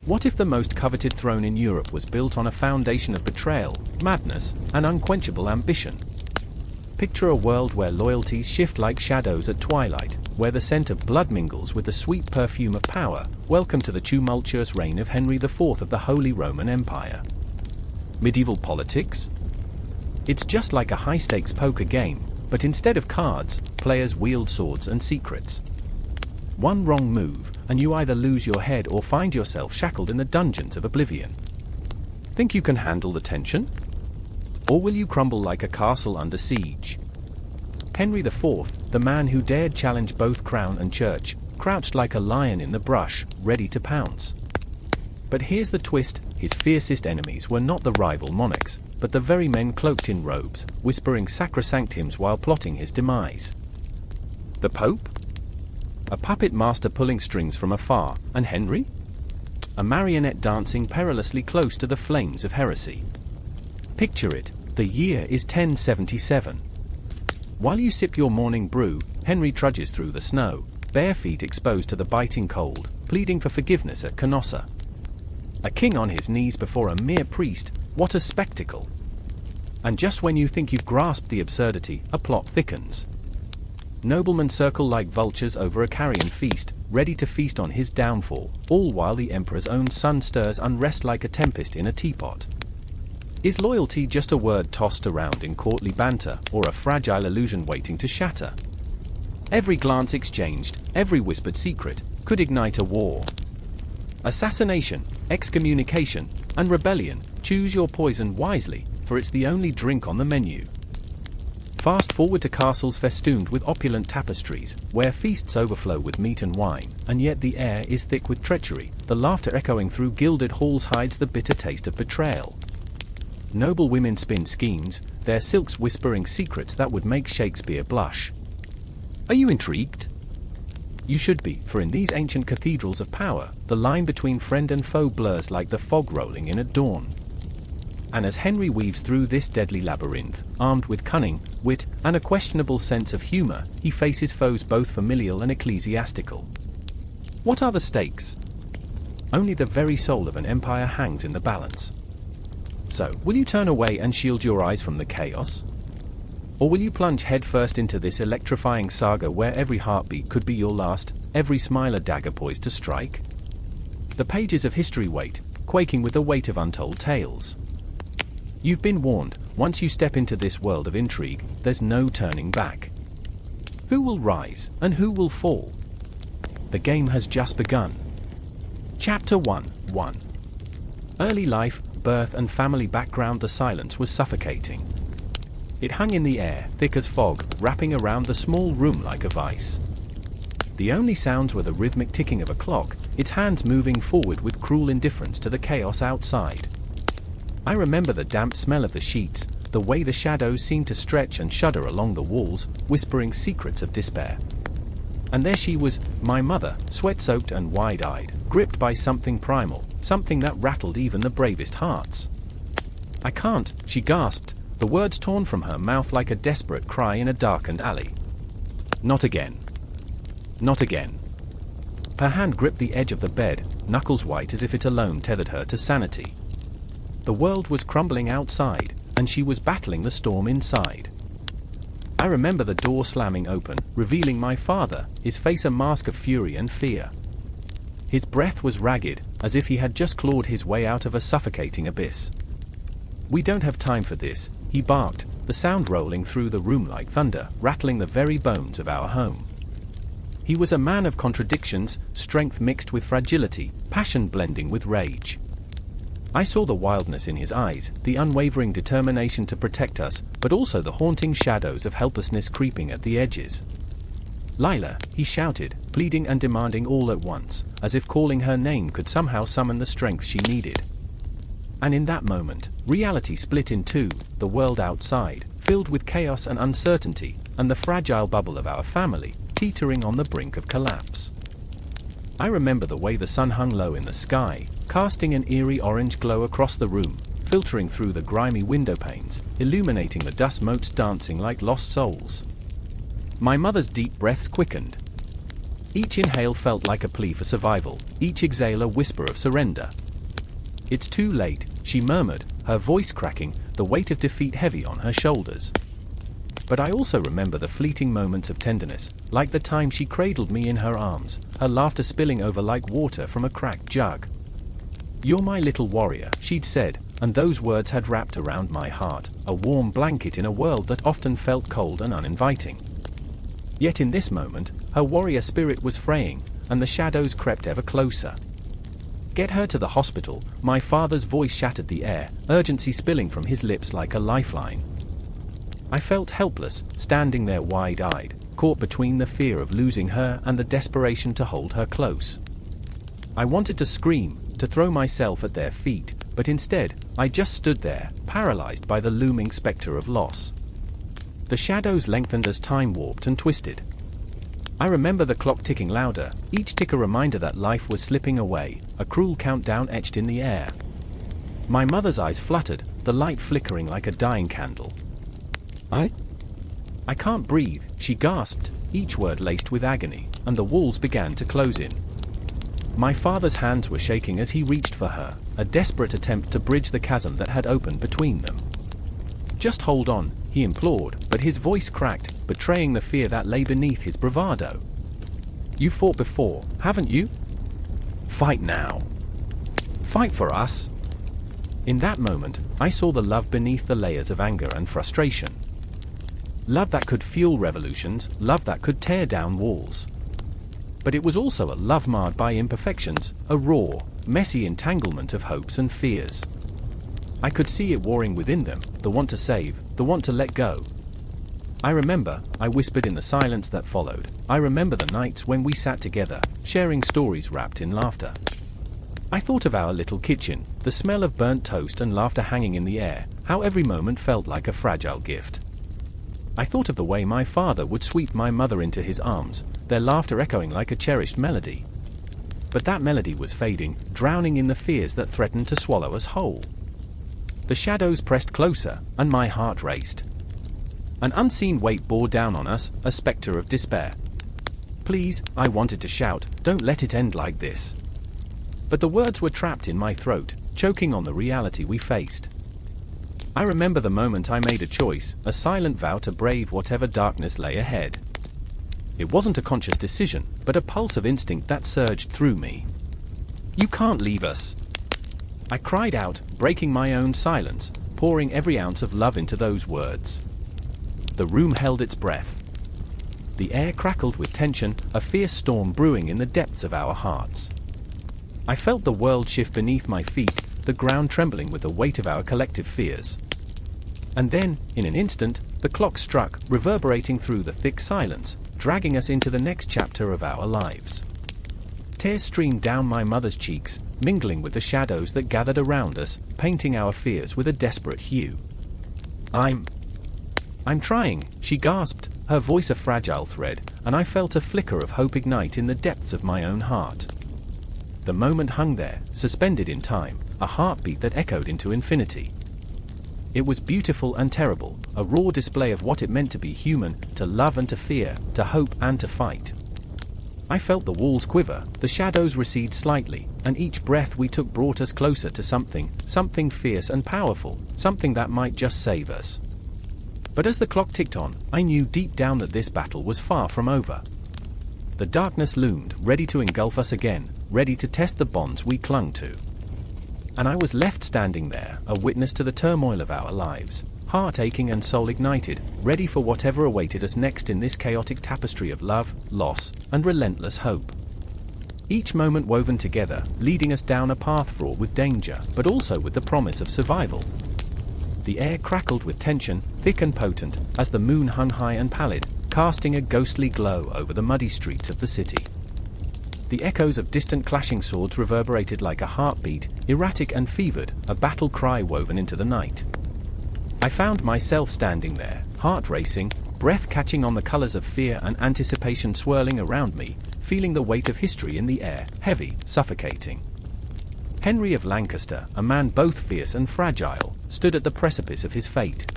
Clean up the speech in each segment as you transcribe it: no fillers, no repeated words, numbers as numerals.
What if the most coveted throne in Europe was built on a foundation of betrayal, madness, and unquenchable ambition? Picture a world where loyalties shift like shadows at twilight, where the scent of blood mingles with the sweet perfume of power. Welcome to the tumultuous reign of Henry IV of the Holy Roman Empire. Medieval politics? It's just like a high-stakes poker game, but instead of cards, players wield swords and secrets. One wrong move, and you either lose your head or find yourself shackled in the dungeons of oblivion. Think you can handle the tension? Or will you crumble like a castle under siege? Henry IV, the man who dared challenge both crown and church, crouched like a lion in the brush, ready to pounce. But here's the twist: his fiercest enemies were not the rival monarchs, but the very men cloaked in robes, whispering sacrosanct hymns while plotting his demise. The Pope? A puppet master pulling strings from afar, and Henry? A marionette dancing perilously close to the flames of heresy. Picture it, the year is 1077. While you sip your morning brew, Henry trudges through the snow, bare feet exposed to the biting cold, pleading for forgiveness at Canossa. A king on his knees before a mere priest, what a spectacle! And just when you think you've grasped the absurdity, a plot thickens. Noblemen circle like vultures over a carrion feast, ready to feast on his downfall, all while the emperor's own son stirs unrest like a tempest in a teapot. Is loyalty just a word tossed around in courtly banter, or a fragile illusion waiting to shatter? Every glance exchanged, every whispered secret, could ignite a war. Assassination, excommunication, and rebellion, choose your poison wisely, for it's the only drink on the menu. Fast forward to castles festooned with opulent tapestries, where feasts overflow with meat and wine, and yet the air is thick with treachery. The laughter echoing through gilded halls hides the bitter taste of betrayal. Noble women spin schemes, their silks whispering secrets that would make Shakespeare blush. Are you intrigued? You should be, for in these ancient cathedrals of power, the line between friend and foe blurs like the fog rolling in at dawn. And as Henry weaves through this deadly labyrinth, armed with cunning, wit, and a questionable sense of humor, he faces foes both familial and ecclesiastical. What are the stakes? Only the very soul of an empire hangs in the balance. So, will you turn away and shield your eyes from the chaos? Or will you plunge headfirst into this electrifying saga where every heartbeat could be your last, every smile a dagger poised to strike? The pages of history wait, quaking with the weight of untold tales. You've been warned, once you step into this world of intrigue, there's no turning back. Who will rise, and who will fall? The game has just begun. Chapter 1. Early life, birth and family background. The silence was suffocating. It hung in the air, thick as fog, wrapping around the small room like a vice. The only sounds were the rhythmic ticking of a clock, its hands moving forward with cruel indifference to the chaos outside. I remember the damp smell of the sheets, the way the shadows seemed to stretch and shudder along the walls, whispering secrets of despair. And there she was, my mother, sweat-soaked and wide-eyed, gripped by something primal, something that rattled even the bravest hearts. "I can't," she gasped, the words torn from her mouth like a desperate cry in a darkened alley. "Not again. Not again." Her hand gripped the edge of the bed, knuckles white as if it alone tethered her to sanity. The world was crumbling outside, and she was battling the storm inside. I remember the door slamming open, revealing my father, his face a mask of fury and fear. His breath was ragged, as if he had just clawed his way out of a suffocating abyss. "We don't have time for this," he barked, the sound rolling through the room like thunder, rattling the very bones of our home. He was a man of contradictions, strength mixed with fragility, passion blending with rage. I saw the wildness in his eyes, the unwavering determination to protect us, but also the haunting shadows of helplessness creeping at the edges. "Lila," he shouted, pleading and demanding all at once, as if calling her name could somehow summon the strength she needed. And in that moment, reality split in two, the world outside, filled with chaos and uncertainty, and the fragile bubble of our family, teetering on the brink of collapse. I remember the way the sun hung low in the sky, casting an eerie orange glow across the room, filtering through the grimy window panes, illuminating the dust motes dancing like lost souls. My mother's deep breaths quickened. Each inhale felt like a plea for survival, each exhale a whisper of surrender. "It's too late," she murmured, her voice cracking, the weight of defeat heavy on her shoulders. But I also remember the fleeting moments of tenderness, like the time she cradled me in her arms, her laughter spilling over like water from a cracked jug. "You're my little warrior," she'd said, and those words had wrapped around my heart, a warm blanket in a world that often felt cold and uninviting. Yet in this moment, her warrior spirit was fraying, and the shadows crept ever closer. "Get her to the hospital," my father's voice shattered the air, urgency spilling from his lips like a lifeline. I felt helpless, standing there wide-eyed, caught between the fear of losing her and the desperation to hold her close. I wanted to scream, to throw myself at their feet, but instead, I just stood there, paralyzed by the looming specter of loss. The shadows lengthened as time warped and twisted. I remember the clock ticking louder, each tick a reminder that life was slipping away, a cruel countdown etched in the air. My mother's eyes fluttered, the light flickering like a dying candle. I can't breathe," she gasped, each word laced with agony, and the walls began to close in. My father's hands were shaking as he reached for her, a desperate attempt to bridge the chasm that had opened between them. "Just hold on," he implored, but his voice cracked, betraying the fear that lay beneath his bravado. "You fought before, haven't you? Fight now. Fight for us." In that moment, I saw the love beneath the layers of anger and frustration. Love that could fuel revolutions, love that could tear down walls. But it was also a love marred by imperfections, a raw, messy entanglement of hopes and fears. I could see it warring within them, the want to save, the want to let go. I remember, I whispered in the silence that followed, I remember the nights when we sat together, sharing stories wrapped in laughter. I thought of our little kitchen, the smell of burnt toast and laughter hanging in the air, how every moment felt like a fragile gift. I thought of the way my father would sweep my mother into his arms, their laughter echoing like a cherished melody. But that melody was fading, drowning in the fears that threatened to swallow us whole. The shadows pressed closer, and my heart raced. An unseen weight bore down on us, a specter of despair. "Please," I wanted to shout, "don't let it end like this." But the words were trapped in my throat, choking on the reality we faced. I remember the moment I made a choice, a silent vow to brave whatever darkness lay ahead. It wasn't a conscious decision, but a pulse of instinct that surged through me. "You can't leave us!" I cried out, breaking my own silence, pouring every ounce of love into those words. The room held its breath. The air crackled with tension, a fierce storm brewing in the depths of our hearts. I felt the world shift beneath my feet, the ground trembling with the weight of our collective fears. And then, in an instant, the clock struck, reverberating through the thick silence, dragging us into the next chapter of our lives. Tears streamed down my mother's cheeks, mingling with the shadows that gathered around us, painting our fears with a desperate hue. I'm trying," she gasped, her voice a fragile thread, and I felt a flicker of hope ignite in the depths of my own heart. The moment hung there, suspended in time, a heartbeat that echoed into infinity. It was beautiful and terrible, a raw display of what it meant to be human, to love and to fear, to hope and to fight. I felt the walls quiver, the shadows recede slightly, and each breath we took brought us closer to something fierce and powerful, something that might just save us. But as the clock ticked on, I knew deep down that this battle was far from over. The darkness loomed, ready to engulf us again, ready to test the bonds we clung to. And I was left standing there, a witness to the turmoil of our lives, heart aching and soul ignited, ready for whatever awaited us next in this chaotic tapestry of love, loss, and relentless hope. Each moment woven together, leading us down a path fraught with danger, but also with the promise of survival. The air crackled with tension, thick and potent, as the moon hung high and pallid, casting a ghostly glow over the muddy streets of the city. The echoes of distant clashing swords reverberated like a heartbeat, erratic and fevered, a battle cry woven into the night. I found myself standing there, heart racing, breath catching on the colors of fear and anticipation swirling around me, feeling the weight of history in the air, heavy, suffocating. Henry of Lancaster, a man both fierce and fragile, stood at the precipice of his fate.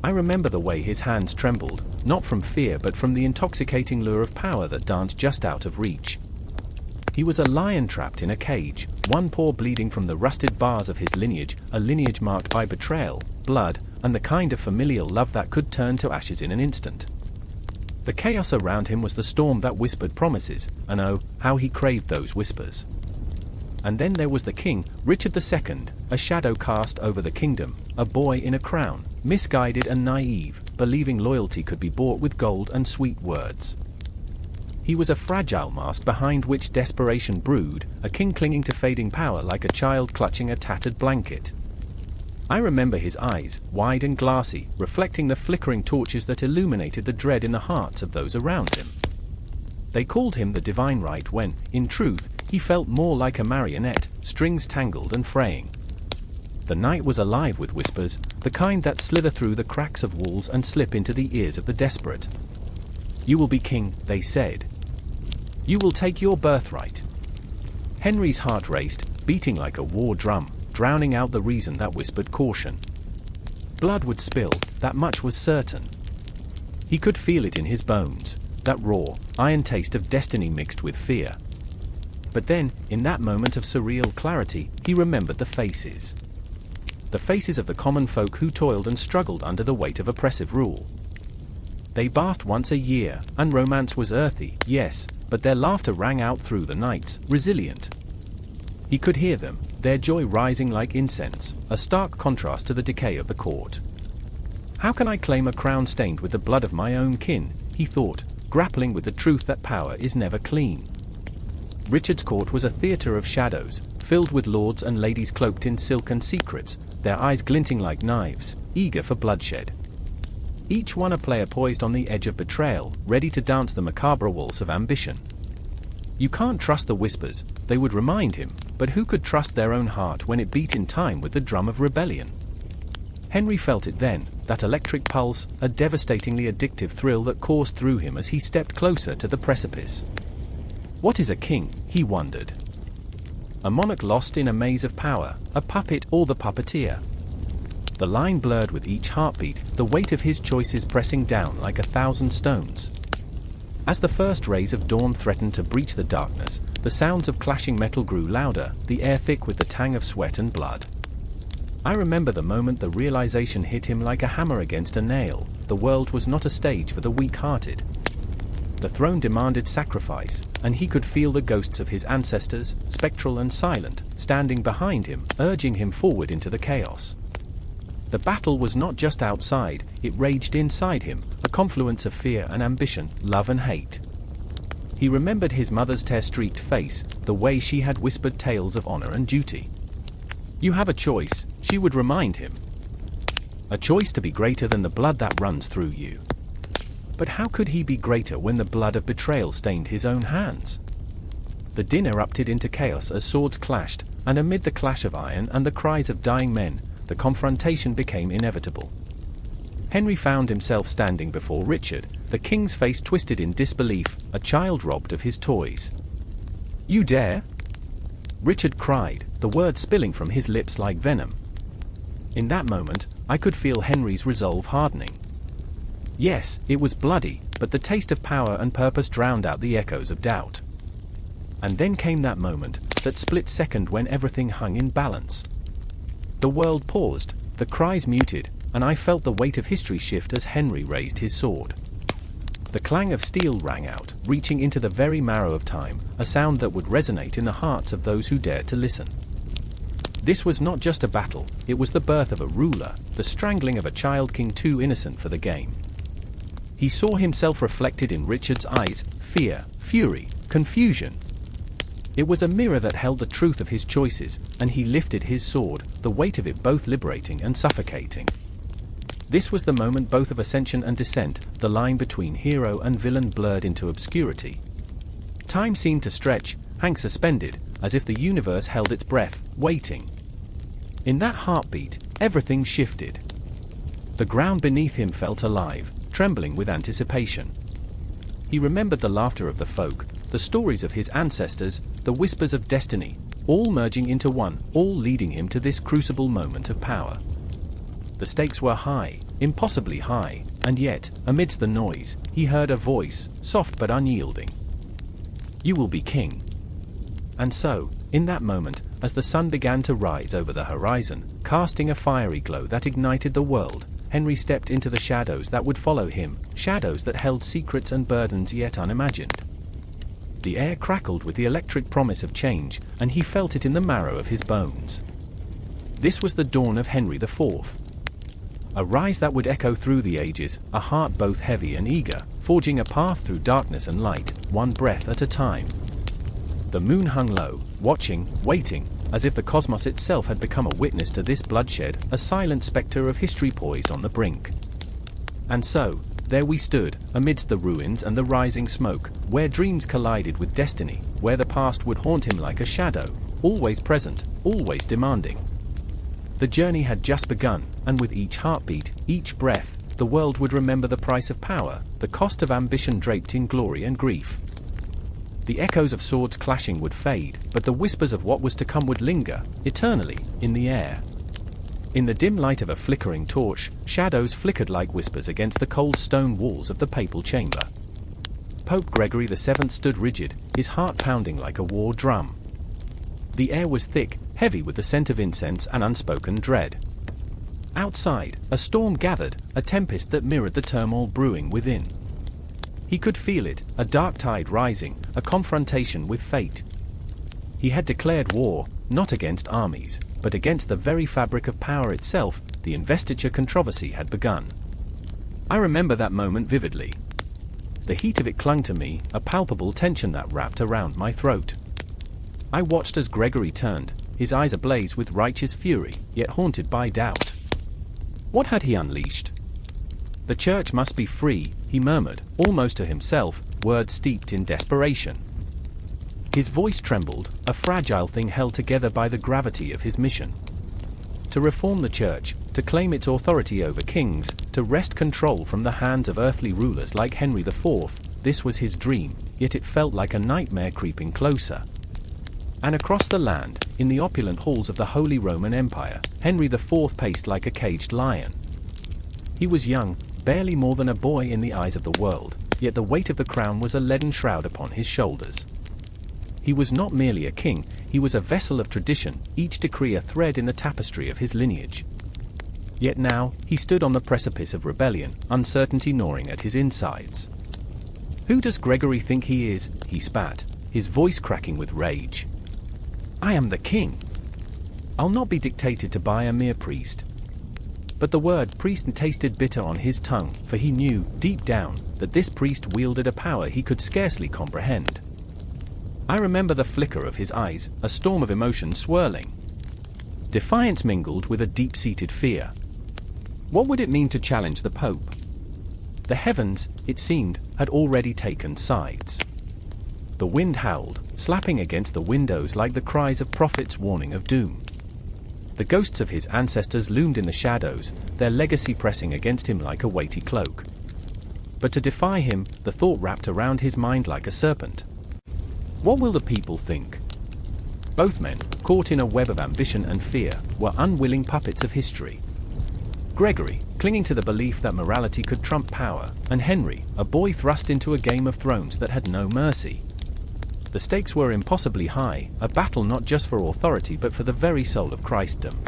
I remember the way his hands trembled, not from fear but from the intoxicating lure of power that danced just out of reach. He was a lion trapped in a cage, one paw bleeding from the rusted bars of his lineage, a lineage marked by betrayal, blood, and the kind of familial love that could turn to ashes in an instant. The chaos around him was the storm that whispered promises, and oh, how he craved those whispers. And then there was the king, Richard II, a shadow cast over the kingdom, a boy in a crown, misguided and naive, believing loyalty could be bought with gold and sweet words. He was a fragile mask behind which desperation brewed, a king clinging to fading power like a child clutching a tattered blanket. I remember his eyes, wide and glassy, reflecting the flickering torches that illuminated the dread in the hearts of those around him. They called him the Divine Right when, in truth, he felt more like a marionette, strings tangled and fraying. The night was alive with whispers, the kind that slither through the cracks of walls and slip into the ears of the desperate. "You will be king," they said. "You will take your birthright." Henry's heart raced, beating like a war drum, drowning out the reason that whispered caution. Blood would spill, that much was certain. He could feel it in his bones, that raw, iron taste of destiny mixed with fear. But then, in that moment of surreal clarity, he remembered the faces. The faces of the common folk who toiled and struggled under the weight of oppressive rule. They bathed once a year, and romance was earthy, yes, but their laughter rang out through the nights, resilient. He could hear them, their joy rising like incense, a stark contrast to the decay of the court. "How can I claim a crown stained with the blood of my own kin?" he thought, grappling with the truth that power is never clean. Richard's court was a theatre of shadows, filled with lords and ladies cloaked in silk and secrets, their eyes glinting like knives, eager for bloodshed. Each one a player poised on the edge of betrayal, ready to dance the macabre waltz of ambition. You can't trust the whispers, they would remind him, but who could trust their own heart when it beat in time with the drum of rebellion? Henry felt it then, that electric pulse, a devastatingly addictive thrill that coursed through him as he stepped closer to the precipice. What is a king, he wondered. A monarch lost in a maze of power, a puppet or the puppeteer? The line blurred with each heartbeat, the weight of his choices pressing down like 1,000 stones. As the first rays of dawn threatened to breach the darkness, the sounds of clashing metal grew louder, the air thick with the tang of sweat and blood. I remember the moment the realization hit him like a hammer against a nail: the world was not a stage for the weak-hearted. The throne demanded sacrifice, and he could feel the ghosts of his ancestors, spectral and silent, standing behind him, urging him forward into the chaos. The battle was not just outside, it raged inside him, a confluence of fear and ambition, love and hate. He remembered his mother's tear-streaked face, the way she had whispered tales of honor and duty. "You have a choice," she would remind him. "A choice to be greater than the blood that runs through you." But how could he be greater when the blood of betrayal stained his own hands? The din erupted into chaos as swords clashed, and amid the clash of iron and the cries of dying men, the confrontation became inevitable. Henry found himself standing before Richard, the king's face twisted in disbelief, a child robbed of his toys. "You dare?" Richard cried, the words spilling from his lips like venom. In that moment, I could feel Henry's resolve hardening. Yes, it was bloody, but the taste of power and purpose drowned out the echoes of doubt. And then came that moment, that split second when everything hung in balance. The world paused, the cries muted, and I felt the weight of history shift as Henry raised his sword. The clang of steel rang out, reaching into the very marrow of time, a sound that would resonate in the hearts of those who dared to listen. This was not just a battle, it was the birth of a ruler, the strangling of a child king too innocent for the game. He saw himself reflected in Richard's eyes, fear, fury, confusion. It was a mirror that held the truth of his choices, and he lifted his sword, the weight of it both liberating and suffocating. This was the moment both of ascension and descent, the line between hero and villain blurred into obscurity. Time seemed to stretch, hang suspended, as if the universe held its breath, waiting. In that heartbeat, everything shifted. The ground beneath him felt alive, trembling with anticipation. He remembered the laughter of the folk, the stories of his ancestors, the whispers of destiny, all merging into one, all leading him to this crucible moment of power. The stakes were high, impossibly high, and yet, amidst the noise, he heard a voice, soft but unyielding. "You will be king." And so, in that moment, as the sun began to rise over the horizon, casting a fiery glow that ignited the world, Henry stepped into the shadows that would follow him, shadows that held secrets and burdens yet unimagined. The air crackled with the electric promise of change, and he felt it in the marrow of his bones. This was the dawn of Henry IV. A rise that would echo through the ages, a heart both heavy and eager, forging a path through darkness and light, one breath at a time. The moon hung low, watching, waiting, as if the cosmos itself had become a witness to this bloodshed, a silent spectre of history poised on the brink. And so, there we stood, amidst the ruins and the rising smoke, where dreams collided with destiny, where the past would haunt him like a shadow, always present, always demanding. The journey had just begun, and with each heartbeat, each breath, the world would remember the price of power, the cost of ambition draped in glory and grief. The echoes of swords clashing would fade, but the whispers of what was to come would linger, eternally, in the air. In the dim light of a flickering torch, shadows flickered like whispers against the cold stone walls of the papal chamber. Pope Gregory VII stood rigid, his heart pounding like a war drum. The air was thick, heavy with the scent of incense and unspoken dread. Outside, a storm gathered, a tempest that mirrored the turmoil brewing within. He could feel it, a dark tide rising, a confrontation with fate. He had declared war, not against armies, but against the very fabric of power itself. The Investiture Controversy had begun. I remember that moment vividly. The heat of it clung to me, a palpable tension that wrapped around my throat. I watched as Gregory turned, his eyes ablaze with righteous fury, yet haunted by doubt. What had he unleashed? "The church must be free," he murmured, almost to himself, words steeped in desperation. His voice trembled, a fragile thing held together by the gravity of his mission. To reform the church, to claim its authority over kings, to wrest control from the hands of earthly rulers like Henry IV, this was his dream, yet it felt like a nightmare creeping closer. And across the land, in the opulent halls of the Holy Roman Empire, Henry IV paced like a caged lion. He was young, barely more than a boy in the eyes of the world, yet the weight of the crown was a leaden shroud upon his shoulders. He was not merely a king, he was a vessel of tradition, each decree a thread in the tapestry of his lineage. Yet now, he stood on the precipice of rebellion, uncertainty gnawing at his insides. "Who does Gregory think he is?" he spat, his voice cracking with rage. "I am the king. I'll not be dictated to by a mere priest." But the word priest tasted bitter on his tongue, for he knew, deep down, that this priest wielded a power he could scarcely comprehend. I remember the flicker of his eyes, a storm of emotion swirling. Defiance mingled with a deep-seated fear. What would it mean to challenge the Pope? The heavens, it seemed, had already taken sides. The wind howled, slapping against the windows like the cries of prophets warning of doom. The ghosts of his ancestors loomed in the shadows, their legacy pressing against him like a weighty cloak. But to defy him, the thought wrapped around his mind like a serpent. What will the people think? Both men, caught in a web of ambition and fear, were unwilling puppets of history. Gregory, clinging to the belief that morality could trump power, and Henry, a boy thrust into a game of thrones that had no mercy. The stakes were impossibly high, a battle not just for authority but for the very soul of Christendom.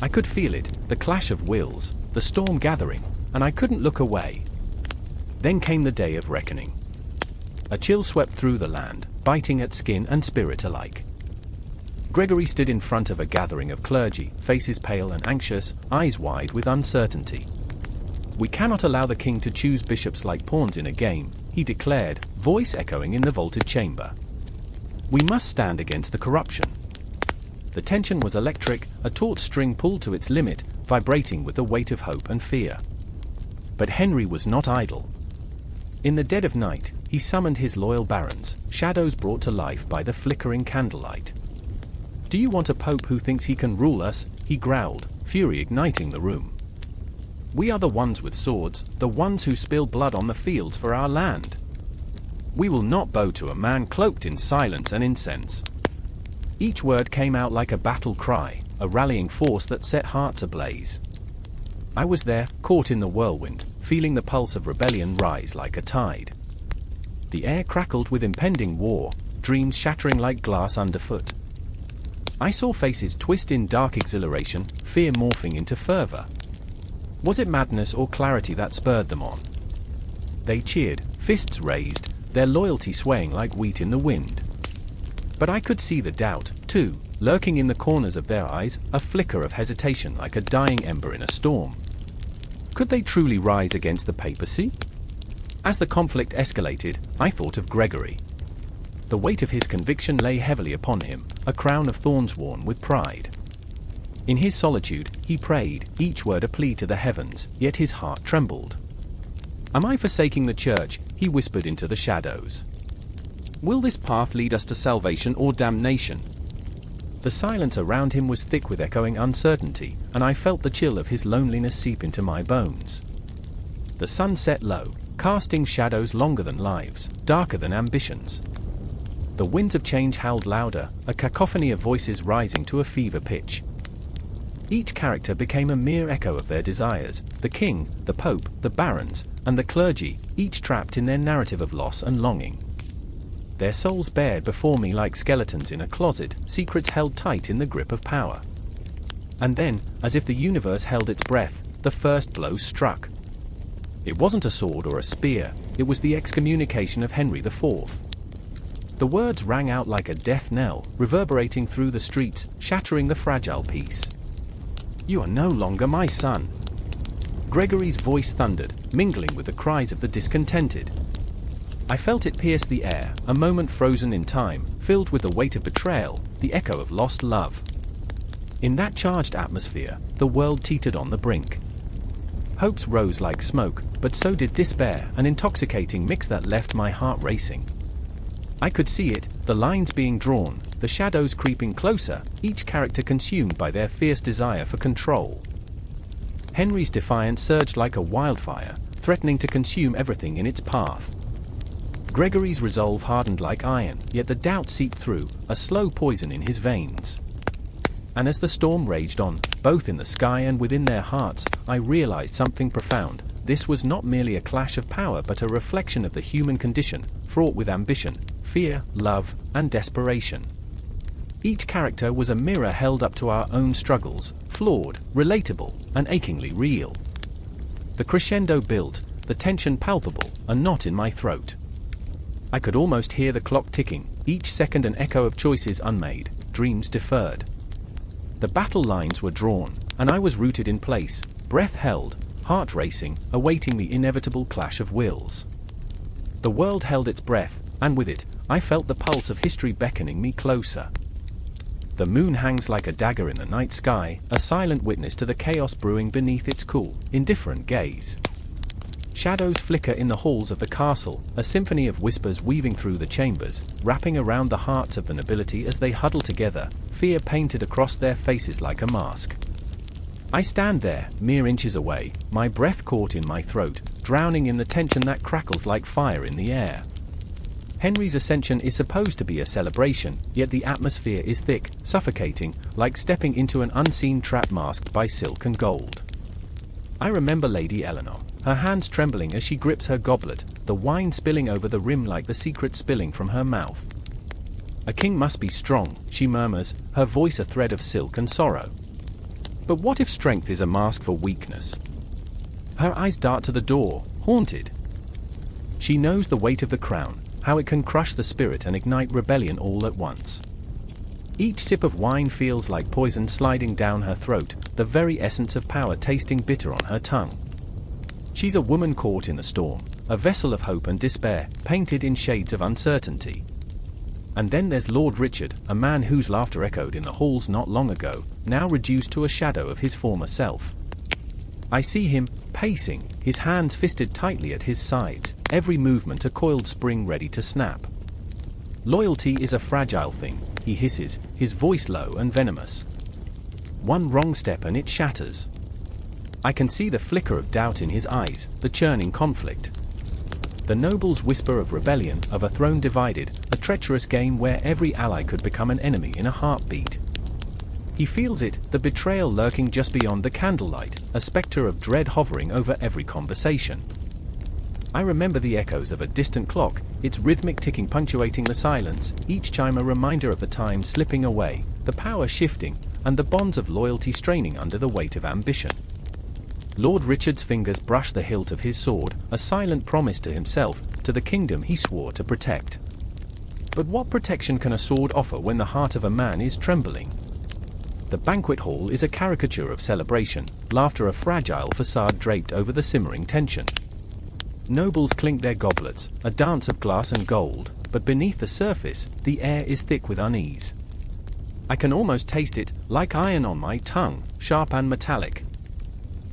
I could feel it, the clash of wills, the storm gathering, and I couldn't look away. Then came the day of reckoning. A chill swept through the land, biting at skin and spirit alike. Gregory stood in front of a gathering of clergy, faces pale and anxious, eyes wide with uncertainty. "We cannot allow the king to choose bishops like pawns in a game," he declared, voice echoing in the vaulted chamber. "We must stand against the corruption." The tension was electric, a taut string pulled to its limit, vibrating with the weight of hope and fear. But Henry was not idle. In the dead of night, he summoned his loyal barons, shadows brought to life by the flickering candlelight. "Do you want a pope who thinks he can rule us?" he growled, fury igniting the room. "We are the ones with swords, the ones who spill blood on the fields for our land. We will not bow to a man cloaked in silence and incense." Each word came out like a battle cry, a rallying force that set hearts ablaze. I was there, caught in the whirlwind, feeling the pulse of rebellion rise like a tide. The air crackled with impending war, dreams shattering like glass underfoot. I saw faces twist in dark exhilaration, fear morphing into fervor. Was it madness or clarity that spurred them on? They cheered, fists raised, their loyalty swaying like wheat in the wind. But I could see the doubt, too, lurking in the corners of their eyes, a flicker of hesitation like a dying ember in a storm. Could they truly rise against the papacy? As the conflict escalated, I thought of Gregory. The weight of his conviction lay heavily upon him, a crown of thorns worn with pride. In his solitude, he prayed, each word a plea to the heavens, yet his heart trembled. "Am I forsaking the church?" he whispered into the shadows. "Will this path lead us to salvation or damnation?" The silence around him was thick with echoing uncertainty, and I felt the chill of his loneliness seep into my bones. The sun set low, casting shadows longer than lives, darker than ambitions. The winds of change howled louder, a cacophony of voices rising to a fever pitch. Each character became a mere echo of their desires, the king, the pope, the barons, and the clergy, each trapped in their narrative of loss and longing. Their souls bared before me like skeletons in a closet, secrets held tight in the grip of power. And then, as if the universe held its breath, the first blow struck. It wasn't a sword or a spear, it was the excommunication of Henry IV. The words rang out like a death knell, reverberating through the streets, shattering the fragile peace. "You are no longer my son." Gregory's voice thundered, mingling with the cries of the discontented. I felt it pierce the air, a moment frozen in time, filled with the weight of betrayal, the echo of lost love. In that charged atmosphere, the world teetered on the brink. Hopes rose like smoke, but so did despair, an intoxicating mix that left my heart racing. I could see it, the lines being drawn, the shadows creeping closer, each character consumed by their fierce desire for control. Henry's defiance surged like a wildfire, threatening to consume everything in its path. Gregory's resolve hardened like iron, yet the doubt seeped through, a slow poison in his veins. And as the storm raged on, both in the sky and within their hearts, I realized something profound. This was not merely a clash of power but a reflection of the human condition, fraught with ambition, fear, love, and desperation. Each character was a mirror held up to our own struggles, flawed, relatable, and achingly real. The crescendo built, the tension palpable, a knot in my throat. I could almost hear the clock ticking, each second an echo of choices unmade, dreams deferred. The battle lines were drawn, and I was rooted in place, breath held, heart racing, awaiting the inevitable clash of wills. The world held its breath, and with it, I felt the pulse of history beckoning me closer. The moon hangs like a dagger in the night sky, a silent witness to the chaos brewing beneath its cool, indifferent gaze. Shadows flicker in the halls of the castle, a symphony of whispers weaving through the chambers, wrapping around the hearts of the nobility as they huddle together, fear painted across their faces like a mask. I stand there, mere inches away, my breath caught in my throat, drowning in the tension that crackles like fire in the air. Henry's Ascension is supposed to be a celebration, yet the atmosphere is thick, suffocating, like stepping into an unseen trap masked by silk and gold. I remember Lady Eleanor, her hands trembling as she grips her goblet, the wine spilling over the rim like the secret spilling from her mouth. "A king must be strong," she murmurs, her voice a thread of silk and sorrow. But what if strength is a mask for weakness? Her eyes dart to the door, haunted. She knows the weight of the crown, how it can crush the spirit and ignite rebellion all at once. Each sip of wine feels like poison sliding down her throat, the very essence of power tasting bitter on her tongue. She's a woman caught in the storm, a vessel of hope and despair, painted in shades of uncertainty. And then there's Lord Richard, a man whose laughter echoed in the halls not long ago, now reduced to a shadow of his former self. I see him, pacing, his hands fisted tightly at his sides, every movement a coiled spring ready to snap. "Loyalty is a fragile thing," he hisses, his voice low and venomous. "One wrong step and it shatters." I can see the flicker of doubt in his eyes, the churning conflict. The nobles whisper of rebellion, of a throne divided, a treacherous game where every ally could become an enemy in a heartbeat. He feels it, the betrayal lurking just beyond the candlelight, a specter of dread hovering over every conversation. I remember the echoes of a distant clock, its rhythmic ticking punctuating the silence, each chime a reminder of the time slipping away, the power shifting, and the bonds of loyalty straining under the weight of ambition. Lord Richard's fingers brush the hilt of his sword, a silent promise to himself, to the kingdom he swore to protect. But what protection can a sword offer when the heart of a man is trembling? The banquet hall is a caricature of celebration, laughter a fragile facade draped over the simmering tension. Nobles clink their goblets, a dance of glass and gold, but beneath the surface, the air is thick with unease. I can almost taste it, like iron on my tongue, sharp and metallic.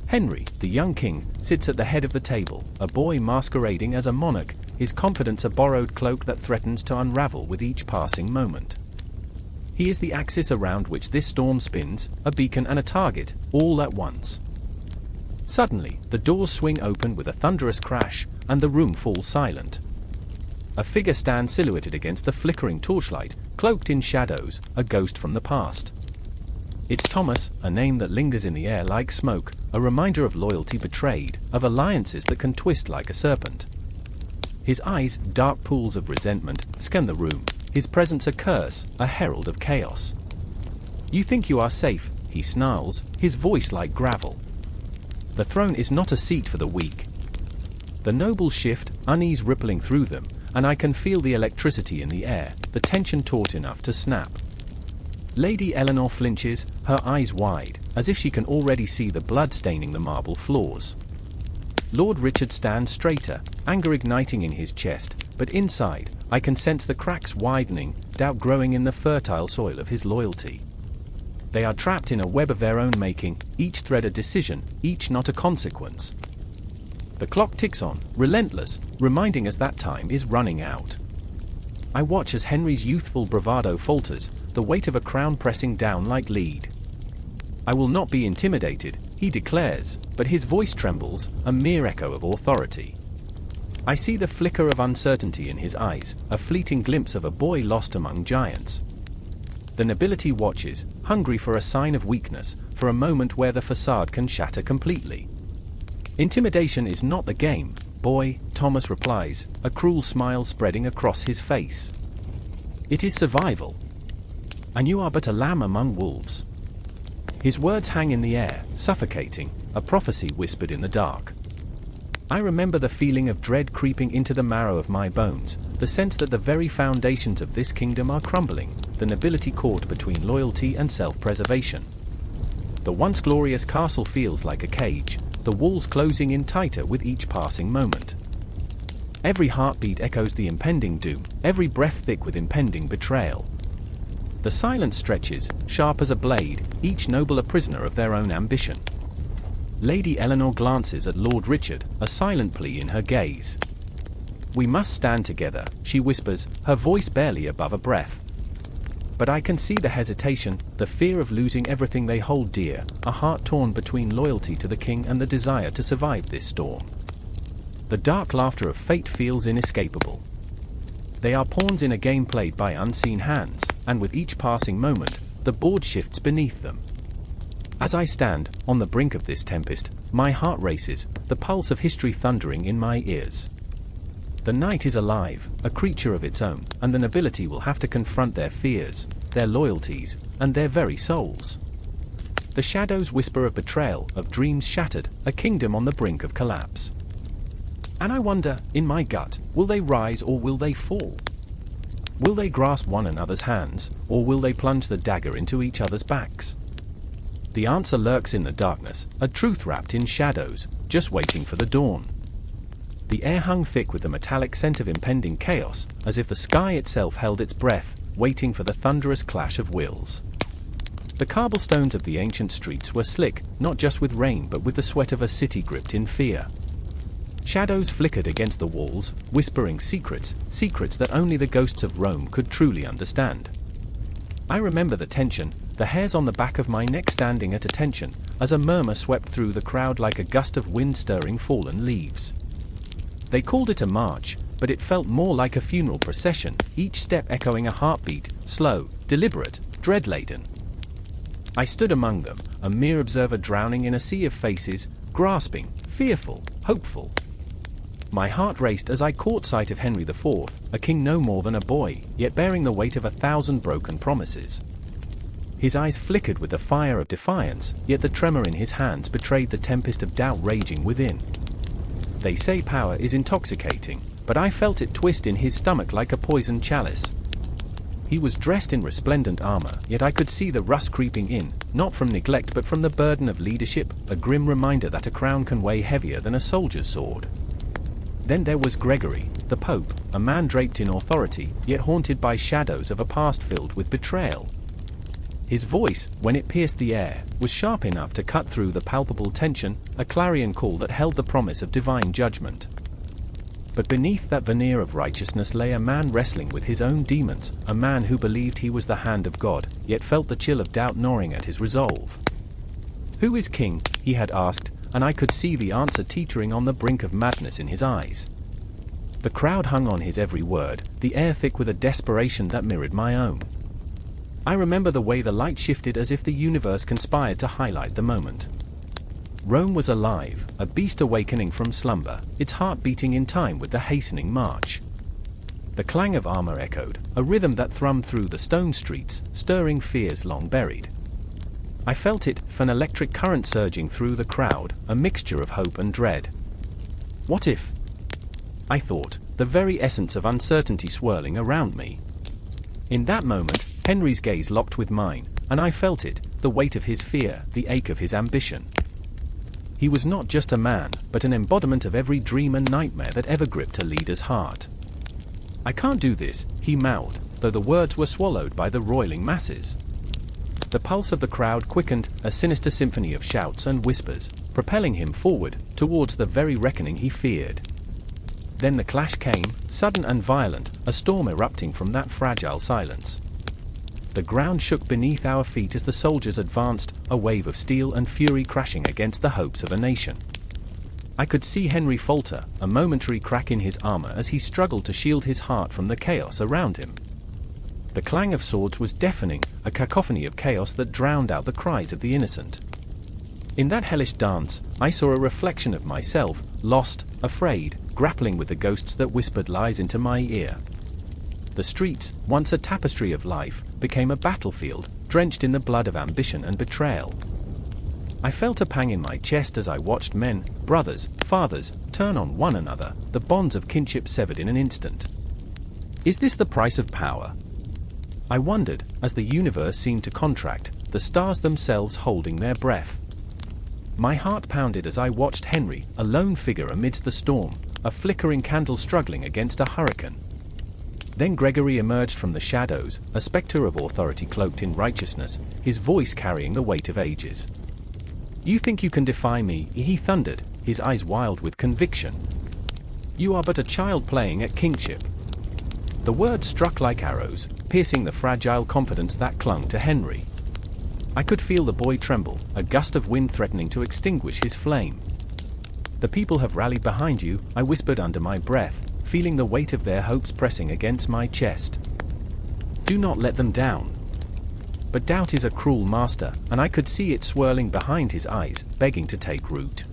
Henry, the young king, sits at the head of the table, a boy masquerading as a monarch, his confidence a borrowed cloak that threatens to unravel with each passing moment. He is the axis around which this storm spins, a beacon and a target, all at once. Suddenly, the doors swing open with a thunderous crash, and the room falls silent. A figure stands silhouetted against the flickering torchlight, cloaked in shadows, a ghost from the past. It's Thomas, a name that lingers in the air like smoke, a reminder of loyalty betrayed, of alliances that can twist like a serpent. His eyes, dark pools of resentment, scan the room, his presence a curse, a herald of chaos. "You think you are safe," he snarls, his voice like gravel. The throne is not a seat for the weak. The nobles shift, unease rippling through them, and I can feel the electricity in the air, the tension taut enough to snap. Lady Eleanor flinches, her eyes wide, as if she can already see the blood staining the marble floors. Lord Richard stands straighter, anger igniting in his chest, but inside, I can sense the cracks widening, doubt growing in the fertile soil of his loyalty. They are trapped in a web of their own making, each thread a decision, each not a consequence. The clock ticks on, relentless, reminding us that time is running out. I watch as Henry's youthful bravado falters, the weight of a crown pressing down like lead. "I will not be intimidated," he declares, but his voice trembles, a mere echo of authority. I see the flicker of uncertainty in his eyes, a fleeting glimpse of a boy lost among giants. The nobility watches, hungry for a sign of weakness, for a moment where the facade can shatter completely. "Intimidation is not the game, boy," Thomas replies, a cruel smile spreading across his face. "It is survival. And you are but a lamb among wolves." His words hang in the air, suffocating, a prophecy whispered in the dark. I remember the feeling of dread creeping into the marrow of my bones, the sense that the very foundations of this kingdom are crumbling, the nobility caught between loyalty and self-preservation. The once glorious castle feels like a cage, the walls closing in tighter with each passing moment. Every heartbeat echoes the impending doom, every breath thick with impending betrayal. The silence stretches, sharp as a blade, each noble a prisoner of their own ambition. Lady Eleanor glances at Lord Richard, a silent plea in her gaze. "We must stand together," she whispers, her voice barely above a breath. But I can see the hesitation, the fear of losing everything they hold dear, a heart torn between loyalty to the king and the desire to survive this storm. The dark laughter of fate feels inescapable. They are pawns in a game played by unseen hands, and with each passing moment, the board shifts beneath them. As I stand, on the brink of this tempest, my heart races, the pulse of history thundering in my ears. The night is alive, a creature of its own, and the nobility will have to confront their fears, their loyalties, and their very souls. The shadows whisper of betrayal, of dreams shattered, a kingdom on the brink of collapse. And I wonder, in my gut, will they rise or will they fall? Will they grasp one another's hands, or will they plunge the dagger into each other's backs? The answer lurks in the darkness, a truth wrapped in shadows, just waiting for the dawn. The air hung thick with the metallic scent of impending chaos, as if the sky itself held its breath, waiting for the thunderous clash of wills. The cobblestones of the ancient streets were slick, not just with rain but with the sweat of a city gripped in fear. Shadows flickered against the walls, whispering secrets, secrets that only the ghosts of Rome could truly understand. I remember the tension, the hairs on the back of my neck standing at attention, as a murmur swept through the crowd like a gust of wind stirring fallen leaves. They called it a march, but it felt more like a funeral procession, each step echoing a heartbeat, slow, deliberate, dread-laden. I stood among them, a mere observer drowning in a sea of faces, grasping, fearful, hopeful. My heart raced as I caught sight of Henry IV, a king no more than a boy, yet bearing the weight of 1,000 broken promises. His eyes flickered with the fire of defiance, yet the tremor in his hands betrayed the tempest of doubt raging within. They say power is intoxicating, but I felt it twist in his stomach like a poisoned chalice. He was dressed in resplendent armor, yet I could see the rust creeping in, not from neglect but from the burden of leadership, a grim reminder that a crown can weigh heavier than a soldier's sword. Then there was Gregory, the Pope, a man draped in authority, yet haunted by shadows of a past filled with betrayal. His voice, when it pierced the air, was sharp enough to cut through the palpable tension, a clarion call that held the promise of divine judgment. But beneath that veneer of righteousness lay a man wrestling with his own demons, a man who believed he was the hand of God, yet felt the chill of doubt gnawing at his resolve. "Who is king?" he had asked, and I could see the answer teetering on the brink of madness in his eyes. The crowd hung on his every word, the air thick with a desperation that mirrored my own. I remember the way the light shifted as if the universe conspired to highlight the moment. Rome was alive, a beast awakening from slumber, its heart beating in time with the hastening march. The clang of armor echoed, a rhythm that thrummed through the stone streets, stirring fears long buried. I felt it, an electric current surging through the crowd, a mixture of hope and dread. What if? I thought, the very essence of uncertainty swirling around me. In that moment, Henry's gaze locked with mine, and I felt it, the weight of his fear, the ache of his ambition. He was not just a man, but an embodiment of every dream and nightmare that ever gripped a leader's heart. "I can't do this," he mouthed, though the words were swallowed by the roiling masses. The pulse of the crowd quickened, a sinister symphony of shouts and whispers, propelling him forward, towards the very reckoning he feared. Then the clash came, sudden and violent, a storm erupting from that fragile silence. The ground shook beneath our feet as the soldiers advanced, a wave of steel and fury crashing against the hopes of a nation. I could see Henry falter, a momentary crack in his armor as he struggled to shield his heart from the chaos around him. The clang of swords was deafening, a cacophony of chaos that drowned out the cries of the innocent. In that hellish dance, I saw a reflection of myself, lost, afraid, grappling with the ghosts that whispered lies into my ear. The streets, once a tapestry of life, became a battlefield, drenched in the blood of ambition and betrayal. I felt a pang in my chest as I watched men, brothers, fathers, turn on one another, the bonds of kinship severed in an instant. Is this the price of power? I wondered, as the universe seemed to contract, the stars themselves holding their breath. My heart pounded as I watched Henry, a lone figure amidst the storm, a flickering candle struggling against a hurricane. Then Gregory emerged from the shadows, a spectre of authority cloaked in righteousness, his voice carrying the weight of ages. "You think you can defy me?" he thundered, his eyes wild with conviction. "You are but a child playing at kingship." The words struck like arrows, piercing the fragile confidence that clung to Henry. I could feel the boy tremble, a gust of wind threatening to extinguish his flame. "The people have rallied behind you," I whispered under my breath, feeling the weight of their hopes pressing against my chest. "Do not let them down." But doubt is a cruel master, and I could see it swirling behind his eyes, begging to take root.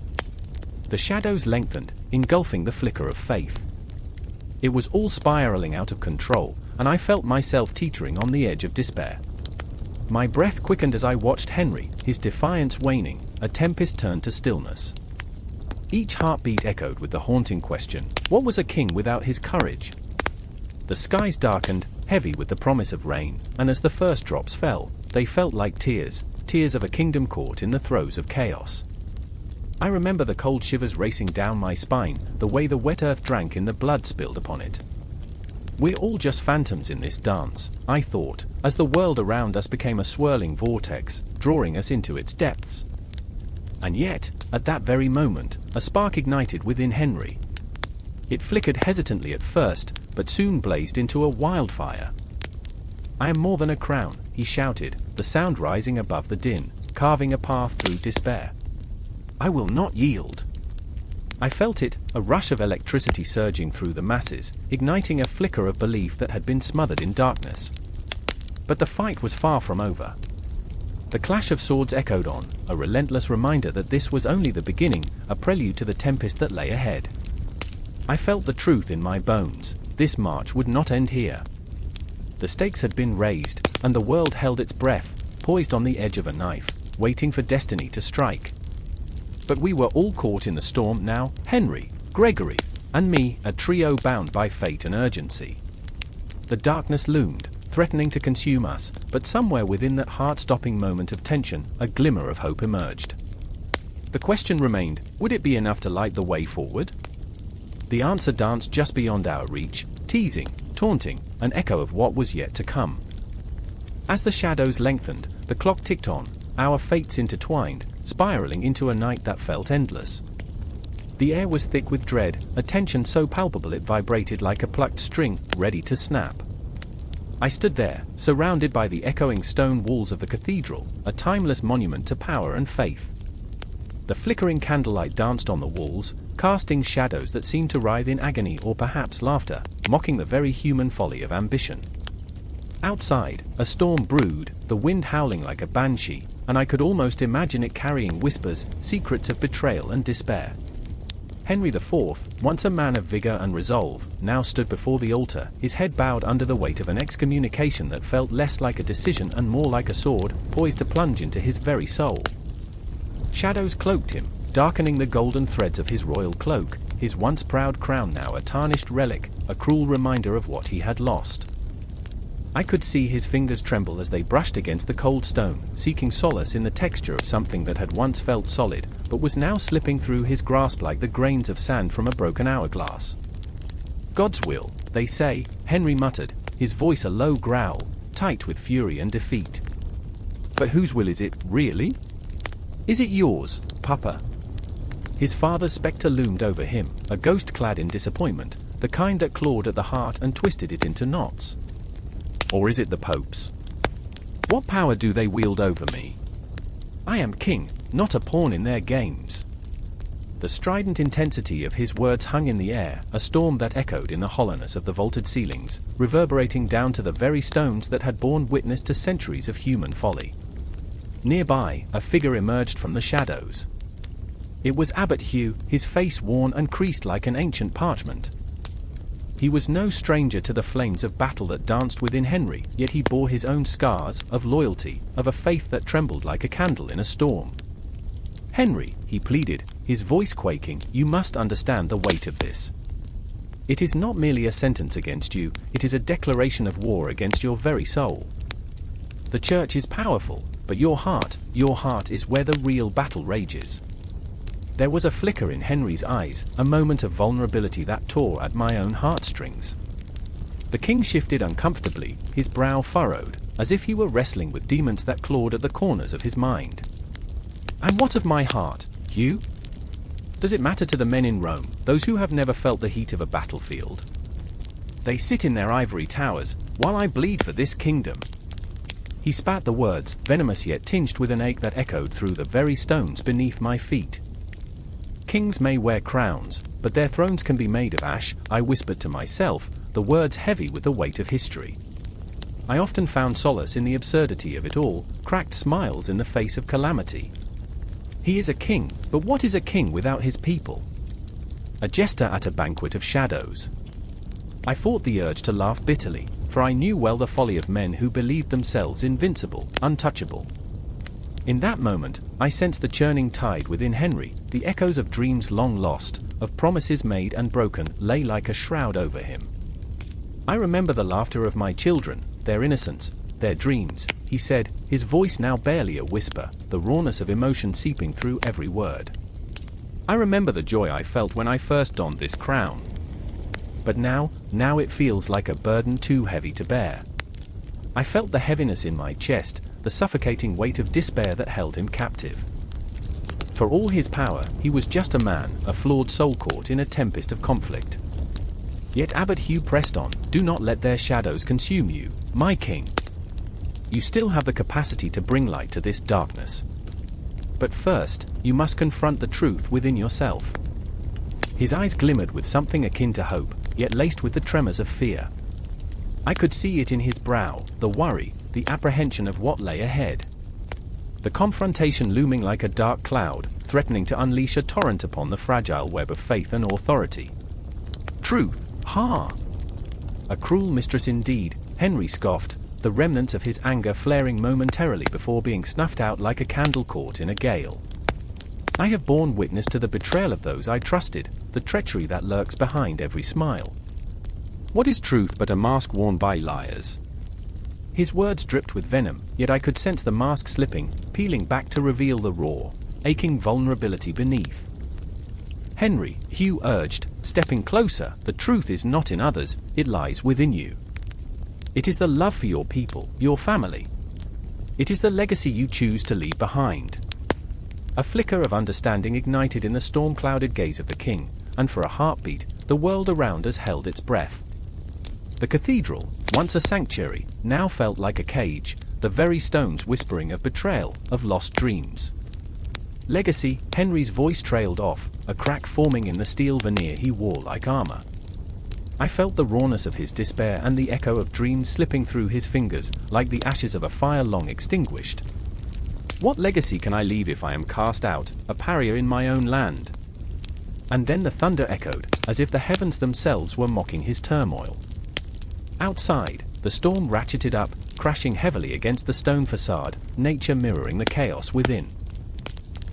The shadows lengthened, engulfing the flicker of faith. It was all spiraling out of control, and I felt myself teetering on the edge of despair. My breath quickened as I watched Henry, his defiance waning, a tempest turned to stillness. Each heartbeat echoed with the haunting question, what was a king without his courage? The skies darkened, heavy with the promise of rain, and as the first drops fell, they felt like tears, tears of a kingdom caught in the throes of chaos. I remember the cold shivers racing down my spine, the way the wet earth drank in the blood spilled upon it. We're all just phantoms in this dance, I thought, as the world around us became a swirling vortex, drawing us into its depths. And yet, at that very moment, a spark ignited within Henry. It flickered hesitantly at first, but soon blazed into a wildfire. "I am more than a crown," he shouted, the sound rising above the din, carving a path through despair. "I will not yield." I felt it, a rush of electricity surging through the masses, igniting a flicker of belief that had been smothered in darkness. But the fight was far from over. The clash of swords echoed on, a relentless reminder that this was only the beginning, a prelude to the tempest that lay ahead. I felt the truth in my bones. This march would not end here. The stakes had been raised, and the world held its breath, poised on the edge of a knife, waiting for destiny to strike. But we were all caught in the storm now, Henry, Gregory, and me, a trio bound by fate and urgency. The darkness loomed, threatening to consume us, but somewhere within that heart-stopping moment of tension, a glimmer of hope emerged. The question remained, would it be enough to light the way forward? The answer danced just beyond our reach, teasing, taunting, an echo of what was yet to come. As the shadows lengthened, the clock ticked on, our fates intertwined, spiraling into a night that felt endless. The air was thick with dread, a tension so palpable it vibrated like a plucked string, ready to snap. I stood there, surrounded by the echoing stone walls of the cathedral, a timeless monument to power and faith. The flickering candlelight danced on the walls, casting shadows that seemed to writhe in agony or perhaps laughter, mocking the very human folly of ambition. Outside, a storm brewed, the wind howling like a banshee, and I could almost imagine it carrying whispers, secrets of betrayal and despair. Henry IV, once a man of vigor and resolve, now stood before the altar, his head bowed under the weight of an excommunication that felt less like a decision and more like a sword, poised to plunge into his very soul. Shadows cloaked him, darkening the golden threads of his royal cloak, his once proud crown now a tarnished relic, a cruel reminder of what he had lost. I could see his fingers tremble as they brushed against the cold stone, seeking solace in the texture of something that had once felt solid, but was now slipping through his grasp like the grains of sand from a broken hourglass. God's will, they say, Henry muttered, his voice a low growl, tight with fury and defeat. But whose will is it, really? Is it yours, Papa? His father's spectre loomed over him, a ghost clad in disappointment, the kind that clawed at the heart and twisted it into knots. Or is it the Pope's? What power do they wield over me? I am king, not a pawn in their games. The strident intensity of his words hung in the air, a storm that echoed in the hollowness of the vaulted ceilings, reverberating down to the very stones that had borne witness to centuries of human folly. Nearby, a figure emerged from the shadows. It was Abbot Hugh, his face worn and creased like an ancient parchment. He was no stranger to the flames of battle that danced within Henry, yet he bore his own scars, of loyalty, of a faith that trembled like a candle in a storm. Henry, he pleaded, his voice quaking, you must understand the weight of this. It is not merely a sentence against you, it is a declaration of war against your very soul. The church is powerful, but your heart is where the real battle rages. There was a flicker in Henry's eyes, a moment of vulnerability that tore at my own heartstrings. The king shifted uncomfortably, his brow furrowed, as if he were wrestling with demons that clawed at the corners of his mind. And what of my heart, Hugh? Does it matter to the men in Rome, those who have never felt the heat of a battlefield? They sit in their ivory towers, while I bleed for this kingdom. He spat the words, venomous yet tinged with an ache that echoed through the very stones beneath my feet. Kings may wear crowns, but their thrones can be made of ash, I whispered to myself, the words heavy with the weight of history. I often found solace in the absurdity of it all, cracked smiles in the face of calamity. He is a king, but what is a king without his people? A jester at a banquet of shadows. I fought the urge to laugh bitterly, for I knew well the folly of men who believed themselves invincible, untouchable. In that moment, I sensed the churning tide within Henry, the echoes of dreams long lost, of promises made and broken, lay like a shroud over him. I remember the laughter of my children, their innocence, their dreams, he said, his voice now barely a whisper, the rawness of emotion seeping through every word. I remember the joy I felt when I first donned this crown. But now it feels like a burden too heavy to bear. I felt the heaviness in my chest, the suffocating weight of despair that held him captive. For all his power, he was just a man, a flawed soul caught in a tempest of conflict. Yet Abbot Hugh pressed on, do not let their shadows consume you, my king. You still have the capacity to bring light to this darkness. But first, you must confront the truth within yourself. His eyes glimmered with something akin to hope, yet laced with the tremors of fear. I could see it in his brow, the worry, the apprehension of what lay ahead. the confrontation looming like a dark cloud, threatening to unleash a torrent upon the fragile web of faith and authority. Truth, ha! A cruel mistress indeed, Henry scoffed, the remnants of his anger flaring momentarily before being snuffed out like a candle caught in a gale. I have borne witness to the betrayal of those I trusted, the treachery that lurks behind every smile. What is truth but a mask worn by liars? His words dripped with venom, yet I could sense the mask slipping, peeling back to reveal the raw, aching vulnerability beneath. Henry, Hugh urged, stepping closer, the truth is not in others, it lies within you. It is the love for your people, your family. It is the legacy you choose to leave behind. A flicker of understanding ignited in the storm-clouded gaze of the king, and for a heartbeat, the world around us held its breath. The cathedral, once a sanctuary, now felt like a cage, the very stones whispering of betrayal, of lost dreams. Legacy, Henry's voice trailed off, a crack forming in the steel veneer he wore like armor. I felt the rawness of his despair and the echo of dreams slipping through his fingers, like the ashes of a fire long extinguished. What legacy can I leave if I am cast out, a pariah in my own land? And then the thunder echoed, as if the heavens themselves were mocking his turmoil. Outside, the storm ratcheted up, crashing heavily against the stone facade, nature mirroring the chaos within.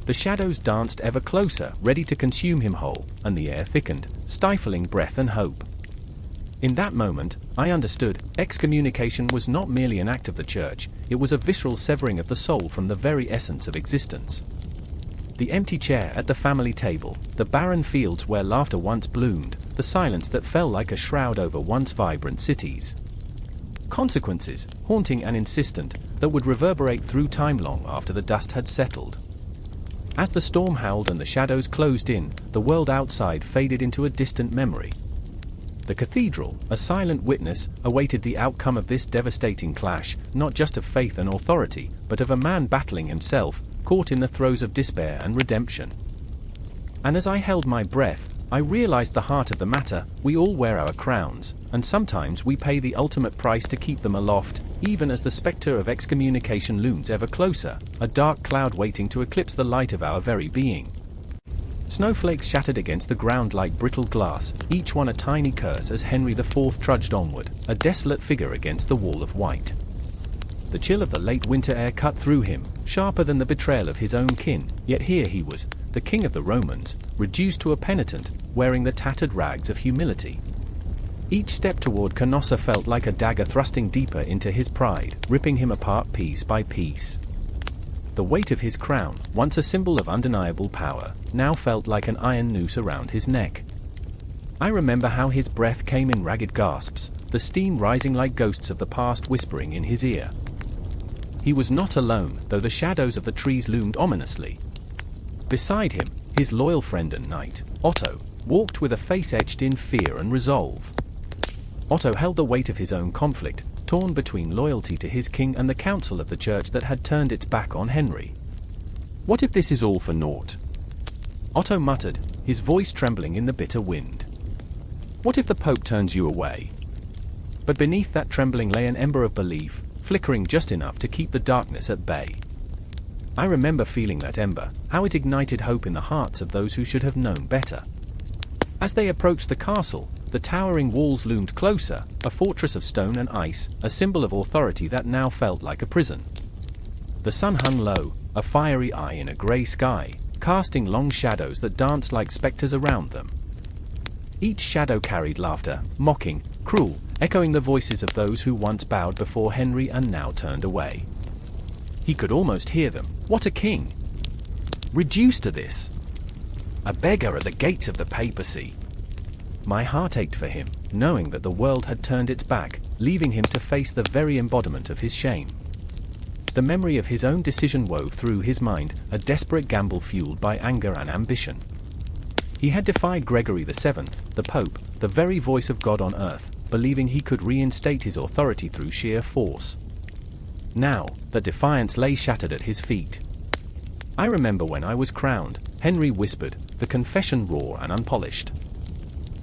The shadows danced ever closer, ready to consume him whole, and the air thickened, stifling breath and hope. In that moment, I understood, excommunication was not merely an act of the church, it was a visceral severing of the soul from the very essence of existence. The empty chair at the family table, the barren fields where laughter once bloomed, the silence that fell like a shroud over once vibrant cities. Consequences, haunting and insistent, that would reverberate through time long after the dust had settled. As the storm howled and the shadows closed in, the world outside faded into a distant memory. The cathedral, a silent witness, awaited the outcome of this devastating clash, not just of faith and authority, but of a man battling himself, caught in the throes of despair and redemption. And as I held my breath, I realized the heart of the matter. We all wear our crowns, and sometimes we pay the ultimate price to keep them aloft, even as the specter of excommunication looms ever closer, a dark cloud waiting to eclipse the light of our very being. Snowflakes shattered against the ground like brittle glass, each one a tiny curse as Henry IV trudged onward, a desolate figure against the wall of white. The chill of the late winter air cut through him, sharper than the betrayal of his own kin, yet here he was, the king of the Romans, reduced to a penitent, wearing the tattered rags of humility. Each step toward Canossa felt like a dagger thrusting deeper into his pride, ripping him apart piece by piece. The weight of his crown, once a symbol of undeniable power, now felt like an iron noose around his neck. I remember how his breath came in ragged gasps, the steam rising like ghosts of the past whispering in his ear. He was not alone, though the shadows of the trees loomed ominously. Beside him, his loyal friend and knight, Otto, walked with a face etched in fear and resolve. Otto held the weight of his own conflict, torn between loyalty to his king and the council of the church that had turned its back on Henry. "What if this is all for naught?" Otto muttered, his voice trembling in the bitter wind. "What if the Pope turns you away?" But beneath that trembling lay an ember of belief, flickering just enough to keep the darkness at bay. I remember feeling that ember, how it ignited hope in the hearts of those who should have known better. As they approached the castle, the towering walls loomed closer, a fortress of stone and ice, a symbol of authority that now felt like a prison. The sun hung low, a fiery eye in a grey sky, casting long shadows that danced like spectres around them. Each shadow carried laughter, mocking, cruel, echoing the voices of those who once bowed before Henry and now turned away. He could almost hear them. What a king! Reduced to this! A beggar at the gates of the Papacy! My heart ached for him, knowing that the world had turned its back, leaving him to face the very embodiment of his shame. The memory of his own decision wove through his mind, a desperate gamble fueled by anger and ambition. He had defied Gregory VII, the Pope, the very voice of God on earth, believing he could reinstate his authority through sheer force. Now, that defiance lay shattered at his feet. "I remember when I was crowned," Henry whispered, the confession raw and unpolished.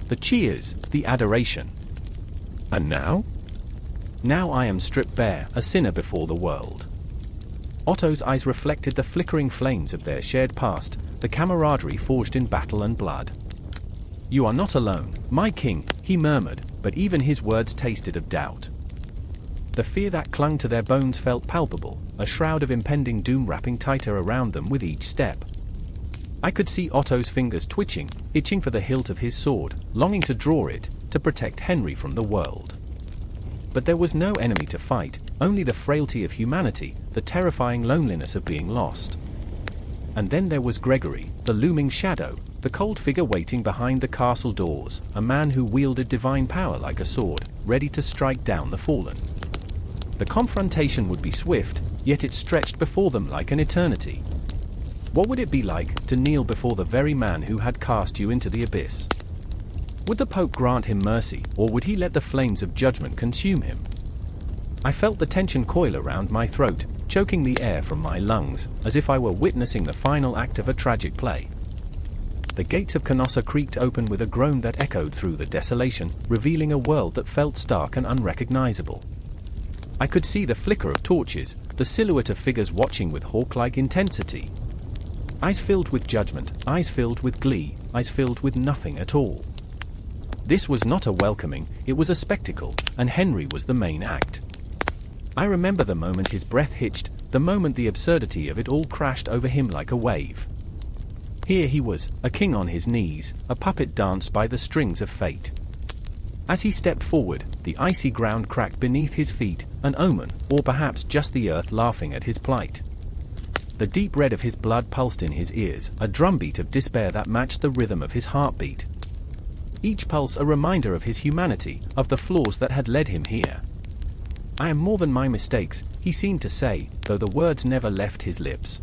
The cheers, the adoration. "And now?" "Now I am stripped bare, a sinner before the world." Otto's eyes reflected the flickering flames of their shared past, the camaraderie forged in battle and blood. "You are not alone, my king," he murmured, but even his words tasted of doubt. The fear that clung to their bones felt palpable, a shroud of impending doom wrapping tighter around them with each step. I could see Otto's fingers twitching, itching for the hilt of his sword, longing to draw it, to protect Henry from the world. But there was no enemy to fight, only the frailty of humanity, the terrifying loneliness of being lost. And then there was Gregory, the looming shadow, the cold figure waiting behind the castle doors, a man who wielded divine power like a sword, ready to strike down the fallen. The confrontation would be swift, yet it stretched before them like an eternity. What would it be like to kneel before the very man who had cast you into the abyss? Would the Pope grant him mercy, or would he let the flames of judgment consume him? I felt the tension coil around my throat, choking the air from my lungs, as if I were witnessing the final act of a tragic play. The gates of Canossa creaked open with a groan that echoed through the desolation, revealing a world that felt stark and unrecognizable. I could see the flicker of torches, the silhouette of figures watching with hawk-like intensity. Eyes filled with judgment, eyes filled with glee, eyes filled with nothing at all. This was not a welcoming, it was a spectacle, and Henry was the main act. I remember the moment his breath hitched, the moment the absurdity of it all crashed over him like a wave. Here he was, a king on his knees, a puppet danced by the strings of fate. As he stepped forward, the icy ground cracked beneath his feet, an omen, or perhaps just the earth laughing at his plight. The deep red of his blood pulsed in his ears, a drumbeat of despair that matched the rhythm of his heartbeat. Each pulse a reminder of his humanity, of the flaws that had led him here. "I am more than my mistakes," he seemed to say, though the words never left his lips.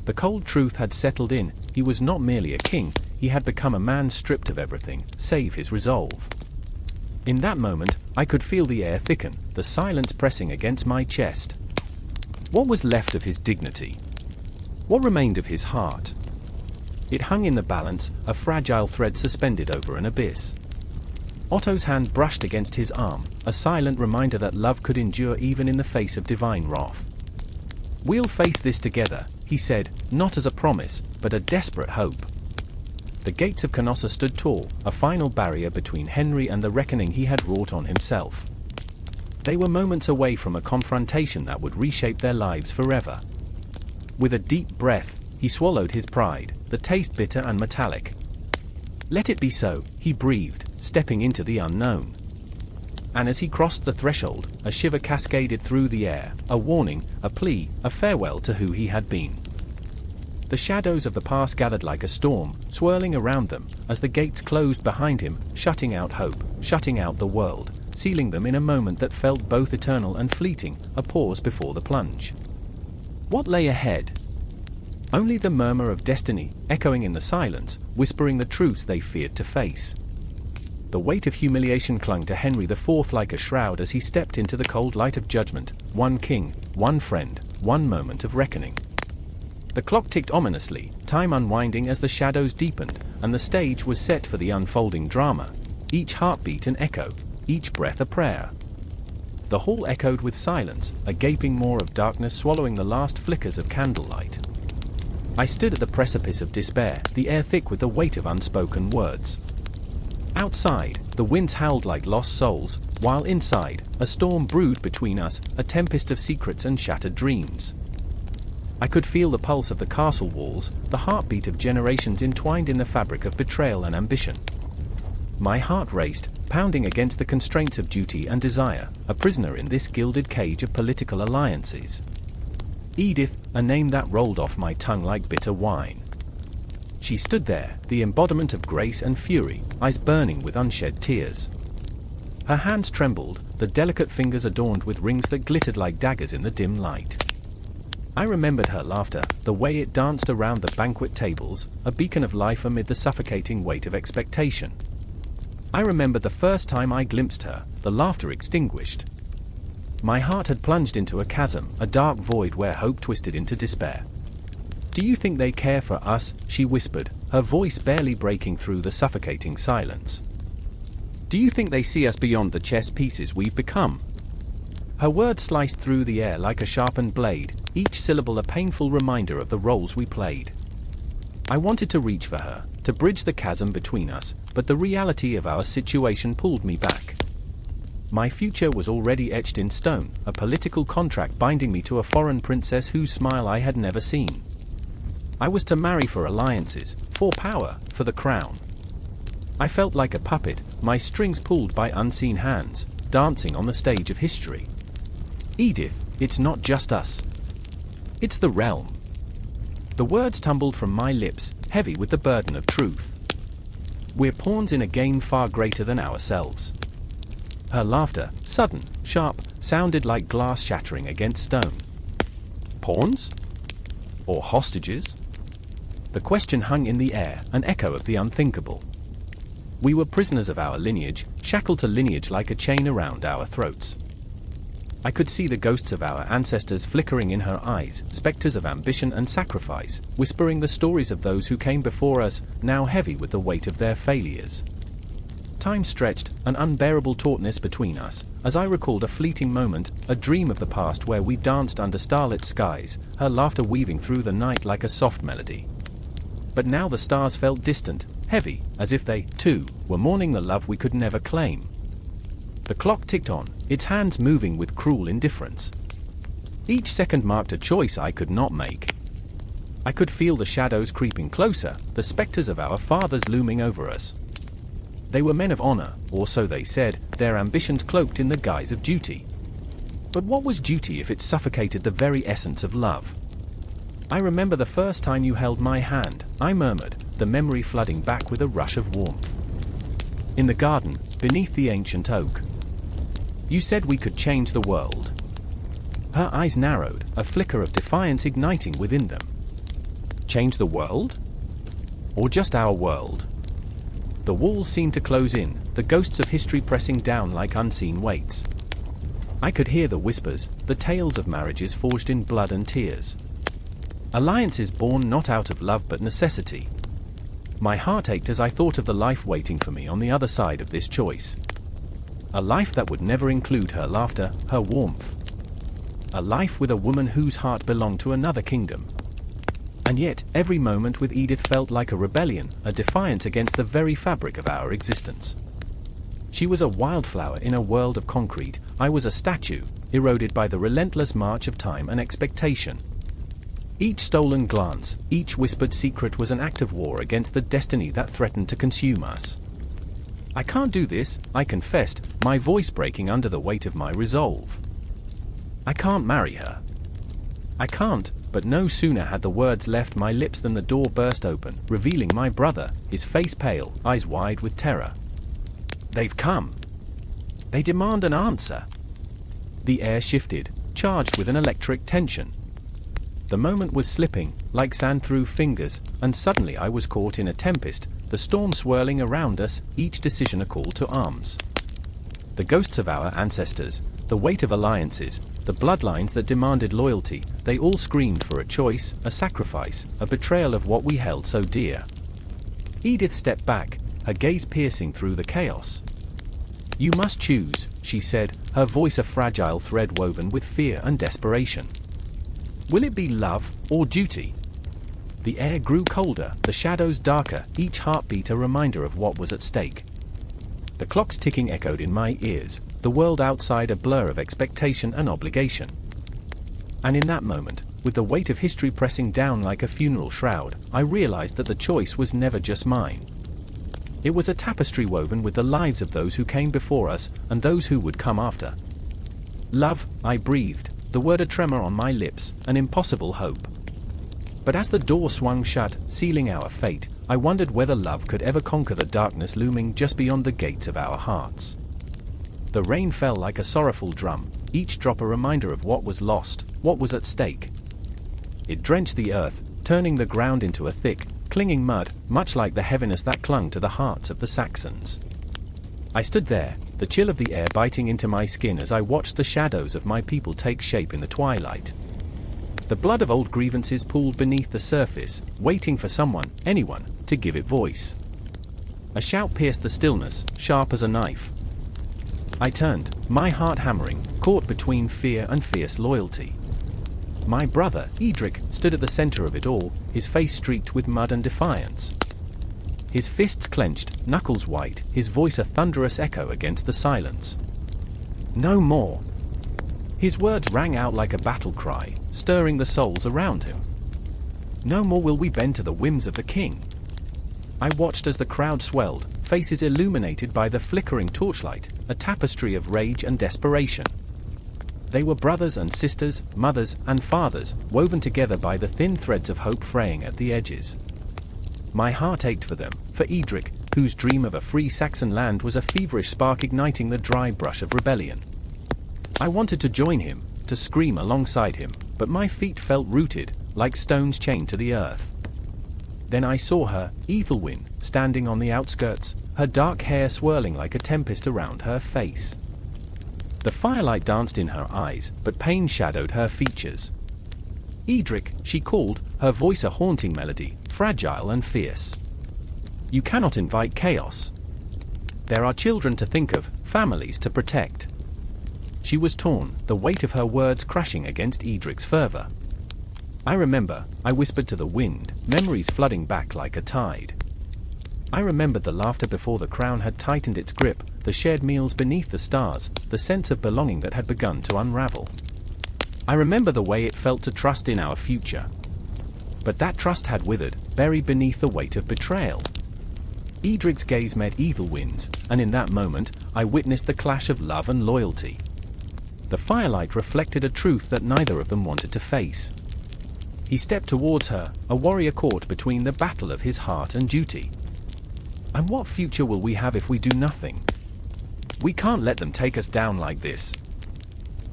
The cold truth had settled in, he was not merely a king, he had become a man stripped of everything, save his resolve. In that moment, I could feel the air thicken, the silence pressing against my chest. What was left of his dignity? What remained of his heart? It hung in the balance, a fragile thread suspended over an abyss. Otto's hand brushed against his arm, a silent reminder that love could endure even in the face of divine wrath. "We'll face this together," he said, not as a promise, but a desperate hope. The gates of Canossa stood tall, a final barrier between Henry and the reckoning he had wrought on himself. They were moments away from a confrontation that would reshape their lives forever. With a deep breath, he swallowed his pride, the taste bitter and metallic. "Let it be so," he breathed, stepping into the unknown. And as he crossed the threshold, a shiver cascaded through the air, a warning, a plea, a farewell to who he had been. The shadows of the past gathered like a storm, swirling around them, as the gates closed behind him, shutting out hope, shutting out the world, sealing them in a moment that felt both eternal and fleeting, a pause before the plunge. What lay ahead? Only the murmur of destiny, echoing in the silence, whispering the truths they feared to face. The weight of humiliation clung to Henry IV like a shroud as he stepped into the cold light of judgment, one king, one friend, one moment of reckoning. The clock ticked ominously, time unwinding as the shadows deepened, and the stage was set for the unfolding drama, each heartbeat an echo, each breath a prayer. The hall echoed with silence, a gaping maw of darkness swallowing the last flickers of candlelight. I stood at the precipice of despair, the air thick with the weight of unspoken words. Outside, the winds howled like lost souls, while inside, a storm brewed between us, a tempest of secrets and shattered dreams. I could feel the pulse of the castle walls, the heartbeat of generations entwined in the fabric of betrayal and ambition. My heart raced, pounding against the constraints of duty and desire, a prisoner in this gilded cage of political alliances. Edith, a name that rolled off my tongue like bitter wine. She stood there, the embodiment of grace and fury, eyes burning with unshed tears. Her hands trembled, the delicate fingers adorned with rings that glittered like daggers in the dim light. I remembered her laughter, the way it danced around the banquet tables, a beacon of life amid the suffocating weight of expectation. I remembered the first time I glimpsed her, the laughter extinguished. My heart had plunged into a chasm, a dark void where hope twisted into despair. "Do you think they care for us?" she whispered, her voice barely breaking through the suffocating silence. "Do you think they see us beyond the chess pieces we've become?" Her words sliced through the air like a sharpened blade, each syllable a painful reminder of the roles we played. I wanted to reach for her, to bridge the chasm between us, but the reality of our situation pulled me back. My future was already etched in stone, a political contract binding me to a foreign princess whose smile I had never seen. I was to marry for alliances, for power, for the crown. I felt like a puppet, my strings pulled by unseen hands, dancing on the stage of history. Edith, it's not just us. It's the realm. The words tumbled from my lips, heavy with the burden of truth. We're pawns in a game far greater than ourselves. Her laughter, sudden, sharp, sounded like glass shattering against stone. Pawns? Or hostages? The question hung in the air, an echo of the unthinkable. We were prisoners of our lineage, shackled to lineage like a chain around our throats. I could see the ghosts of our ancestors flickering in her eyes, specters of ambition and sacrifice, whispering the stories of those who came before us, now heavy with the weight of their failures. Time stretched, an unbearable tautness between us, as I recalled a fleeting moment, a dream of the past where we danced under starlit skies, her laughter weaving through the night like a soft melody. But now the stars felt distant, heavy, as if they, too, were mourning the love we could never claim. The clock ticked on, its hands moving with cruel indifference. Each second marked a choice I could not make. I could feel the shadows creeping closer, the specters of our fathers looming over us. They were men of honor, or so they said, their ambitions cloaked in the guise of duty. But what was duty if it suffocated the very essence of love? I remember the first time you held my hand, I murmured, the memory flooding back with a rush of warmth. In the garden, beneath the ancient oak. You said we could change the world. Her eyes narrowed, a flicker of defiance igniting within them. Change the world? Or just our world? The walls seemed to close in, the ghosts of history pressing down like unseen weights. I could hear the whispers, the tales of marriages forged in blood and tears. Alliances born not out of love but necessity. My heart ached as I thought of the life waiting for me on the other side of this choice. A life that would never include her laughter, her warmth. A life with a woman whose heart belonged to another kingdom. And yet, every moment with Edith felt like a rebellion, a defiance against the very fabric of our existence. She was a wildflower in a world of concrete, I was a statue, eroded by the relentless march of time and expectation. Each stolen glance, each whispered secret was an act of war against the destiny that threatened to consume us. I can't do this, I confessed, my voice breaking under the weight of my resolve. I can't marry her. I can't. But no sooner had the words left my lips than the door burst open, revealing my brother, his face pale, eyes wide with terror. They've come. They demand an answer. The air shifted, charged with an electric tension. The moment was slipping, like sand through fingers, and suddenly I was caught in a tempest, the storm swirling around us, each decision a call to arms. The ghosts of our ancestors, the weight of alliances, the bloodlines that demanded loyalty, they all screamed for a choice, a sacrifice, a betrayal of what we held so dear. Edith stepped back, her gaze piercing through the chaos. You must choose, she said, her voice a fragile thread woven with fear and desperation. Will it be love or duty? The air grew colder, the shadows darker, each heartbeat a reminder of what was at stake. The clock's ticking echoed in my ears, the world outside a blur of expectation and obligation. And in that moment, with the weight of history pressing down like a funeral shroud, I realized that the choice was never just mine. It was a tapestry woven with the lives of those who came before us and those who would come after. Love, I breathed, the word a tremor on my lips, an impossible hope. But as the door swung shut, sealing our fate, I wondered whether love could ever conquer the darkness looming just beyond the gates of our hearts. The rain fell like a sorrowful drum, each drop a reminder of what was lost, what was at stake. It drenched the earth, turning the ground into a thick, clinging mud, much like the heaviness that clung to the hearts of the Saxons. I stood there, the chill of the air biting into my skin as I watched the shadows of my people take shape in the twilight. The blood of old grievances pooled beneath the surface, waiting for someone, anyone, to give it voice. A shout pierced the stillness, sharp as a knife. I turned, my heart hammering, caught between fear and fierce loyalty. My brother, Edric, stood at the center of it all, his face streaked with mud and defiance. His fists clenched, knuckles white, his voice a thunderous echo against the silence. No more. His words rang out like a battle cry, stirring the souls around him. No more will we bend to the whims of the king. I watched as the crowd swelled, faces illuminated by the flickering torchlight, a tapestry of rage and desperation. They were brothers and sisters, mothers and fathers, woven together by the thin threads of hope fraying at the edges. My heart ached for them, for Edric, whose dream of a free Saxon land was a feverish spark igniting the dry brush of rebellion. I wanted to join him, to scream alongside him, but my feet felt rooted, like stones chained to the earth. Then I saw her, Ethelwyn, standing on the outskirts, her dark hair swirling like a tempest around her face. The firelight danced in her eyes, but pain shadowed her features. Edric, she called, her voice a haunting melody, fragile and fierce. You cannot invite chaos. There are children to think of, families to protect. She was torn, the weight of her words crashing against Edric's fervor. I remember, I whispered to the wind, memories flooding back like a tide. I remembered the laughter before the crown had tightened its grip, the shared meals beneath the stars, the sense of belonging that had begun to unravel. I remember the way it felt to trust in our future. But that trust had withered, buried beneath the weight of betrayal. Edric's gaze met Ethelwyn's, and in that moment, I witnessed the clash of love and loyalty. The firelight reflected a truth that neither of them wanted to face. He stepped towards her, a warrior caught between the battle of his heart and duty. And what future will we have if we do nothing? We can't let them take us down like this.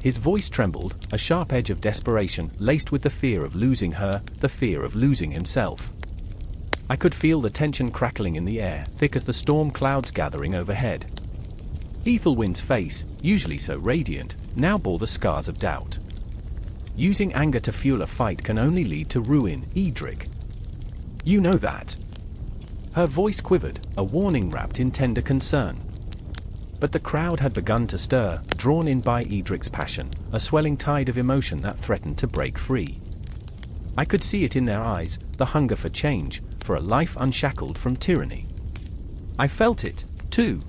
His voice trembled, a sharp edge of desperation, laced with the fear of losing her, the fear of losing himself. I could feel the tension crackling in the air, thick as the storm clouds gathering overhead. Ethelwyn's face, usually so radiant, now bore the scars of doubt. Using anger to fuel a fight can only lead to ruin, Edric. You know that. Her voice quivered, a warning wrapped in tender concern. But the crowd had begun to stir, drawn in by Edric's passion, a swelling tide of emotion that threatened to break free. I could see it in their eyes, the hunger for change, for a life unshackled from tyranny. I felt it, too.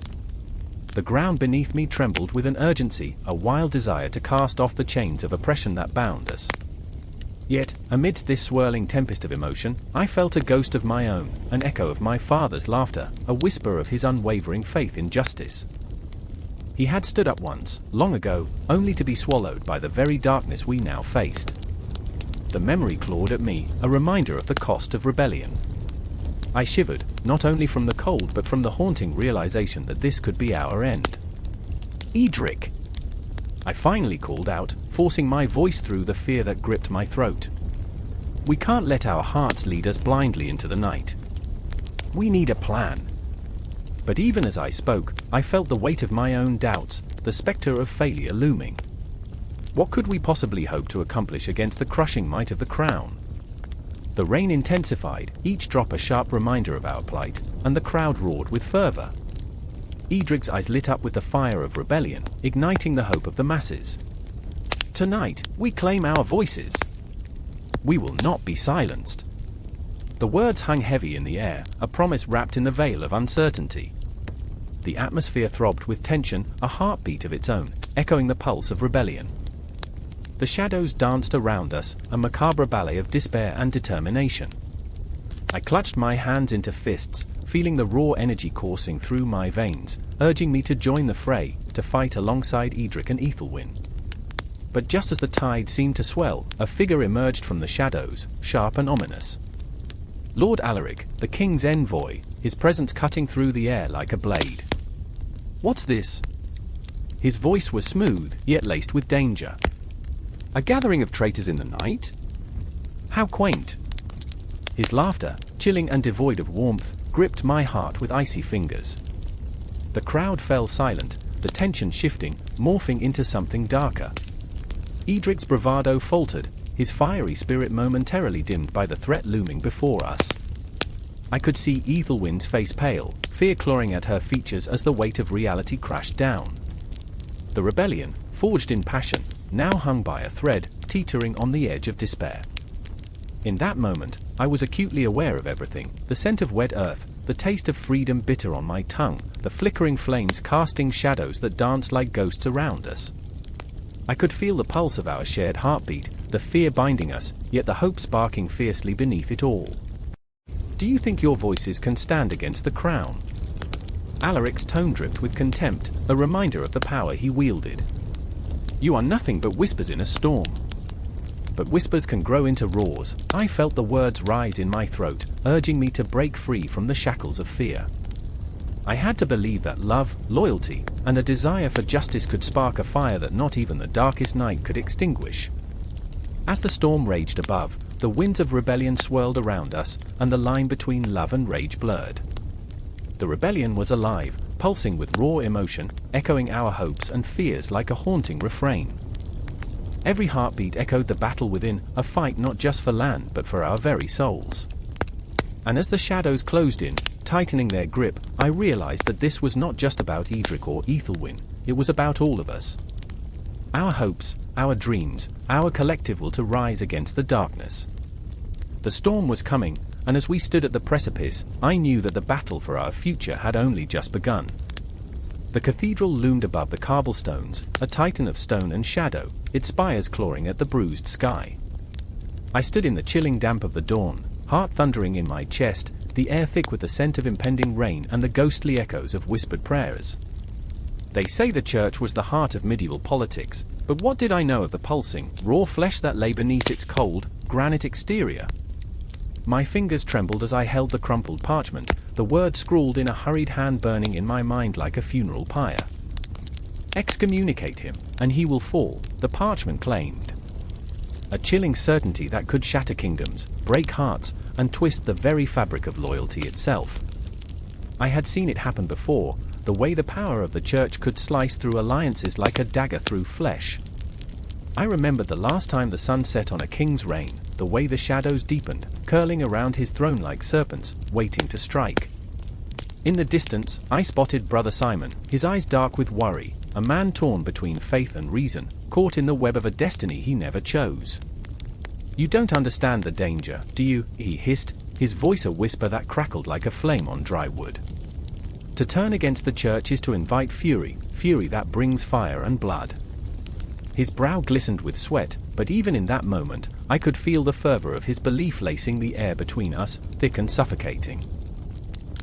The ground beneath me trembled with an urgency, a wild desire to cast off the chains of oppression that bound us. Yet, amidst this swirling tempest of emotion, I felt a ghost of my own, an echo of my father's laughter, a whisper of his unwavering faith in justice. He had stood up once, long ago, only to be swallowed by the very darkness we now faced. The memory clawed at me, a reminder of the cost of rebellion. I shivered, not only from the cold but from the haunting realization that this could be our end. Edric! I finally called out, forcing my voice through the fear that gripped my throat. We can't let our hearts lead us blindly into the night. We need a plan. But even as I spoke, I felt the weight of my own doubts, the specter of failure looming. What could we possibly hope to accomplish against the crushing might of the crown? The rain intensified, each drop a sharp reminder of our plight, and the crowd roared with fervor. Edric's eyes lit up with the fire of rebellion, igniting the hope of the masses. Tonight, we claim our voices. We will not be silenced. The words hung heavy in the air, a promise wrapped in the veil of uncertainty. The atmosphere throbbed with tension, a heartbeat of its own, echoing the pulse of rebellion. The shadows danced around us, a macabre ballet of despair and determination. I clutched my hands into fists, feeling the raw energy coursing through my veins, urging me to join the fray, to fight alongside Edric and Ethelwyn. But just as the tide seemed to swell, a figure emerged from the shadows, sharp and ominous. Lord Alaric, the king's envoy, his presence cutting through the air like a blade. What's this? His voice was smooth, yet laced with danger. A gathering of traitors in the night? How quaint. His laughter, chilling and devoid of warmth, gripped my heart with icy fingers. The crowd fell silent, the tension shifting, morphing into something darker. Edric's bravado faltered, his fiery spirit momentarily dimmed by the threat looming before us. I could see Ethelwyn's face pale, fear clawing at her features as the weight of reality crashed down. The rebellion, forged in passion, now hung by a thread, teetering on the edge of despair. In that moment, I was acutely aware of everything: the scent of wet earth, the taste of freedom bitter on my tongue, the flickering flames casting shadows that danced like ghosts around us. I could feel the pulse of our shared heartbeat, the fear binding us, yet the hope sparking fiercely beneath it all. Do you think your voices can stand against the crown? Alaric's tone dripped with contempt, a reminder of the power he wielded. You are nothing but whispers in a storm. But whispers can grow into roars. I felt the words rise in my throat, urging me to break free from the shackles of fear. I had to believe that love, loyalty, and a desire for justice could spark a fire that not even the darkest night could extinguish. As the storm raged above, the winds of rebellion swirled around us, and the line between love and rage blurred. The rebellion was alive, pulsing with raw emotion, echoing our hopes and fears like a haunting refrain. Every heartbeat echoed the battle within, a fight not just for land but for our very souls. And as the shadows closed in, tightening their grip, I realized that this was not just about Edric or Ethelwyn, it was about all of us. Our hopes, our dreams, our collective will to rise against the darkness. The storm was coming, and as we stood at the precipice, I knew that the battle for our future had only just begun. The cathedral loomed above the cobblestones, a titan of stone and shadow, its spires clawing at the bruised sky. I stood in the chilling damp of the dawn, heart thundering in my chest, the air thick with the scent of impending rain and the ghostly echoes of whispered prayers. They say the church was the heart of medieval politics, but what did I know of the pulsing, raw flesh that lay beneath its cold, granite exterior? My fingers trembled as I held the crumpled parchment, the words scrawled in a hurried hand burning in my mind like a funeral pyre. Excommunicate him, and he will fall, the parchment claimed. A chilling certainty that could shatter kingdoms, break hearts, and twist the very fabric of loyalty itself. I had seen it happen before, the way the power of the church could slice through alliances like a dagger through flesh. I remembered the last time the sun set on a king's reign, the way the shadows deepened, curling around his throne like serpents, waiting to strike. In the distance, I spotted Brother Simon, his eyes dark with worry, a man torn between faith and reason, caught in the web of a destiny he never chose. You don't understand the danger, do you? He hissed, his voice a whisper that crackled like a flame on dry wood. To turn against the church is to invite fury, fury that brings fire and blood. His brow glistened with sweat, but even in that moment, I could feel the fervor of his belief lacing the air between us, thick and suffocating.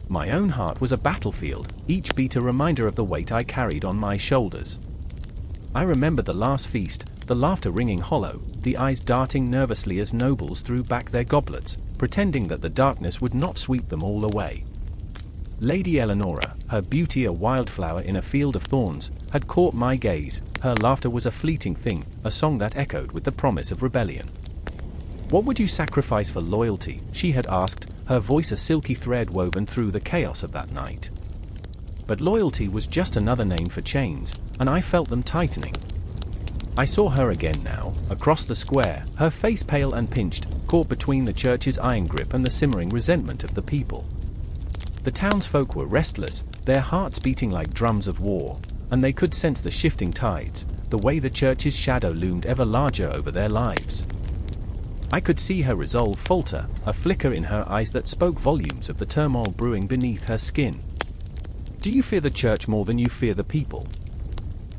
My own heart was a battlefield, each beat a reminder of the weight I carried on my shoulders. I remembered the last feast, the laughter ringing hollow, the eyes darting nervously as nobles threw back their goblets, pretending that the darkness would not sweep them all away. Lady Eleanora, her beauty a wildflower in a field of thorns, had caught my gaze. Her laughter was a fleeting thing, a song that echoed with the promise of rebellion. What would you sacrifice for loyalty? She had asked, her voice a silky thread woven through the chaos of that night. But loyalty was just another name for chains, and I felt them tightening. I saw her again now, across the square, her face pale and pinched, caught between the church's iron grip and the simmering resentment of the people. The townsfolk were restless, their hearts beating like drums of war, and they could sense the shifting tides, the way the church's shadow loomed ever larger over their lives. I could see her resolve falter, a flicker in her eyes that spoke volumes of the turmoil brewing beneath her skin. Do you fear the church more than you fear the people?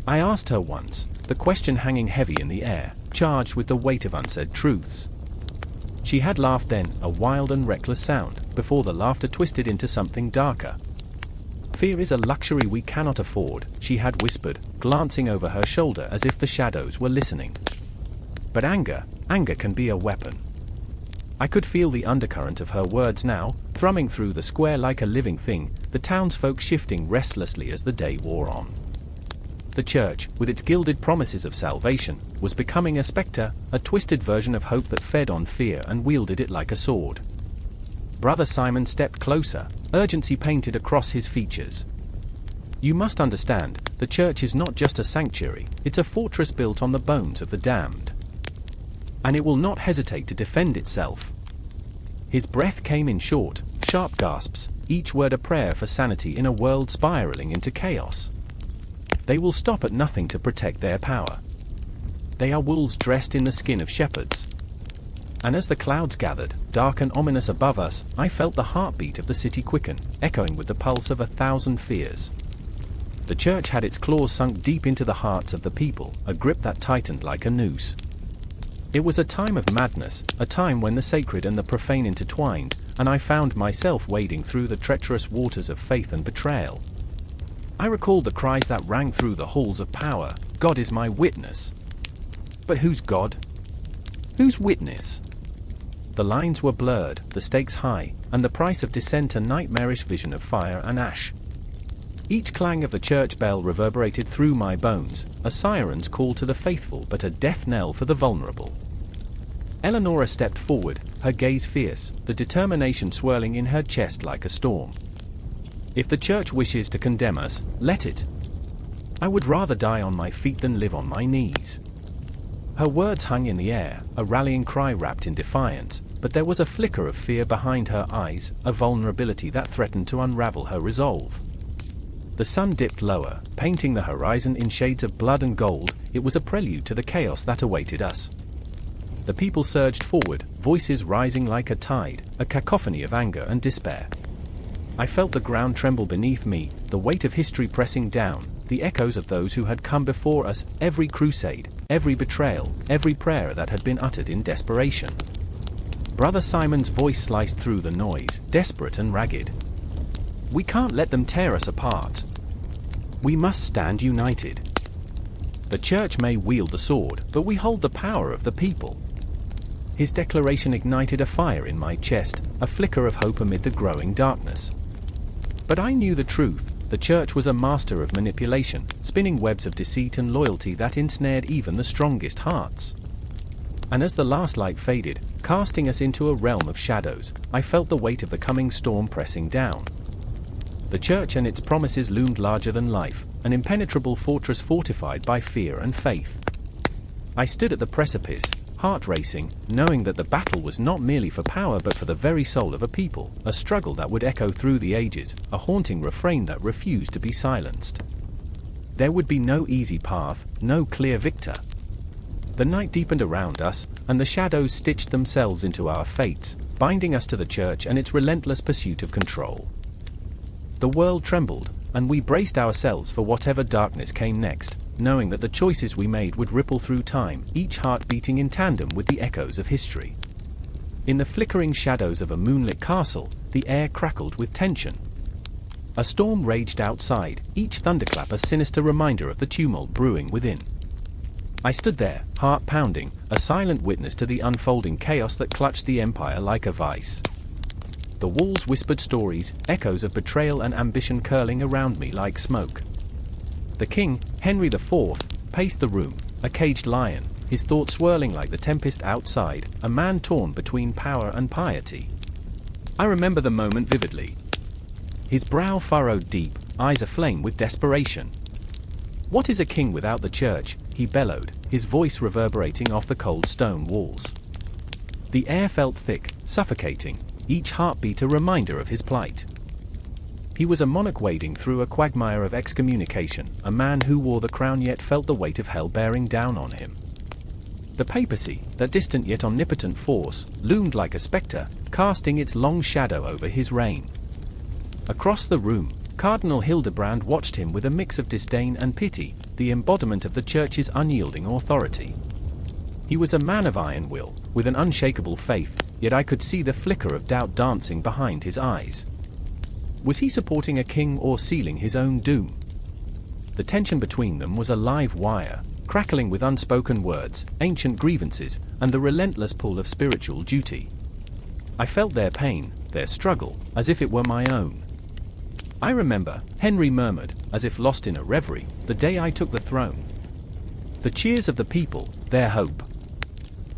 I asked her once, the question hanging heavy in the air, charged with the weight of unsaid truths. She had laughed then, a wild and reckless sound, before the laughter twisted into something darker. Fear is a luxury we cannot afford, she had whispered, glancing over her shoulder as if the shadows were listening. But anger can be a weapon. I could feel the undercurrent of her words now, thrumming through the square like a living thing, the townsfolk shifting restlessly as the day wore on. The church, with its gilded promises of salvation, was becoming a spectre, a twisted version of hope that fed on fear and wielded it like a sword. Brother Simon stepped closer, urgency painted across his features. You must understand, the church is not just a sanctuary, it's a fortress built on the bones of the damned. And it will not hesitate to defend itself. His breath came in short, sharp gasps, each word a prayer for sanity in a world spiraling into chaos. They will stop at nothing to protect their power. They are wolves dressed in the skin of shepherds. And as the clouds gathered, dark and ominous above us, I felt the heartbeat of the city quicken, echoing with the pulse of 1,000 fears. The church had its claws sunk deep into the hearts of the people, a grip that tightened like a noose. It was a time of madness, a time when the sacred and the profane intertwined, and I found myself wading through the treacherous waters of faith and betrayal. I recalled the cries that rang through the halls of power, "God is my witness." But whose God? Whose witness? The lines were blurred, the stakes high, and the price of dissent a nightmarish vision of fire and ash. Each clang of the church bell reverberated through my bones, a siren's call to the faithful but a death knell for the vulnerable. Eleonora stepped forward, her gaze fierce, the determination swirling in her chest like a storm. If the church wishes to condemn us, let it. I would rather die on my feet than live on my knees. Her words hung in the air, a rallying cry wrapped in defiance, but there was a flicker of fear behind her eyes, a vulnerability that threatened to unravel her resolve. The sun dipped lower, painting the horizon in shades of blood and gold. It was a prelude to the chaos that awaited us. The people surged forward, voices rising like a tide, a cacophony of anger and despair. I felt the ground tremble beneath me, the weight of history pressing down, the echoes of those who had come before us, every crusade, every betrayal, every prayer that had been uttered in desperation. Brother Simon's voice sliced through the noise, desperate and ragged. "We can't let them tear us apart. We must stand united. The church may wield the sword, but we hold the power of the people." His declaration ignited a fire in my chest, a flicker of hope amid the growing darkness. But I knew the truth. The church was a master of manipulation, spinning webs of deceit and loyalty that ensnared even the strongest hearts. And as the last light faded, casting us into a realm of shadows, I felt the weight of the coming storm pressing down. The church and its promises loomed larger than life, an impenetrable fortress fortified by fear and faith. I stood at the precipice, heart racing, knowing that the battle was not merely for power but for the very soul of a people, a struggle that would echo through the ages, a haunting refrain that refused to be silenced. There would be no easy path, no clear victor. The night deepened around us, and the shadows stitched themselves into our fates, binding us to the church and its relentless pursuit of control. The world trembled, and we braced ourselves for whatever darkness came next, knowing that the choices we made would ripple through time, each heart beating in tandem with the echoes of history. In the flickering shadows of a moonlit castle, the air crackled with tension. A storm raged outside, each thunderclap a sinister reminder of the tumult brewing within. I stood there, heart pounding, a silent witness to the unfolding chaos that clutched the empire like a vice. The walls whispered stories, echoes of betrayal and ambition curling around me like smoke. The king, Henry IV, paced the room, a caged lion, his thoughts swirling like the tempest outside, a man torn between power and piety. I remember the moment vividly. His brow furrowed deep, eyes aflame with desperation. "What is a king without the church?" he bellowed, his voice reverberating off the cold stone walls. The air felt thick, suffocating, each heartbeat a reminder of his plight. He was a monarch wading through a quagmire of excommunication, a man who wore the crown yet felt the weight of hell bearing down on him. The papacy, that distant yet omnipotent force, loomed like a spectre, casting its long shadow over his reign. Across the room, Cardinal Hildebrand watched him with a mix of disdain and pity, the embodiment of the church's unyielding authority. He was a man of iron will, with an unshakable faith, yet I could see the flicker of doubt dancing behind his eyes. Was he supporting a king or sealing his own doom? The tension between them was a live wire, crackling with unspoken words, ancient grievances, and the relentless pull of spiritual duty. I felt their pain, their struggle, as if it were my own. "I remember," Henry murmured, as if lost in a reverie, "the day I took the throne. The cheers of the people, their hope.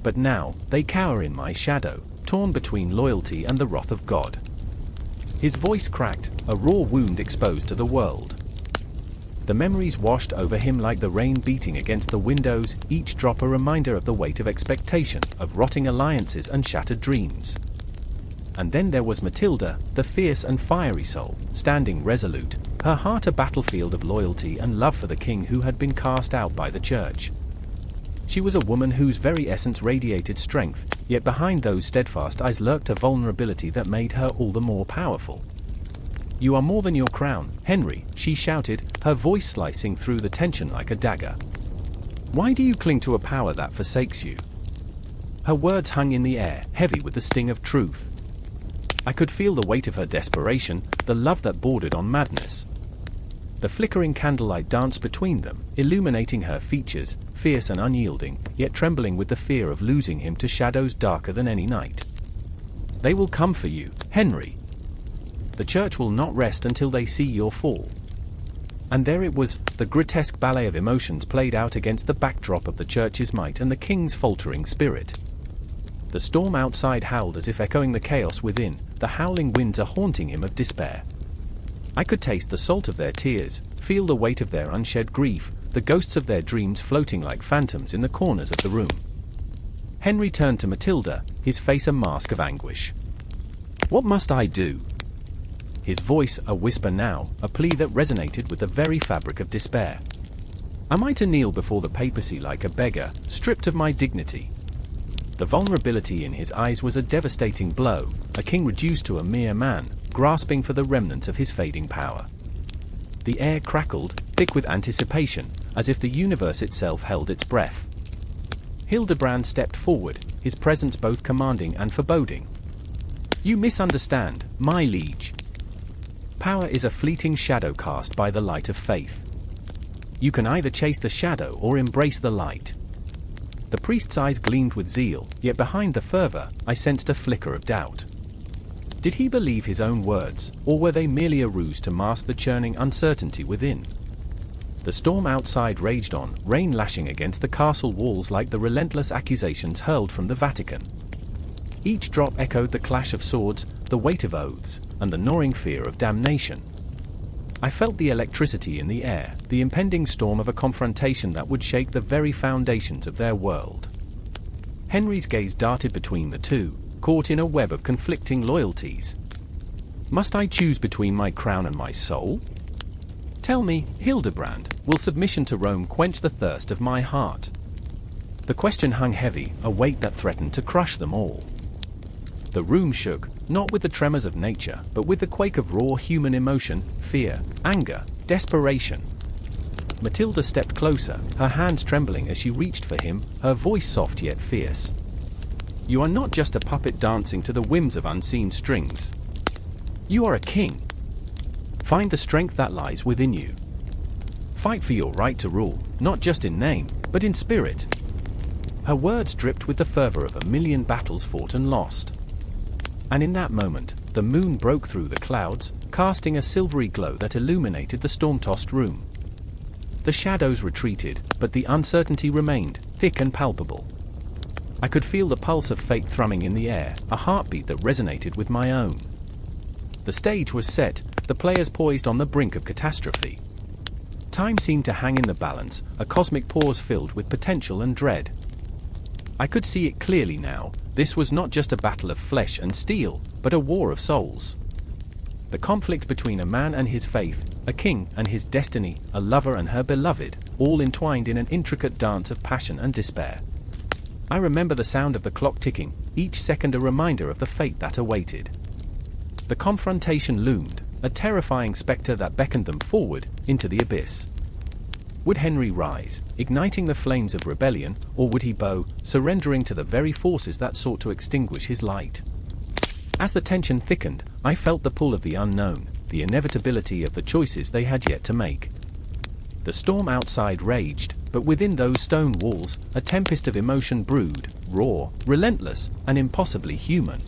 But now, they cower in my shadow, torn between loyalty and the wrath of God." His voice cracked, a raw wound exposed to the world. The memories washed over him like the rain beating against the windows, each drop a reminder of the weight of expectation, of rotting alliances and shattered dreams. And then there was Matilda, the fierce and fiery soul, standing resolute, her heart a battlefield of loyalty and love for the king who had been cast out by the church. She was a woman whose very essence radiated strength, yet behind those steadfast eyes lurked a vulnerability that made her all the more powerful. "You are more than your crown, Henry," she shouted, her voice slicing through the tension like a dagger. "Why do you cling to a power that forsakes you?" Her words hung in the air, heavy with the sting of truth. I could feel the weight of her desperation, the love that bordered on madness. The flickering candlelight danced between them, illuminating her features, fierce and unyielding, yet trembling with the fear of losing him to shadows darker than any night. "They will come for you, Henry. The church will not rest until they see your fall." And there it was, the grotesque ballet of emotions played out against the backdrop of the church's might and the king's faltering spirit. The storm outside howled as if echoing the chaos within, the howling winds are haunting him of despair. I could taste the salt of their tears, feel the weight of their unshed grief, the ghosts of their dreams floating like phantoms in the corners of the room. Henry turned to Matilda, his face a mask of anguish. "What must I do?" His voice a whisper now, a plea that resonated with the very fabric of despair. "Am I to kneel before the papacy like a beggar, stripped of my dignity?" The vulnerability in his eyes was a devastating blow, a king reduced to a mere man, grasping for the remnants of his fading power. The air crackled, thick with anticipation, as if the universe itself held its breath. Hildebrand stepped forward, his presence both commanding and foreboding. "You misunderstand, my liege. Power is a fleeting shadow cast by the light of faith. You can either chase the shadow or embrace the light." The priest's eyes gleamed with zeal, yet behind the fervor, I sensed a flicker of doubt. Did he believe his own words, or were they merely a ruse to mask the churning uncertainty within? The storm outside raged on, rain lashing against the castle walls like the relentless accusations hurled from the Vatican. Each drop echoed the clash of swords, the weight of oaths, and the gnawing fear of damnation. I felt the electricity in the air, the impending storm of a confrontation that would shake the very foundations of their world. Henry's gaze darted between the two, caught in a web of conflicting loyalties. "Must I choose between my crown and my soul? Tell me, Hildebrand, will submission to Rome quench the thirst of my heart?" The question hung heavy, a weight that threatened to crush them all. The room shook, not with the tremors of nature, but with the quake of raw human emotion, fear, anger, desperation. Matilda stepped closer, her hands trembling as she reached for him, her voice soft yet fierce. "You are not just a puppet dancing to the whims of unseen strings. You are a king. Find the strength that lies within you. Fight for your right to rule, not just in name, but in spirit." Her words dripped with the fervor of a million battles fought and lost. And in that moment, the moon broke through the clouds, casting a silvery glow that illuminated the storm-tossed room. The shadows retreated, but the uncertainty remained, thick and palpable. I could feel the pulse of fate thrumming in the air, a heartbeat that resonated with my own. The stage was set, the players poised on the brink of catastrophe. Time seemed to hang in the balance, a cosmic pause filled with potential and dread. I could see it clearly now. This was not just a battle of flesh and steel, but a war of souls. The conflict between a man and his faith, a king and his destiny, a lover and her beloved, all entwined in an intricate dance of passion and despair. I remember the sound of the clock ticking, each second a reminder of the fate that awaited. The confrontation loomed, a terrifying specter that beckoned them forward, into the abyss. Would Henry rise, igniting the flames of rebellion, or would he bow, surrendering to the very forces that sought to extinguish his light? As the tension thickened, I felt the pull of the unknown, the inevitability of the choices they had yet to make. The storm outside raged, but within those stone walls, a tempest of emotion brewed, raw, relentless, and impossibly human.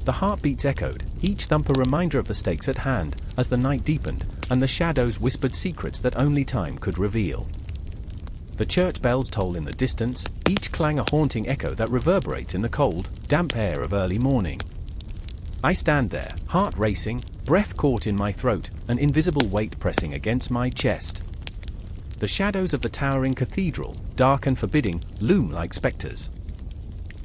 The heartbeats echoed, each thump a reminder of the stakes at hand, as the night deepened, and the shadows whispered secrets that only time could reveal. The church bells toll in the distance, each clang a haunting echo that reverberates in the cold, damp air of early morning. I stand there, heart racing, breath caught in my throat, an invisible weight pressing against my chest. The shadows of the towering cathedral, dark and forbidding, loom like specters.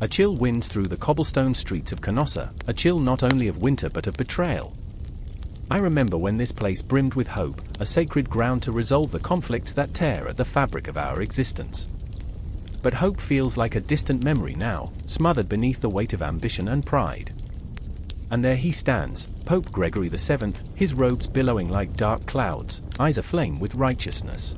A chill winds through the cobblestone streets of Canossa, a chill not only of winter but of betrayal. I remember when this place brimmed with hope, a sacred ground to resolve the conflicts that tear at the fabric of our existence. But hope feels like a distant memory now, smothered beneath the weight of ambition and pride. And there he stands, Pope Gregory VII, his robes billowing like dark clouds, eyes aflame with righteousness.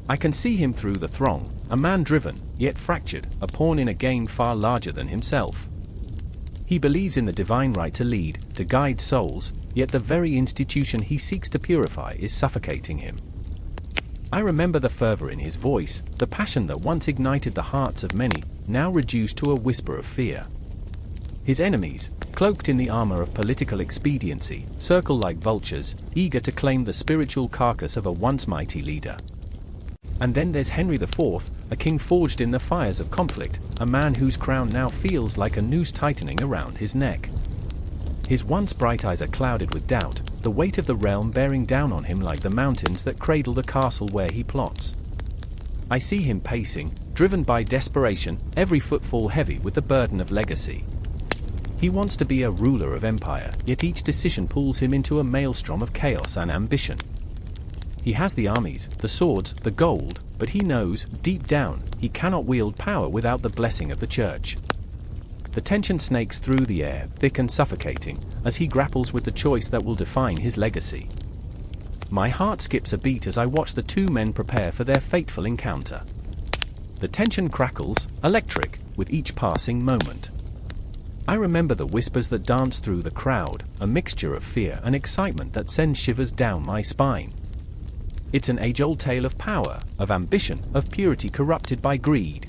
I can see him through the throng, a man driven, yet fractured, a pawn in a game far larger than himself. He believes in the divine right to lead, to guide souls, yet the very institution he seeks to purify is suffocating him. I remember the fervor in his voice, the passion that once ignited the hearts of many, now reduced to a whisper of fear. His enemies, cloaked in the armor of political expediency, circle like vultures, eager to claim the spiritual carcass of a once mighty leader. And then there's Henry IV, a king forged in the fires of conflict, a man whose crown now feels like a noose tightening around his neck. His once bright eyes are clouded with doubt, the weight of the realm bearing down on him like the mountains that cradle the castle where he plots. I see him pacing, driven by desperation, every footfall heavy with the burden of legacy. He wants to be a ruler of empire, yet each decision pulls him into a maelstrom of chaos and ambition. He has the armies, the swords, the gold, but he knows, deep down, he cannot wield power without the blessing of the church. The tension snakes through the air, thick and suffocating, as he grapples with the choice that will define his legacy. My heart skips a beat as I watch the two men prepare for their fateful encounter. The tension crackles, electric, with each passing moment. I remember the whispers that dance through the crowd, a mixture of fear and excitement that sends shivers down my spine. It's an age-old tale of power, of ambition, of purity corrupted by greed.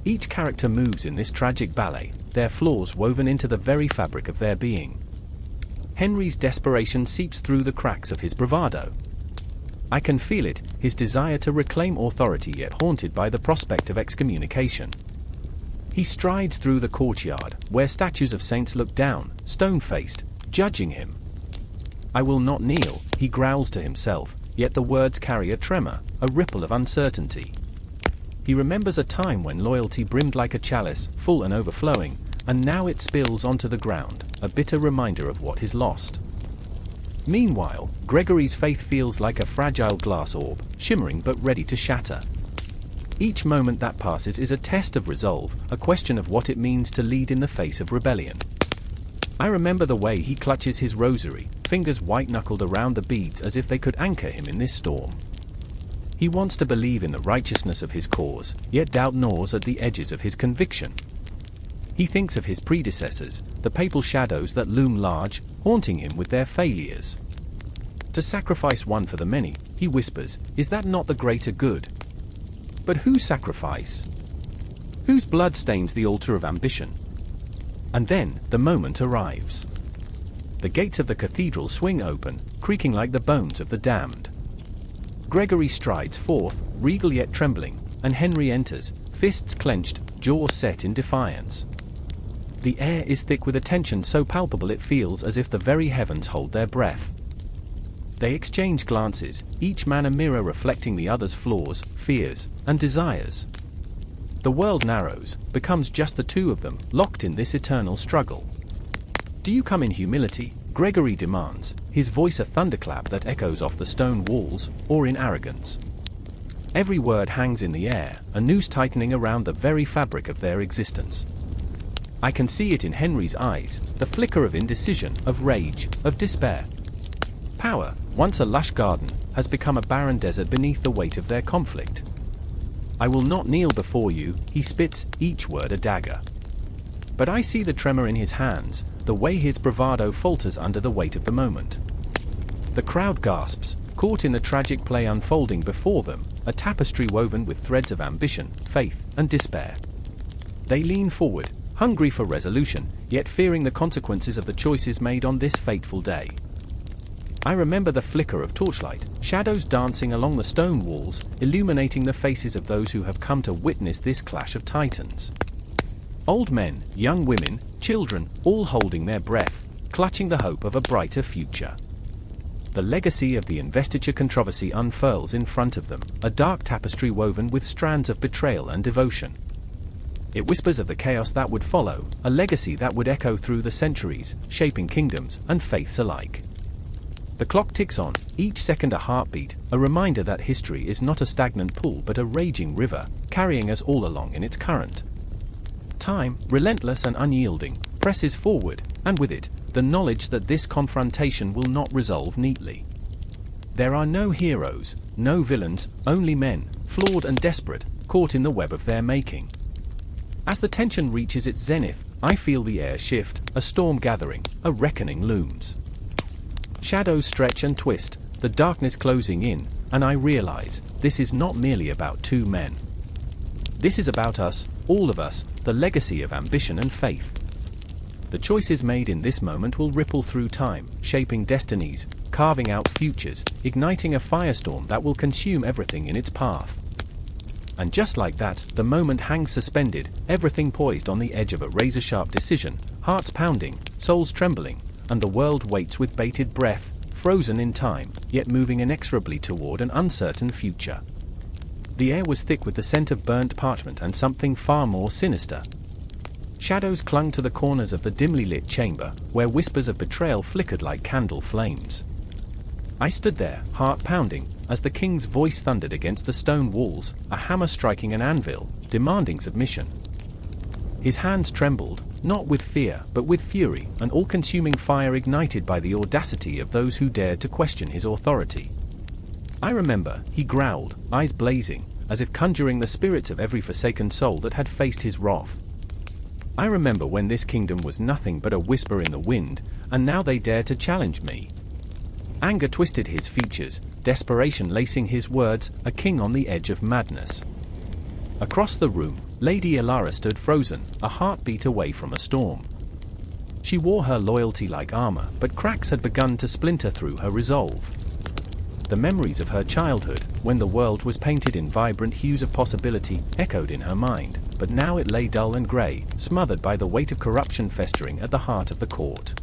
Each character moves in this tragic ballet, their flaws woven into the very fabric of their being. Henry's desperation seeps through the cracks of his bravado. I can feel it, his desire to reclaim authority yet haunted by the prospect of excommunication. He strides through the courtyard, where statues of saints look down, stone-faced, judging him. I will not kneel, he growls to himself, yet the words carry a tremor, a ripple of uncertainty. He remembers a time when loyalty brimmed like a chalice, full and overflowing, and now it spills onto the ground, a bitter reminder of what is lost. Meanwhile, Gregory's faith feels like a fragile glass orb, shimmering but ready to shatter. Each moment that passes is a test of resolve, a question of what it means to lead in the face of rebellion. I remember the way he clutches his rosary, fingers white-knuckled around the beads as if they could anchor him in this storm. He wants to believe in the righteousness of his cause, yet doubt gnaws at the edges of his conviction. He thinks of his predecessors, the papal shadows that loom large, haunting him with their failures. To sacrifice one for the many, he whispers, is that not the greater good? But whose sacrifice? Whose blood stains the altar of ambition? And then, the moment arrives. The gates of the cathedral swing open, creaking like the bones of the damned. Gregory strides forth, regal yet trembling, and Henry enters, fists clenched, jaw set in defiance. The air is thick with a tension so palpable it feels as if the very heavens hold their breath. They exchange glances, each man a mirror reflecting the other's flaws, fears, and desires. The world narrows, becomes just the two of them, locked in this eternal struggle. Do you come in humility? Gregory demands, his voice a thunderclap that echoes off the stone walls, or in arrogance. Every word hangs in the air, a noose tightening around the very fabric of their existence. I can see it in Henry's eyes, the flicker of indecision, of rage, of despair. Power, once a lush garden, has become a barren desert beneath the weight of their conflict. I will not kneel before you, he spits, each word a dagger. But I see the tremor in his hands, the way his bravado falters under the weight of the moment. The crowd gasps, caught in the tragic play unfolding before them, a tapestry woven with threads of ambition, faith, and despair. They lean forward, hungry for resolution, yet fearing the consequences of the choices made on this fateful day. I remember the flicker of torchlight, shadows dancing along the stone walls, illuminating the faces of those who have come to witness this clash of titans. Old men, young women, children, all holding their breath, clutching the hope of a brighter future. The legacy of the Investiture Controversy unfurls in front of them, a dark tapestry woven with strands of betrayal and devotion. It whispers of the chaos that would follow, a legacy that would echo through the centuries, shaping kingdoms and faiths alike. The clock ticks on, each second a heartbeat, a reminder that history is not a stagnant pool but a raging river, carrying us all along in its current. Time, relentless and unyielding, presses forward, and with it, the knowledge that this confrontation will not resolve neatly. There are no heroes, no villains, only men, flawed and desperate, caught in the web of their making. As the tension reaches its zenith, I feel the air shift, a storm gathering, a reckoning looms. Shadows stretch and twist, the darkness closing in, and I realize, this is not merely about two men. This is about us, all of us, the legacy of ambition and faith. The choices made in this moment will ripple through time, shaping destinies, carving out futures, igniting a firestorm that will consume everything in its path. And just like that, the moment hangs suspended, everything poised on the edge of a razor-sharp decision, hearts pounding, souls trembling, and the world waits with bated breath, frozen in time, yet moving inexorably toward an uncertain future. The air was thick with the scent of burnt parchment and something far more sinister. Shadows clung to the corners of the dimly lit chamber, where whispers of betrayal flickered like candle flames. I stood there, heart pounding, as the king's voice thundered against the stone walls, a hammer striking an anvil, demanding submission. His hands trembled, not with fear, but with fury, an all-consuming fire ignited by the audacity of those who dared to question his authority. I remember, he growled, eyes blazing, as if conjuring the spirits of every forsaken soul that had faced his wrath. I remember when this kingdom was nothing but a whisper in the wind, and now they dare to challenge me. Anger twisted his features, desperation lacing his words, a king on the edge of madness. Across the room, Lady Elara stood frozen, a heartbeat away from a storm. She wore her loyalty like armor, but cracks had begun to splinter through her resolve. The memories of her childhood, when the world was painted in vibrant hues of possibility, echoed in her mind, but now it lay dull and grey, smothered by the weight of corruption festering at the heart of the court.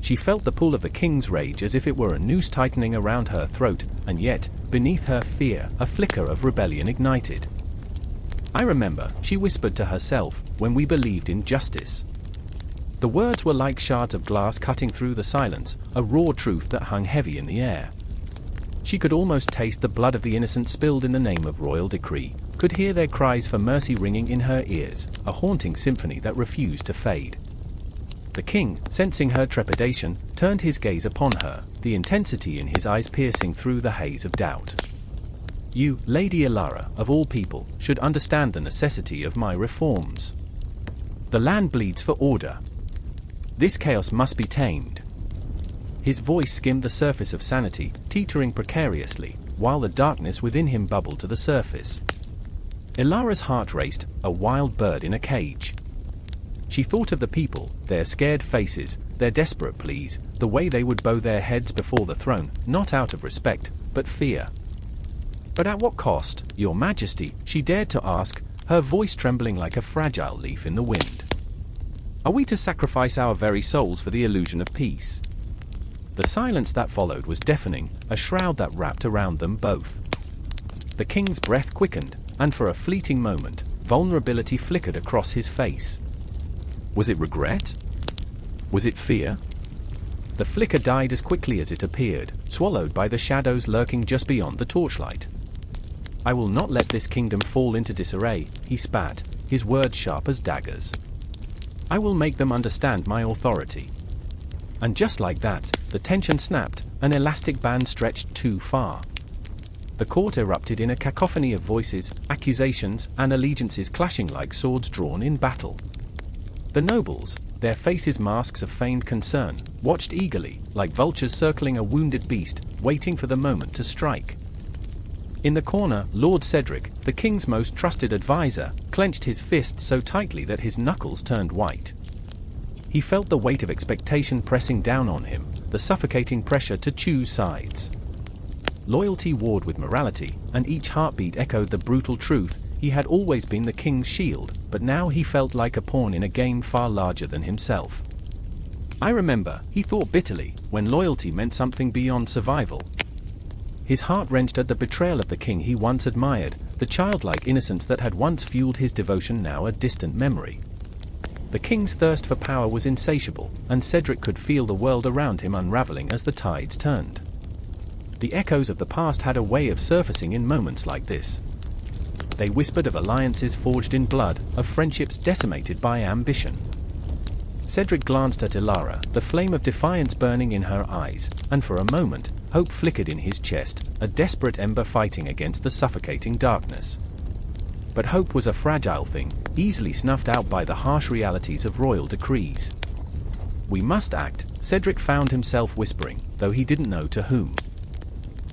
She felt the pull of the king's rage as if it were a noose tightening around her throat, and yet, beneath her fear, a flicker of rebellion ignited. I remember, she whispered to herself, when we believed in justice. The words were like shards of glass cutting through the silence, a raw truth that hung heavy in the air. She could almost taste the blood of the innocent spilled in the name of royal decree, could hear their cries for mercy ringing in her ears, a haunting symphony that refused to fade. The king, sensing her trepidation, turned his gaze upon her, the intensity in his eyes piercing through the haze of doubt. You, Lady Elara, of all people, should understand the necessity of my reforms. The land bleeds for order. This chaos must be tamed. His voice skimmed the surface of sanity, teetering precariously, while the darkness within him bubbled to the surface. Elara's heart raced, a wild bird in a cage. She thought of the people, their scared faces, their desperate pleas, the way they would bow their heads before the throne, not out of respect, but fear. But at what cost, Your Majesty, she dared to ask, her voice trembling like a fragile leaf in the wind. Are we to sacrifice our very souls for the illusion of peace? The silence that followed was deafening, a shroud that wrapped around them both. The king's breath quickened, and for a fleeting moment, vulnerability flickered across his face. Was it regret? Was it fear? The flicker died as quickly as it appeared, swallowed by the shadows lurking just beyond the torchlight. I will not let this kingdom fall into disarray, he spat, his words sharp as daggers. I will make them understand my authority. And just like that, the tension snapped, an elastic band stretched too far. The court erupted in a cacophony of voices, accusations, and allegiances clashing like swords drawn in battle. The nobles, their faces masks of feigned concern, watched eagerly, like vultures circling a wounded beast, waiting for the moment to strike. In the corner, Lord Cedric, the king's most trusted advisor, clenched his fists so tightly that his knuckles turned white. He felt the weight of expectation pressing down on him, the suffocating pressure to choose sides. Loyalty warred with morality, and each heartbeat echoed the brutal truth: he had always been the king's shield, but now he felt like a pawn in a game far larger than himself. I remember, he thought bitterly, when loyalty meant something beyond survival. His heart wrenched at the betrayal of the king he once admired, the childlike innocence that had once fueled his devotion now a distant memory. The king's thirst for power was insatiable, and Cedric could feel the world around him unraveling as the tides turned. The echoes of the past had a way of surfacing in moments like this. They whispered of alliances forged in blood, of friendships decimated by ambition. Cedric glanced at Ilara, the flame of defiance burning in her eyes, and for a moment, hope flickered in his chest, a desperate ember fighting against the suffocating darkness. But hope was a fragile thing, easily snuffed out by the harsh realities of royal decrees. "We must act," Cedric found himself whispering, though he didn't know to whom.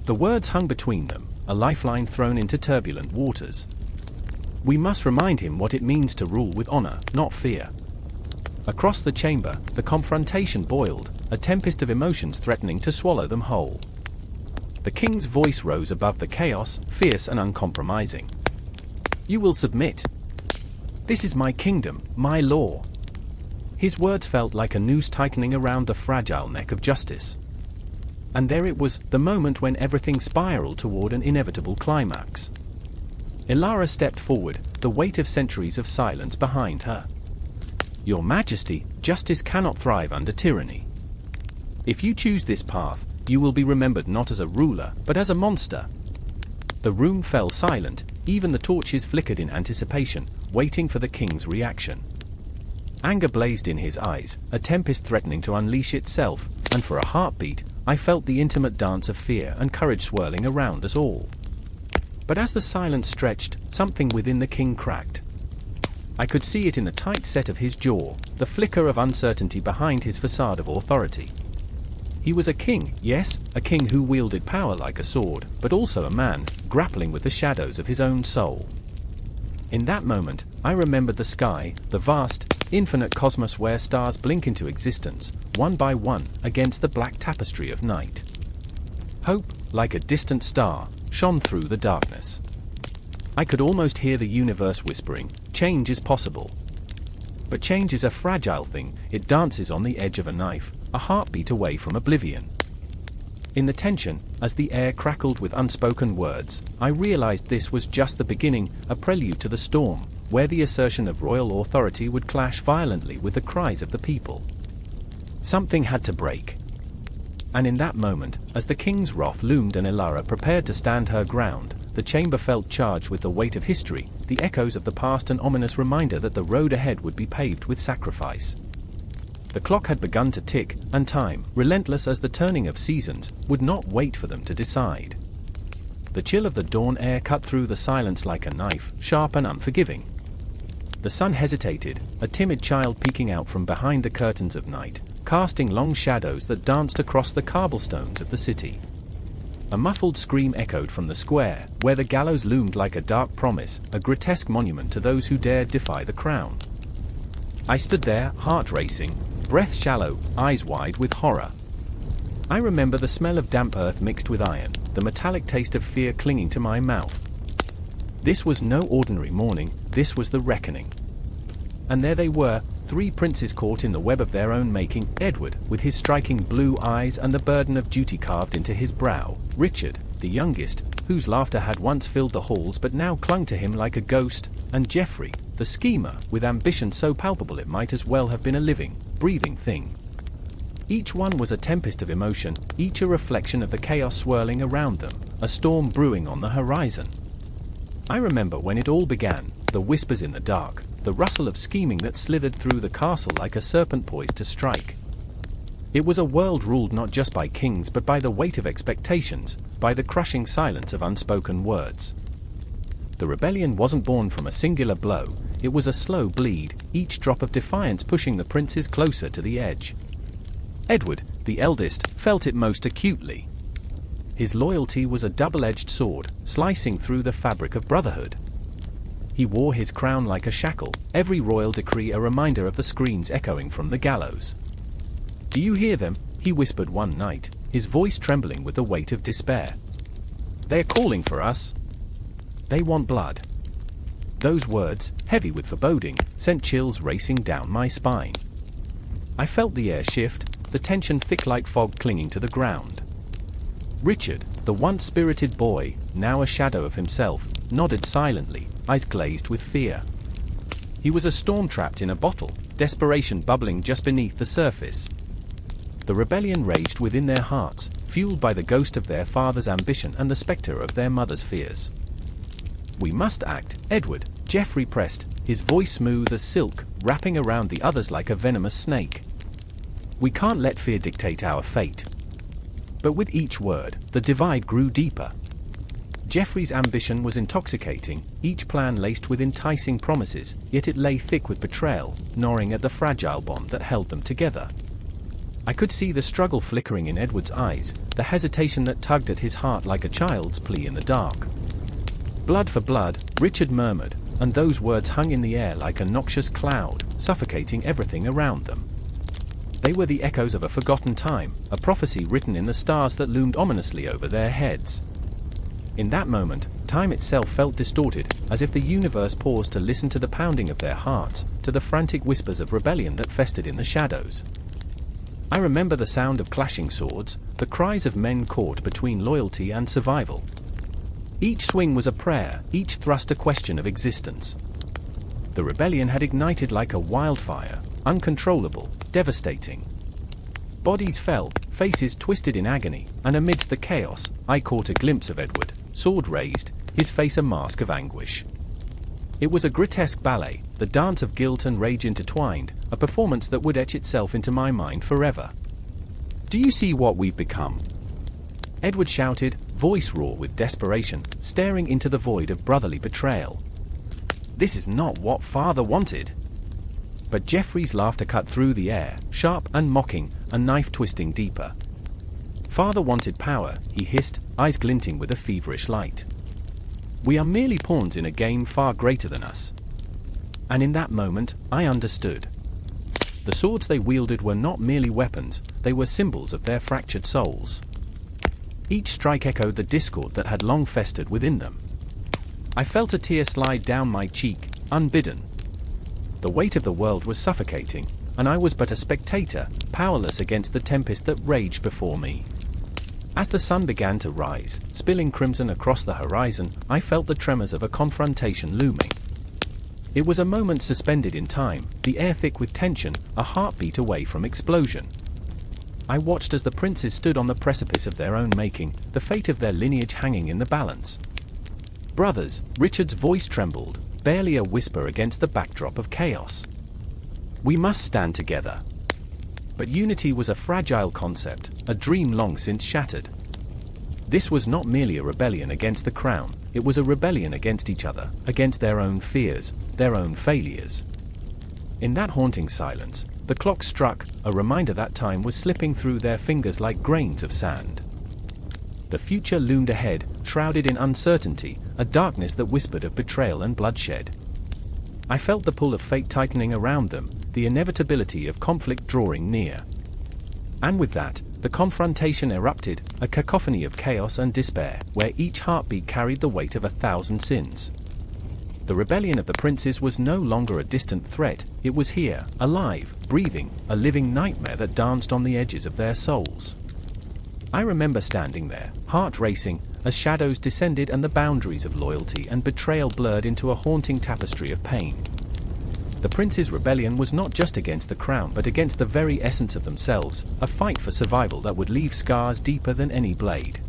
The words hung between them, a lifeline thrown into turbulent waters. We must remind him what it means to rule with honor, not fear. Across the chamber, the confrontation boiled, a tempest of emotions threatening to swallow them whole. The king's voice rose above the chaos, fierce and uncompromising. "You will submit. This is my kingdom, my law." His words felt like a noose tightening around the fragile neck of justice. And there it was, the moment when everything spiraled toward an inevitable climax. Ilara stepped forward, the weight of centuries of silence behind her. "Your Majesty, justice cannot thrive under tyranny. If you choose this path, you will be remembered not as a ruler, but as a monster." The room fell silent, even the torches flickered in anticipation, waiting for the king's reaction. Anger blazed in his eyes, a tempest threatening to unleash itself, and for a heartbeat, I felt the intimate dance of fear and courage swirling around us all. But as the silence stretched, something within the king cracked. I could see it in the tight set of his jaw, the flicker of uncertainty behind his facade of authority. He was a king, yes, a king who wielded power like a sword, but also a man, grappling with the shadows of his own soul. In that moment, I remembered the sky, the vast, infinite cosmos where stars blink into existence, one by one, against the black tapestry of night. Hope, like a distant star, shone through the darkness. I could almost hear the universe whispering, "Change is possible." But change is a fragile thing, it dances on the edge of a knife, a heartbeat away from oblivion. In the tension, as the air crackled with unspoken words, I realized this was just the beginning, a prelude to the storm, where the assertion of royal authority would clash violently with the cries of the people. Something had to break. And in that moment, as the king's wrath loomed and Ilara prepared to stand her ground, the chamber felt charged with the weight of history, the echoes of the past, an ominous reminder that the road ahead would be paved with sacrifice. The clock had begun to tick, and time, relentless as the turning of seasons, would not wait for them to decide. The chill of the dawn air cut through the silence like a knife, sharp and unforgiving. The sun hesitated, a timid child peeking out from behind the curtains of night, casting long shadows that danced across the cobblestones of the city. A muffled scream echoed from the square, where the gallows loomed like a dark promise, a grotesque monument to those who dared defy the crown. I stood there, heart racing, breath shallow, eyes wide with horror. I remember the smell of damp earth mixed with iron, the metallic taste of fear clinging to my mouth. This was no ordinary morning, this was the reckoning. And there they were, three princes caught in the web of their own making: Edward, with his striking blue eyes and the burden of duty carved into his brow; Richard, the youngest, whose laughter had once filled the halls but now clung to him like a ghost; and Geoffrey, the schemer, with ambition so palpable it might as well have been a living, breathing thing. Each one was a tempest of emotion, each a reflection of the chaos swirling around them, a storm brewing on the horizon. I remember when it all began, the whispers in the dark, the rustle of scheming that slithered through the castle like a serpent poised to strike. It was a world ruled not just by kings but by the weight of expectations, by the crushing silence of unspoken words. The rebellion wasn't born from a singular blow, it was a slow bleed, each drop of defiance pushing the princes closer to the edge. Edward, the eldest, felt it most acutely. His loyalty was a double-edged sword, slicing through the fabric of brotherhood. He wore his crown like a shackle, every royal decree a reminder of the screams echoing from the gallows. "Do you hear them?" he whispered one night, his voice trembling with the weight of despair. "They're calling for us. They want blood." Those words, heavy with foreboding, sent chills racing down my spine. I felt the air shift, the tension thick like fog clinging to the ground. Richard, the once spirited boy, now a shadow of himself, nodded silently, eyes glazed with fear. He was a storm trapped in a bottle, desperation bubbling just beneath the surface. The rebellion raged within their hearts, fueled by the ghost of their father's ambition and the spectre of their mother's fears. "We must act, Edward," Geoffrey pressed, his voice smooth as silk, wrapping around the others like a venomous snake. "We can't let fear dictate our fate." But with each word, the divide grew deeper. Geoffrey's ambition was intoxicating, each plan laced with enticing promises, yet it lay thick with betrayal, gnawing at the fragile bond that held them together. I could see the struggle flickering in Edward's eyes, the hesitation that tugged at his heart like a child's plea in the dark. "Blood for blood," Richard murmured, and those words hung in the air like a noxious cloud, suffocating everything around them. They were the echoes of a forgotten time, a prophecy written in the stars that loomed ominously over their heads. In that moment, time itself felt distorted, as if the universe paused to listen to the pounding of their hearts, to the frantic whispers of rebellion that festered in the shadows. I remember the sound of clashing swords, the cries of men caught between loyalty and survival. Each swing was a prayer, each thrust a question of existence. The rebellion had ignited like a wildfire, uncontrollable, devastating. Bodies fell, faces twisted in agony, and amidst the chaos, I caught a glimpse of Edward, sword raised, his face a mask of anguish. It was a grotesque ballet, the dance of guilt and rage intertwined, a performance that would etch itself into my mind forever. "Do you see what we've become?" Edward shouted, voice raw with desperation, staring into the void of brotherly betrayal. "This is not what Father wanted." But Geoffrey's laughter cut through the air, sharp and mocking, a knife twisting deeper. "Father wanted power," he hissed, eyes glinting with a feverish light. "We are merely pawns in a game far greater than us." And in that moment, I understood. The swords they wielded were not merely weapons, they were symbols of their fractured souls. Each strike echoed the discord that had long festered within them. I felt a tear slide down my cheek, unbidden. The weight of the world was suffocating, and I was but a spectator, powerless against the tempest that raged before me. As the sun began to rise, spilling crimson across the horizon, I felt the tremors of a confrontation looming. It was a moment suspended in time, the air thick with tension, a heartbeat away from explosion. I watched as the princes stood on the precipice of their own making, the fate of their lineage hanging in the balance. "Brothers," Richard's voice trembled, barely a whisper against the backdrop of chaos. "We must stand together." But unity was a fragile concept, a dream long since shattered. This was not merely a rebellion against the crown, it was a rebellion against each other, against their own fears, their own failures. In that haunting silence, the clock struck, a reminder that time was slipping through their fingers like grains of sand. The future loomed ahead, shrouded in uncertainty, a darkness that whispered of betrayal and bloodshed. I felt the pull of fate tightening around them, the inevitability of conflict drawing near. And with that, the confrontation erupted, a cacophony of chaos and despair, where each heartbeat carried the weight of 1,000 sins. The rebellion of the princes was no longer a distant threat, it was here, alive, breathing, a living nightmare that danced on the edges of their souls. I remember standing there, heart racing, as shadows descended and the boundaries of loyalty and betrayal blurred into a haunting tapestry of pain. The princes' rebellion was not just against the crown but against the very essence of themselves, a fight for survival that would leave scars deeper than any blade.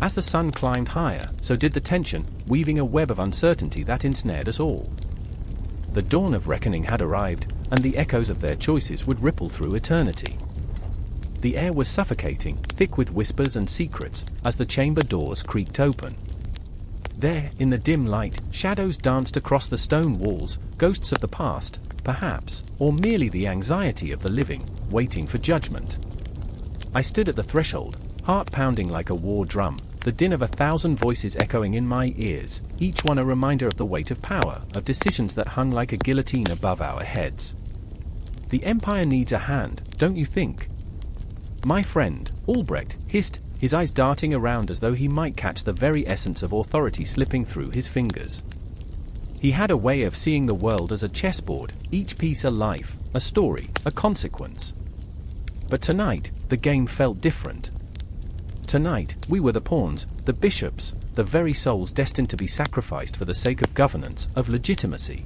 As the sun climbed higher, so did the tension, weaving a web of uncertainty that ensnared us all. The dawn of reckoning had arrived, and the echoes of their choices would ripple through eternity. The air was suffocating, thick with whispers and secrets, as the chamber doors creaked open. There, in the dim light, shadows danced across the stone walls, ghosts of the past, perhaps, or merely the anxiety of the living, waiting for judgment. I stood at the threshold, heart pounding like a war drum, the din of 1,000 voices echoing in my ears, each one a reminder of the weight of power, of decisions that hung like a guillotine above our heads. "The Empire needs a hand, don't you think?" My friend, Albrecht, hissed, his eyes darting around as though he might catch the very essence of authority slipping through his fingers. He had a way of seeing the world as a chessboard, each piece a life, a story, a consequence. But tonight, the game felt different. Tonight, we were the pawns, the bishops, the very souls destined to be sacrificed for the sake of governance, of legitimacy.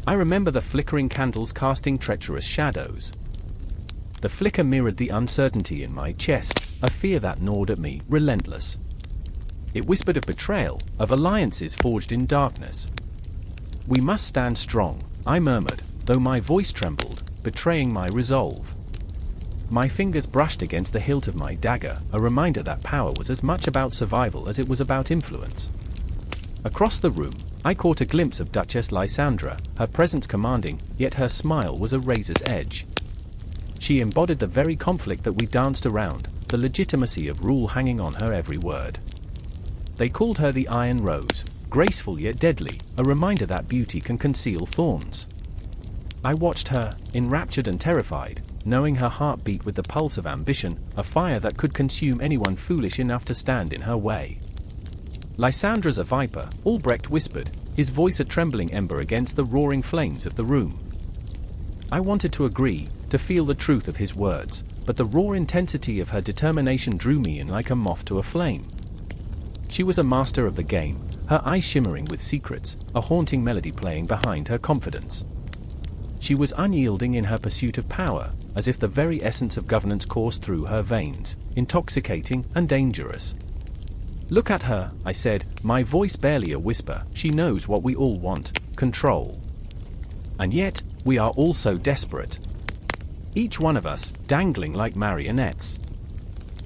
I remember the flickering candles casting treacherous shadows. The flicker mirrored the uncertainty in my chest, a fear that gnawed at me, relentless. It whispered of betrayal, of alliances forged in darkness. "We must stand strong," I murmured, though my voice trembled, betraying my resolve. My fingers brushed against the hilt of my dagger, a reminder that power was as much about survival as it was about influence. Across the room, I caught a glimpse of Duchess Lysandra, her presence commanding, yet her smile was a razor's edge. She embodied the very conflict that we danced around, the legitimacy of rule hanging on her every word. They called her the Iron Rose, graceful yet deadly, a reminder that beauty can conceal thorns. I watched her, enraptured and terrified, knowing her heart beat with the pulse of ambition, a fire that could consume anyone foolish enough to stand in her way. "Lysandra's a viper," Albrecht whispered, his voice a trembling ember against the roaring flames of the room. I wanted to agree, to feel the truth of his words, but the raw intensity of her determination drew me in like a moth to a flame. She was a master of the game, her eyes shimmering with secrets, a haunting melody playing behind her confidence. She was unyielding in her pursuit of power, as if the very essence of governance coursed through her veins, intoxicating and dangerous. "Look at her," I said, my voice barely a whisper. "She knows what we all want: control. And yet, we are all so desperate. Each one of us, dangling like marionettes."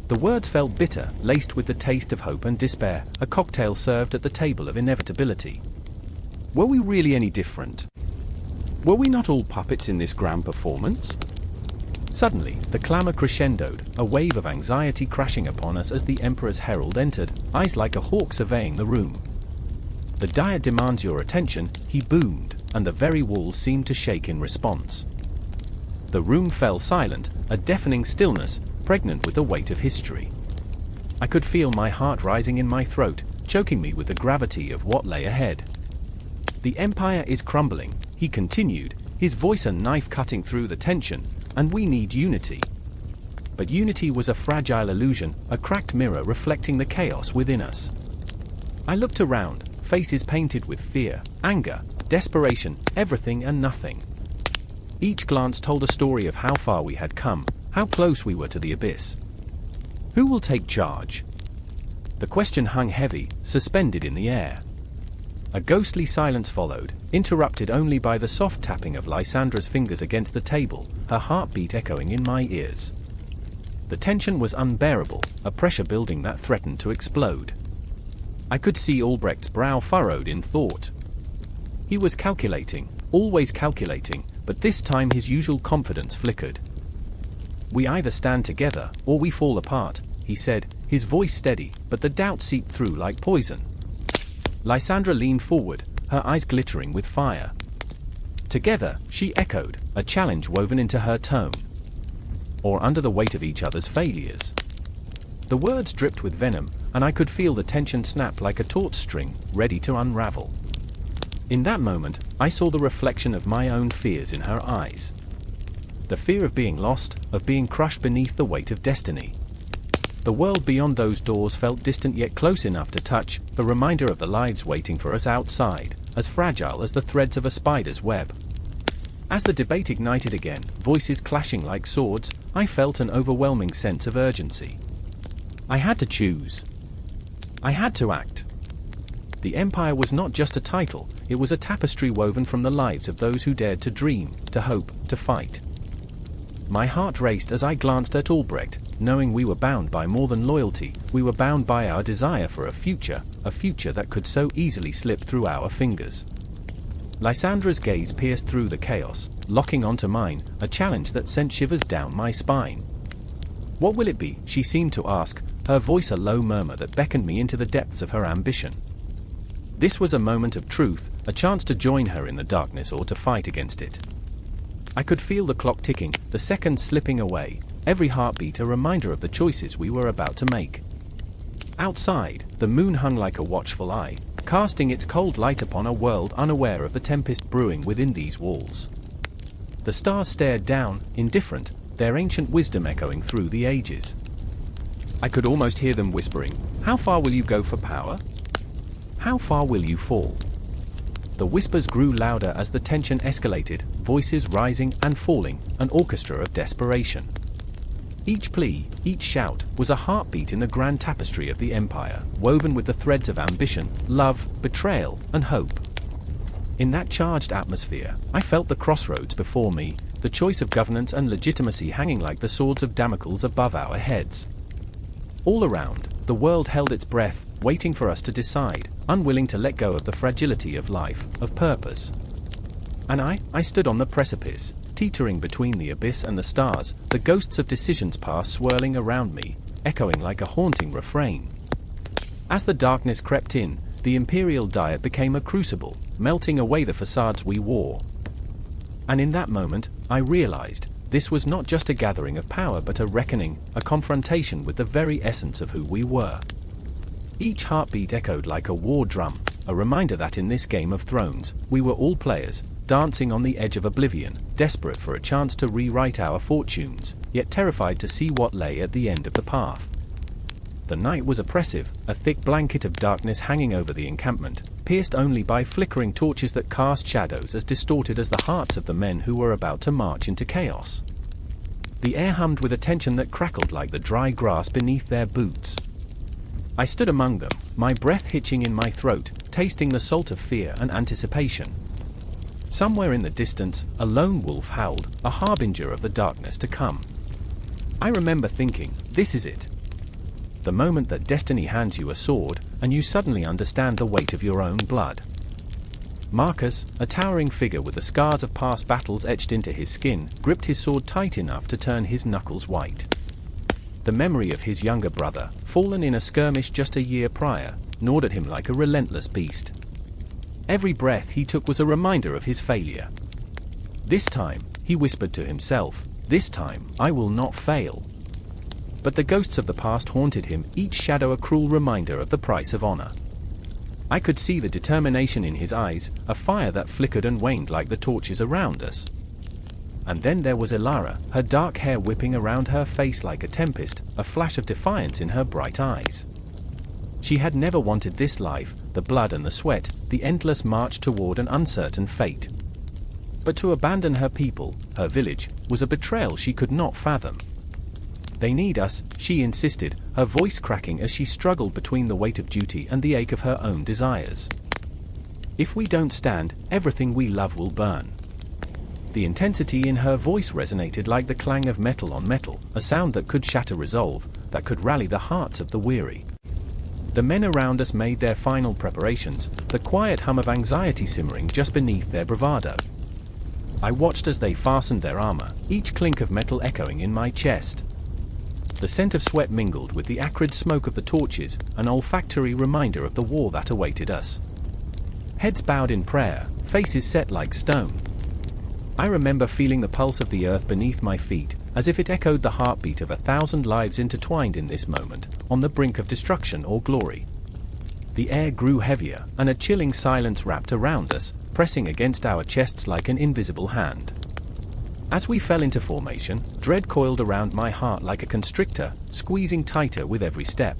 The words felt bitter, laced with the taste of hope and despair, a cocktail served at the table of inevitability. Were we really any different? Were we not all puppets in this grand performance? Suddenly, the clamor crescendoed, a wave of anxiety crashing upon us as the Emperor's herald entered, eyes like a hawk surveying the room. "The Diet demands your attention," he boomed, and the very walls seemed to shake in response. The room fell silent, a deafening stillness, pregnant with the weight of history. I could feel my heart rising in my throat, choking me with the gravity of what lay ahead. "The Empire is crumbling," he continued, his voice a knife cutting through the tension, "and we need unity." But unity was a fragile illusion, a cracked mirror reflecting the chaos within us. I looked around, faces painted with fear, anger, desperation, everything and nothing. Each glance told a story of how far we had come, how close we were to the abyss. Who will take charge? The question hung heavy, suspended in the air. A ghostly silence followed, interrupted only by the soft tapping of Lysandra's fingers against the table, her heartbeat echoing in my ears. The tension was unbearable, a pressure building that threatened to explode. I could see Albrecht's brow furrowed in thought. He was calculating, always calculating, but this time his usual confidence flickered. "We either stand together, or we fall apart," he said, his voice steady, but the doubt seeped through like poison. Lysandra leaned forward, her eyes glittering with fire. "Together," she echoed, a challenge woven into her tone. "Or under the weight of each other's failures." The words dripped with venom, and I could feel the tension snap like a taut string, ready to unravel. In that moment, I saw the reflection of my own fears in her eyes. The fear of being lost, of being crushed beneath the weight of destiny. The world beyond those doors felt distant yet close enough to touch, the reminder of the lives waiting for us outside, as fragile as the threads of a spider's web. As the debate ignited again, voices clashing like swords, I felt an overwhelming sense of urgency. I had to choose. I had to act. The Empire was not just a title, it was a tapestry woven from the lives of those who dared to dream, to hope, to fight. My heart raced as I glanced at Albrecht, knowing we were bound by more than loyalty, we were bound by our desire for a future that could so easily slip through our fingers. Lysandra's gaze pierced through the chaos, locking onto mine, a challenge that sent shivers down my spine. "What will it be?" she seemed to ask, her voice a low murmur that beckoned me into the depths of her ambition. This was a moment of truth, a chance to join her in the darkness or to fight against it. I could feel the clock ticking, the seconds slipping away, every heartbeat a reminder of the choices we were about to make. Outside, the moon hung like a watchful eye, casting its cold light upon a world unaware of the tempest brewing within these walls. The stars stared down, indifferent, their ancient wisdom echoing through the ages. I could almost hear them whispering, "How far will you go for power? How far will you fall?" The whispers grew louder as the tension escalated, voices rising and falling, an orchestra of desperation. Each plea, each shout, was a heartbeat in the grand tapestry of the empire, woven with the threads of ambition, love, betrayal, and hope. In that charged atmosphere, I felt the crossroads before me, the choice of governance and legitimacy hanging like the swords of Damocles above our heads. All around, the world held its breath, waiting for us to decide, unwilling to let go of the fragility of life, of purpose. And I stood on the precipice, teetering between the abyss and the stars, the ghosts of decisions past swirling around me, echoing like a haunting refrain. As the darkness crept in, the imperial diet became a crucible, melting away the facades we wore. And in that moment, I realized, this was not just a gathering of power but a reckoning, a confrontation with the very essence of who we were. Each heartbeat echoed like a war drum, a reminder that in this Game of Thrones, we were all players, dancing on the edge of oblivion, desperate for a chance to rewrite our fortunes, yet terrified to see what lay at the end of the path. The night was oppressive, a thick blanket of darkness hanging over the encampment, pierced only by flickering torches that cast shadows as distorted as the hearts of the men who were about to march into chaos. The air hummed with a tension that crackled like the dry grass beneath their boots. I stood among them, my breath hitching in my throat, tasting the salt of fear and anticipation. Somewhere in the distance, a lone wolf howled, a harbinger of the darkness to come. I remember thinking, this is it. The moment that destiny hands you a sword, and you suddenly understand the weight of your own blood. Marcus, a towering figure with the scars of past battles etched into his skin, gripped his sword tight enough to turn his knuckles white. The memory of his younger brother, fallen in a skirmish just a year prior, gnawed at him like a relentless beast. Every breath he took was a reminder of his failure. This time, he whispered to himself, this time, I will not fail. But the ghosts of the past haunted him, each shadow a cruel reminder of the price of honor. I could see the determination in his eyes, a fire that flickered and waned like the torches around us. And then there was Elara, her dark hair whipping around her face like a tempest, a flash of defiance in her bright eyes. She had never wanted this life, the blood and the sweat, the endless march toward an uncertain fate. But to abandon her people, her village, was a betrayal she could not fathom. They need us, she insisted, her voice cracking as she struggled between the weight of duty and the ache of her own desires. If we don't stand, everything we love will burn. The intensity in her voice resonated like the clang of metal on metal, a sound that could shatter resolve, that could rally the hearts of the weary. The men around us made their final preparations, the quiet hum of anxiety simmering just beneath their bravado. I watched as they fastened their armor, each clink of metal echoing in my chest. The scent of sweat mingled with the acrid smoke of the torches, an olfactory reminder of the war that awaited us. Heads bowed in prayer, faces set like stone. I remember feeling the pulse of the earth beneath my feet, as if it echoed the heartbeat of 1,000 lives intertwined in this moment, on the brink of destruction or glory. The air grew heavier, and a chilling silence wrapped around us, pressing against our chests like an invisible hand. As we fell into formation, dread coiled around my heart like a constrictor, squeezing tighter with every step.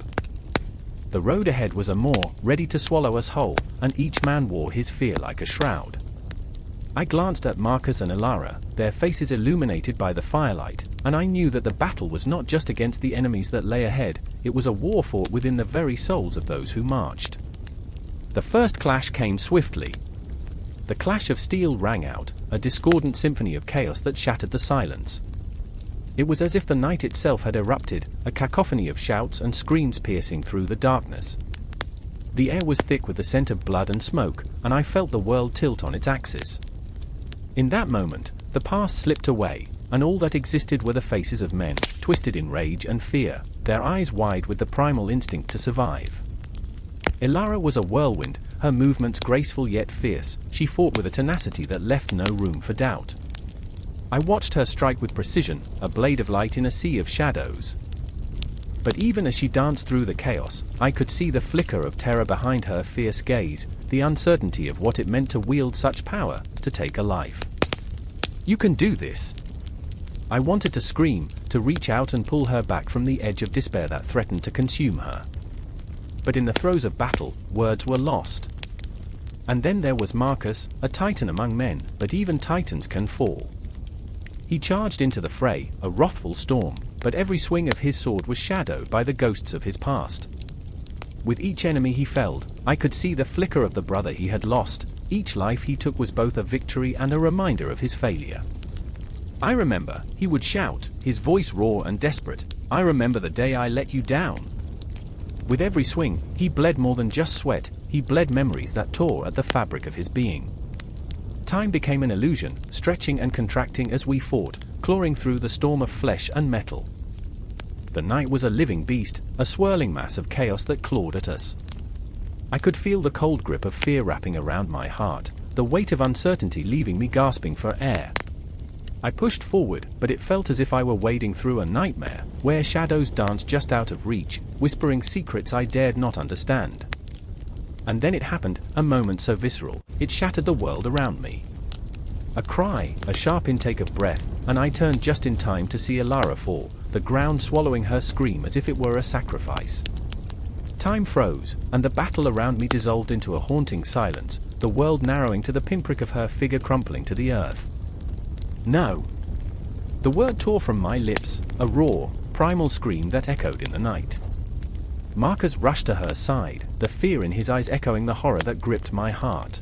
The road ahead was a maw, ready to swallow us whole, and each man wore his fear like a shroud. I glanced at Marcus and Elara, their faces illuminated by the firelight, and I knew that the battle was not just against the enemies that lay ahead, it was a war fought within the very souls of those who marched. The first clash came swiftly. The clash of steel rang out, a discordant symphony of chaos that shattered the silence. It was as if the night itself had erupted, a cacophony of shouts and screams piercing through the darkness. The air was thick with the scent of blood and smoke, and I felt the world tilt on its axis. In that moment, the past slipped away, and all that existed were the faces of men, twisted in rage and fear, their eyes wide with the primal instinct to survive. Elara was a whirlwind, her movements graceful yet fierce. She fought with a tenacity that left no room for doubt. I watched her strike with precision, a blade of light in a sea of shadows. But even as she danced through the chaos, I could see the flicker of terror behind her fierce gaze, the uncertainty of what it meant to wield such power, to take a life. "You can do this!" I wanted to scream, to reach out and pull her back from the edge of despair that threatened to consume her. But in the throes of battle, words were lost. And then there was Marcus, a titan among men, but even titans can fall. He charged into the fray, a wrathful storm, but every swing of his sword was shadowed by the ghosts of his past. With each enemy he felled, I could see the flicker of the brother he had lost. Each life he took was both a victory and a reminder of his failure. I remember, he would shout, his voice raw and desperate, "I remember the day I let you down." With every swing, he bled more than just sweat, he bled memories that tore at the fabric of his being. Time became an illusion, stretching and contracting as we fought, clawing through the storm of flesh and metal. The night was a living beast, a swirling mass of chaos that clawed at us. I could feel the cold grip of fear wrapping around my heart, the weight of uncertainty leaving me gasping for air. I pushed forward, but it felt as if I were wading through a nightmare, where shadows danced just out of reach, whispering secrets I dared not understand. And then it happened, a moment so visceral, it shattered the world around me. A cry, a sharp intake of breath, and I turned just in time to see Ilara fall, the ground swallowing her scream as if it were a sacrifice. Time froze, and the battle around me dissolved into a haunting silence, the world narrowing to the pinprick of her figure crumpling to the earth. No! The word tore from my lips, a raw, primal scream that echoed in the night. Marcus rushed to her side, the fear in his eyes echoing the horror that gripped my heart.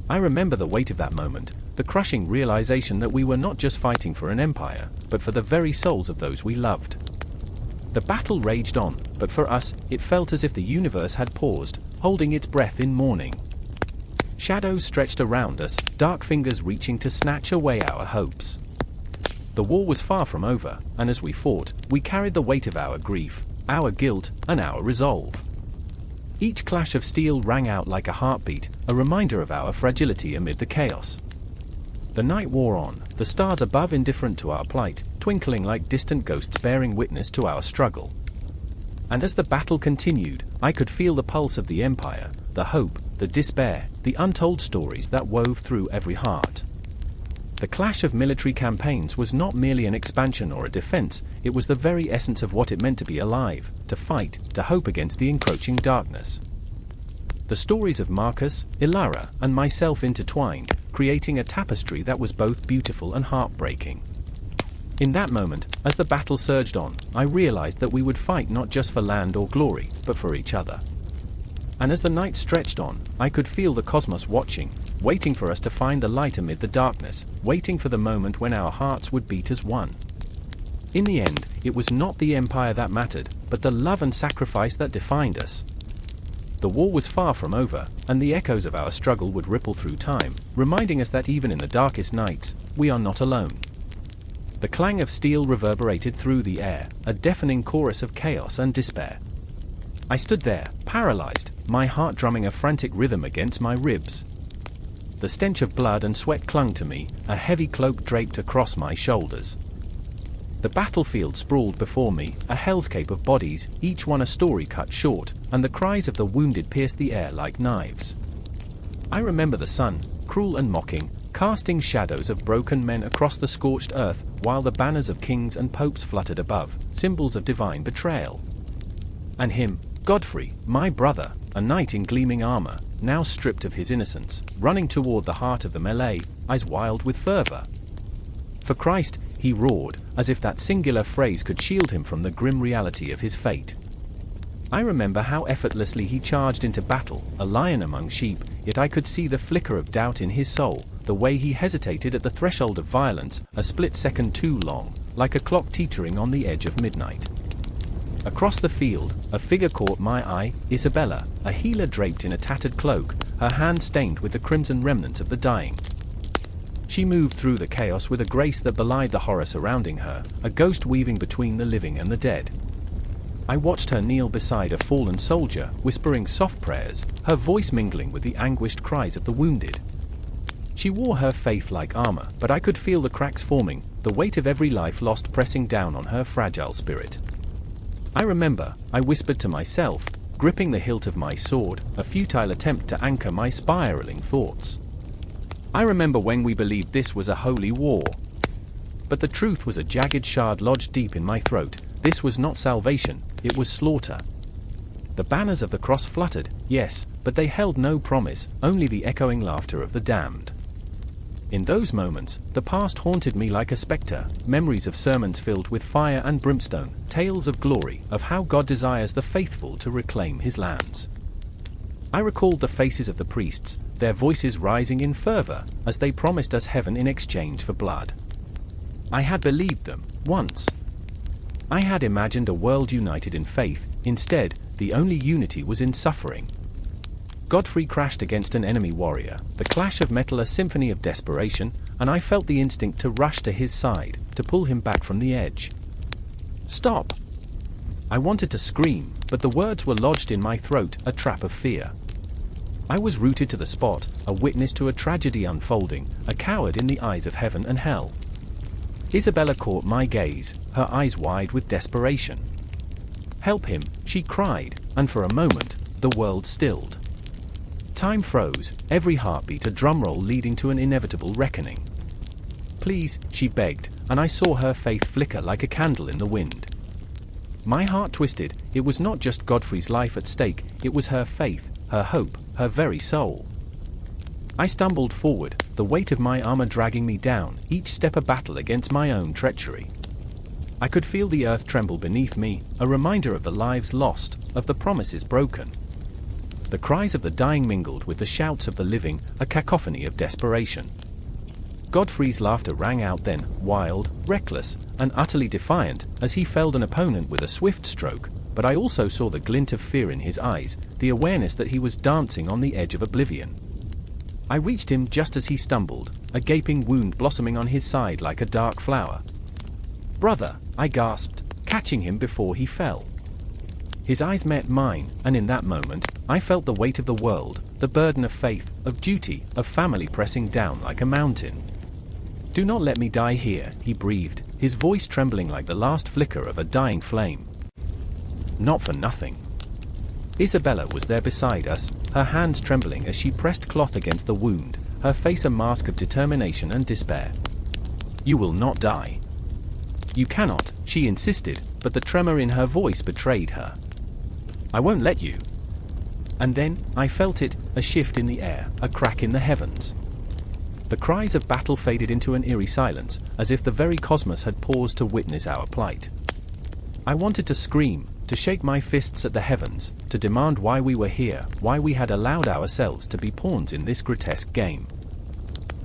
I remember the weight of that moment, the crushing realization that we were not just fighting for an empire, but for the very souls of those we loved. The battle raged on, but for us, it felt as if the universe had paused, holding its breath in mourning. Shadows stretched around us, dark fingers reaching to snatch away our hopes. The war was far from over, and as we fought, we carried the weight of our grief, our guilt, and our resolve. Each clash of steel rang out like a heartbeat, a reminder of our fragility amid the chaos. The night wore on, the stars above indifferent to our plight, twinkling like distant ghosts bearing witness to our struggle. And as the battle continued, I could feel the pulse of the empire, the hope, the despair, the untold stories that wove through every heart. The clash of military campaigns was not merely an expansion or a defense, it was the very essence of what it meant to be alive, to fight, to hope against the encroaching darkness. The stories of Marcus, Ilara, and myself intertwined, creating a tapestry that was both beautiful and heartbreaking. In that moment, as the battle surged on, I realized that we would fight not just for land or glory, but for each other. And as the night stretched on, I could feel the cosmos watching, waiting for us to find the light amid the darkness, waiting for the moment when our hearts would beat as one. In the end, it was not the empire that mattered, but the love and sacrifice that defined us. The war was far from over, and the echoes of our struggle would ripple through time, reminding us that even in the darkest nights, we are not alone. The clang of steel reverberated through the air, a deafening chorus of chaos and despair. I stood there, paralyzed, my heart drumming a frantic rhythm against my ribs. The stench of blood and sweat clung to me, a heavy cloak draped across my shoulders. The battlefield sprawled before me, a hellscape of bodies, each one a story cut short, and the cries of the wounded pierced the air like knives. I remember the sun, cruel and mocking, casting shadows of broken men across the scorched earth, while the banners of kings and popes fluttered above, symbols of divine betrayal. And him, Godfrey, my brother, a knight in gleaming armor, now stripped of his innocence, running toward the heart of the melee, eyes wild with fervor. For Christ, he roared, as if that singular phrase could shield him from the grim reality of his fate. I remember how effortlessly he charged into battle, a lion among sheep, yet I could see the flicker of doubt in his soul, the way he hesitated at the threshold of violence, a split second too long, like a clock teetering on the edge of midnight. Across the field, a figure caught my eye, Isabella, a healer draped in a tattered cloak, her hand stained with the crimson remnants of the dying. She moved through the chaos with a grace that belied the horror surrounding her, a ghost weaving between the living and the dead. I watched her kneel beside a fallen soldier, whispering soft prayers, her voice mingling with the anguished cries of the wounded. She wore her faith like armor, but I could feel the cracks forming, the weight of every life lost pressing down on her fragile spirit. I remember, I whispered to myself, gripping the hilt of my sword, a futile attempt to anchor my spiraling thoughts. I remember when we believed this was a holy war. But the truth was a jagged shard lodged deep in my throat. This was not salvation, it was slaughter. The The banners of the cross fluttered, yes, but they held no promise, only the echoing laughter of the damned. In those moments, the past haunted me like a spectre, memories of sermons filled with fire and brimstone, tales of glory, of how God desires the faithful to reclaim his lands. I recalled the faces of the priests, their voices rising in fervor, as they promised us heaven in exchange for blood. I had believed them, once. I had imagined a world united in faith. Instead, the only unity was in suffering. Godfrey crashed against an enemy warrior, the clash of metal a symphony of desperation, and I felt the instinct to rush to his side, to pull him back from the edge. Stop! I wanted to scream, but the words were lodged in my throat, a trap of fear. I was rooted to the spot, a witness to a tragedy unfolding, a coward in the eyes of heaven and hell. Isabella caught my gaze, her eyes wide with desperation. "Help him," she cried, and for a moment, the world stilled. Time froze, every heartbeat a drumroll leading to an inevitable reckoning. "Please," she begged, and I saw her faith flicker like a candle in the wind. My heart twisted. It was not just Godfrey's life at stake, it was her faith, her hope, her very soul. I stumbled forward, the weight of my armor dragging me down, each step a battle against my own treachery. I could feel the earth tremble beneath me, a reminder of the lives lost, of the promises broken. The cries of the dying mingled with the shouts of the living, a cacophony of desperation. Godfrey's laughter rang out then, wild, reckless, and utterly defiant, as he felled an opponent with a swift stroke, but I also saw the glint of fear in his eyes, the awareness that he was dancing on the edge of oblivion. I reached him just as he stumbled, a gaping wound blossoming on his side like a dark flower. "Brother," I gasped, catching him before he fell. His eyes met mine, and in that moment, I felt the weight of the world, the burden of faith, of duty, of family pressing down like a mountain. "Do not let me die here," he breathed, his voice trembling like the last flicker of a dying flame. Not for nothing. Isabella was there beside us, her hands trembling as she pressed cloth against the wound, her face a mask of determination and despair. "You will not die." "You cannot," she insisted, but the tremor in her voice betrayed her. "I won't let you." And then, I felt it, a shift in the air, a crack in the heavens. The cries of battle faded into an eerie silence, as if the very cosmos had paused to witness our plight. I wanted to scream, to shake my fists at the heavens, to demand why we were here, why we had allowed ourselves to be pawns in this grotesque game.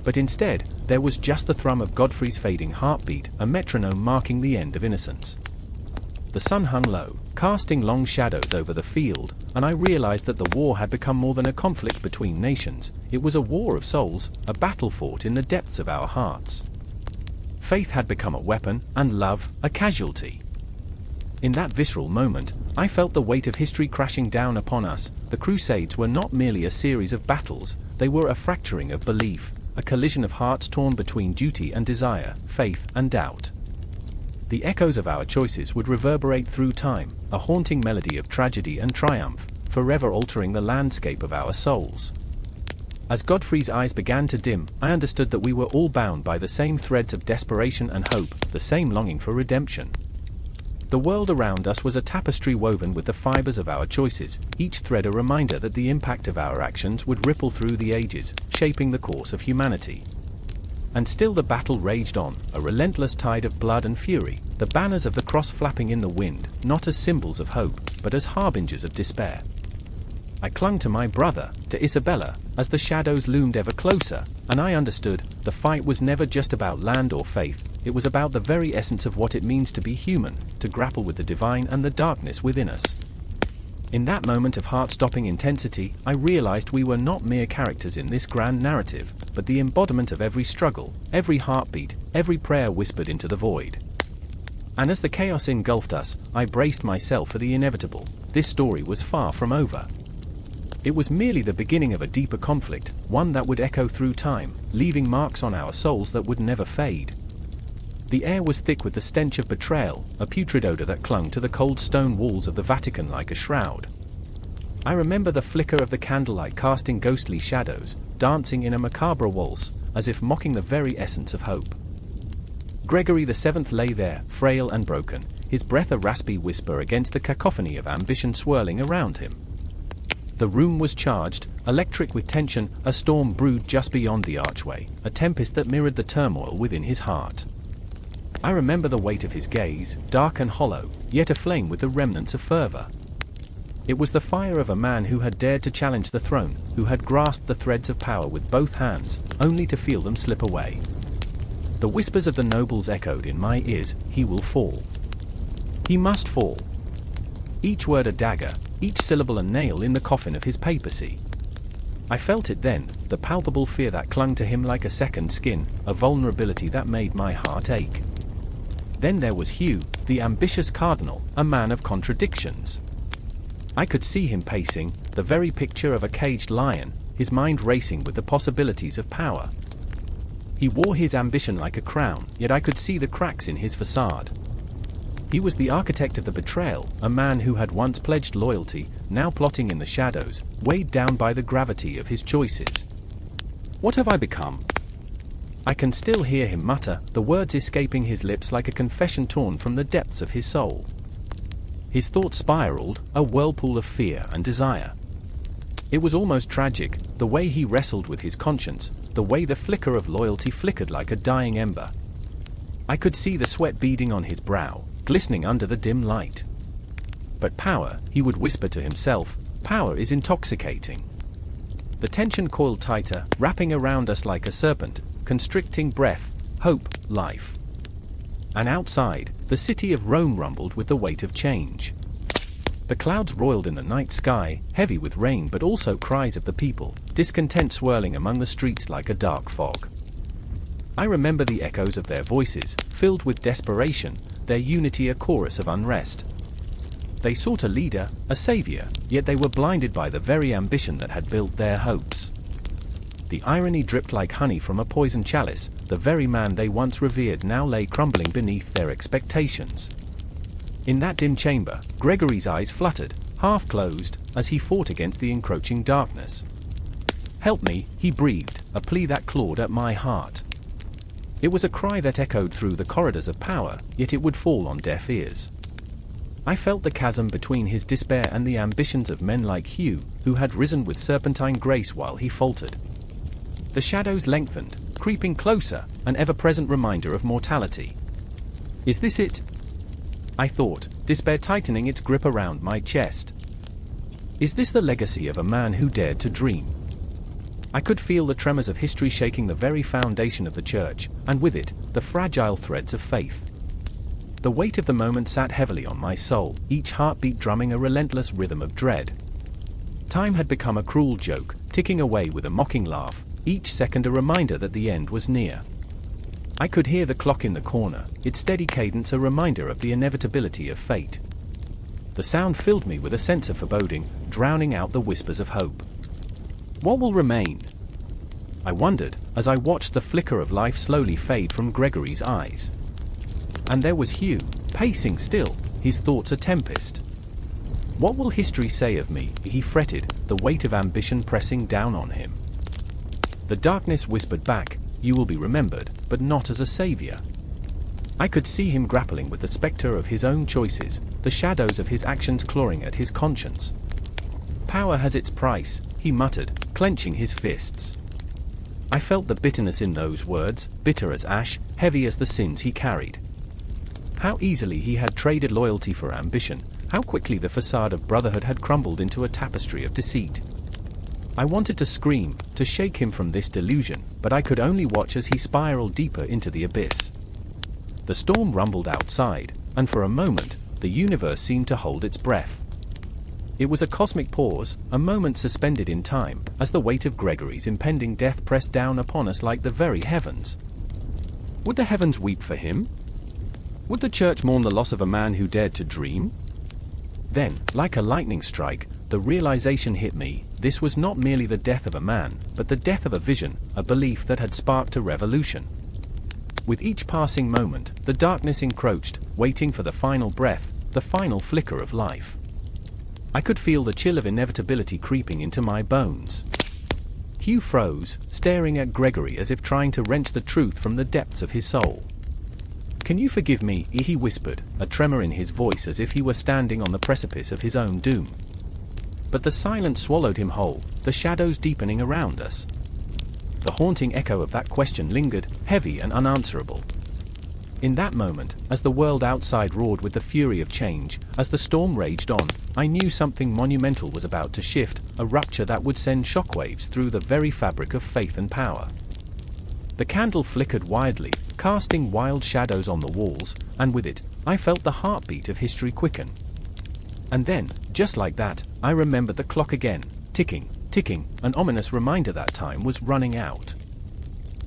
But instead, there was just the thrum of Godfrey's fading heartbeat, a metronome marking the end of innocence. The sun hung low, casting long shadows over the field, and I realized that the war had become more than a conflict between nations. It was a war of souls, a battle fought in the depths of our hearts. Faith had become a weapon, and love, a casualty. In that visceral moment, I felt the weight of history crashing down upon us. The Crusades were not merely a series of battles, they were a fracturing of belief, a collision of hearts torn between duty and desire, faith and doubt. The echoes of our choices would reverberate through time, a haunting melody of tragedy and triumph, forever altering the landscape of our souls. As Godfrey's eyes began to dim, I understood that we were all bound by the same threads of desperation and hope, the same longing for redemption. The world around us was a tapestry woven with the fibers of our choices, each thread a reminder that the impact of our actions would ripple through the ages, shaping the course of humanity. And still the battle raged on, a relentless tide of blood and fury, the banners of the cross flapping in the wind, not as symbols of hope, but as harbingers of despair. I clung to my brother, to Isabella, as the shadows loomed ever closer, and I understood, the fight was never just about land or faith, it was about the very essence of what it means to be human, to grapple with the divine and the darkness within us. In that moment of heart-stopping intensity, I realized we were not mere characters in this grand narrative, but the embodiment of every struggle, every heartbeat, every prayer whispered into the void. And as the chaos engulfed us, I braced myself for the inevitable. This story was far from over. It was merely the beginning of a deeper conflict, one that would echo through time, leaving marks on our souls that would never fade. The air was thick with the stench of betrayal, a putrid odor that clung to the cold stone walls of the Vatican like a shroud. I remember the flicker of the candlelight casting ghostly shadows, dancing in a macabre waltz, as if mocking the very essence of hope. Gregory VII lay there, frail and broken, his breath a raspy whisper against the cacophony of ambition swirling around him. The room was charged, electric with tension, a storm brewed just beyond the archway, a tempest that mirrored the turmoil within his heart. I remember the weight of his gaze, dark and hollow, yet aflame with the remnants of fervor. It was the fire of a man who had dared to challenge the throne, who had grasped the threads of power with both hands, only to feel them slip away. The whispers of the nobles echoed in my ears, "He will fall. He must fall." Each word a dagger, each syllable a nail in the coffin of his papacy. I felt it then, the palpable fear that clung to him like a second skin, a vulnerability that made my heart ache. Then there was Hugh, the ambitious cardinal, a man of contradictions. I could see him pacing, the very picture of a caged lion, his mind racing with the possibilities of power. He wore his ambition like a crown, yet I could see the cracks in his facade. He was the architect of the betrayal, a man who had once pledged loyalty, now plotting in the shadows, weighed down by the gravity of his choices. "What have I become?" I can still hear him mutter, the words escaping his lips like a confession torn from the depths of his soul. His thoughts spiraled, a whirlpool of fear and desire. It was almost tragic, the way he wrestled with his conscience, the way the flicker of loyalty flickered like a dying ember. I could see the sweat beading on his brow, glistening under the dim light. But power, he would whisper to himself, power is intoxicating. The tension coiled tighter, wrapping around us like a serpent, constricting breath, hope, life. And outside, the city of Rome rumbled with the weight of change. The clouds roiled in the night sky, heavy with rain but also cries of the people, discontent swirling among the streets like a dark fog. I remember the echoes of their voices, filled with desperation, their unity a chorus of unrest. They sought a leader, a savior, yet they were blinded by the very ambition that had built their hopes. The irony dripped like honey from a poisoned chalice, the very man they once revered now lay crumbling beneath their expectations. In that dim chamber, Gregory's eyes fluttered, half closed, as he fought against the encroaching darkness. "Help me," he breathed, a plea that clawed at my heart. It was a cry that echoed through the corridors of power, yet it would fall on deaf ears. I felt the chasm between his despair and the ambitions of men like Hugh, who had risen with serpentine grace while he faltered. The shadows lengthened, creeping closer, an ever-present reminder of mortality. "Is this it?" I thought, despair tightening its grip around my chest. "Is this the legacy of a man who dared to dream?" I could feel the tremors of history shaking the very foundation of the church, and with it, the fragile threads of faith. The weight of the moment sat heavily on my soul, each heartbeat drumming a relentless rhythm of dread. Time had become a cruel joke, ticking away with a mocking laugh, each second a reminder that the end was near. I could hear the clock in the corner, its steady cadence a reminder of the inevitability of fate. The sound filled me with a sense of foreboding, drowning out the whispers of hope. What will remain? I wondered, as I watched the flicker of life slowly fade from Gregory's eyes. And there was Hugh, pacing still, his thoughts a tempest. What will history say of me? He fretted, the weight of ambition pressing down on him. The darkness whispered back, "You will be remembered, but not as a savior." I could see him grappling with the specter of his own choices, the shadows of his actions clawing at his conscience. "Power has its price," he muttered, clenching his fists. I felt the bitterness in those words, bitter as ash, heavy as the sins he carried. How easily he had traded loyalty for ambition, how quickly the facade of brotherhood had crumbled into a tapestry of deceit. I wanted to scream, to shake him from this delusion, but I could only watch as he spiraled deeper into the abyss. The storm rumbled outside, and for a moment, the universe seemed to hold its breath. It was a cosmic pause, a moment suspended in time, as the weight of Gregory's impending death pressed down upon us like the very heavens. Would the heavens weep for him? Would the church mourn the loss of a man who dared to dream? Then, like a lightning strike, the realization hit me, this was not merely the death of a man, but the death of a vision, a belief that had sparked a revolution. With each passing moment, the darkness encroached, waiting for the final breath, the final flicker of life. I could feel the chill of inevitability creeping into my bones. Hugh froze, staring at Gregory as if trying to wrench the truth from the depths of his soul. "Can you forgive me?" he whispered, a tremor in his voice as if he were standing on the precipice of his own doom. But the silence swallowed him whole, the shadows deepening around us. The haunting echo of that question lingered, heavy and unanswerable. In that moment, as the world outside roared with the fury of change, as the storm raged on, I knew something monumental was about to shift, a rupture that would send shockwaves through the very fabric of faith and power. The candle flickered wildly, casting wild shadows on the walls, and with it, I felt the heartbeat of history quicken. And then, just like that, I remembered the clock again, ticking, ticking, an ominous reminder that time was running out.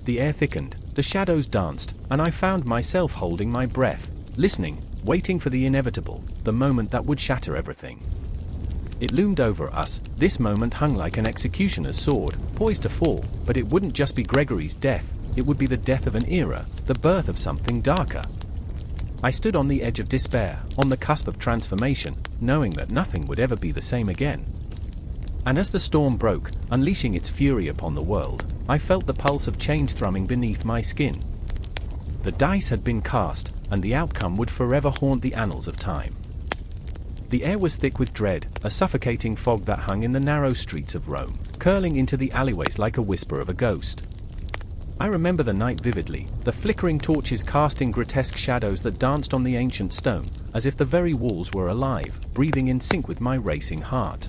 The air thickened, the shadows danced, and I found myself holding my breath, listening, waiting for the inevitable, the moment that would shatter everything. It loomed over us, this moment hung like an executioner's sword, poised to fall, but it wouldn't just be Gregory's death, it would be the death of an era, the birth of something darker. I stood on the edge of despair, on the cusp of transformation, knowing that nothing would ever be the same again. And as the storm broke, unleashing its fury upon the world, I felt the pulse of change thrumming beneath my skin. The dice had been cast, and the outcome would forever haunt the annals of time. The air was thick with dread, a suffocating fog that hung in the narrow streets of Rome, curling into the alleyways like a whisper of a ghost. I remember the night vividly, the flickering torches casting grotesque shadows that danced on the ancient stone, as if the very walls were alive, breathing in sync with my racing heart.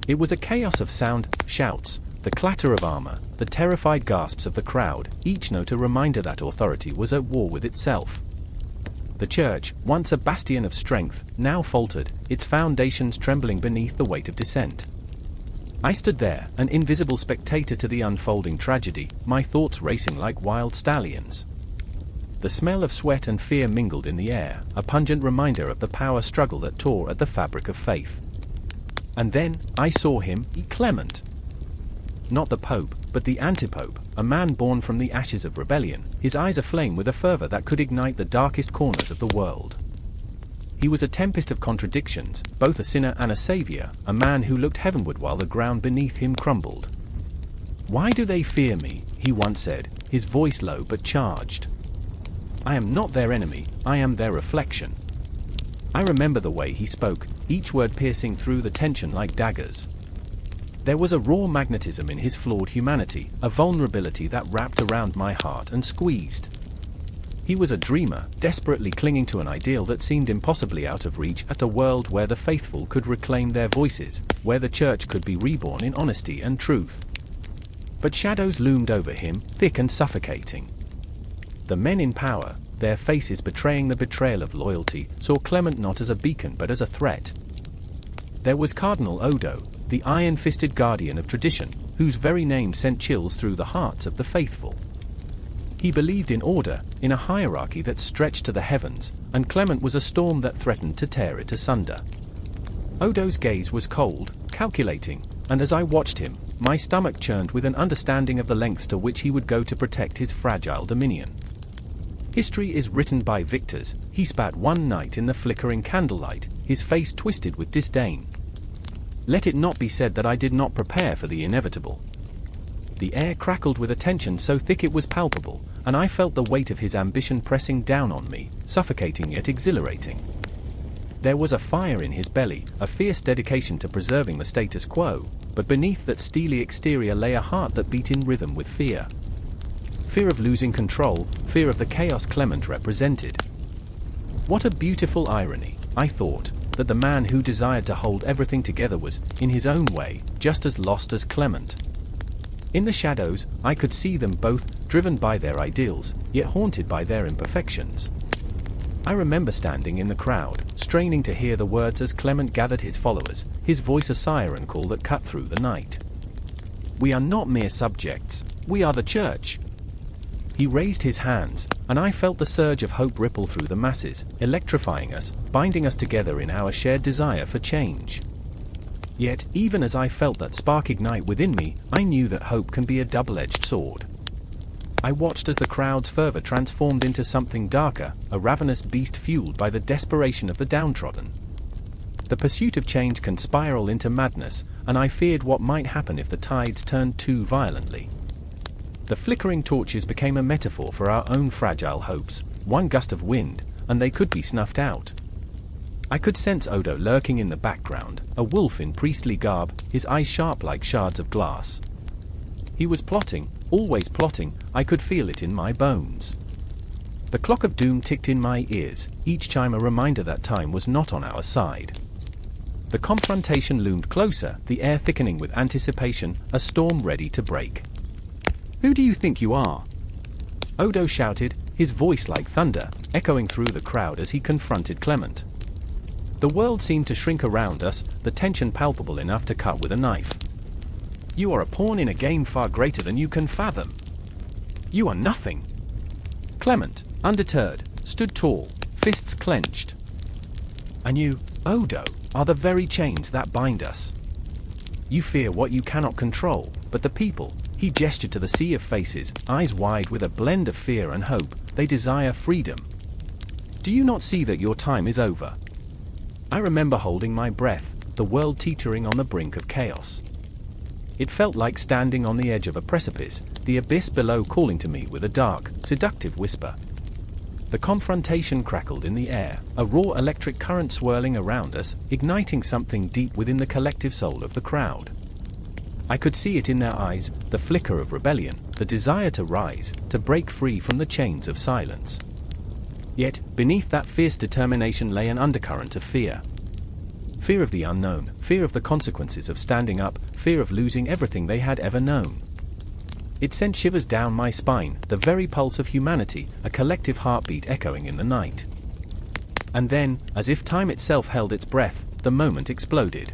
It was a chaos of sound, shouts, the clatter of armor, the terrified gasps of the crowd, each note a reminder that authority was at war with itself. The church, once a bastion of strength, now faltered, its foundations trembling beneath the weight of dissent. I stood there, an invisible spectator to the unfolding tragedy, my thoughts racing like wild stallions. The smell of sweat and fear mingled in the air, a pungent reminder of the power struggle that tore at the fabric of faith. And then, I saw him, Clement. Not the Pope, but the anti-Pope, a man born from the ashes of rebellion, his eyes aflame with a fervor that could ignite the darkest corners of the world. He was a tempest of contradictions, both a sinner and a savior, a man who looked heavenward while the ground beneath him crumbled. "Why do they fear me?" he once said, his voice low but charged. "I am not their enemy, I am their reflection." I remember the way he spoke, each word piercing through the tension like daggers. There was a raw magnetism in his flawed humanity, a vulnerability that wrapped around my heart and squeezed. He was a dreamer, desperately clinging to an ideal that seemed impossibly out of reach, at a world where the faithful could reclaim their voices, where the church could be reborn in honesty and truth. But shadows loomed over him, thick and suffocating. The men in power, their faces betraying the betrayal of loyalty, saw Clement not as a beacon but as a threat. There was Cardinal Odo, the iron-fisted guardian of tradition, whose very name sent chills through the hearts of the faithful. He believed in order, in a hierarchy that stretched to the heavens, and Clement was a storm that threatened to tear it asunder. Odo's gaze was cold, calculating, and as I watched him, my stomach churned with an understanding of the lengths to which he would go to protect his fragile dominion. History is written by victors, he spat one night in the flickering candlelight, his face twisted with disdain. Let it not be said that I did not prepare for the inevitable. The air crackled with a tension so thick it was palpable, and I felt the weight of his ambition pressing down on me, suffocating yet exhilarating. There was a fire in his belly, a fierce dedication to preserving the status quo, but beneath that steely exterior lay a heart that beat in rhythm with fear. Fear of losing control, fear of the chaos Clement represented. What a beautiful irony, I thought, that the man who desired to hold everything together was, in his own way, just as lost as Clement. In the shadows, I could see them both, driven by their ideals, yet haunted by their imperfections. I remember standing in the crowd, straining to hear the words as Clement gathered his followers, his voice a siren call that cut through the night. "We are not mere subjects, we are the Church." He raised his hands, and I felt the surge of hope ripple through the masses, electrifying us, binding us together in our shared desire for change. Yet, even as I felt that spark ignite within me, I knew that hope can be a double-edged sword. I watched as the crowd's fervor transformed into something darker, a ravenous beast fueled by the desperation of the downtrodden. The pursuit of change can spiral into madness, and I feared what might happen if the tides turned too violently. The flickering torches became a metaphor for our own fragile hopes, one gust of wind, and they could be snuffed out. I could sense Odo lurking in the background, a wolf in priestly garb, his eyes sharp like shards of glass. He was plotting, always plotting, I could feel it in my bones. The clock of doom ticked in my ears, each chime a reminder that time was not on our side. The confrontation loomed closer, the air thickening with anticipation, a storm ready to break. "Who do you think you are?" Odo shouted, his voice like thunder, echoing through the crowd as he confronted Clement. The world seemed to shrink around us, the tension palpable enough to cut with a knife. "You are a pawn in a game far greater than you can fathom. You are nothing." Clement, undeterred, stood tall, fists clenched. "And you, Odo, are the very chains that bind us. You fear what you cannot control, but the people," he gestured to the sea of faces, eyes wide with a blend of fear and hope, "they desire freedom. Do you not see that your time is over?" I remember holding my breath, the world teetering on the brink of chaos. It felt like standing on the edge of a precipice, the abyss below calling to me with a dark, seductive whisper. The confrontation crackled in the air, a raw electric current swirling around us, igniting something deep within the collective soul of the crowd. I could see it in their eyes, the flicker of rebellion, the desire to rise, to break free from the chains of silence. Yet, beneath that fierce determination lay an undercurrent of fear. Fear of the unknown, fear of the consequences of standing up, fear of losing everything they had ever known. It sent shivers down my spine, the very pulse of humanity, a collective heartbeat echoing in the night. And then, as if time itself held its breath, the moment exploded.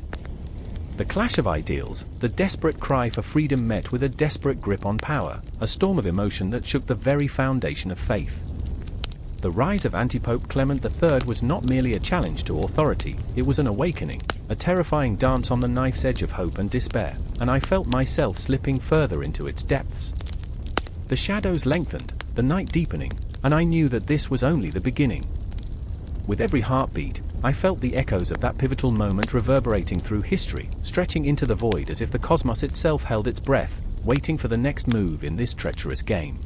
The clash of ideals, the desperate cry for freedom met with a desperate grip on power, a storm of emotion that shook the very foundation of faith. The rise of Antipope Clement III was not merely a challenge to authority, it was an awakening, a terrifying dance on the knife's edge of hope and despair, and I felt myself slipping further into its depths. The shadows lengthened, the night deepening, and I knew that this was only the beginning. With every heartbeat, I felt the echoes of that pivotal moment reverberating through history, stretching into the void as if the cosmos itself held its breath, waiting for the next move in this treacherous game.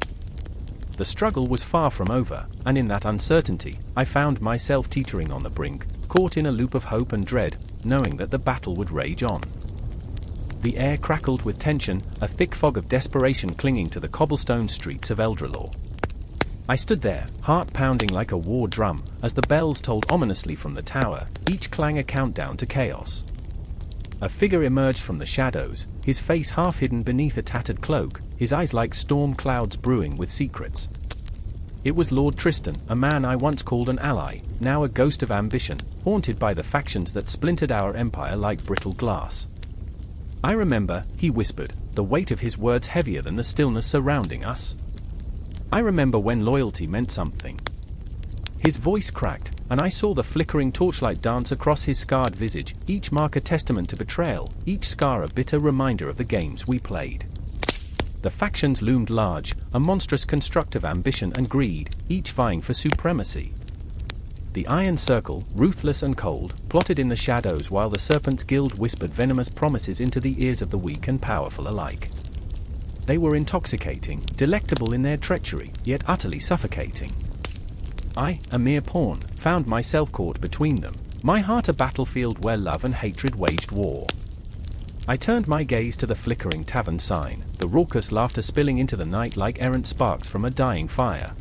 The struggle was far from over, and in that uncertainty, I found myself teetering on the brink, caught in a loop of hope and dread, knowing that the battle would rage on. The air crackled with tension, a thick fog of desperation clinging to the cobblestone streets of Eldralore. I stood there, heart pounding like a war drum, as the bells tolled ominously from the tower, each clang a countdown to chaos. A figure emerged from the shadows, his face half hidden beneath a tattered cloak, his eyes like storm clouds brewing with secrets. It was Lord Tristan, a man I once called an ally, now a ghost of ambition, haunted by the factions that splintered our empire like brittle glass. "I remember," he whispered, the weight of his words heavier than the stillness surrounding us. "I remember when loyalty meant something." His voice cracked, and I saw the flickering torchlight dance across his scarred visage, each mark a testament to betrayal, each scar a bitter reminder of the games we played. The factions loomed large, a monstrous construct of ambition and greed, each vying for supremacy. The Iron Circle, ruthless and cold, plotted in the shadows while the Serpent's Guild whispered venomous promises into the ears of the weak and powerful alike. They were intoxicating, delectable in their treachery, yet utterly suffocating. I, a mere pawn, found myself caught between them, my heart a battlefield where love and hatred waged war. I turned my gaze to the flickering tavern sign, the raucous laughter spilling into the night like errant sparks from a dying fire.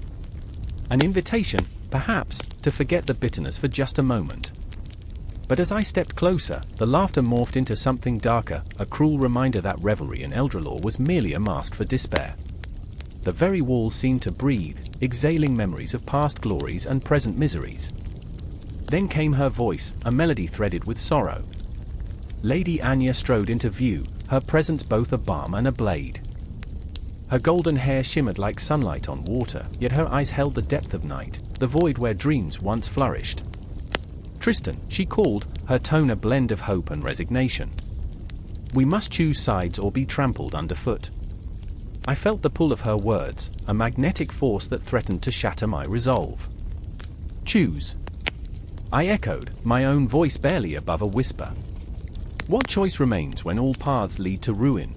An invitation, perhaps, to forget the bitterness for just a moment. But as I stepped closer, the laughter morphed into something darker, a cruel reminder that revelry in Eldralore was merely a mask for despair. The very walls seemed to breathe, exhaling memories of past glories and present miseries. Then came her voice, a melody threaded with sorrow. Lady Anya strode into view, her presence both a balm and a blade. Her golden hair shimmered like sunlight on water, yet her eyes held the depth of night, the void where dreams once flourished. "Tristan," she called, her tone a blend of hope and resignation. "We must choose sides or be trampled underfoot." I felt the pull of her words, a magnetic force that threatened to shatter my resolve. "Choose," I echoed, my own voice barely above a whisper. What choice remains when all paths lead to ruin?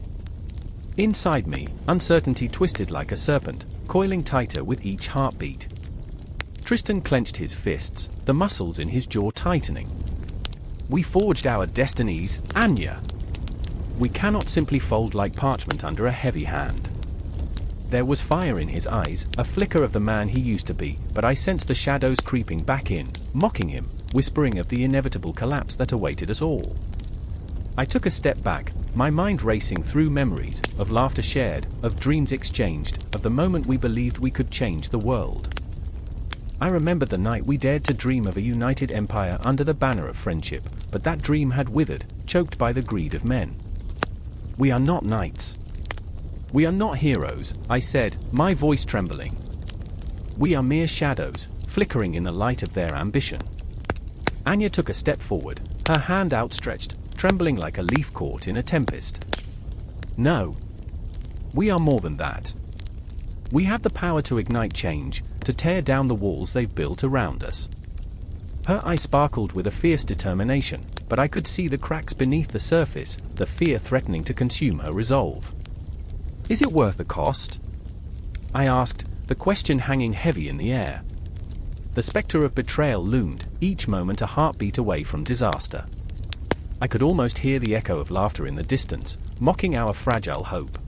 Inside me, uncertainty twisted like a serpent, coiling tighter with each heartbeat. Tristan clenched his fists, the muscles in his jaw tightening. "We forged our destinies, Anya. We cannot simply fold like parchment under a heavy hand." There was fire in his eyes, a flicker of the man he used to be, but I sensed the shadows creeping back in, mocking him, whispering of the inevitable collapse that awaited us all. I took a step back, my mind racing through memories of laughter shared, of dreams exchanged, of the moment we believed we could change the world. I remembered the night we dared to dream of a united empire under the banner of friendship, but that dream had withered, choked by the greed of men. "We are not knights. We are not heroes," I said, my voice trembling. "We are mere shadows, flickering in the light of their ambition." Anya took a step forward, her hand outstretched, trembling like a leaf caught in a tempest. "No. We are more than that. We have the power to ignite change, to tear down the walls they've built around us." Her eye sparkled with a fierce determination, but I could see the cracks beneath the surface, the fear threatening to consume her resolve. "Is it worth the cost?" I asked, the question hanging heavy in the air. The specter of betrayal loomed, each moment a heartbeat away from disaster. I could almost hear the echo of laughter in the distance, mocking our fragile hope.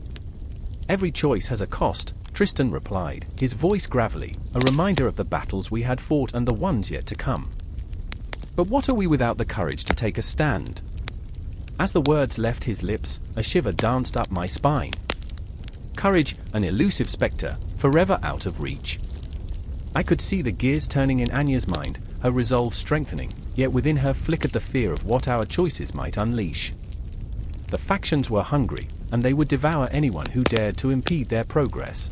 "Every choice has a cost," Tristan replied, his voice gravelly, a reminder of the battles we had fought and the ones yet to come. "But what are we without the courage to take a stand?" As the words left his lips, a shiver danced up my spine. Courage, an elusive spectre, forever out of reach. I could see the gears turning in Anya's mind, her resolve strengthening, yet within her flickered the fear of what our choices might unleash. The factions were hungry, and they would devour anyone who dared to impede their progress.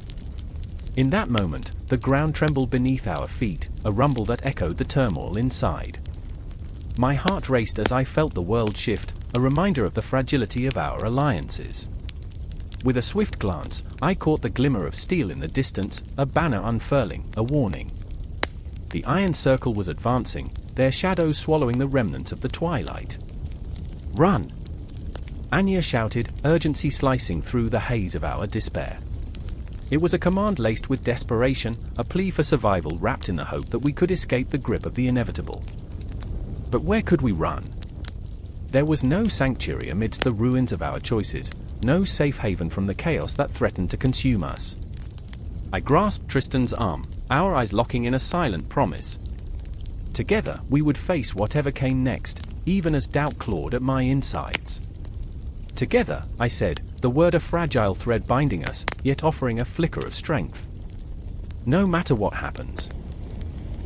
In that moment, the ground trembled beneath our feet, a rumble that echoed the turmoil inside. My heart raced as I felt the world shift, a reminder of the fragility of our alliances. With a swift glance, I caught the glimmer of steel in the distance, a banner unfurling, a warning. The iron circle was advancing, their shadows swallowing the remnants of the twilight. "Run!" Anya shouted, urgency slicing through the haze of our despair. It was a command laced with desperation, a plea for survival wrapped in the hope that we could escape the grip of the inevitable. But where could we run? There was no sanctuary amidst the ruins of our choices, no safe haven from the chaos that threatened to consume us. I grasped Tristan's arm, our eyes locking in a silent promise. Together, we would face whatever came next, even as doubt clawed at my insides. Together, I said, the word a fragile thread binding us, yet offering a flicker of strength. No matter what happens.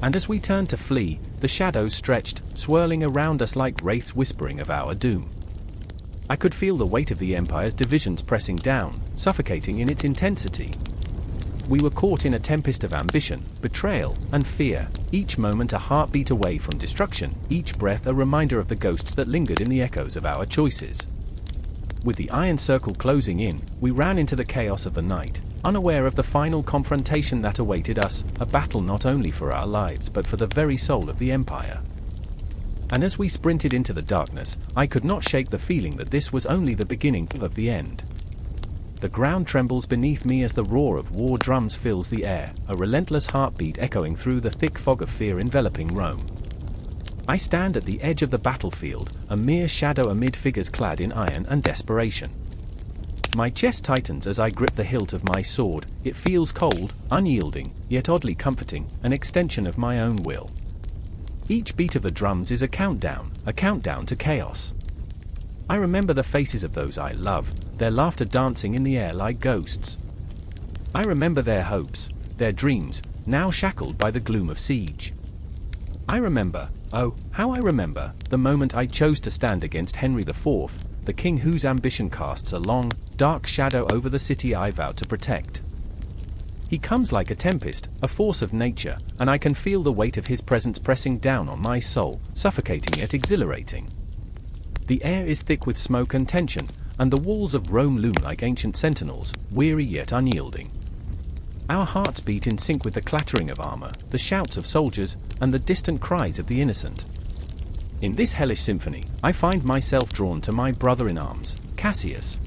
And as we turned to flee, the shadows stretched, swirling around us like wraiths whispering of our doom. I could feel the weight of the Empire's divisions pressing down, suffocating in its intensity. We were caught in a tempest of ambition, betrayal, and fear, each moment a heartbeat away from destruction, each breath a reminder of the ghosts that lingered in the echoes of our choices. With the iron circle closing in, we ran into the chaos of the night, unaware of the final confrontation that awaited us, a battle not only for our lives but for the very soul of the Empire. And as we sprinted into the darkness, I could not shake the feeling that this was only the beginning of the end. The ground trembles beneath me as the roar of war drums fills the air, a relentless heartbeat echoing through the thick fog of fear enveloping Rome. I stand at the edge of the battlefield, a mere shadow amid figures clad in iron and desperation. My chest tightens as I grip the hilt of my sword. It feels cold, unyielding, yet oddly comforting, an extension of my own will. Each beat of the drums is a countdown to chaos. I remember the faces of those I love, their laughter dancing in the air like ghosts. I remember their hopes, their dreams, now shackled by the gloom of siege. I remember, oh, how I remember, the moment I chose to stand against Henry IV, the king whose ambition casts a long, dark shadow over the city I vowed to protect. He comes like a tempest, a force of nature, and I can feel the weight of his presence pressing down on my soul, suffocating yet exhilarating. The air is thick with smoke and tension, and the walls of Rome loom like ancient sentinels, weary yet unyielding. Our hearts beat in sync with the clattering of armor, the shouts of soldiers, and the distant cries of the innocent. In this hellish symphony, I find myself drawn to my brother-in-arms, Cassius.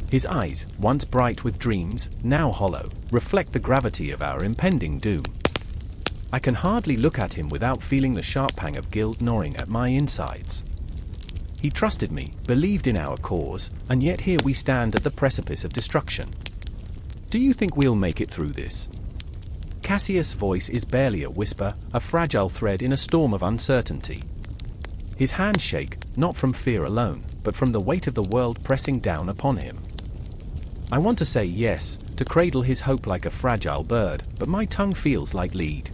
His eyes, once bright with dreams, now hollow, reflect the gravity of our impending doom. I can hardly look at him without feeling the sharp pang of guilt gnawing at my insides. He trusted me, believed in our cause, and yet here we stand at the precipice of destruction. Do you think we'll make it through this? Cassius' voice is barely a whisper, a fragile thread in a storm of uncertainty. His hands shake, not from fear alone, but from the weight of the world pressing down upon him. I want to say yes, to cradle his hope like a fragile bird, but my tongue feels like lead.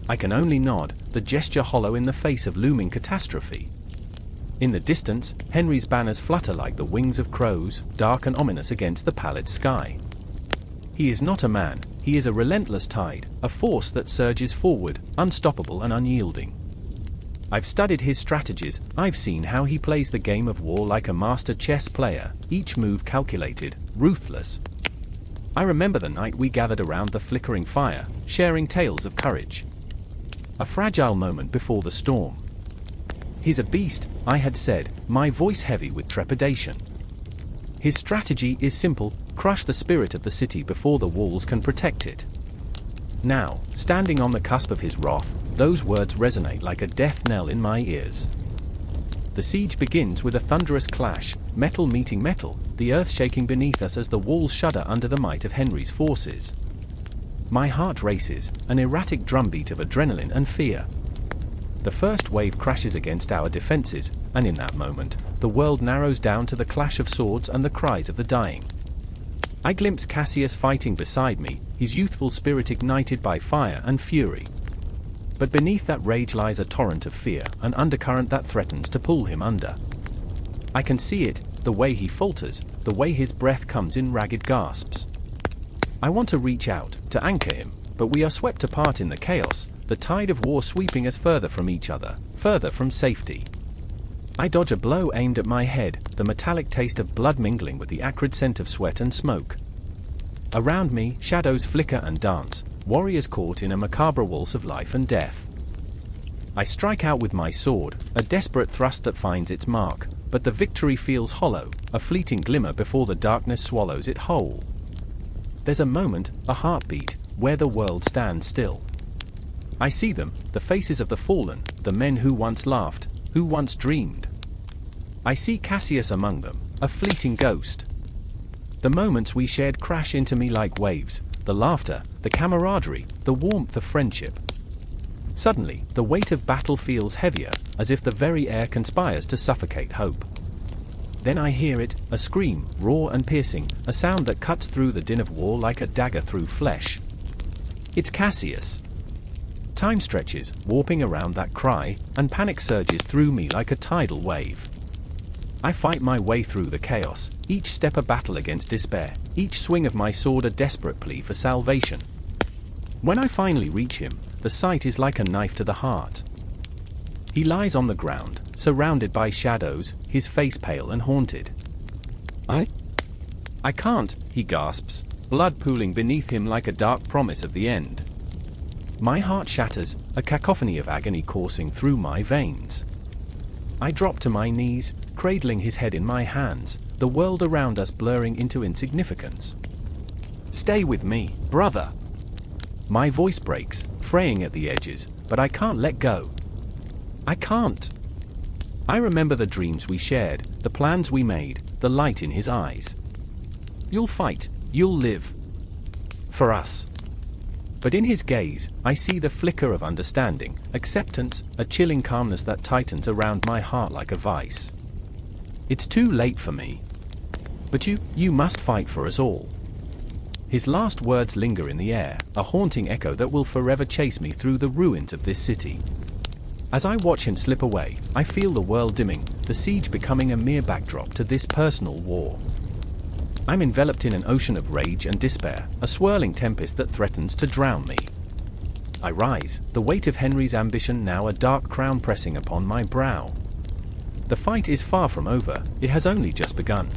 I can only nod, the gesture hollow in the face of looming catastrophe. In the distance, Henry's banners flutter like the wings of crows, dark and ominous against the pallid sky. He is not a man, he is a relentless tide, a force that surges forward, unstoppable and unyielding. I've studied his strategies, I've seen how he plays the game of war like a master chess player, each move calculated, ruthless. I remember the night we gathered around the flickering fire, sharing tales of courage. A fragile moment before the storm. He's a beast, I had said, my voice heavy with trepidation. His strategy is simple, crush the spirit of the city before the walls can protect it. Now, standing on the cusp of his wrath, those words resonate like a death knell in my ears. The siege begins with a thunderous clash, metal meeting metal, the earth shaking beneath us as the walls shudder under the might of Henry's forces. My heart races, an erratic drumbeat of adrenaline and fear. The first wave crashes against our defenses, and in that moment, the world narrows down to the clash of swords and the cries of the dying. I glimpse Cassius fighting beside me, his youthful spirit ignited by fire and fury. But beneath that rage lies a torrent of fear, an undercurrent that threatens to pull him under. I can see it, the way he falters, the way his breath comes in ragged gasps. I want to reach out, to anchor him, but we are swept apart in the chaos, the tide of war sweeping us further from each other, further from safety. I dodge a blow aimed at my head, the metallic taste of blood mingling with the acrid scent of sweat and smoke. Around me, shadows flicker and dance, warriors caught in a macabre waltz of life and death. I strike out with my sword, a desperate thrust that finds its mark, but the victory feels hollow, a fleeting glimmer before the darkness swallows it whole. There's a moment, a heartbeat, where the world stands still. I see them, the faces of the fallen, the men who once laughed, who once dreamed. I see Cassius among them, a fleeting ghost. The moments we shared crash into me like waves, the laughter, the camaraderie, the warmth of friendship. Suddenly, the weight of battle feels heavier, as if the very air conspires to suffocate hope. Then I hear it, a scream, raw and piercing, a sound that cuts through the din of war like a dagger through flesh. It's Cassius. Time stretches, warping around that cry, and panic surges through me like a tidal wave. I fight my way through the chaos, each step a battle against despair, each swing of my sword a desperate plea for salvation. When I finally reach him, the sight is like a knife to the heart. He lies on the ground, surrounded by shadows, his face pale and haunted. I can't, he gasps, blood pooling beneath him like a dark promise of the end. My heart shatters, a cacophony of agony coursing through my veins. I drop to my knees, cradling his head in my hands, the world around us blurring into insignificance. Stay with me, brother. My voice breaks, fraying at the edges, but I can't let go. I can't. I remember the dreams we shared, the plans we made, the light in his eyes. You'll fight, you'll live. For us. But in his gaze, I see the flicker of understanding, acceptance, a chilling calmness that tightens around my heart like a vice. It's too late for me. But you must fight for us all. His last words linger in the air, a haunting echo that will forever chase me through the ruins of this city. As I watch him slip away, I feel the world dimming, the siege becoming a mere backdrop to this personal war. I'm enveloped in an ocean of rage and despair, a swirling tempest that threatens to drown me. I rise, the weight of Henry's ambition now a dark crown pressing upon my brow. The fight is far from over, it has only just begun.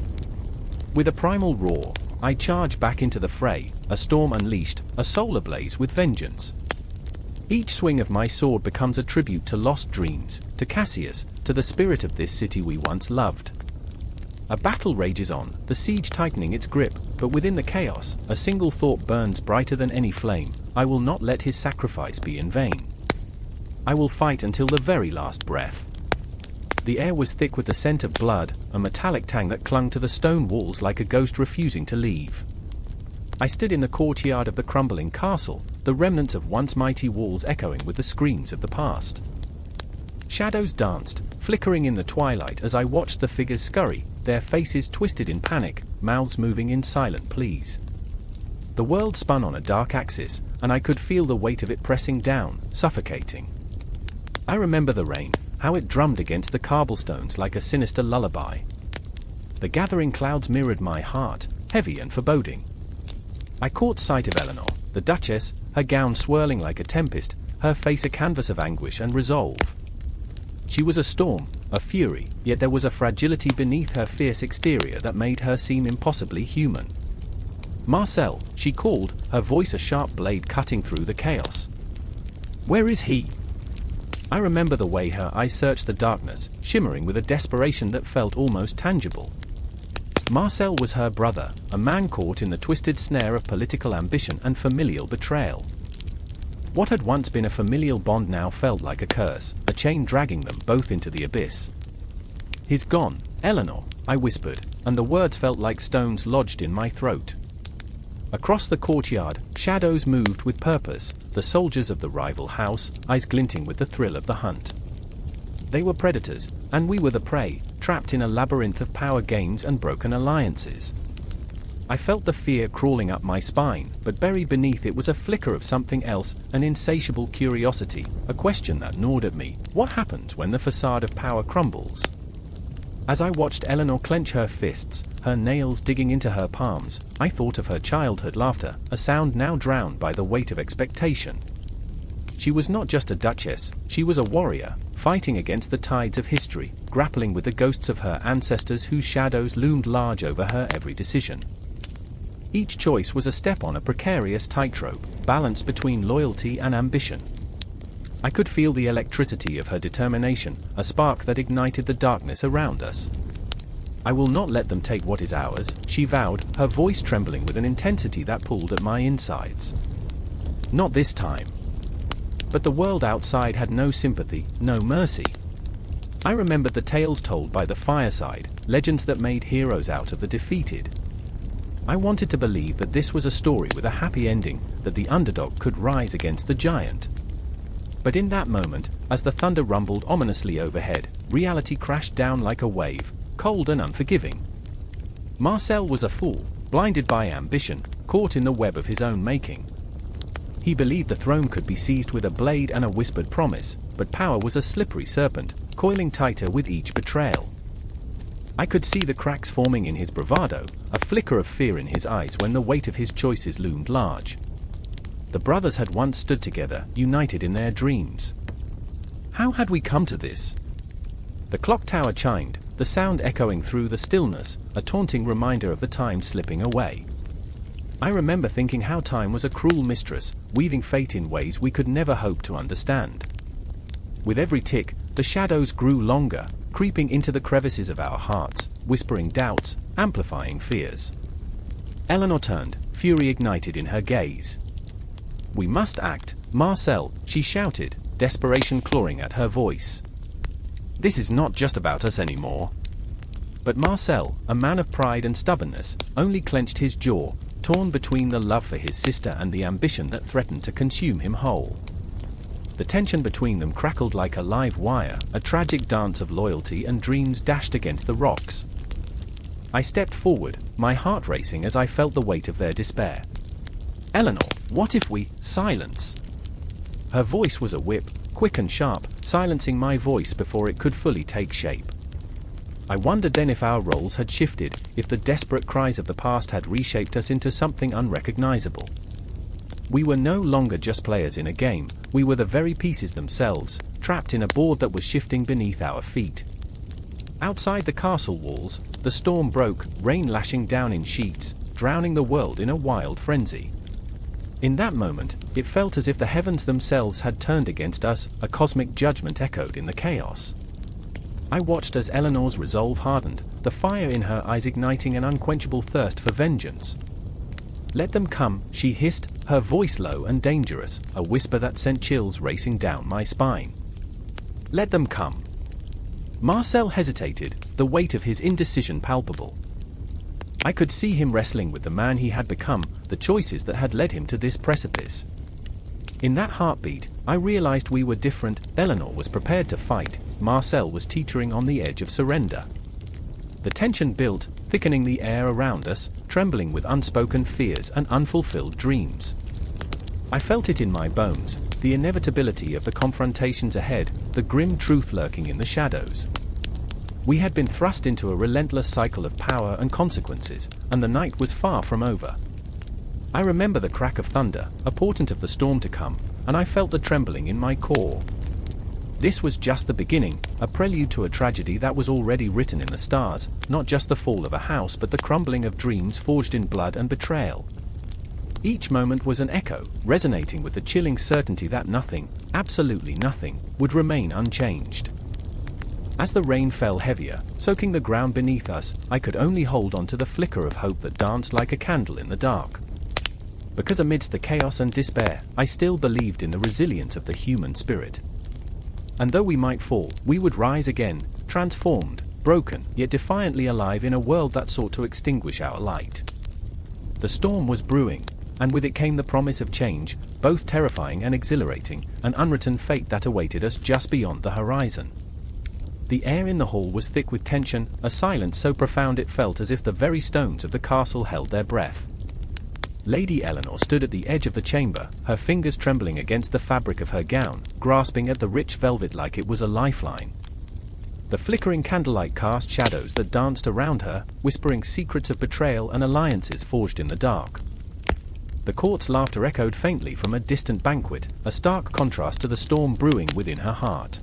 With a primal roar, I charge back into the fray, a storm unleashed, a soul ablaze with vengeance. Each swing of my sword becomes a tribute to lost dreams, to Cassius, to the spirit of this city we once loved. A battle rages on, the siege tightening its grip, but within the chaos, a single thought burns brighter than any flame. I will not let his sacrifice be in vain. I will fight until the very last breath. The air was thick with the scent of blood, a metallic tang that clung to the stone walls like a ghost refusing to leave. I stood in the courtyard of the crumbling castle, the remnants of once mighty walls echoing with the screams of the past. Shadows danced, flickering in the twilight as I watched the figures scurry, their faces twisted in panic, mouths moving in silent pleas. The world spun on a dark axis, and I could feel the weight of it pressing down, suffocating. I remember the rain, how it drummed against the cobblestones like a sinister lullaby. The gathering clouds mirrored my heart, heavy and foreboding. I caught sight of Eleanor, the Duchess, her gown swirling like a tempest, her face a canvas of anguish and resolve. She was a storm, a fury, yet there was a fragility beneath her fierce exterior that made her seem impossibly human. "Marcel," she called, her voice a sharp blade cutting through the chaos. "Where is he?" I remember the way her eyes searched the darkness, shimmering with a desperation that felt almost tangible. Marcel was her brother, a man caught in the twisted snare of political ambition and familial betrayal. What had once been a familial bond now felt like a curse, a chain dragging them both into the abyss. "He's gone, Eleanor," I whispered, and the words felt like stones lodged in my throat. Across the courtyard, shadows moved with purpose, the soldiers of the rival house, eyes glinting with the thrill of the hunt. They were predators, and we were the prey, trapped in a labyrinth of power games and broken alliances. I felt the fear crawling up my spine, but buried beneath it was a flicker of something else, an insatiable curiosity, a question that gnawed at me: what happens when the facade of power crumbles? As I watched Eleanor clench her fists, her nails digging into her palms, I thought of her childhood laughter, a sound now drowned by the weight of expectation. She was not just a duchess, she was a warrior, fighting against the tides of history, grappling with the ghosts of her ancestors whose shadows loomed large over her every decision. Each choice was a step on a precarious tightrope, balanced between loyalty and ambition. I could feel the electricity of her determination, a spark that ignited the darkness around us. "I will not let them take what is ours," she vowed, her voice trembling with an intensity that pulled at my insides. Not this time. But the world outside had no sympathy, no mercy. I remembered the tales told by the fireside, legends that made heroes out of the defeated. I wanted to believe that this was a story with a happy ending, that the underdog could rise against the giant. But in that moment, as the thunder rumbled ominously overhead, reality crashed down like a wave, cold and unforgiving. Marcel was a fool, blinded by ambition, caught in the web of his own making. He believed the throne could be seized with a blade and a whispered promise, but power was a slippery serpent, coiling tighter with each betrayal. I could see the cracks forming in his bravado, a flicker of fear in his eyes when the weight of his choices loomed large. The brothers had once stood together, united in their dreams. How had we come to this? The clock tower chimed, the sound echoing through the stillness, a taunting reminder of the time slipping away. I remember thinking how time was a cruel mistress, weaving fate in ways we could never hope to understand. With every tick, the shadows grew longer, creeping into the crevices of our hearts, whispering doubts, amplifying fears. Eleanor turned, fury ignited in her gaze. "We must act, Marcel," she shouted, desperation clawing at her voice. "This is not just about us anymore." But Marcel, a man of pride and stubbornness, only clenched his jaw, torn between the love for his sister and the ambition that threatened to consume him whole. The tension between them crackled like a live wire, a tragic dance of loyalty and dreams dashed against the rocks. I stepped forward, my heart racing as I felt the weight of their despair. "Eleanor, what if we silence?" Her voice was a whip, quick and sharp, silencing my voice before it could fully take shape. I wondered then if our roles had shifted, if the desperate cries of the past had reshaped us into something unrecognizable. We were no longer just players in a game, we were the very pieces themselves, trapped in a board that was shifting beneath our feet. Outside the castle walls, the storm broke, rain lashing down in sheets, drowning the world in a wild frenzy. In that moment, it felt as if the heavens themselves had turned against us, a cosmic judgment echoed in the chaos. I watched as Eleanor's resolve hardened, the fire in her eyes igniting an unquenchable thirst for vengeance. "Let them come," she hissed, her voice low and dangerous, a whisper that sent chills racing down my spine. "Let them come." Marcel hesitated, the weight of his indecision palpable. I could see him wrestling with the man he had become, the choices that had led him to this precipice. In that heartbeat, I realized we were different. Eleanor was prepared to fight, Marcel was teetering on the edge of surrender. The tension built, thickening the air around us, trembling with unspoken fears and unfulfilled dreams. I felt it in my bones, the inevitability of the confrontations ahead, the grim truth lurking in the shadows. We had been thrust into a relentless cycle of power and consequences, and the night was far from over. I remember the crack of thunder, a portent of the storm to come, and I felt the trembling in my core. This was just the beginning, a prelude to a tragedy that was already written in the stars, not just the fall of a house but the crumbling of dreams forged in blood and betrayal. Each moment was an echo, resonating with the chilling certainty that nothing, absolutely nothing, would remain unchanged. As the rain fell heavier, soaking the ground beneath us, I could only hold on to the flicker of hope that danced like a candle in the dark. Because amidst the chaos and despair, I still believed in the resilience of the human spirit. And though we might fall, we would rise again, transformed, broken, yet defiantly alive in a world that sought to extinguish our light. The storm was brewing, and with it came the promise of change, both terrifying and exhilarating, an unwritten fate that awaited us just beyond the horizon. The air in the hall was thick with tension, a silence so profound it felt as if the very stones of the castle held their breath. Lady Eleanor stood at the edge of the chamber, her fingers trembling against the fabric of her gown, grasping at the rich velvet like it was a lifeline. The flickering candlelight cast shadows that danced around her, whispering secrets of betrayal and alliances forged in the dark. The court's laughter echoed faintly from a distant banquet, a stark contrast to the storm brewing within her heart.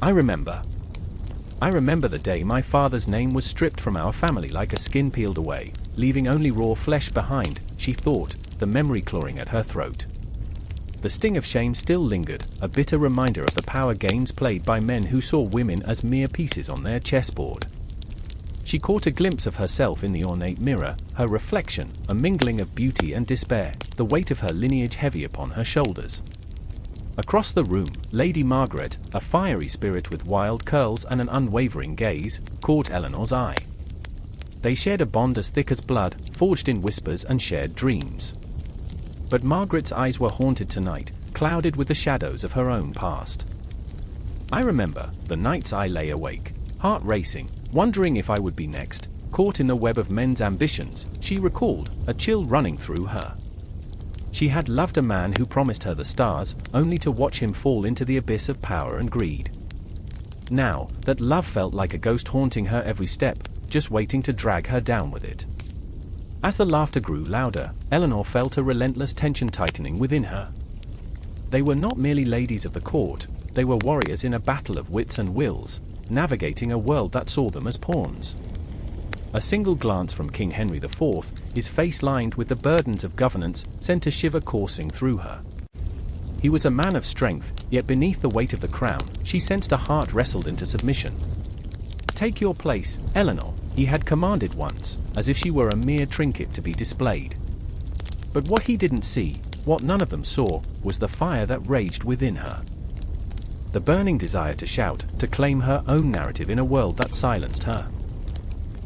I remember the day my father's name was stripped from our family like a skin peeled away, leaving only raw flesh behind, she thought, the memory clawing at her throat. The sting of shame still lingered, a bitter reminder of the power games played by men who saw women as mere pieces on their chessboard. She caught a glimpse of herself in the ornate mirror, her reflection, a mingling of beauty and despair, the weight of her lineage heavy upon her shoulders. Across the room, Lady Margaret, a fiery spirit with wild curls and an unwavering gaze, caught Eleanor's eye. They shared a bond as thick as blood, forged in whispers and shared dreams. But Margaret's eyes were haunted tonight, clouded with the shadows of her own past. I remember the nights I lay awake, heart racing, wondering if I would be next, caught in the web of men's ambitions, she recalled, a chill running through her. She had loved a man who promised her the stars, only to watch him fall into the abyss of power and greed. Now, that love felt like a ghost haunting her every step, just waiting to drag her down with it. As the laughter grew louder, Eleanor felt a relentless tension tightening within her. They were not merely ladies of the court, they were warriors in a battle of wits and wills, navigating a world that saw them as pawns. A single glance from King Henry IV, his face lined with the burdens of governance, sent a shiver coursing through her. He was a man of strength, yet beneath the weight of the crown, she sensed a heart wrestled into submission. "Take your place, Eleanor," he had commanded once, as if she were a mere trinket to be displayed. But what he didn't see, what none of them saw, was the fire that raged within her. The burning desire to shout, to claim her own narrative in a world that silenced her.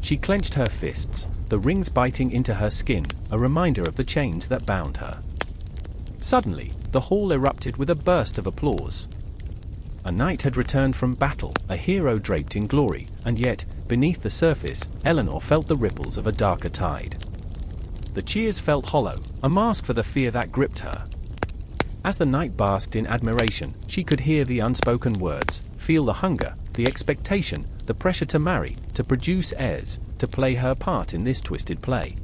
She clenched her fists, the rings biting into her skin, a reminder of the chains that bound her. Suddenly, the hall erupted with a burst of applause. A knight had returned from battle, a hero draped in glory, and yet, beneath the surface, Eleanor felt the ripples of a darker tide. The cheers felt hollow, a mask for the fear that gripped her. As the knight basked in admiration, she could hear the unspoken words, feel the hunger, the expectation, the pressure to marry, to produce heirs, to play her part in this twisted play.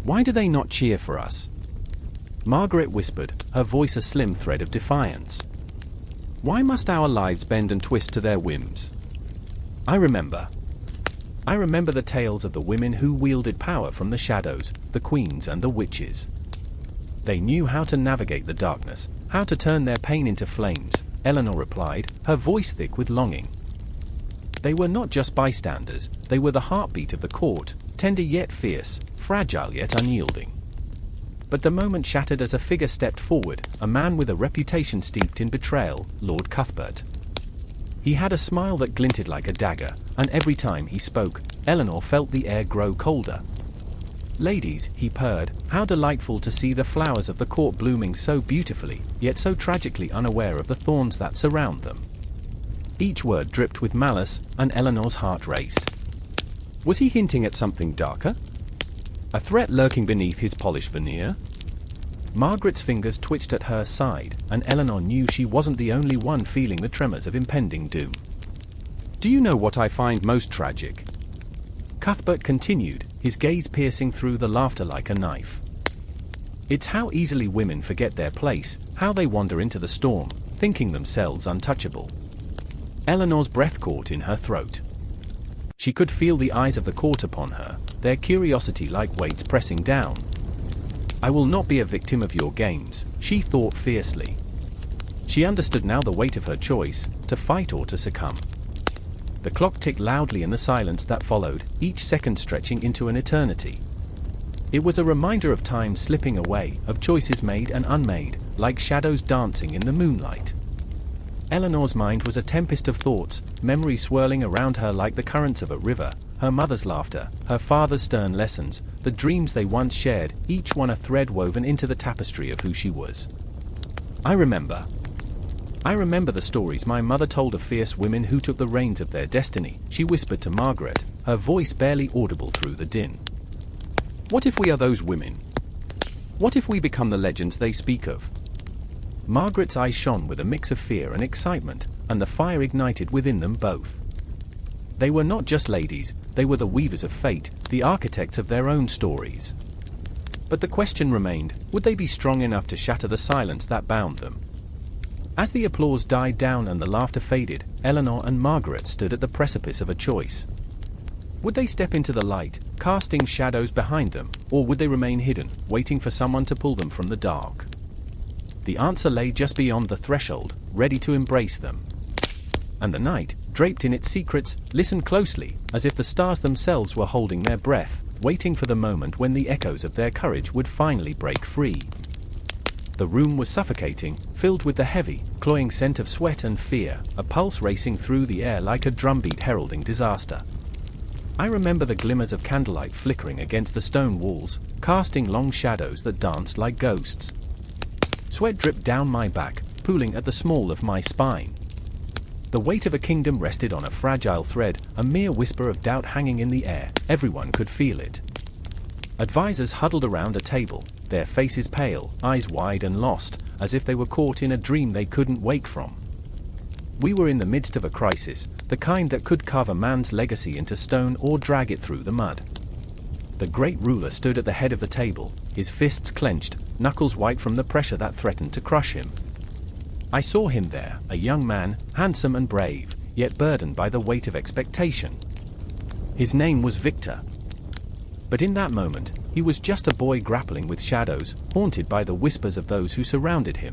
"Why do they not cheer for us?" Margaret whispered, her voice a slim thread of defiance. "Why must our lives bend and twist to their whims?" I remember the tales of the women who wielded power from the shadows, the queens and the witches. They knew how to navigate the darkness, how to turn their pain into flames, Eleanor replied, her voice thick with longing. They were not just bystanders, they were the heartbeat of the court, tender yet fierce, fragile yet unyielding. But the moment shattered as a figure stepped forward, a man with a reputation steeped in betrayal, Lord Cuthbert. He had a smile that glinted like a dagger, and every time he spoke, Eleanor felt the air grow colder. "Ladies," he purred, "how delightful to see the flowers of the court blooming so beautifully, yet so tragically unaware of the thorns that surround them." Each word dripped with malice, and Eleanor's heart raced. Was he hinting at something darker? A threat lurking beneath his polished veneer? Margaret's fingers twitched at her side, and Eleanor knew she wasn't the only one feeling the tremors of impending doom. "Do you know what I find most tragic?" Cuthbert continued, his gaze piercing through the laughter like a knife. "It's how easily women forget their place, how they wander into the storm, thinking themselves untouchable." Eleanor's breath caught in her throat. She could feel the eyes of the court upon her, their curiosity like weights pressing down. "I will not be a victim of your games," she thought fiercely. She understood now the weight of her choice, to fight or to succumb. The clock ticked loudly in the silence that followed, each second stretching into an eternity. It was a reminder of time slipping away, of choices made and unmade, like shadows dancing in the moonlight. Eleanor's mind was a tempest of thoughts, memories swirling around her like the currents of a river, her mother's laughter, her father's stern lessons, the dreams they once shared, each one a thread woven into the tapestry of who she was. I remember the stories my mother told of fierce women who took the reins of their destiny," she whispered to Margaret, her voice barely audible through the din. "What if we are those women? What if we become the legends they speak of?" Margaret's eyes shone with a mix of fear and excitement, and the fire ignited within them both. They were not just ladies, they were the weavers of fate, the architects of their own stories. But the question remained, would they be strong enough to shatter the silence that bound them? As the applause died down and the laughter faded, Eleanor and Margaret stood at the precipice of a choice. Would they step into the light, casting shadows behind them, or would they remain hidden, waiting for someone to pull them from the dark? The answer lay just beyond the threshold, ready to embrace them. And the night, draped in its secrets, listened closely, as if the stars themselves were holding their breath, waiting for the moment when the echoes of their courage would finally break free. The room was suffocating, filled with the heavy, cloying scent of sweat and fear, a pulse racing through the air like a drumbeat heralding disaster. I remember the glimmers of candlelight flickering against the stone walls, casting long shadows that danced like ghosts. Sweat dripped down my back, pooling at the small of my spine. The weight of a kingdom rested on a fragile thread, a mere whisper of doubt hanging in the air, everyone could feel it. Advisors huddled around a table, their faces pale, eyes wide and lost, as if they were caught in a dream they couldn't wake from. We were in the midst of a crisis, the kind that could carve a man's legacy into stone or drag it through the mud. The great ruler stood at the head of the table, his fists clenched, knuckles white from the pressure that threatened to crush him. I saw him there, a young man, handsome and brave, yet burdened by the weight of expectation. His name was Victor. But in that moment, he was just a boy grappling with shadows, haunted by the whispers of those who surrounded him.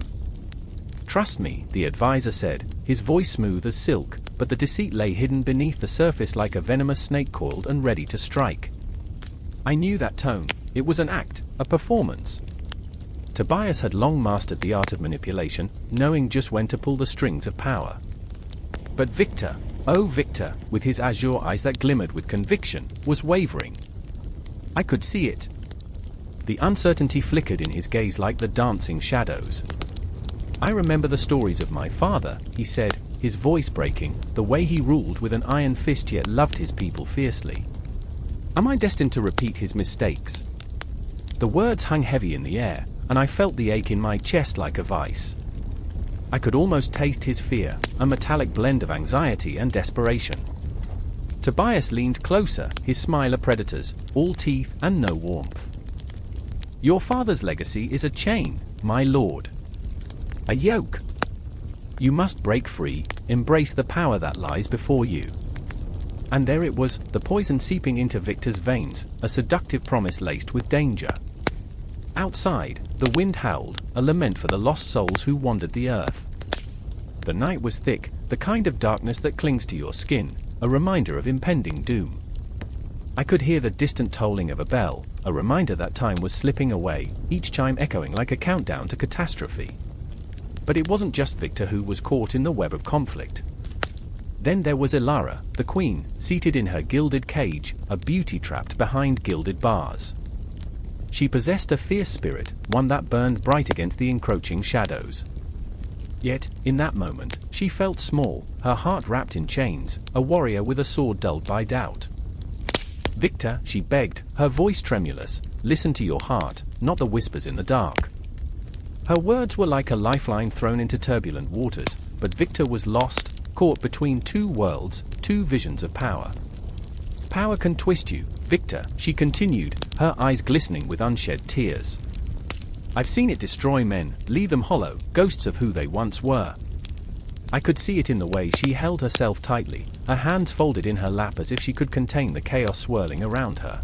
"Trust me," the advisor said, his voice smooth as silk, but the deceit lay hidden beneath the surface like a venomous snake coiled and ready to strike. I knew that tone. It was an act, a performance. Tobias had long mastered the art of manipulation, knowing just when to pull the strings of power. But Victor, oh Victor, with his azure eyes that glimmered with conviction, was wavering. I could see it. The uncertainty flickered in his gaze like the dancing shadows. "I remember the stories of my father," he said, his voice breaking, the way he ruled with an iron fist yet loved his people fiercely. "Am I destined to repeat his mistakes?" The words hung heavy in the air, and I felt the ache in my chest like a vice. I could almost taste his fear, a metallic blend of anxiety and desperation. Tobias leaned closer, his smile a predator's, all teeth and no warmth. "Your father's legacy is a chain, my lord. A yoke. You must break free, embrace the power that lies before you." And there it was, the poison seeping into Victor's veins, a seductive promise laced with danger. Outside, the wind howled, a lament for the lost souls who wandered the earth. The night was thick, the kind of darkness that clings to your skin, a reminder of impending doom. I could hear the distant tolling of a bell, a reminder that time was slipping away, each chime echoing like a countdown to catastrophe. But it wasn't just Victor who was caught in the web of conflict. Then there was Ilara, the queen, seated in her gilded cage, a beauty trapped behind gilded bars. She possessed a fierce spirit, one that burned bright against the encroaching shadows. Yet, in that moment, she felt small, her heart wrapped in chains, a warrior with a sword dulled by doubt. "Victor," she begged, her voice tremulous, "listen to your heart, not the whispers in the dark." Her words were like a lifeline thrown into turbulent waters, but Victor was lost, caught between two worlds, two visions of power. "Power can twist you, Victor," she continued, her eyes glistening with unshed tears. "I've seen it destroy men, leave them hollow, ghosts of who they once were." I could see it in the way she held herself tightly, her hands folded in her lap as if she could contain the chaos swirling around her.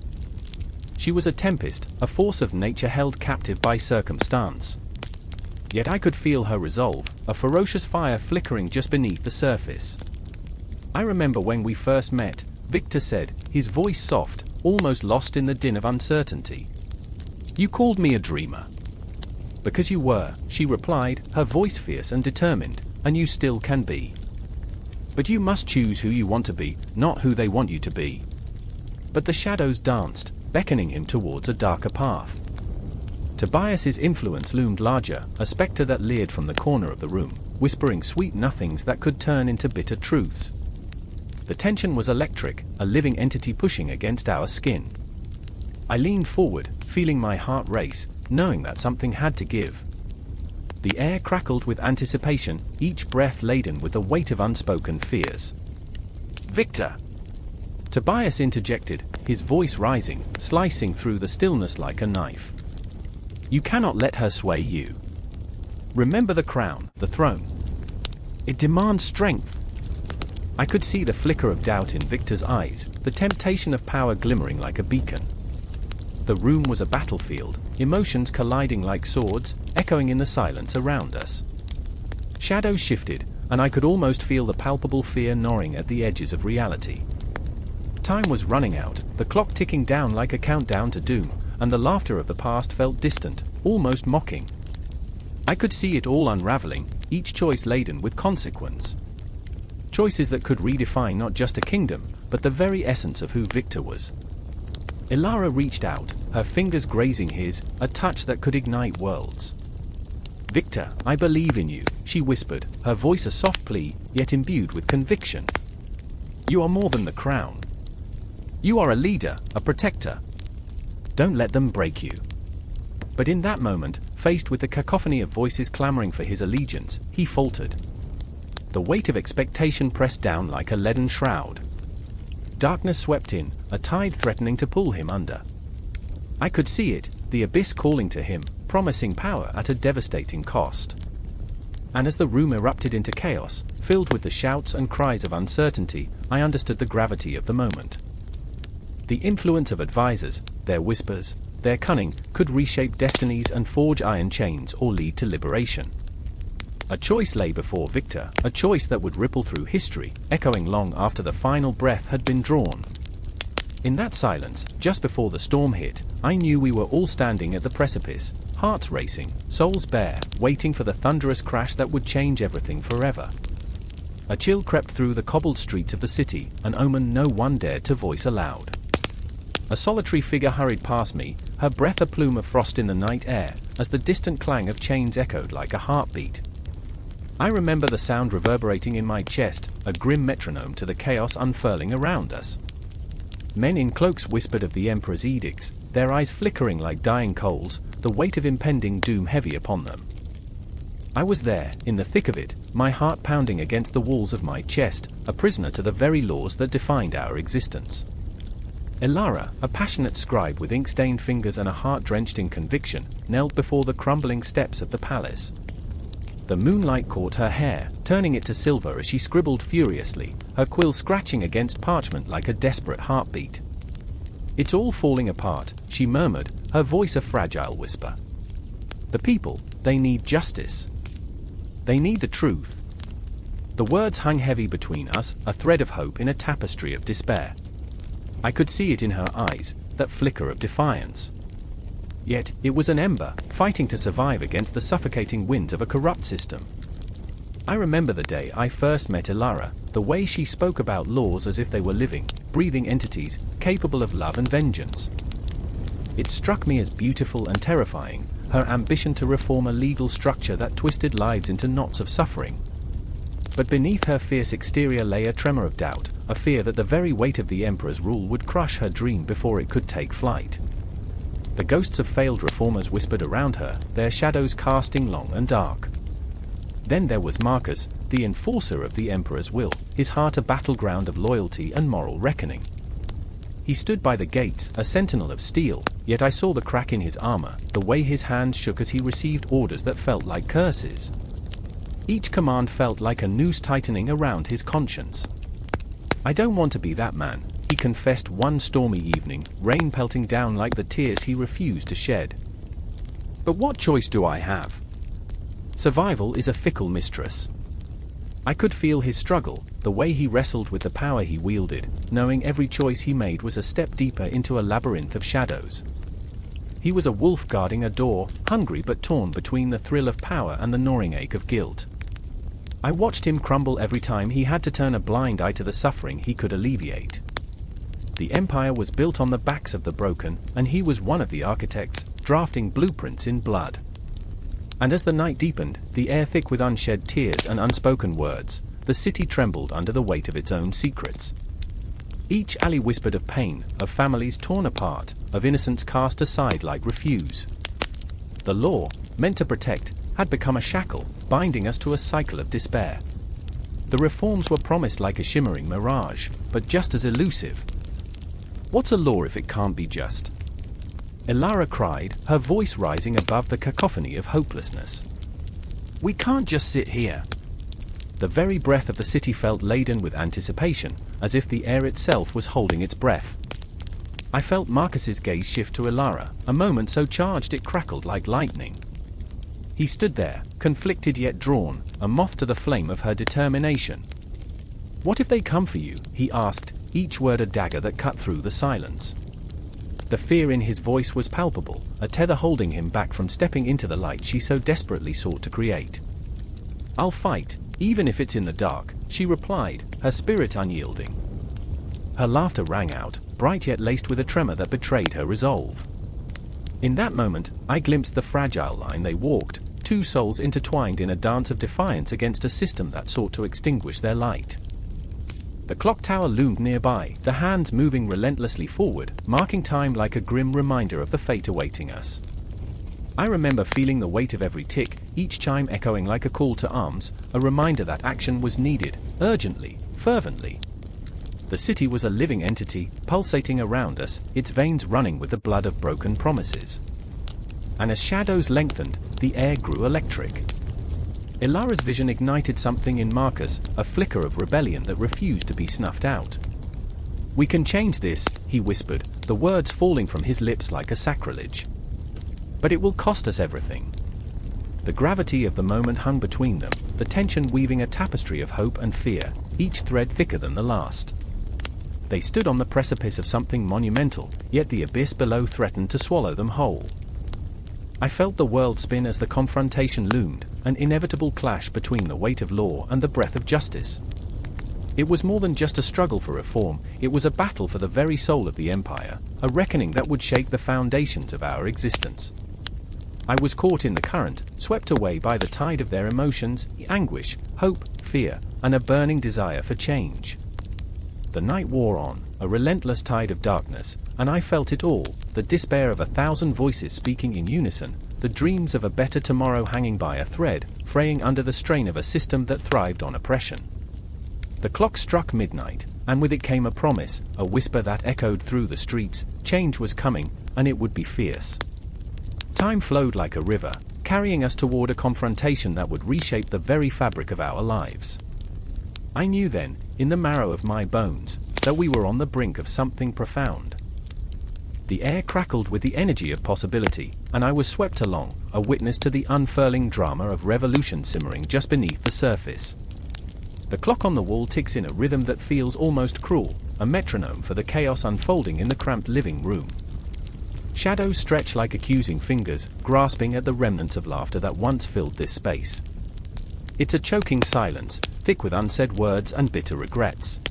She was a tempest, a force of nature held captive by circumstance. Yet I could feel her resolve, a ferocious fire flickering just beneath the surface. "I remember when we first met," Victor said, his voice soft, almost lost in the din of uncertainty. "You called me a dreamer." "Because you were," she replied, her voice fierce and determined, "and you still can be. But you must choose who you want to be, not who they want you to be." But the shadows danced, beckoning him towards a darker path. Tobias's influence loomed larger, a spectre that leered from the corner of the room, whispering sweet nothings that could turn into bitter truths. The tension was electric, a living entity pushing against our skin. I leaned forward, feeling my heart race, knowing that something had to give. The air crackled with anticipation, each breath laden with the weight of unspoken fears. "Victor!" Tobias interjected, his voice rising, slicing through the stillness like a knife. "You cannot let her sway you. Remember the crown, the throne. It demands strength." I could see the flicker of doubt in Victor's eyes, the temptation of power glimmering like a beacon. The room was a battlefield, emotions colliding like swords, echoing in the silence around us. Shadows shifted, and I could almost feel the palpable fear gnawing at the edges of reality. Time was running out, the clock ticking down like a countdown to doom, and the laughter of the past felt distant, almost mocking. I could see it all unraveling, each choice laden with consequence. Choices that could redefine not just a kingdom, but the very essence of who Victor was. Ilara reached out, her fingers grazing his, a touch that could ignite worlds. "Victor, I believe in you," she whispered, her voice a soft plea, yet imbued with conviction. "You are more than the crown. You are a leader, a protector. Don't let them break you." But in that moment, faced with the cacophony of voices clamoring for his allegiance, he faltered. The weight of expectation pressed down like a leaden shroud. Darkness swept in, a tide threatening to pull him under. I could see it, the abyss calling to him, promising power at a devastating cost. And as the room erupted into chaos, filled with the shouts and cries of uncertainty, I understood the gravity of the moment. The influence of advisors, their whispers, their cunning, could reshape destinies and forge iron chains or lead to liberation. A choice lay before Victor, a choice that would ripple through history, echoing long after the final breath had been drawn. In that silence, just before the storm hit, I knew we were all standing at the precipice, hearts racing, souls bare, waiting for the thunderous crash that would change everything forever. A chill crept through the cobbled streets of the city, an omen no one dared to voice aloud. A solitary figure hurried past me, her breath a plume of frost in the night air, as the distant clang of chains echoed like a heartbeat. I remember the sound reverberating in my chest, a grim metronome to the chaos unfurling around us. Men in cloaks whispered of the Emperor's edicts, their eyes flickering like dying coals, the weight of impending doom heavy upon them. I was there, in the thick of it, my heart pounding against the walls of my chest, a prisoner to the very laws that defined our existence. Ilara, a passionate scribe with ink-stained fingers and a heart drenched in conviction, knelt before the crumbling steps of the palace. The moonlight caught her hair, turning it to silver as she scribbled furiously, her quill scratching against parchment like a desperate heartbeat. "It's all falling apart," she murmured, her voice a fragile whisper. "The people, they need justice. They need the truth." The words hung heavy between us, a thread of hope in a tapestry of despair. I could see it in her eyes, that flicker of defiance. Yet, it was an ember, fighting to survive against the suffocating winds of a corrupt system. I remember the day I first met Ilara, the way she spoke about laws as if they were living, breathing entities, capable of love and vengeance. It struck me as beautiful and terrifying, her ambition to reform a legal structure that twisted lives into knots of suffering. But beneath her fierce exterior lay a tremor of doubt, a fear that the very weight of the Emperor's rule would crush her dream before it could take flight. The ghosts of failed reformers whispered around her, their shadows casting long and dark. Then there was Marcus, the enforcer of the Emperor's will, his heart a battleground of loyalty and moral reckoning. He stood by the gates, a sentinel of steel, yet I saw the crack in his armor, the way his hands shook as he received orders that felt like curses. Each command felt like a noose tightening around his conscience. "I don't want to be that man," he confessed one stormy evening, rain pelting down like the tears he refused to shed. "But what choice do I have? Survival is a fickle mistress." I could feel his struggle, the way he wrestled with the power he wielded, knowing every choice he made was a step deeper into a labyrinth of shadows. He was a wolf guarding a door, hungry but torn between the thrill of power and the gnawing ache of guilt. I watched him crumble every time he had to turn a blind eye to the suffering he could alleviate. The Empire was built on the backs of the broken, and he was one of the architects, drafting blueprints in blood. And as the night deepened, the air thick with unshed tears and unspoken words, the city trembled under the weight of its own secrets. Each alley whispered of pain, of families torn apart, of innocence cast aside like refuse. The law, meant to protect, had become a shackle, binding us to a cycle of despair. The reforms were promised like a shimmering mirage, but just as elusive. What's a law if it can't be just? Ilara cried, her voice rising above the cacophony of hopelessness. "We can't just sit here." The very breath of the city felt laden with anticipation, as if the air itself was holding its breath. I felt Marcus's gaze shift to Ilara, a moment so charged it crackled like lightning. He stood there, conflicted yet drawn, a moth to the flame of her determination. "What if they come for you?" he asked, each word a dagger that cut through the silence. The fear in his voice was palpable, a tether holding him back from stepping into the light she so desperately sought to create. "I'll fight, even if it's in the dark," she replied, her spirit unyielding. Her laughter rang out, bright yet laced with a tremor that betrayed her resolve. In that moment, I glimpsed the fragile line they walked, two souls intertwined in a dance of defiance against a system that sought to extinguish their light. The clock tower loomed nearby, the hands moving relentlessly forward, marking time like a grim reminder of the fate awaiting us. I remember feeling the weight of every tick, each chime echoing like a call to arms, a reminder that action was needed, urgently, fervently. The city was a living entity, pulsating around us, its veins running with the blood of broken promises. And as shadows lengthened, the air grew electric. Ilara's vision ignited something in Marcus, a flicker of rebellion that refused to be snuffed out. "We can change this," he whispered, the words falling from his lips like a sacrilege. "But it will cost us everything." The gravity of the moment hung between them, the tension weaving a tapestry of hope and fear, each thread thicker than the last. They stood on the precipice of something monumental, yet the abyss below threatened to swallow them whole. I felt the world spin as the confrontation loomed, an inevitable clash between the weight of law and the breath of justice. It was more than just a struggle for reform, it was a battle for the very soul of the Empire, a reckoning that would shake the foundations of our existence. I was caught in the current, swept away by the tide of their emotions, anguish, hope, fear, and a burning desire for change. The night wore on, a relentless tide of darkness, and I felt it all, the despair of 1,000 voices speaking in unison, the dreams of a better tomorrow hanging by a thread, fraying under the strain of a system that thrived on oppression. The clock struck midnight, and with it came a promise, a whisper that echoed through the streets: change was coming, and it would be fierce. Time flowed like a river, carrying us toward a confrontation that would reshape the very fabric of our lives. I knew then, in the marrow of my bones, that we were on the brink of something profound. The air crackled with the energy of possibility, and I was swept along, a witness to the unfurling drama of revolution simmering just beneath the surface. The clock on the wall ticks in a rhythm that feels almost cruel, a metronome for the chaos unfolding in the cramped living room. Shadows stretch like accusing fingers, grasping at the remnants of laughter that once filled this space. It's a choking silence, thick with unsaid words and bitter regrets.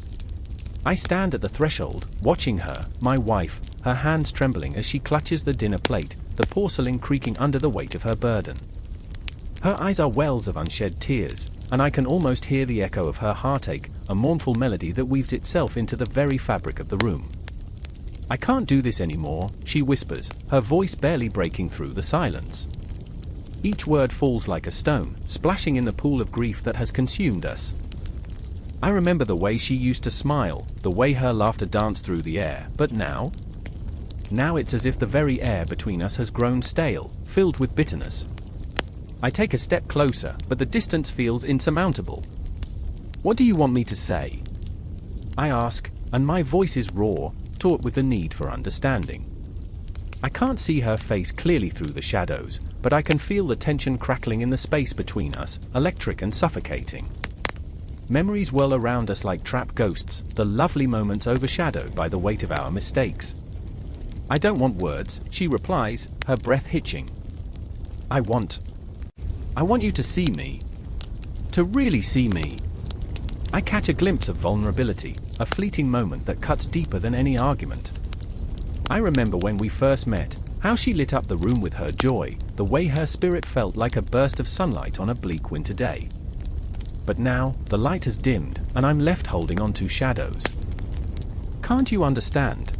I stand at the threshold, watching her, my wife, her hands trembling as she clutches the dinner plate, the porcelain creaking under the weight of her burden. Her eyes are wells of unshed tears, and I can almost hear the echo of her heartache, a mournful melody that weaves itself into the very fabric of the room. "I can't do this anymore," she whispers, her voice barely breaking through the silence. Each word falls like a stone, splashing in the pool of grief that has consumed us. I remember the way she used to smile, the way her laughter danced through the air, but now? Now it's as if the very air between us has grown stale, filled with bitterness. I take a step closer, but the distance feels insurmountable. "What do you want me to say?" I ask, and my voice is raw, taut with the need for understanding. I can't see her face clearly through the shadows, but I can feel the tension crackling in the space between us, electric and suffocating. Memories whirl around us like trapped ghosts, the lovely moments overshadowed by the weight of our mistakes. "I don't want words," she replies, her breath hitching. I want you to see me. To really see me." I catch a glimpse of vulnerability, a fleeting moment that cuts deeper than any argument. I remember when we first met, how she lit up the room with her joy, the way her spirit felt like a burst of sunlight on a bleak winter day. But now, the light has dimmed, and I'm left holding on to shadows. "Can't you understand?"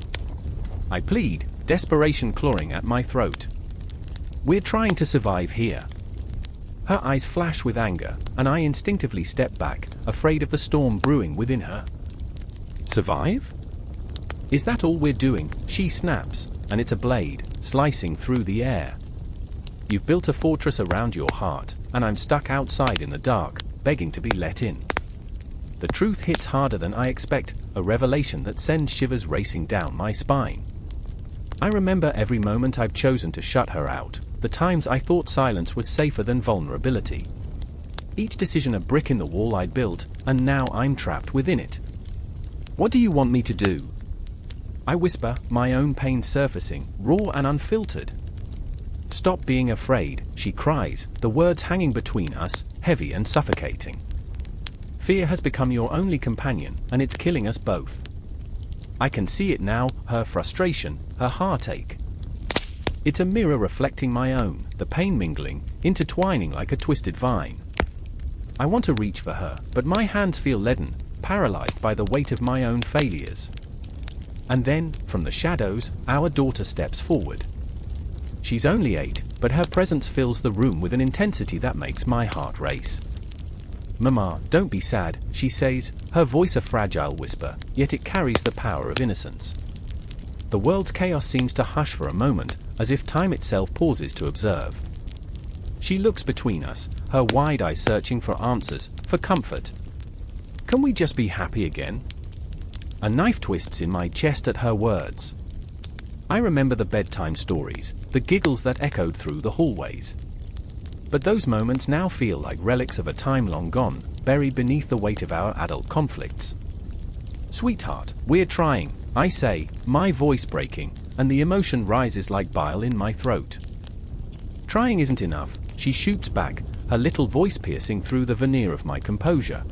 I plead, desperation clawing at my throat. "We're trying to survive here." Her eyes flash with anger, and I instinctively step back, afraid of the storm brewing within her. "Survive? Is that all we're doing?" She snaps, and it's a blade, slicing through the air. "You've built a fortress around your heart, and I'm stuck outside in the dark, begging to be let in." The truth hits harder than I expect, a revelation that sends shivers racing down my spine. I remember every moment I've chosen to shut her out, the times I thought silence was safer than vulnerability. Each decision a brick in the wall I'd built, and now I'm trapped within it. "What do you want me to do?" I whisper, my own pain surfacing, raw and unfiltered. "Stop being afraid," she cries, the words hanging between us, heavy and suffocating. "Fear has become your only companion, and it's killing us both." I can see it now, her frustration, her heartache. It's a mirror reflecting my own, the pain mingling, intertwining like a twisted vine. I want to reach for her, but my hands feel leaden, paralyzed by the weight of my own failures. And then, from the shadows, our daughter steps forward. She's only 8, but her presence fills the room with an intensity that makes my heart race. "Mama, don't be sad," she says, her voice a fragile whisper, yet it carries the power of innocence. The world's chaos seems to hush for a moment, as if time itself pauses to observe. She looks between us, her wide eyes searching for answers, for comfort. "Can we just be happy again?" A knife twists in my chest at her words. I remember the bedtime stories, the giggles that echoed through the hallways. But those moments now feel like relics of a time long gone, buried beneath the weight of our adult conflicts. "Sweetheart, we're trying," I say, my voice breaking, and the emotion rises like bile in my throat. "Trying isn't enough," she shoots back, her little voice piercing through the veneer of my composure.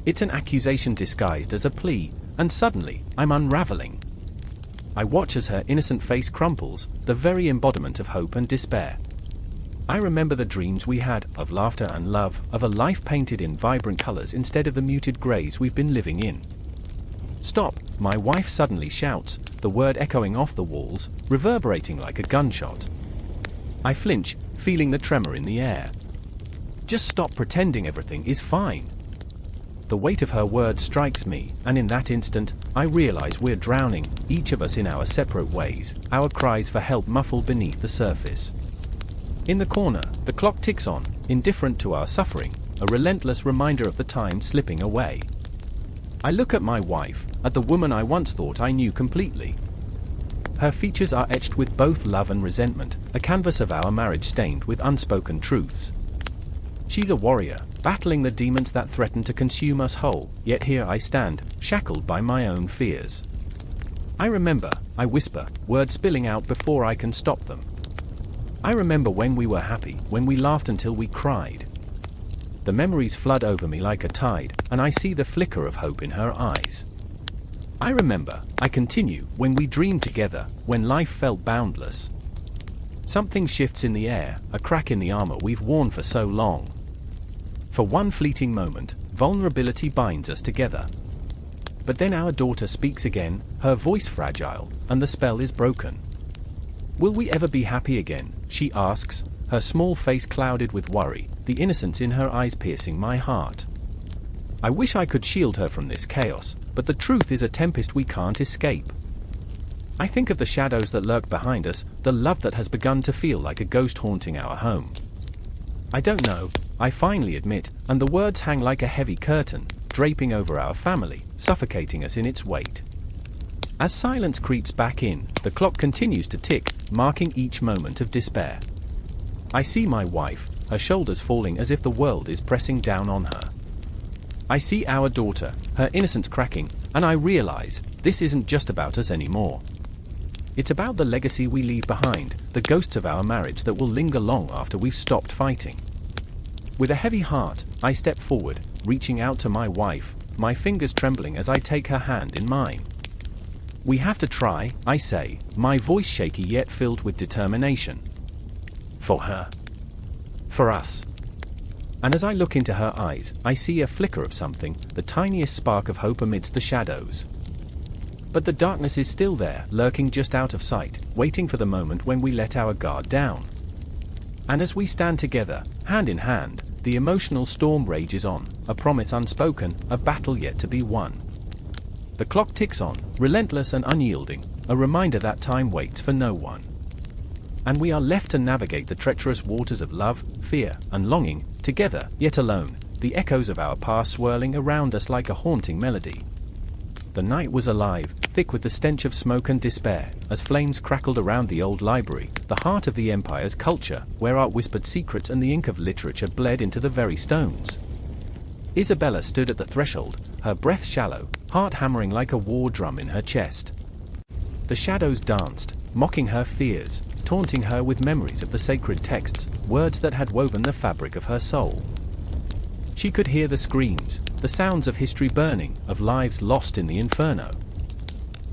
It's an accusation disguised as a plea, and suddenly, I'm unraveling. I watch as her innocent face crumples, the very embodiment of hope and despair. I remember the dreams we had, of laughter and love, of a life painted in vibrant colors instead of the muted grays we've been living in. "Stop," my wife suddenly shouts, the word echoing off the walls, reverberating like a gunshot. I flinch, feeling the tremor in the air. "Just stop pretending everything is fine." The weight of her words strikes me, and in that instant, I realize we're drowning, each of us in our separate ways, our cries for help muffled beneath the surface. In the corner, the clock ticks on, indifferent to our suffering, a relentless reminder of the time slipping away. I look at my wife, at the woman I once thought I knew completely. Her features are etched with both love and resentment, a canvas of our marriage stained with unspoken truths. She's a warrior, battling the demons that threaten to consume us whole, yet here I stand, shackled by my own fears. I remember, I whisper, words spilling out before I can stop them. I remember when we were happy, when we laughed until we cried. The memories flood over me like a tide, and I see the flicker of hope in her eyes. I remember, I continue, when we dreamed together, when life felt boundless. Something shifts in the air, a crack in the armor we've worn for so long. For one fleeting moment, vulnerability binds us together. But then our daughter speaks again, her voice fragile, and the spell is broken. Will we ever be happy again? She asks, her small face clouded with worry, the innocence in her eyes piercing my heart. I wish I could shield her from this chaos, but the truth is a tempest we can't escape. I think of the shadows that lurk behind us, the love that has begun to feel like a ghost haunting our home. I don't know, I finally admit, and the words hang like a heavy curtain, draping over our family, suffocating us in its weight. As silence creeps back in, the clock continues to tick, marking each moment of despair. I see my wife, her shoulders falling as if the world is pressing down on her. I see our daughter, her innocence cracking, and I realize, this isn't just about us anymore. It's about the legacy we leave behind, the ghosts of our marriage that will linger long after we've stopped fighting. With a heavy heart, I step forward, reaching out to my wife, my fingers trembling as I take her hand in mine. We have to try, I say, my voice shaky yet filled with determination. For her. For us. And as I look into her eyes, I see a flicker of something, the tiniest spark of hope amidst the shadows. But the darkness is still there, lurking just out of sight, waiting for the moment when we let our guard down. And as we stand together, hand in hand, the emotional storm rages on, a promise unspoken, a battle yet to be won. The clock ticks on, relentless and unyielding, a reminder that time waits for no one. And we are left to navigate the treacherous waters of love, fear, and longing, together, yet alone, the echoes of our past swirling around us like a haunting melody. The night was alive, thick with the stench of smoke and despair, as flames crackled around the old library, the heart of the empire's culture, where art whispered secrets and the ink of literature bled into the very stones. Isabella stood at the threshold, her breath shallow, heart hammering like a war drum in her chest. The shadows danced, mocking her fears, taunting her with memories of the sacred texts, words that had woven the fabric of her soul. She could hear the screams, the sounds of history burning, of lives lost in the inferno.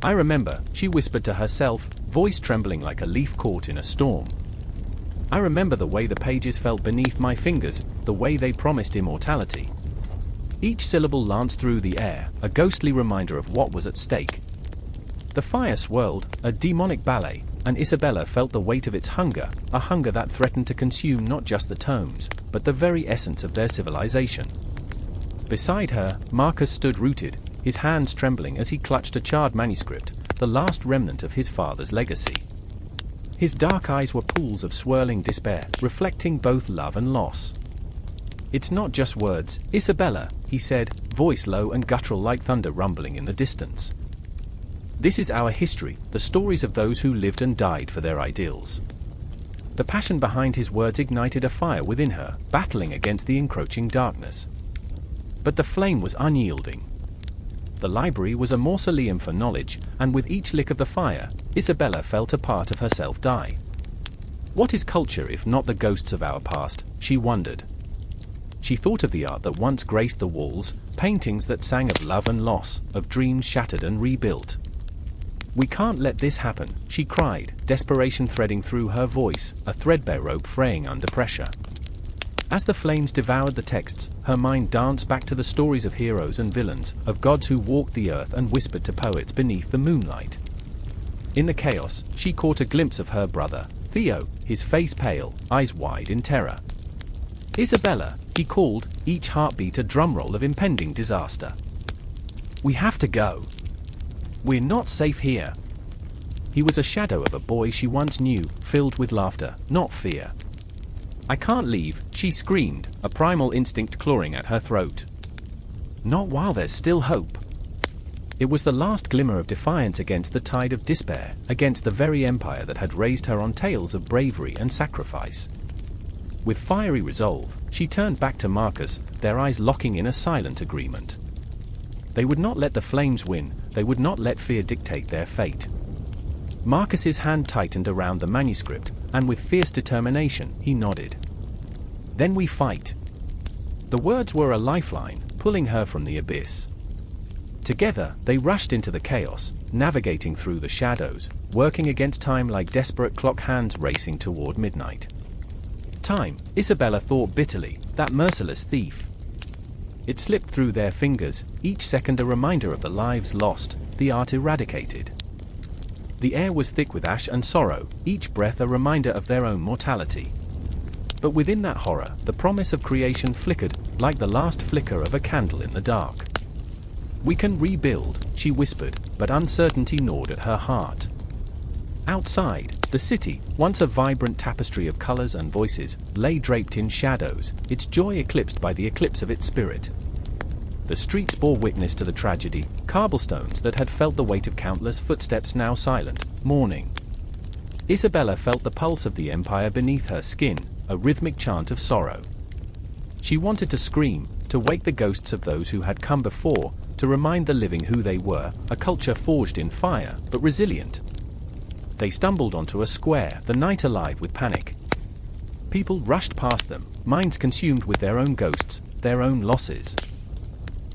I remember, she whispered to herself, voice trembling like a leaf caught in a storm. I remember the way the pages felt beneath my fingers, the way they promised immortality. Each syllable lanced through the air, a ghostly reminder of what was at stake. The fire swirled, a demonic ballet, and Isabella felt the weight of its hunger, a hunger that threatened to consume not just the tomes, but the very essence of their civilization. Beside her, Marcus stood rooted, his hands trembling as he clutched a charred manuscript, the last remnant of his father's legacy. His dark eyes were pools of swirling despair, reflecting both love and loss. "It's not just words, Isabella," he said, voice low and guttural like thunder rumbling in the distance. "This is our history, the stories of those who lived and died for their ideals." The passion behind his words ignited a fire within her, battling against the encroaching darkness. But the flame was unyielding. The library was a mausoleum for knowledge, and with each lick of the fire, Isabella felt a part of herself die. What is culture if not the ghosts of our past, she wondered. She thought of the art that once graced the walls, paintings that sang of love and loss, of dreams shattered and rebuilt. "We can't let this happen," she cried, desperation threading through her voice, a threadbare rope fraying under pressure. As the flames devoured the texts, her mind danced back to the stories of heroes and villains, of gods who walked the earth and whispered to poets beneath the moonlight. In the chaos, she caught a glimpse of her brother, Theo, his face pale, eyes wide in terror. "Isabella," he called, each heartbeat a drumroll of impending disaster. "We have to go. We're not safe here." He was a shadow of a boy she once knew, filled with laughter, not fear. "I can't leave," she screamed, a primal instinct clawing at her throat. "Not while there's still hope." It was the last glimmer of defiance against the tide of despair, against the very empire that had raised her on tales of bravery and sacrifice. With fiery resolve, she turned back to Marcus, their eyes locking in a silent agreement. They would not let the flames win, they would not let fear dictate their fate. Marcus's hand tightened around the manuscript, and with fierce determination, he nodded. Then we fight. The words were a lifeline, pulling her from the abyss. Together, they rushed into the chaos, navigating through the shadows, working against time like desperate clock hands racing toward midnight. Time, Isabella thought bitterly, that merciless thief. It slipped through their fingers, each second a reminder of the lives lost, the art eradicated. The air was thick with ash and sorrow, each breath a reminder of their own mortality. But within that horror, the promise of creation flickered, like the last flicker of a candle in the dark. We can rebuild, she whispered, but uncertainty gnawed at her heart. Outside, the city, once a vibrant tapestry of colors and voices, lay draped in shadows, its joy eclipsed by the eclipse of its spirit. The streets bore witness to the tragedy, cobblestones that had felt the weight of countless footsteps now silent, mourning. Isabella felt the pulse of the empire beneath her skin, a rhythmic chant of sorrow. She wanted to scream, to wake the ghosts of those who had come before, to remind the living who they were, a culture forged in fire, but resilient. They stumbled onto a square, the night alive with panic. People rushed past them, minds consumed with their own ghosts, their own losses.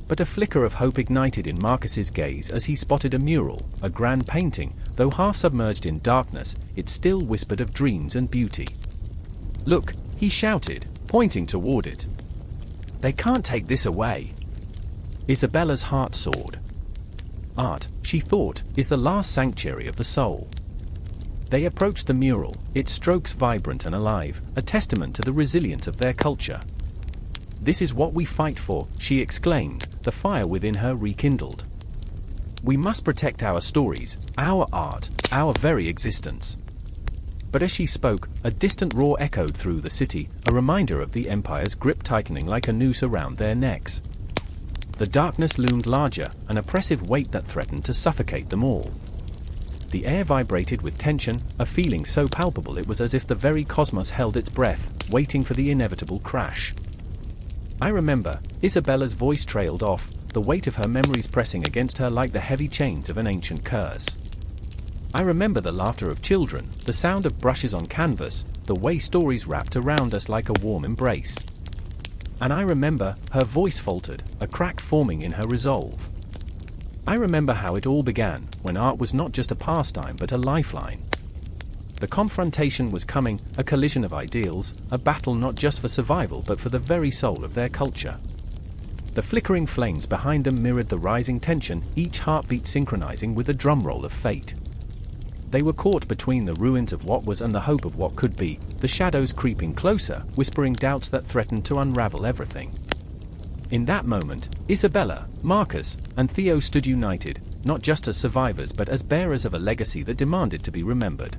But a flicker of hope ignited in Marcus's gaze as he spotted a mural, a grand painting, though half submerged in darkness, it still whispered of dreams and beauty. "Look," he shouted, pointing toward it. "They can't take this away." Isabella's heart soared. Art, she thought, is the last sanctuary of the soul. They approached the mural, its strokes vibrant and alive, a testament to the resilience of their culture. "This is what we fight for," she exclaimed, the fire within her rekindled. "We must protect our stories, our art, our very existence." But as she spoke, a distant roar echoed through the city, a reminder of the empire's grip tightening like a noose around their necks. The darkness loomed larger, an oppressive weight that threatened to suffocate them all. The air vibrated with tension, a feeling so palpable it was as if the very cosmos held its breath, waiting for the inevitable crash. I remember, Isabella's voice trailed off, the weight of her memories pressing against her like the heavy chains of an ancient curse. I remember the laughter of children, the sound of brushes on canvas, the way stories wrapped around us like a warm embrace. And I remember, her voice faltered, a crack forming in her resolve. I remember how it all began, when art was not just a pastime but a lifeline. The confrontation was coming, a collision of ideals, a battle not just for survival but for the very soul of their culture. The flickering flames behind them mirrored the rising tension, each heartbeat synchronizing with the drumroll of fate. They were caught between the ruins of what was and the hope of what could be, the shadows creeping closer, whispering doubts that threatened to unravel everything. In that moment, Isabella, Marcus, and Theo stood united, not just as survivors but as bearers of a legacy that demanded to be remembered.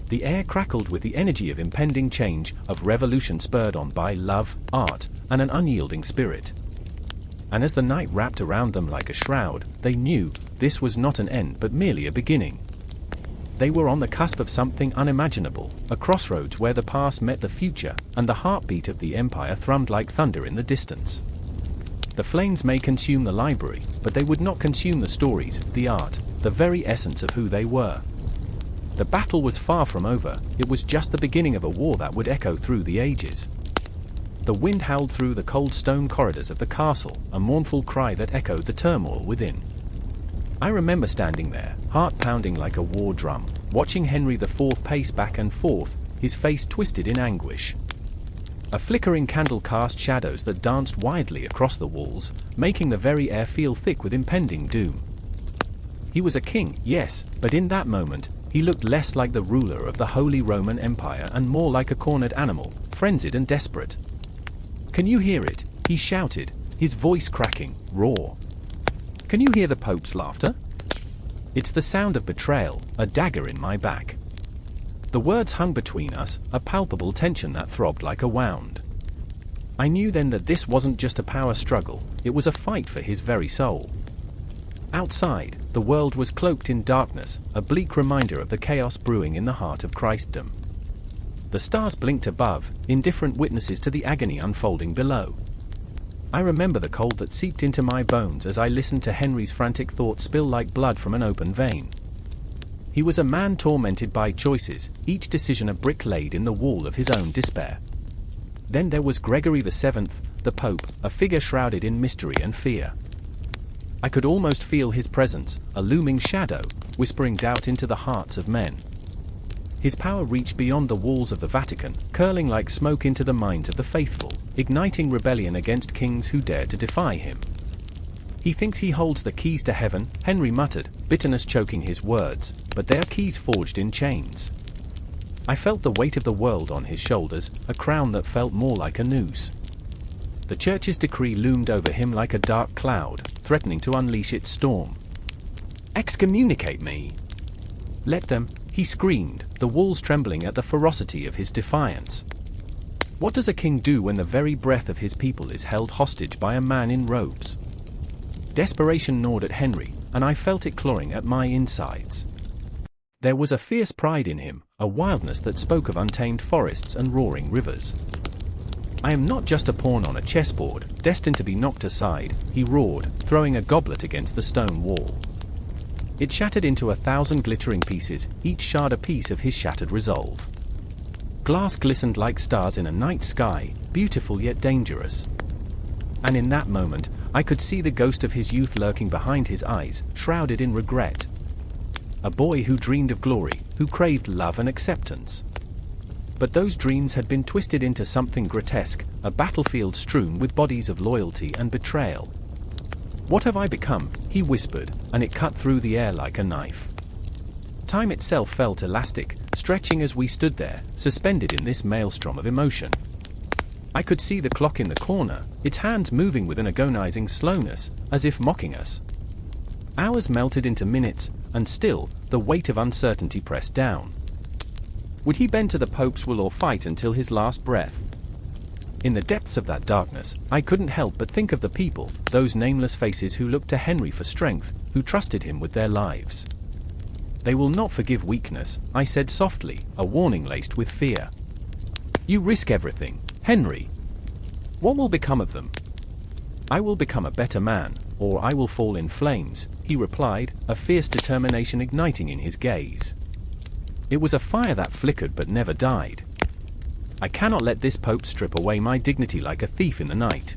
The air crackled with the energy of impending change, of revolution spurred on by love, art, and an unyielding spirit. And as the night wrapped around them like a shroud, they knew this was not an end but merely a beginning. They were on the cusp of something unimaginable, a crossroads where the past met the future, and the heartbeat of the empire thrummed like thunder in the distance. The flames may consume the library, but they would not consume the stories, the art, the very essence of who they were. The battle was far from over, it was just the beginning of a war that would echo through the ages. The wind howled through the cold stone corridors of the castle, a mournful cry that echoed the turmoil within. I remember standing there, heart pounding like a war drum, watching Henry IV pace back and forth, his face twisted in anguish. A flickering candle cast shadows that danced widely across the walls, making the very air feel thick with impending doom. He was a king, yes, but in that moment, he looked less like the ruler of the Holy Roman Empire and more like a cornered animal, frenzied and desperate. "Can you hear it?" he shouted, his voice cracking, raw. "Can you hear the Pope's laughter? It's the sound of betrayal, a dagger in my back." The words hung between us, a palpable tension that throbbed like a wound. I knew then that this wasn't just a power struggle, it was a fight for his very soul. Outside, the world was cloaked in darkness, a bleak reminder of the chaos brewing in the heart of Christendom. The stars blinked above, indifferent witnesses to the agony unfolding below. I remember the cold that seeped into my bones as I listened to Henry's frantic thoughts spill like blood from an open vein. He was a man tormented by choices, each decision a brick laid in the wall of his own despair. Then there was Gregory VII, the Pope, a figure shrouded in mystery and fear. I could almost feel his presence, a looming shadow, whispering doubt into the hearts of men. His power reached beyond the walls of the Vatican, curling like smoke into the minds of the faithful, igniting rebellion against kings who dare to defy him. He thinks he holds the keys to heaven, Henry muttered, bitterness choking his words, but they are keys forged in chains. I felt the weight of the world on his shoulders, a crown that felt more like a noose. The church's decree loomed over him like a dark cloud, threatening to unleash its storm. "Excommunicate me!" "Let them," he screamed, the walls trembling at the ferocity of his defiance. What does a king do when the very breath of his people is held hostage by a man in robes? Desperation gnawed at Henry, and I felt it clawing at my insides. There was a fierce pride in him, a wildness that spoke of untamed forests and roaring rivers. "I am not just a pawn on a chessboard, destined to be knocked aside," he roared, throwing a goblet against the stone wall. It shattered into 1,000 glittering pieces, each shard a piece of his shattered resolve. Glass glistened like stars in a night sky, beautiful yet dangerous. And in that moment, I could see the ghost of his youth lurking behind his eyes, shrouded in regret. A boy who dreamed of glory, who craved love and acceptance. But those dreams had been twisted into something grotesque, a battlefield strewn with bodies of loyalty and betrayal. "What have I become?" he whispered, and it cut through the air like a knife. Time itself felt elastic, stretching as we stood there, suspended in this maelstrom of emotion. I could see the clock in the corner, its hands moving with an agonizing slowness, as if mocking us. Hours melted into minutes, and still, the weight of uncertainty pressed down. Would he bend to the Pope's will or fight until his last breath? In the depths of that darkness, I couldn't help but think of the people, those nameless faces who looked to Henry for strength, who trusted him with their lives. "They will not forgive weakness," I said softly, a warning laced with fear. "You risk everything, Henry. What will become of them?" "I will become a better man, or I will fall in flames," he replied, a fierce determination igniting in his gaze. It was a fire that flickered but never died. I cannot let this Pope strip away my dignity like a thief in the night.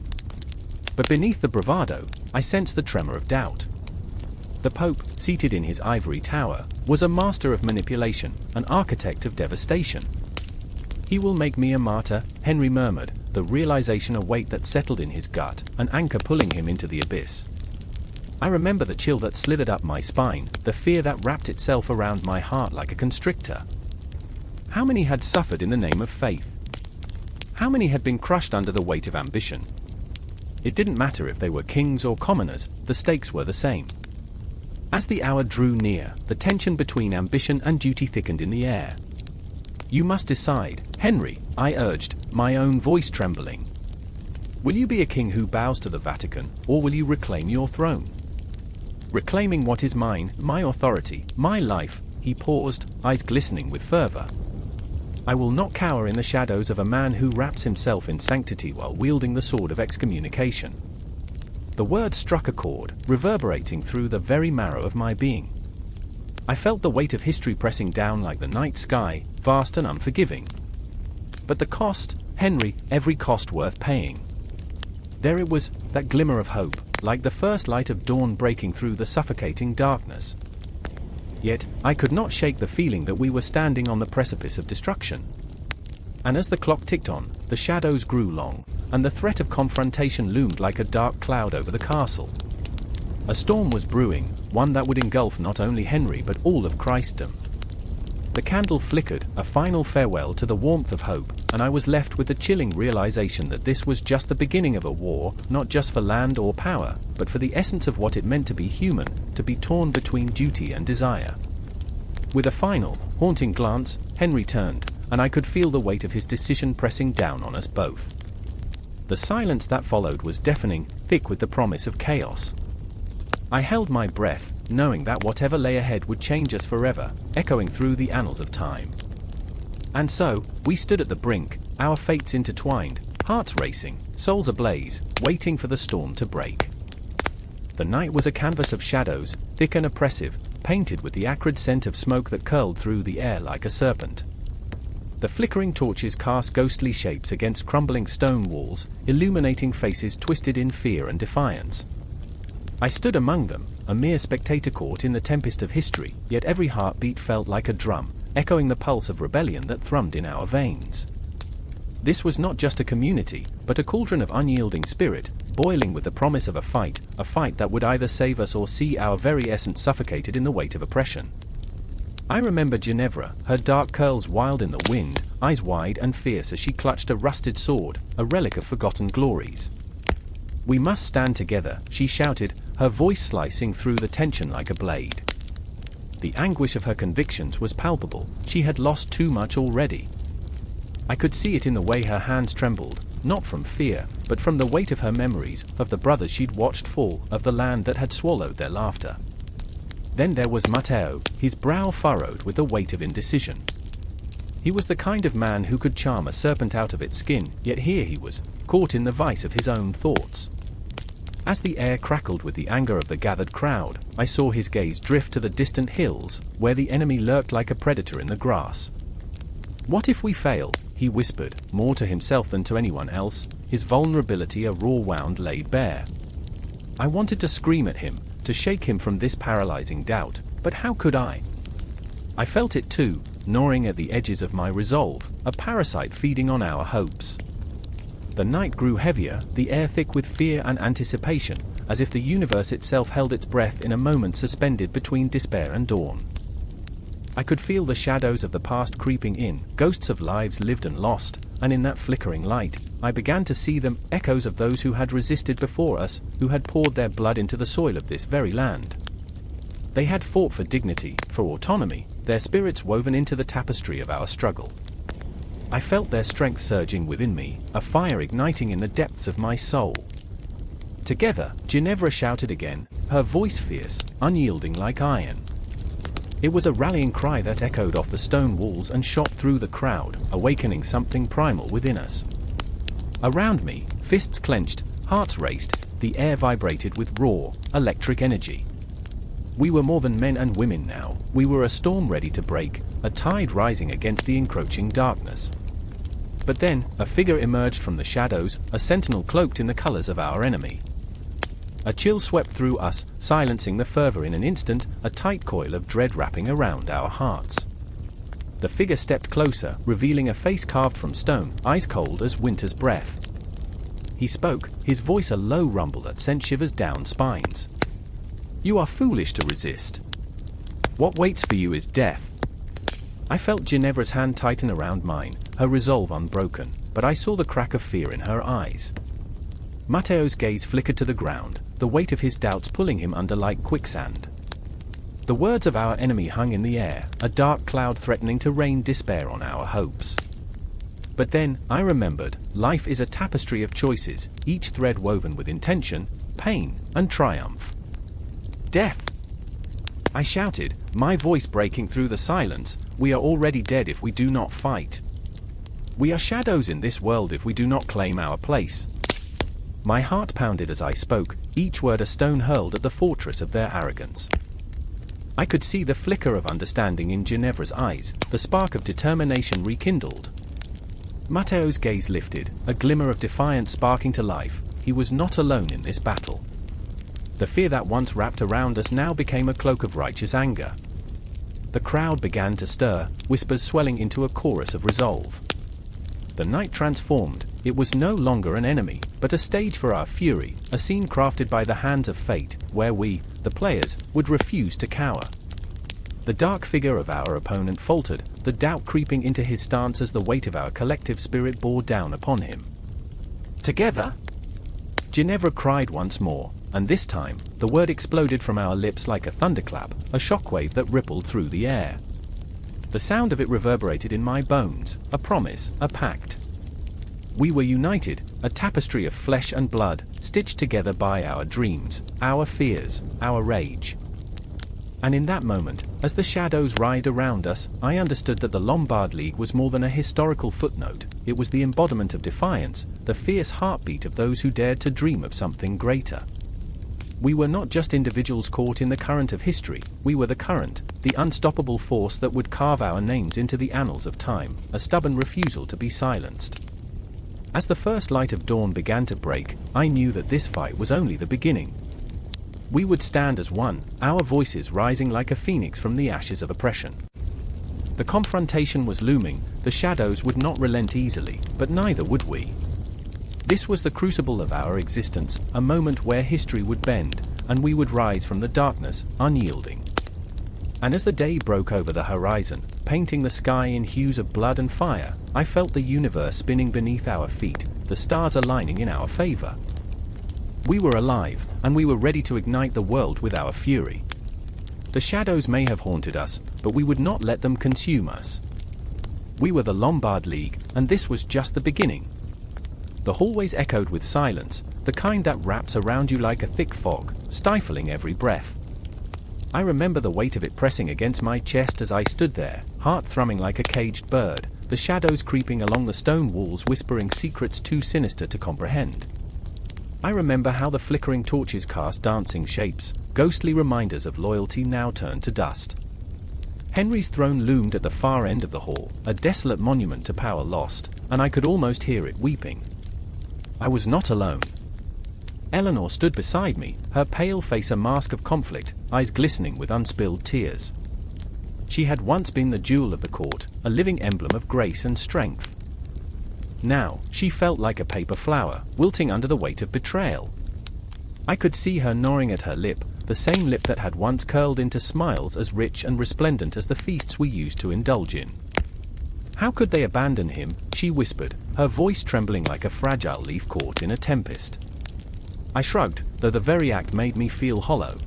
But beneath the bravado, I sensed the tremor of doubt. The Pope, seated in his ivory tower, was a master of manipulation, an architect of devastation. "He will make me a martyr," Henry murmured, the realization a weight that settled in his gut, an anchor pulling him into the abyss. I remember the chill that slithered up my spine, the fear that wrapped itself around my heart like a constrictor. How many had suffered in the name of faith? How many had been crushed under the weight of ambition? It didn't matter if they were kings or commoners, the stakes were the same. As the hour drew near, the tension between ambition and duty thickened in the air. "You must decide, Henry," I urged, my own voice trembling. "Will you be a king who bows to the Vatican, or will you reclaim your throne?" "Reclaiming what is mine, my authority, my life," he paused, eyes glistening with fervor. "I will not cower in the shadows of a man who wraps himself in sanctity while wielding the sword of excommunication." The word struck a chord, reverberating through the very marrow of my being. I felt the weight of history pressing down like the night sky, vast and unforgiving. But the cost, Henry, every cost worth paying. There it was, that glimmer of hope, like the first light of dawn breaking through the suffocating darkness. Yet, I could not shake the feeling that we were standing on the precipice of destruction. And as the clock ticked on, the shadows grew long, and the threat of confrontation loomed like a dark cloud over the castle. A storm was brewing, one that would engulf not only Henry but all of Christendom. The candle flickered, a final farewell to the warmth of hope, and I was left with the chilling realization that this was just the beginning of a war, not just for land or power, but for the essence of what it meant to be human, to be torn between duty and desire. With a final, haunting glance, Henry turned, and I could feel the weight of his decision pressing down on us both. The silence that followed was deafening, thick with the promise of chaos. I held my breath, knowing that whatever lay ahead would change us forever, echoing through the annals of time. And so, we stood at the brink, our fates intertwined, Hearts racing, souls ablaze, waiting for the storm to break. The night was a canvas of shadows, thick and oppressive, painted with the acrid scent of smoke that curled through the air like a serpent. The flickering torches cast ghostly shapes against crumbling stone walls, illuminating faces twisted in fear and defiance. I stood among them, a mere spectator caught in the tempest of history, yet every heartbeat felt like a drum, echoing the pulse of rebellion that thrummed in our veins. This was not just a community, but a cauldron of unyielding spirit, boiling with the promise of a fight that would either save us or see our very essence suffocated in the weight of oppression. I remember Ginevra, her dark curls wild in the wind, eyes wide and fierce as she clutched a rusted sword, a relic of forgotten glories. "We must stand together," she shouted, her voice slicing through the tension like a blade. The anguish of her convictions was palpable. She had lost too much already. I could see it in the way her hands trembled, not from fear, but from the weight of her memories, of the brothers she'd watched fall, of the land that had swallowed their laughter. Then there was Matteo, his brow furrowed with the weight of indecision. He was the kind of man who could charm a serpent out of its skin, yet here he was, caught in the vice of his own thoughts. As the air crackled with the anger of the gathered crowd, I saw his gaze drift to the distant hills, where the enemy lurked like a predator in the grass. "What if we fail?" he whispered, more to himself than to anyone else, his vulnerability a raw wound laid bare. I wanted to scream at him, to shake him from this paralyzing doubt, but how could I? I felt it too, gnawing at the edges of my resolve, a parasite feeding on our hopes. The night grew heavier, the air thick with fear and anticipation, as if the universe itself held its breath in a moment suspended between despair and dawn. I could feel the shadows of the past creeping in, ghosts of lives lived and lost, and in that flickering light, I began to see them, echoes of those who had resisted before us, who had poured their blood into the soil of this very land. They had fought for dignity, for autonomy, their spirits woven into the tapestry of our struggle. I felt their strength surging within me, a fire igniting in the depths of my soul. Together, Ginevra shouted again, her voice fierce, unyielding like iron. It was a rallying cry that echoed off the stone walls and shot through the crowd, awakening something primal within us. Around me, fists clenched, hearts raced, the air vibrated with raw, electric energy. We were more than men and women now, we were a storm ready to break, a tide rising against the encroaching darkness. But then, a figure emerged from the shadows, a sentinel cloaked in the colors of our enemy. A chill swept through us, silencing the fervor in an instant, a tight coil of dread wrapping around our hearts. The figure stepped closer, revealing a face carved from stone, ice cold as winter's breath. He spoke, his voice a low rumble that sent shivers down spines. "You are foolish to resist. What waits for you is death." I felt Ginevra's hand tighten around mine, her resolve unbroken, but I saw the crack of fear in her eyes. Matteo's gaze flickered to the ground, the weight of his doubts pulling him under like quicksand. The words of our enemy hung in the air, a dark cloud threatening to rain despair on our hopes. But then, I remembered, life is a tapestry of choices, each thread woven with intention, pain, and triumph. "Death!" I shouted, my voice breaking through the silence, "We are already dead if we do not fight. We are shadows in this world if we do not claim our place." My heart pounded as I spoke, each word a stone hurled at the fortress of their arrogance. I could see the flicker of understanding in Ginevra's eyes, the spark of determination rekindled. Matteo's gaze lifted, a glimmer of defiance sparking to life. He was not alone in this battle. The fear that once wrapped around us now became a cloak of righteous anger. The crowd began to stir, whispers swelling into a chorus of resolve. The night transformed. It was no longer an enemy, but a stage for our fury, a scene crafted by the hands of fate, where we, the players, would refuse to cower. The dark figure of our opponent faltered, the doubt creeping into his stance as the weight of our collective spirit bore down upon him. "Together?" Ginevra cried once more, and this time, the word exploded from our lips like a thunderclap, a shockwave that rippled through the air. The sound of it reverberated in my bones, a promise, a pact. We were united, a tapestry of flesh and blood, stitched together by our dreams, our fears, our rage. And in that moment, As the shadows writhed around us, I understood that the Lombard League was more than a historical footnote. It was the embodiment of defiance, the fierce heartbeat of those who dared to dream of something greater. We were not just individuals caught in the current of history, we were the current, the unstoppable force that would carve our names into the annals of time, a stubborn refusal to be silenced. As the first light of dawn began to break, I knew that this fight was only the beginning. We would stand as one, our voices rising like a phoenix from the ashes of oppression. The confrontation was looming, the shadows would not relent easily, but neither would we. This was the crucible of our existence, a moment where history would bend, and we would rise from the darkness, unyielding. And as the day broke over the horizon, painting the sky in hues of blood and fire, I felt the universe spinning beneath our feet, the stars aligning in our favor. We were alive, and we were ready to ignite the world with our fury. The shadows may have haunted us, but we would not let them consume us. We were the Lombard League, and this was just the beginning. The hallways echoed with silence, the kind that wraps around you like a thick fog, stifling every breath. I remember the weight of it pressing against my chest as I stood there, heart thrumming like a caged bird, the shadows creeping along the stone walls whispering secrets too sinister to comprehend. I remember how the flickering torches cast dancing shapes, ghostly reminders of loyalty now turned to dust. Henry's throne loomed at the far end of the hall, a desolate monument to power lost, and I could almost hear it weeping. I was not alone. Eleanor stood beside me, her pale face a mask of conflict, eyes glistening with unspilled tears. She had once been the jewel of the court, a living emblem of grace and strength. Now, she felt like a paper flower, wilting under the weight of betrayal. I could see her gnawing at her lip, the same lip that had once curled into smiles as rich and resplendent as the feasts we used to indulge in. How could they abandon him, she whispered, her voice trembling like a fragile leaf caught in a tempest. I shrugged, though the very act made me feel hollow.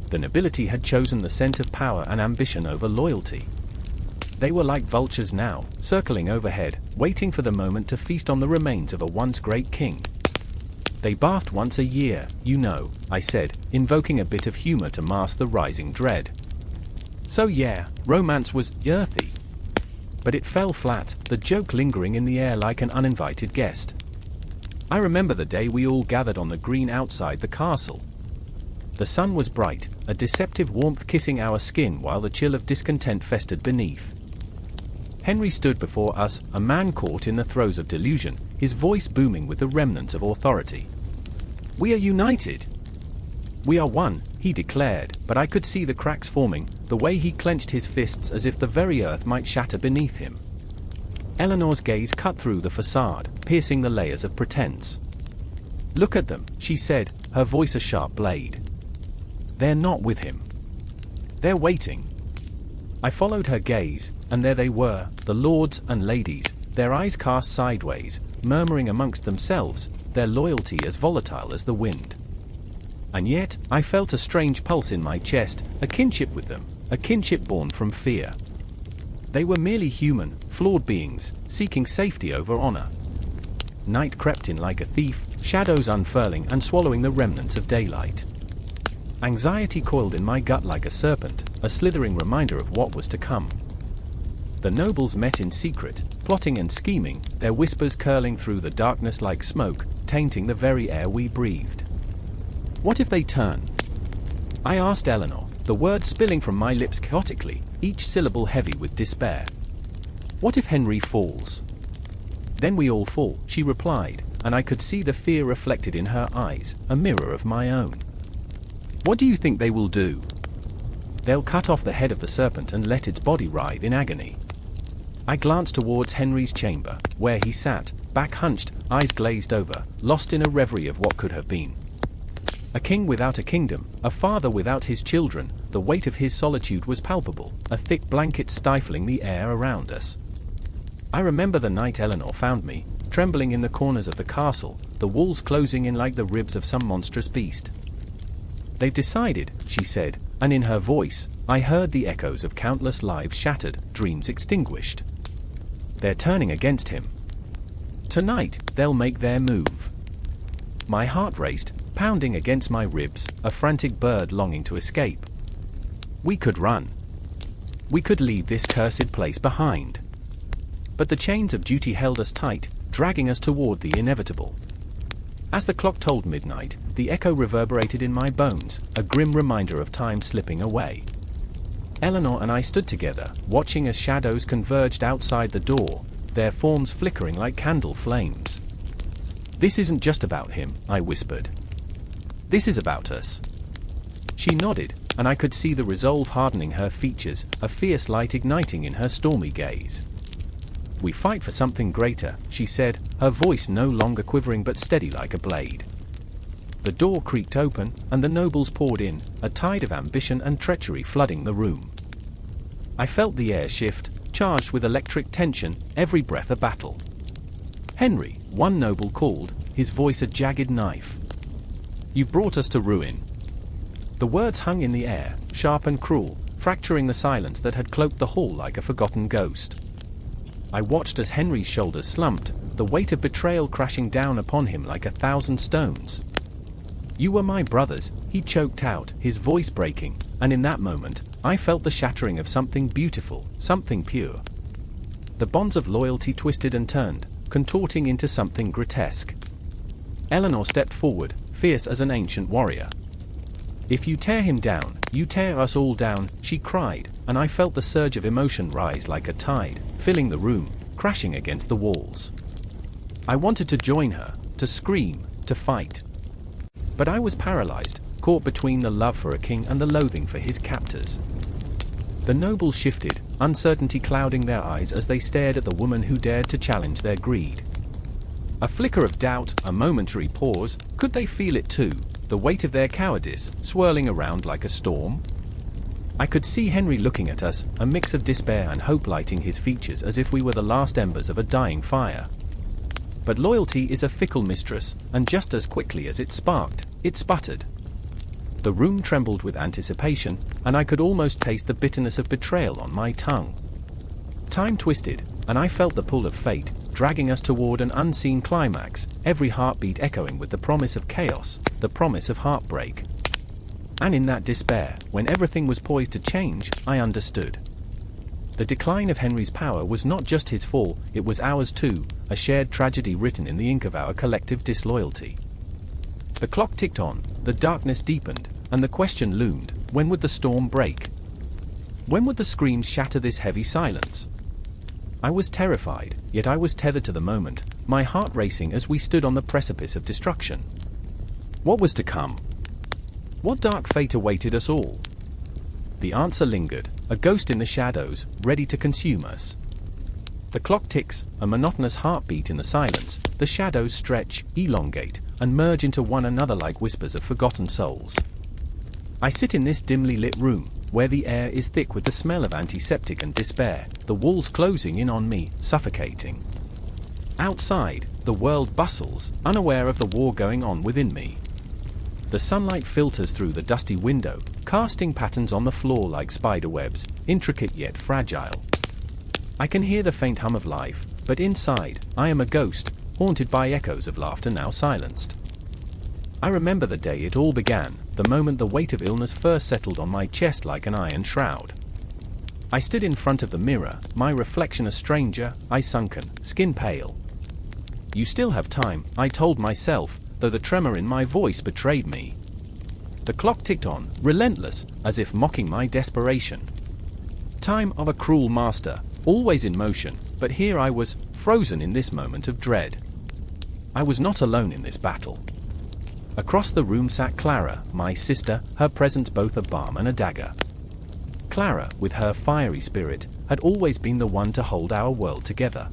The nobility had chosen the scent of power and ambition over loyalty. They were like vultures now, circling overhead, waiting for the moment to feast on the remains of a once great king. They bathed once a year, you know, I said, invoking a bit of humor to mask the rising dread. So yeah, romance was earthy. But it fell flat, the joke lingering in the air like an uninvited guest. I remember the day we all gathered on the green outside the castle. The sun was bright, a deceptive warmth kissing our skin while the chill of discontent festered beneath. Henry stood before us, a man caught in the throes of delusion, his voice booming with the remnants of authority. "We are united. We are one," he declared, but I could see the cracks forming, the way he clenched his fists as if the very earth might shatter beneath him. Eleanor's gaze cut through the facade, piercing the layers of pretense. "Look at them," she said, her voice a sharp blade. "They're not with him. They're waiting." I followed her gaze, and there they were, the lords and ladies, their eyes cast sideways, murmuring amongst themselves, their loyalty as volatile as the wind. And yet, I felt a strange pulse in my chest, a kinship with them, a kinship born from fear. They were merely human, flawed beings, seeking safety over honor. Night crept in like a thief, shadows unfurling and swallowing the remnants of daylight. Anxiety coiled in my gut like a serpent, a slithering reminder of what was to come. The nobles met in secret, plotting and scheming, their whispers curling through the darkness like smoke, tainting the very air we breathed. What if they turn? I asked Eleanor, the words spilling from my lips chaotically, each syllable heavy with despair. What if Henry falls? Then we all fall, she replied, and I could see the fear reflected in her eyes, a mirror of my own. What do you think they will do? They'll cut off the head of the serpent and let its body writhe in agony. I glanced towards Henry's chamber, where he sat, back hunched, eyes glazed over, lost in a reverie of what could have been. A king without a kingdom, a father without his children, the weight of his solitude was palpable, a thick blanket stifling the air around us. I remember the night Eleanor found me, trembling in the corners of the castle, the walls closing in like the ribs of some monstrous beast. "They've decided," she said, and in her voice, I heard the echoes of countless lives shattered, dreams extinguished. "They're turning against him. Tonight, they'll make their move." My heart raced, pounding against my ribs, a frantic bird longing to escape. We could run, we could leave this cursed place behind. But the chains of duty held us tight, dragging us toward the inevitable. As the clock told midnight, the echo reverberated in my bones, a grim reminder of time slipping away. Eleanor and I stood together, watching as shadows converged outside the door, their forms flickering like candle flames. "This isn't just about him," I whispered. "This is about us." She nodded, and I could see the resolve hardening her features, a fierce light igniting in her stormy gaze. "We fight for something greater," she said, her voice no longer quivering but steady like a blade. The door creaked open, and the nobles poured in, a tide of ambition and treachery flooding the room. I felt the air shift, charged with electric tension, every breath a battle. "Henry," one noble called, his voice a jagged knife. "You've brought us to ruin." The words hung in the air, sharp and cruel, fracturing the silence that had cloaked the hall like a forgotten ghost. I watched as Henry's shoulders slumped, the weight of betrayal crashing down upon him like 1,000 stones. "You were my brothers," he choked out, his voice breaking, and in that moment, I felt the shattering of something beautiful, something pure. The bonds of loyalty twisted and turned, contorting into something grotesque. Eleanor stepped forward, fierce as an ancient warrior. "If you tear him down, you tear us all down," she cried, and I felt the surge of emotion rise like a tide, filling the room, crashing against the walls. I wanted to join her, to scream, to fight. But I was paralyzed, caught between the love for a king and the loathing for his captors. The nobles shifted, uncertainty clouding their eyes as they stared at the woman who dared to challenge their greed. A flicker of doubt, a momentary pause, could they feel it too, the weight of their cowardice, swirling around like a storm? I could see Henry looking at us, a mix of despair and hope lighting his features as if we were the last embers of a dying fire. But loyalty is a fickle mistress, and just as quickly as it sparked, it sputtered. The room trembled with anticipation, and I could almost taste the bitterness of betrayal on my tongue. Time twisted, and I felt the pull of fate, dragging us toward an unseen climax, every heartbeat echoing with the promise of chaos, the promise of heartbreak. And in that despair, when everything was poised to change, I understood. The decline of Henry's power was not just his fall, it was ours too, a shared tragedy written in the ink of our collective disloyalty. The clock ticked on, the darkness deepened, and the question loomed, when would the storm break? When would the screams shatter this heavy silence? I was terrified, yet I was tethered to the moment, my heart racing as we stood on the precipice of destruction. What was to come? What dark fate awaited us all? The answer lingered, a ghost in the shadows, ready to consume us. The clock ticks, a monotonous heartbeat in the silence, the shadows stretch, elongate, and merge into one another like whispers of forgotten souls. I sit in this dimly lit room, where the air is thick with the smell of antiseptic and despair, the walls closing in on me, suffocating. Outside, the world bustles, unaware of the war going on within me. The sunlight filters through the dusty window, casting patterns on the floor like spider webs, intricate yet fragile. I can hear the faint hum of life, but inside, I am a ghost, haunted by echoes of laughter now silenced. I remember the day it all began, the moment the weight of illness first settled on my chest like an iron shroud. I stood in front of the mirror, my reflection a stranger, eye sunken, skin pale. "You still have time," I told myself, though the tremor in my voice betrayed me. The clock ticked on, relentless, as if mocking my desperation. Time of a cruel master, always in motion, but here I was, frozen in this moment of dread. I was not alone in this battle. Across the room sat Clara, my sister, her presence both a balm and a dagger. Clara, with her fiery spirit, had always been the one to hold our world together.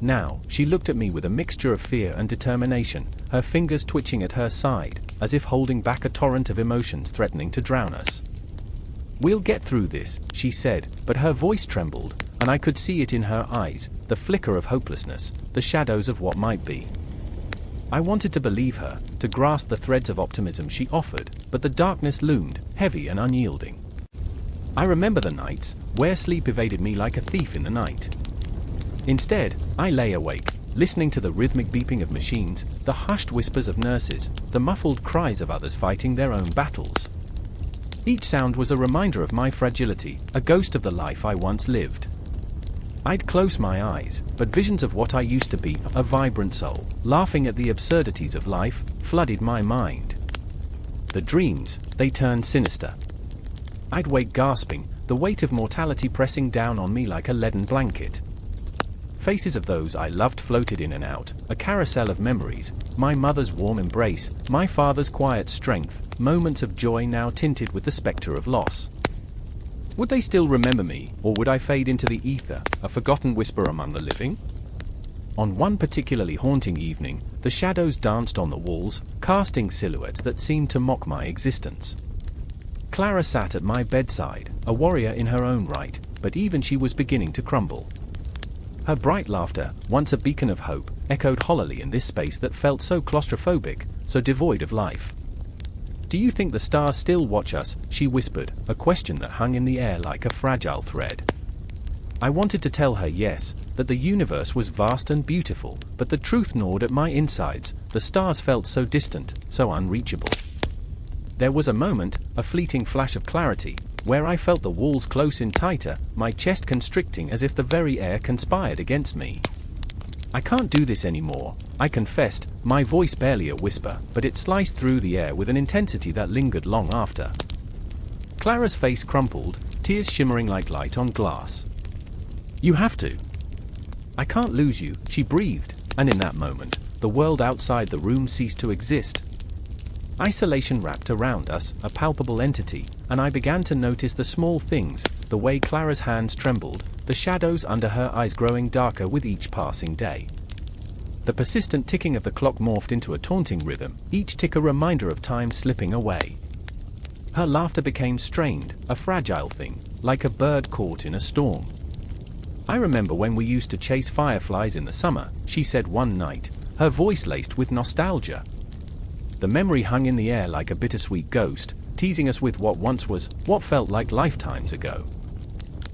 Now, she looked at me with a mixture of fear and determination, her fingers twitching at her side, as if holding back a torrent of emotions threatening to drown us. "We'll get through this," she said, but her voice trembled, and I could see it in her eyes, the flicker of hopelessness, the shadows of what might be. I wanted to believe her, to grasp the threads of optimism she offered, but the darkness loomed, heavy and unyielding. I remember the nights, where sleep evaded me like a thief in the night. Instead, I lay awake, listening to the rhythmic beeping of machines, the hushed whispers of nurses, the muffled cries of others fighting their own battles. Each sound was a reminder of my fragility, a ghost of the life I once lived. I'd close my eyes, but visions of what I used to be, a vibrant soul, laughing at the absurdities of life, flooded my mind. The dreams, they turned sinister. I'd wake gasping, the weight of mortality pressing down on me like a leaden blanket. Faces of those I loved floated in and out, a carousel of memories, my mother's warm embrace, my father's quiet strength, moments of joy now tinted with the spectre of loss. Would they still remember me, or would I fade into the ether, a forgotten whisper among the living? On one particularly haunting evening, the shadows danced on the walls, casting silhouettes that seemed to mock my existence. Clara sat at my bedside, a warrior in her own right, but even she was beginning to crumble. Her bright laughter, once a beacon of hope, echoed hollowly in this space that felt so claustrophobic, so devoid of life. "Do you think the stars still watch us?" she whispered, a question that hung in the air like a fragile thread. I wanted to tell her yes, that the universe was vast and beautiful, but the truth gnawed at my insides. The stars felt so distant, so unreachable. There was a moment, a fleeting flash of clarity, where I felt the walls close in tighter, my chest constricting as if the very air conspired against me. "I can't do this anymore," I confessed, my voice barely a whisper, but it sliced through the air with an intensity that lingered long after. Clara's face crumpled, tears shimmering like light on glass. "You have to. I can't lose you," she breathed, and in that moment, the world outside the room ceased to exist. Isolation wrapped around us, a palpable entity, and I began to notice the small things, the way Clara's hands trembled, the shadows under her eyes growing darker with each passing day. The persistent ticking of the clock morphed into a taunting rhythm, each tick a reminder of time slipping away. Her laughter became strained, a fragile thing, like a bird caught in a storm. "I remember when we used to chase fireflies in the summer," she said one night, her voice laced with nostalgia. The memory hung in the air like a bittersweet ghost, teasing us with what once was, what felt like lifetimes ago.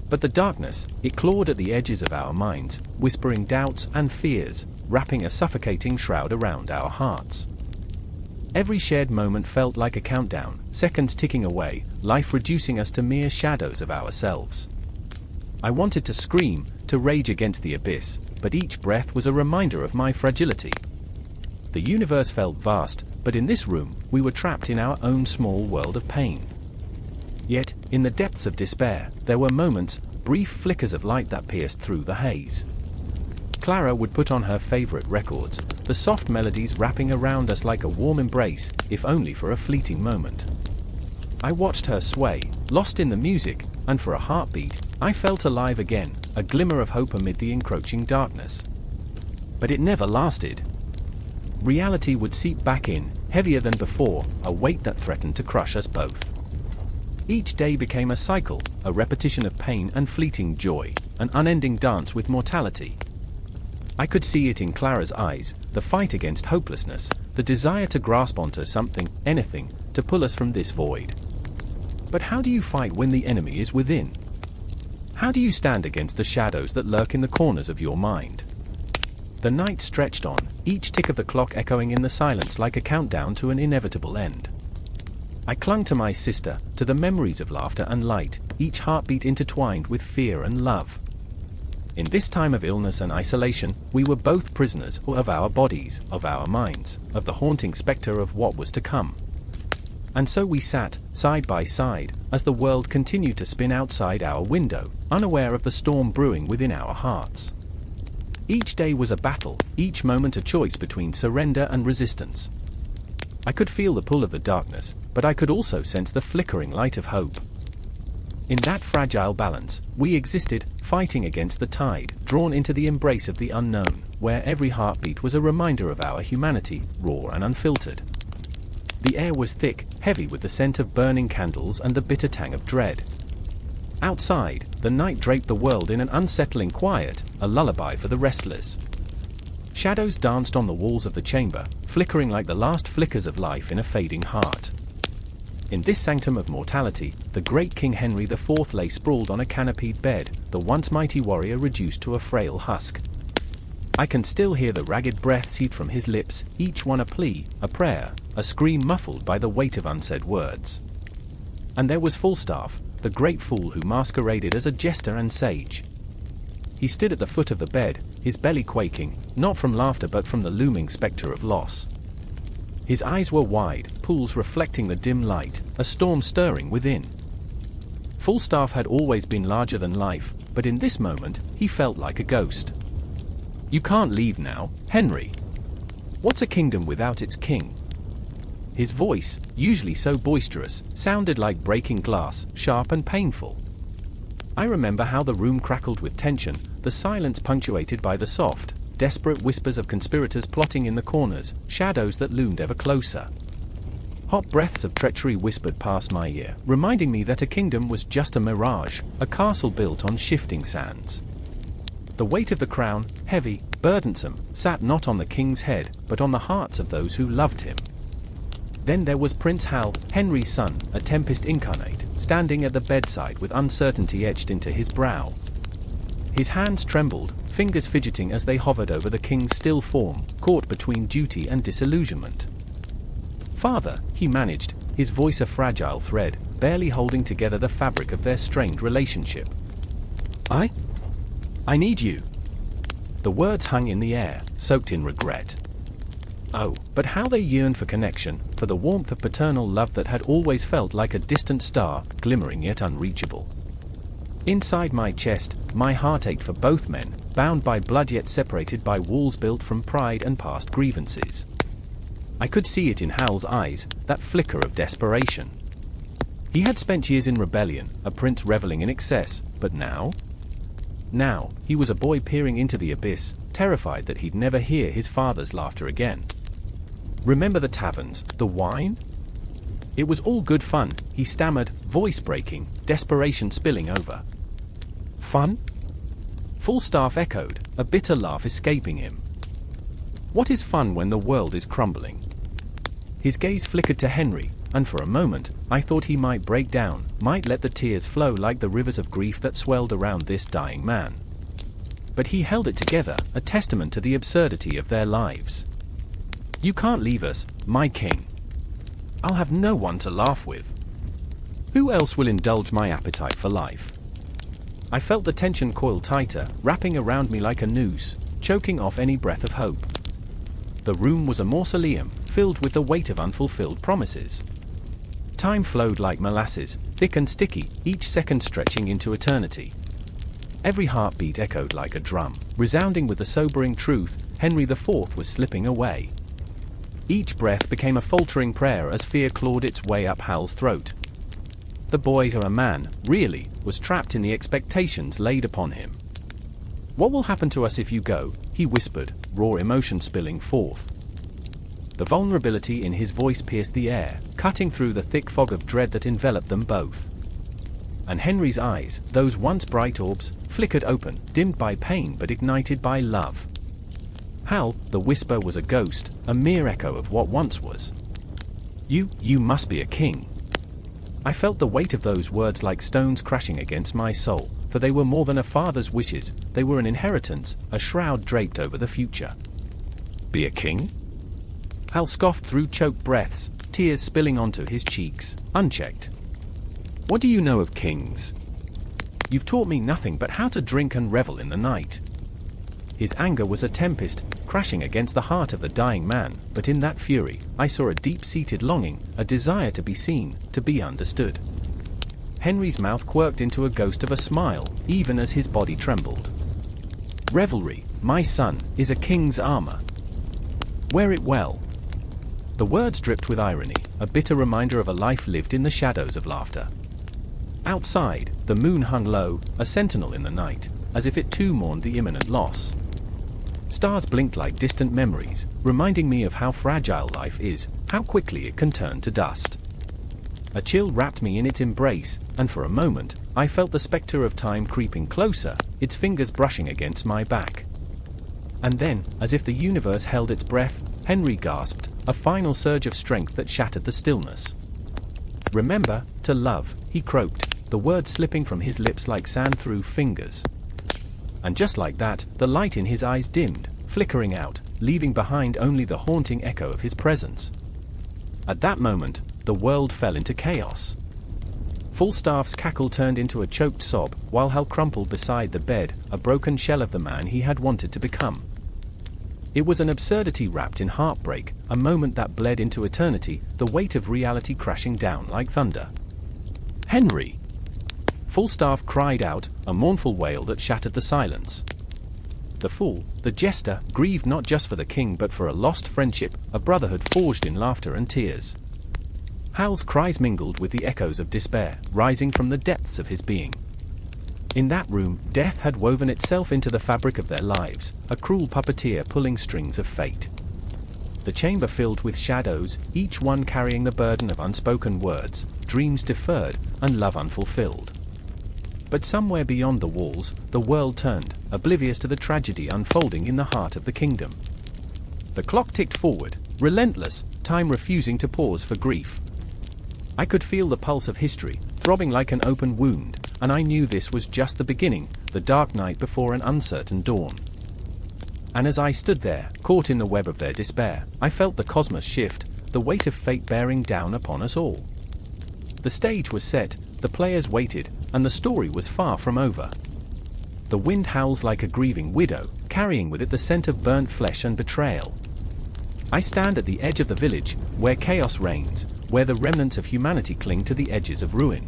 But the darkness, it clawed at the edges of our minds, whispering doubts and fears, wrapping a suffocating shroud around our hearts. Every shared moment felt like a countdown, seconds ticking away, life reducing us to mere shadows of ourselves. I wanted to scream, to rage against the abyss, but each breath was a reminder of my fragility. The universe felt vast, but in this room, we were trapped in our own small world of pain. Yet, in the depths of despair, there were moments, brief flickers of light that pierced through the haze. Clara would put on her favorite records, the soft melodies wrapping around us like a warm embrace, if only for a fleeting moment. I watched her sway, lost in the music, and for a heartbeat, I felt alive again, a glimmer of hope amid the encroaching darkness. But it never lasted. Reality would seep back in, heavier than before, a weight that threatened to crush us both. Each day became a cycle, a repetition of pain and fleeting joy, an unending dance with mortality. I could see it in Clara's eyes, the fight against hopelessness, the desire to grasp onto something, anything, to pull us from this void. But how do you fight when the enemy is within? How do you stand against the shadows that lurk in the corners of your mind? The night stretched on, each tick of the clock echoing in the silence like a countdown to an inevitable end. I clung to my sister, to the memories of laughter and light, each heartbeat intertwined with fear and love. In this time of illness and isolation, we were both prisoners of our bodies, of our minds, of the haunting spectre of what was to come. And so we sat, side by side, as the world continued to spin outside our window, unaware of the storm brewing within our hearts. Each day was a battle, each moment a choice between surrender and resistance. I could feel the pull of the darkness, but I could also sense the flickering light of hope. In that fragile balance, we existed, fighting against the tide, drawn into the embrace of the unknown, where every heartbeat was a reminder of our humanity, raw and unfiltered. The air was thick, heavy with the scent of burning candles and the bitter tang of dread. Outside, the night draped the world in an unsettling quiet, a lullaby for the restless. Shadows danced on the walls of the chamber, flickering like the last flickers of life in a fading heart. In this sanctum of mortality, the great King Henry IV lay sprawled on a canopied bed, the once mighty warrior reduced to a frail husk. I can still hear the ragged breaths heat from his lips, each one a plea, a prayer, a scream muffled by the weight of unsaid words. And there was Falstaff, the great fool who masqueraded as a jester and sage. He stood at the foot of the bed, his belly quaking, not from laughter but from the looming spectre of loss. His eyes were wide, pools reflecting the dim light, a storm stirring within. Falstaff had always been larger than life, but in this moment, he felt like a ghost. "You can't leave now, Henry. What's a kingdom without its king?" His voice, usually so boisterous, sounded like breaking glass, sharp and painful. I remember how the room crackled with tension, the silence punctuated by the soft, desperate whispers of conspirators plotting in the corners, shadows that loomed ever closer. Hot breaths of treachery whispered past my ear, reminding me that a kingdom was just a mirage, a castle built on shifting sands. The weight of the crown, heavy, burdensome, sat not on the king's head, but on the hearts of those who loved him. Then there was Prince Hal, Henry's son, a tempest incarnate, standing at the bedside with uncertainty etched into his brow. His hands trembled, fingers fidgeting as they hovered over the king's still form, caught between duty and disillusionment. "Father," he managed, his voice a fragile thread, barely holding together the fabric of their strained relationship. I need you." The words hung in the air, soaked in regret. Oh, but how they yearned for connection, for the warmth of paternal love that had always felt like a distant star, glimmering yet unreachable. Inside my chest, my heart ached for both men, bound by blood yet separated by walls built from pride and past grievances. I could see it in Hal's eyes, that flicker of desperation. He had spent years in rebellion, a prince reveling in excess, but now? Now, he was a boy peering into the abyss, terrified that he'd never hear his father's laughter again. Remember the taverns, the wine? It was all good fun, he stammered, voice breaking, desperation spilling over. Fun? Falstaff echoed, a bitter laugh escaping him. What is fun when the world is crumbling? His gaze flickered to Henry, and for a moment, I thought he might break down, might let the tears flow like the rivers of grief that swelled around this dying man. But he held it together, a testament to the absurdity of their lives. "You can't leave us, my king. I'll have no one to laugh with. Who else will indulge my appetite for life?" I felt the tension coil tighter, wrapping around me like a noose, choking off any breath of hope. The room was a mausoleum, filled with the weight of unfulfilled promises. Time flowed like molasses, thick and sticky, each second stretching into eternity. Every heartbeat echoed like a drum, resounding with the sobering truth, Henry IV was slipping away. Each breath became a faltering prayer as fear clawed its way up Hal's throat. The boy, or a man, really, was trapped in the expectations laid upon him. "What will happen to us if you go?" he whispered, raw emotion spilling forth. The vulnerability in his voice pierced the air, cutting through the thick fog of dread that enveloped them both. And Henry's eyes, those once bright orbs, flickered open, dimmed by pain but ignited by love. Hal, the whisper was a ghost, a mere echo of what once was. You must be a king." I felt the weight of those words like stones crashing against my soul, for they were more than a father's wishes, they were an inheritance, a shroud draped over the future. "Be a king?" Hal scoffed through choked breaths, tears spilling onto his cheeks, unchecked. "What do you know of kings? You've taught me nothing but how to drink and revel in the night." His anger was a tempest, crashing against the heart of the dying man, but in that fury, I saw a deep-seated longing, a desire to be seen, to be understood. Henry's mouth quirked into a ghost of a smile, even as his body trembled. "Revelry, my son, is a king's armor. Wear it well." The words dripped with irony, a bitter reminder of a life lived in the shadows of laughter. Outside, the moon hung low, a sentinel in the night, as if it too mourned the imminent loss. Stars blinked like distant memories, reminding me of how fragile life is, how quickly it can turn to dust. A chill wrapped me in its embrace, and for a moment, I felt the spectre of time creeping closer, its fingers brushing against my back. And then, as if the universe held its breath, Henry gasped, a final surge of strength that shattered the stillness. "Remember, to love," he croaked, the words slipping from his lips like sand through fingers. And just like that, the light in his eyes dimmed, flickering out, leaving behind only the haunting echo of his presence. At that moment, the world fell into chaos. Falstaff's cackle turned into a choked sob, while Hal crumpled beside the bed, a broken shell of the man he had wanted to become. It was an absurdity wrapped in heartbreak, a moment that bled into eternity, the weight of reality crashing down like thunder. "Henry!" Falstaff cried out, a mournful wail that shattered the silence. The fool, the jester, grieved not just for the king but for a lost friendship, a brotherhood forged in laughter and tears. Hal's cries mingled with the echoes of despair, rising from the depths of his being. In that room, death had woven itself into the fabric of their lives, a cruel puppeteer pulling strings of fate. The chamber filled with shadows, each one carrying the burden of unspoken words, dreams deferred, and love unfulfilled. But somewhere beyond the walls, the world turned, oblivious to the tragedy unfolding in the heart of the kingdom. The clock ticked forward, relentless, time refusing to pause for grief. I could feel the pulse of history, throbbing like an open wound, and I knew this was just the beginning, the dark night before an uncertain dawn. And as I stood there, caught in the web of their despair, I felt the cosmos shift, the weight of fate bearing down upon us all. The stage was set, the players waited, and the story was far from over. The wind howls like a grieving widow, carrying with it the scent of burnt flesh and betrayal. I stand at the edge of the village, where chaos reigns, where the remnants of humanity cling to the edges of ruin.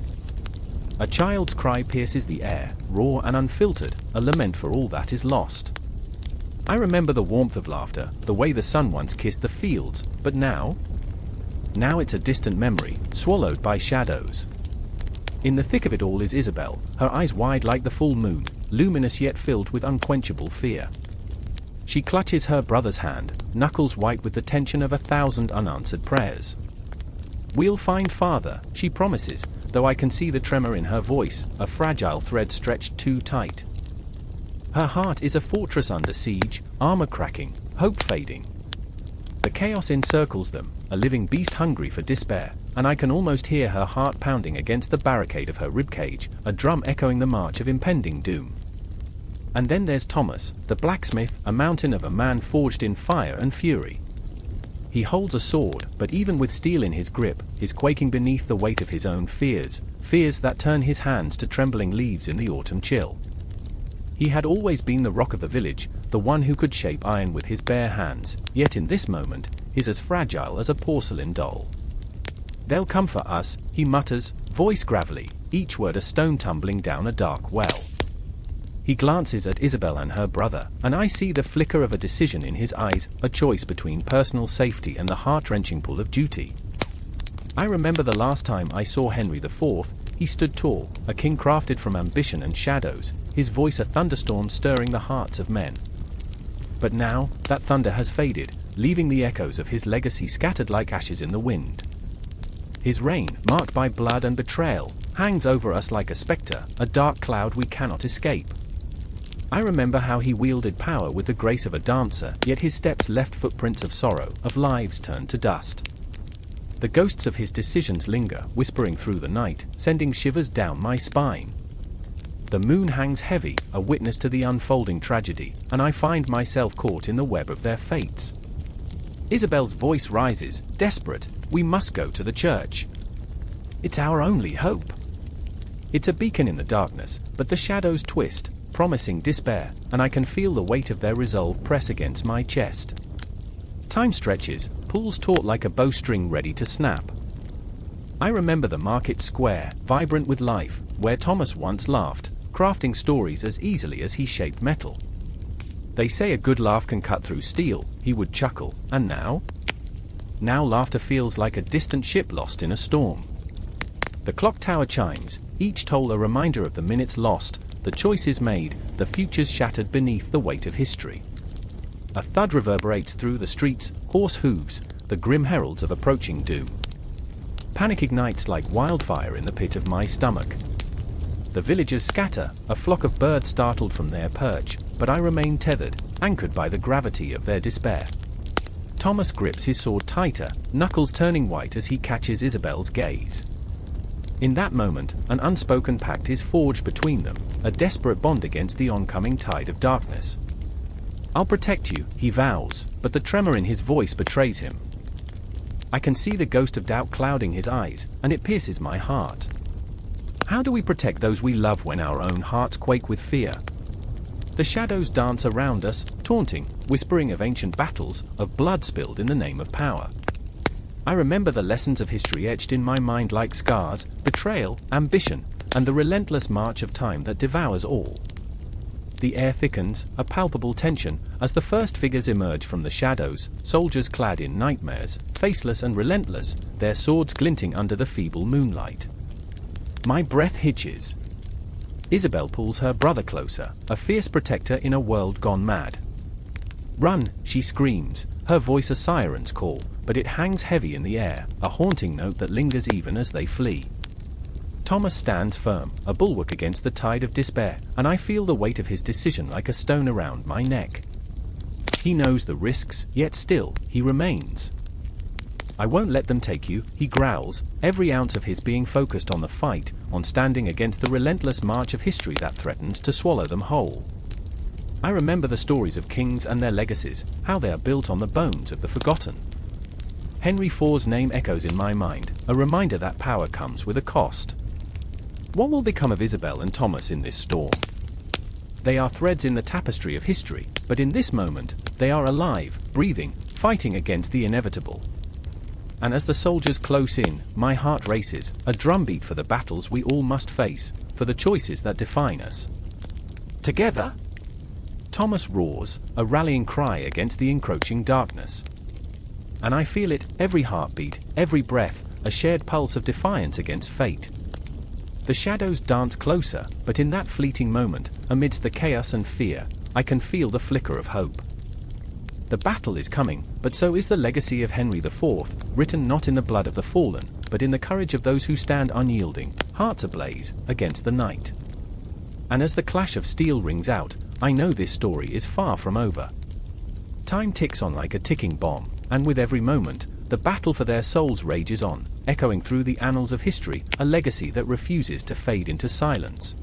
A child's cry pierces the air, raw and unfiltered, a lament for all that is lost. I remember the warmth of laughter, the way the sun once kissed the fields, but now? Now it's a distant memory, swallowed by shadows. In the thick of it all is Isabel, her eyes wide like the full moon, luminous yet filled with unquenchable fear. She clutches her brother's hand, knuckles white with the tension of 1,000 unanswered prayers. "We'll find father," she promises, though I can see the tremor in her voice, a fragile thread stretched too tight. Her heart is a fortress under siege, armor cracking, hope fading. The chaos encircles them, a living beast hungry for despair, and I can almost hear her heart pounding against the barricade of her ribcage, a drum echoing the march of impending doom. And then there's Thomas, the blacksmith, a mountain of a man forged in fire and fury. He holds a sword, but even with steel in his grip, is quaking beneath the weight of his own fears, fears that turn his hands to trembling leaves in the autumn chill. He had always been the rock of the village, the one who could shape iron with his bare hands, yet in this moment, is as fragile as a porcelain doll. "They'll come for us," he mutters, voice gravelly, each word a stone tumbling down a dark well. He glances at Isabel and her brother, and I see the flicker of a decision in his eyes, a choice between personal safety and the heart-wrenching pull of duty. I remember the last time I saw Henry IV, he stood tall, a king crafted from ambition and shadows, his voice a thunderstorm stirring the hearts of men. But now, that thunder has faded, leaving the echoes of his legacy scattered like ashes in the wind. His reign, marked by blood and betrayal, hangs over us like a spectre, a dark cloud we cannot escape. I remember how he wielded power with the grace of a dancer, yet his steps left footprints of sorrow, of lives turned to dust. The ghosts of his decisions linger, whispering through the night, sending shivers down my spine. The moon hangs heavy, a witness to the unfolding tragedy, and I find myself caught in the web of their fates. Isabel's voice rises, desperate. "We must go to the church. It's our only hope." It's a beacon in the darkness, but the shadows twist, promising despair, and I can feel the weight of their resolve press against my chest. Time stretches, pulls taut like a bowstring ready to snap. I remember the market square, vibrant with life, where Thomas once laughed, crafting stories as easily as he shaped metal. "They say a good laugh can cut through steel," he would chuckle, and now? Now laughter feels like a distant ship lost in a storm. The clock tower chimes, each toll a reminder of the minutes lost, the choices made, the futures shattered beneath the weight of history. A thud reverberates through the streets, hoarse hooves, the grim heralds of approaching doom. Panic ignites like wildfire in the pit of my stomach. The villagers scatter, a flock of birds startled from their perch, but I remain tethered, anchored by the gravity of their despair. Thomas grips his sword tighter, knuckles turning white as he catches Isabel's gaze. In that moment, an unspoken pact is forged between them, a desperate bond against the oncoming tide of darkness. "I'll protect you," he vows, but the tremor in his voice betrays him. I can see the ghost of doubt clouding his eyes, and it pierces my heart. How do we protect those we love when our own hearts quake with fear? The shadows dance around us, taunting, whispering of ancient battles, of blood spilled in the name of power. I remember the lessons of history etched in my mind like scars: betrayal, ambition, and the relentless march of time that devours all. The air thickens, a palpable tension, as the first figures emerge from the shadows, soldiers clad in nightmares, faceless and relentless, their swords glinting under the feeble moonlight. My breath hitches. Isabel pulls her brother closer, a fierce protector in a world gone mad. "Run," she screams, her voice a siren's call, but it hangs heavy in the air, a haunting note that lingers even as they flee. Thomas stands firm, a bulwark against the tide of despair, and I feel the weight of his decision like a stone around my neck. He knows the risks, yet still, he remains. "I won't let them take you," he growls, every ounce of his being focused on the fight, on standing against the relentless march of history that threatens to swallow them whole. I remember the stories of kings and their legacies, how they are built on the bones of the forgotten. Henry IV's name echoes in my mind, a reminder that power comes with a cost. What will become of Isabel and Thomas in this storm? They are threads in the tapestry of history, but in this moment, they are alive, breathing, fighting against the inevitable. And as the soldiers close in, my heart races, a drumbeat for the battles we all must face, for the choices that define us. Together! Thomas roars, a rallying cry against the encroaching darkness. And I feel it, every heartbeat, every breath, a shared pulse of defiance against fate. The shadows dance closer, but in that fleeting moment, amidst the chaos and fear, I can feel the flicker of hope. The battle is coming, but so is the legacy of Henry IV, written not in the blood of the fallen, but in the courage of those who stand unyielding, hearts ablaze, against the night. And as the clash of steel rings out, I know this story is far from over. Time ticks on like a ticking bomb, and with every moment, the battle for their souls rages on, echoing through the annals of history, a legacy that refuses to fade into silence.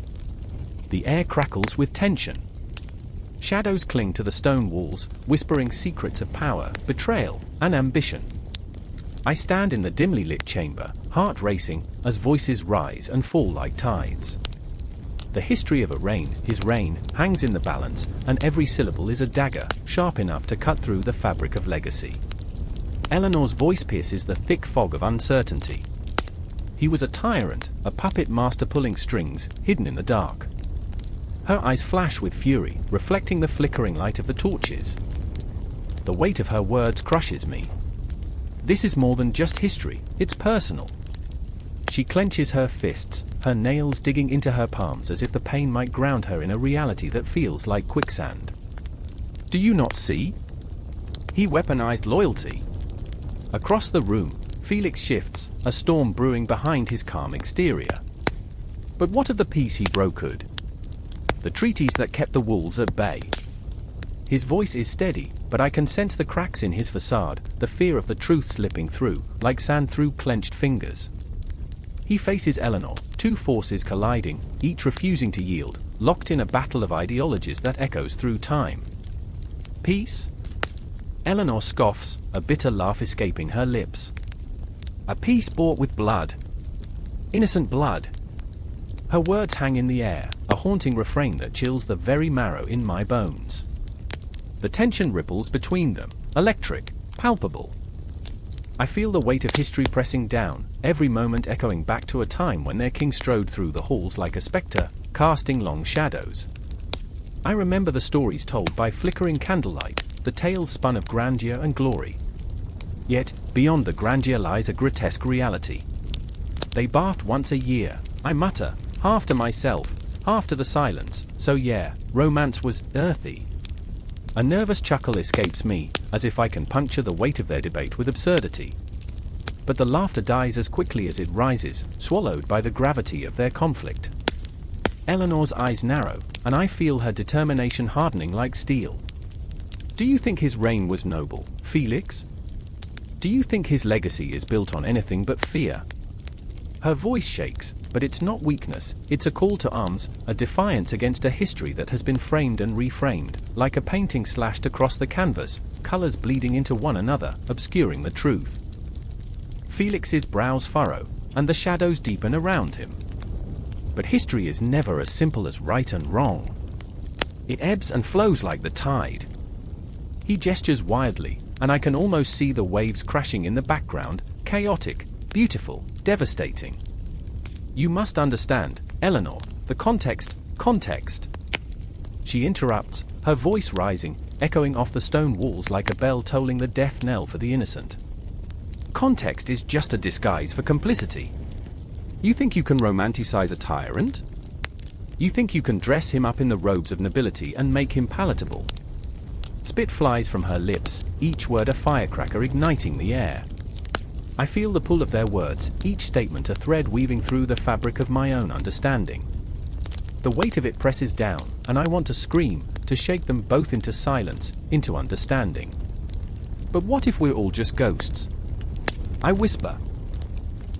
The air crackles with tension. Shadows cling to the stone walls, whispering secrets of power, betrayal, and ambition. I stand in the dimly lit chamber, heart racing, as voices rise and fall like tides. The history of a reign, his reign, hangs in the balance, and every syllable is a dagger, sharp enough to cut through the fabric of legacy. Eleanor's voice pierces the thick fog of uncertainty. He was a tyrant, a puppet master pulling strings, hidden in the dark. Her eyes flash with fury, reflecting the flickering light of the torches. The weight of her words crushes me. This is more than just history, it's personal. She clenches her fists, her nails digging into her palms as if the pain might ground her in a reality that feels like quicksand. Do you not see? He weaponized loyalty. Across the room, Felix shifts, a storm brewing behind his calm exterior. But what of the peace he brokered? The treaties that kept the wolves at bay. His voice is steady, but I can sense the cracks in his facade, the fear of the truth slipping through, like sand through clenched fingers. He faces Eleanor, two forces colliding, each refusing to yield, locked in a battle of ideologies that echoes through time. Peace? Eleanor scoffs, a bitter laugh escaping her lips. A peace bought with blood. Innocent blood. Her words hang in the air, a haunting refrain that chills the very marrow in my bones. The tension ripples between them, electric, palpable. I feel the weight of history pressing down, every moment echoing back to a time when their king strode through the halls like a spectre, casting long shadows. I remember the stories told by flickering candlelight, the tales spun of grandeur and glory. Yet, beyond the grandeur lies a grotesque reality. They bathed once a year, I mutter, half to myself, half to the silence, so yeah, romance was earthy. A nervous chuckle escapes me, as if I can puncture the weight of their debate with absurdity. But the laughter dies as quickly as it rises, swallowed by the gravity of their conflict. Eleanor's eyes narrow, and I feel her determination hardening like steel. Do you think his reign was noble, Felix? Do you think his legacy is built on anything but fear? Her voice shakes, but it's not weakness, it's a call to arms, a defiance against a history that has been framed and reframed, like a painting slashed across the canvas, colors bleeding into one another, obscuring the truth. Felix's brows furrow, and the shadows deepen around him. But history is never as simple as right and wrong. It ebbs and flows like the tide. He gestures wildly, and I can almost see the waves crashing in the background, chaotic, beautiful, devastating. You must understand, Eleanor, the context. She interrupts, her voice rising, echoing off the stone walls like a bell tolling the death knell for the innocent. Context is just a disguise for complicity. You think you can romanticize a tyrant? You think you can dress him up in the robes of nobility and make him palatable? Spit flies from her lips, each word a firecracker igniting the air. I feel the pull of their words, each statement a thread weaving through the fabric of my own understanding. The weight of it presses down, and I want to scream, to shake them both into silence, into understanding. But what if we're all just ghosts? I whisper.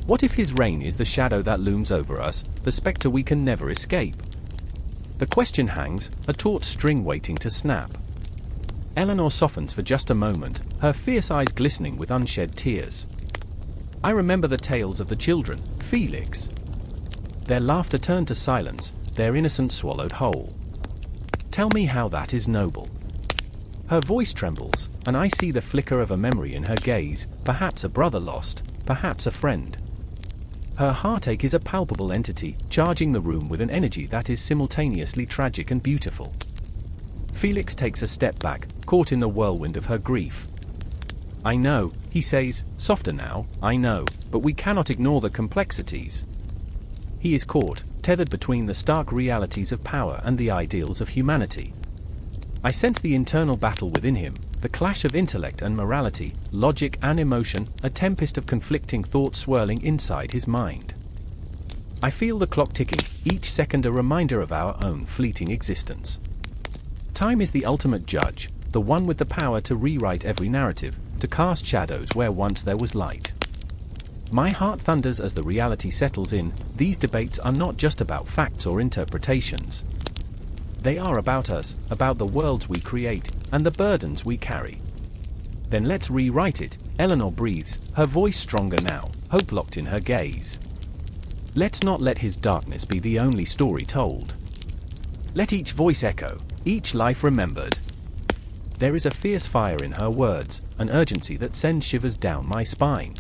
What if his reign is the shadow that looms over us, the spectre we can never escape? The question hangs, a taut string waiting to snap. Eleanor softens for just a moment, her fierce eyes glistening with unshed tears. I remember the tales of the children, Felix. Their laughter turned to silence, their innocence swallowed whole. Tell me how that is noble. Her voice trembles, and I see the flicker of a memory in her gaze, perhaps a brother lost, perhaps a friend. Her heartache is a palpable entity, charging the room with an energy that is simultaneously tragic and beautiful. Felix takes a step back, caught in the whirlwind of her grief. I know, he says, softer now, I know, but we cannot ignore the complexities. He is caught, tethered between the stark realities of power and the ideals of humanity. I sense the internal battle within him, the clash of intellect and morality, logic and emotion, a tempest of conflicting thoughts swirling inside his mind. I feel the clock ticking, each second a reminder of our own fleeting existence. Time is the ultimate judge, the one with the power to rewrite every narrative, to cast shadows where once there was light. My heart thunders as the reality settles in. These debates are not just about facts or interpretations. They are about us, about the worlds we create, and the burdens we carry. Then let's rewrite it, Eleanor breathes, her voice stronger now, hope locked in her gaze. Let's not let his darkness be the only story told. Let each voice echo, each life remembered. There is a fierce fire in her words, an urgency that sends shivers down my spine.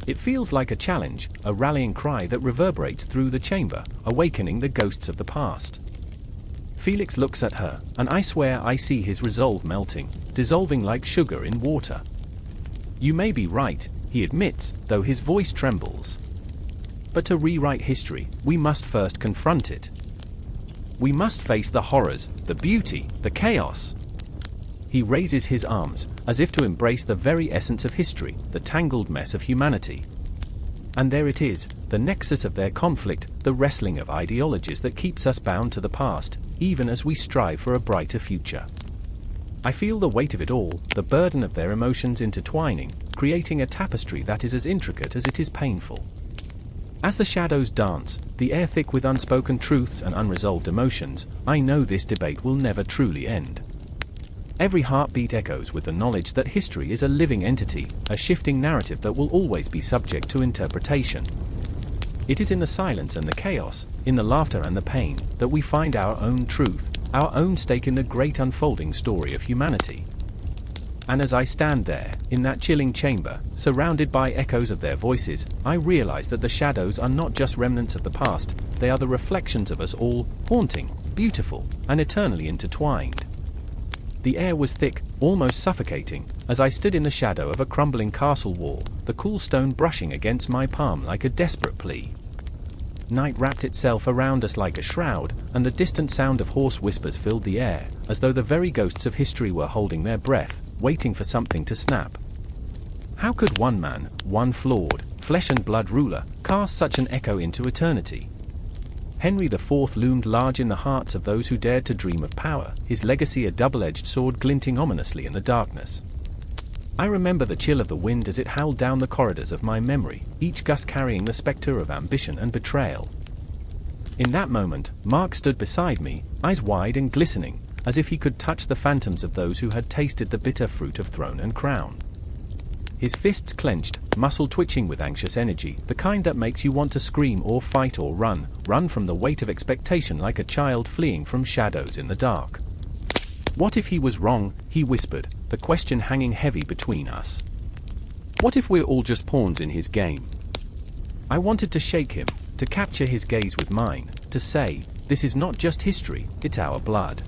It feels like a challenge, a rallying cry that reverberates through the chamber, awakening the ghosts of the past. Felix looks at her, and I swear I see his resolve melting, dissolving like sugar in water. You may be right, he admits, though his voice trembles. But to rewrite history, we must first confront it. We must face the horrors, the beauty, the chaos. He raises his arms, as if to embrace the very essence of history, the tangled mess of humanity. And there it is, the nexus of their conflict, the wrestling of ideologies that keeps us bound to the past, even as we strive for a brighter future. I feel the weight of it all, the burden of their emotions intertwining, creating a tapestry that is as intricate as it is painful. As the shadows dance, the air thick with unspoken truths and unresolved emotions, I know this debate will never truly end. Every heartbeat echoes with the knowledge that history is a living entity, a shifting narrative that will always be subject to interpretation. It is in the silence and the chaos, in the laughter and the pain, that we find our own truth, our own stake in the great unfolding story of humanity. And as I stand there, in that chilling chamber, surrounded by echoes of their voices, I realize that the shadows are not just remnants of the past, they are the reflections of us all, haunting, beautiful, and eternally intertwined. The air was thick, almost suffocating, as I stood in the shadow of a crumbling castle wall, the cool stone brushing against my palm like a desperate plea. Night wrapped itself around us like a shroud, and the distant sound of hoarse whispers filled the air, as though the very ghosts of history were holding their breath, waiting for something to snap. How could one man, one flawed, flesh and blood ruler, cast such an echo into eternity? Henry IV loomed large in the hearts of those who dared to dream of power, his legacy a double-edged sword glinting ominously in the darkness. I remember the chill of the wind as it howled down the corridors of my memory, each gust carrying the spectre of ambition and betrayal. In that moment, Mark stood beside me, eyes wide and glistening, as if he could touch the phantoms of those who had tasted the bitter fruit of throne and crown. his fists clenched, muscle twitching with anxious energy, the kind that makes you want to scream or fight or run from the weight of expectation like a child fleeing from shadows in the dark. What if he was wrong, he whispered, the question hanging heavy between us. What if we're all just pawns in his game? I wanted to shake him, to capture his gaze with mine, to say, this is not just history, it's our blood.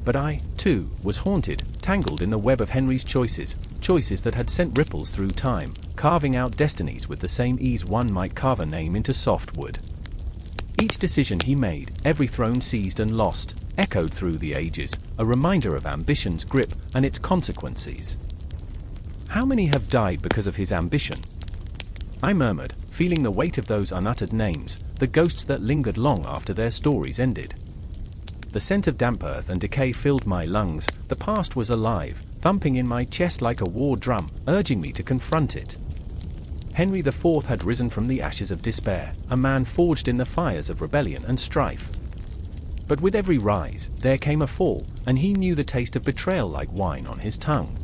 But I, too, was haunted, tangled in the web of Henry's choices that had sent ripples through time, carving out destinies with the same ease one might carve a name into soft wood. Each decision he made, every throne seized and lost, echoed through the ages, a reminder of ambition's grip and its consequences. How many have died because of his ambition? I murmured, feeling the weight of those unuttered names, the ghosts that lingered long after their stories ended. The scent of damp earth and decay filled my lungs, the past was alive, thumping in my chest like a war drum, urging me to confront it. Henry IV had risen from the ashes of despair, a man forged in the fires of rebellion and strife. But with every rise, there came a fall, and he knew the taste of betrayal like wine on his tongue.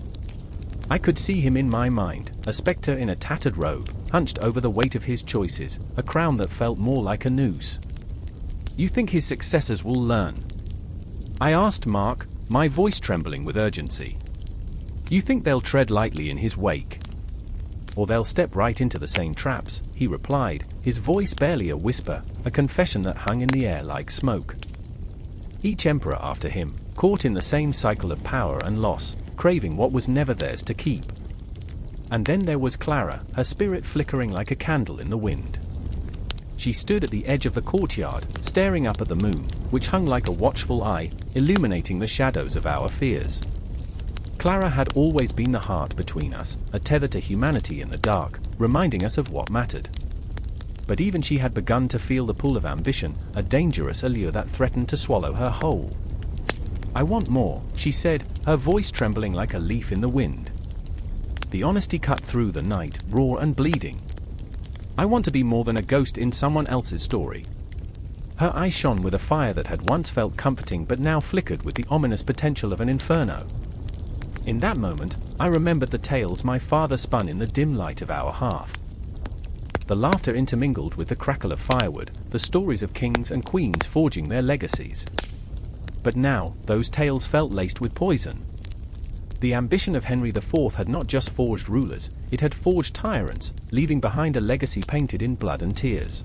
I could see him in my mind, a spectre in a tattered robe, hunched over the weight of his choices, a crown that felt more like a noose. You think his successors will learn? I asked Mark, my voice trembling with urgency. You think they'll tread lightly in his wake? Or they'll step right into the same traps, he replied, his voice barely a whisper, a confession that hung in the air like smoke. Each emperor after him, caught in the same cycle of power and loss, craving what was never theirs to keep. And then there was Clara, her spirit flickering like a candle in the wind. She stood at the edge of the courtyard, staring up at the moon, which hung like a watchful eye, illuminating the shadows of our fears. Clara had always been the heart between us, a tether to humanity in the dark, reminding us of what mattered. But even she had begun to feel the pull of ambition, a dangerous allure that threatened to swallow her whole. I want more, she said, her voice trembling like a leaf in the wind. The honesty cut through the night, raw and bleeding. I want to be more than a ghost in someone else's story. Her eyes shone with a fire that had once felt comforting but now flickered with the ominous potential of an inferno. In that moment, I remembered the tales my father spun in the dim light of our hearth. The laughter intermingled with the crackle of firewood, the stories of kings and queens forging their legacies. But now, those tales felt laced with poison. The ambition of Henry IV had not just forged rulers, it had forged tyrants, leaving behind a legacy painted in blood and tears.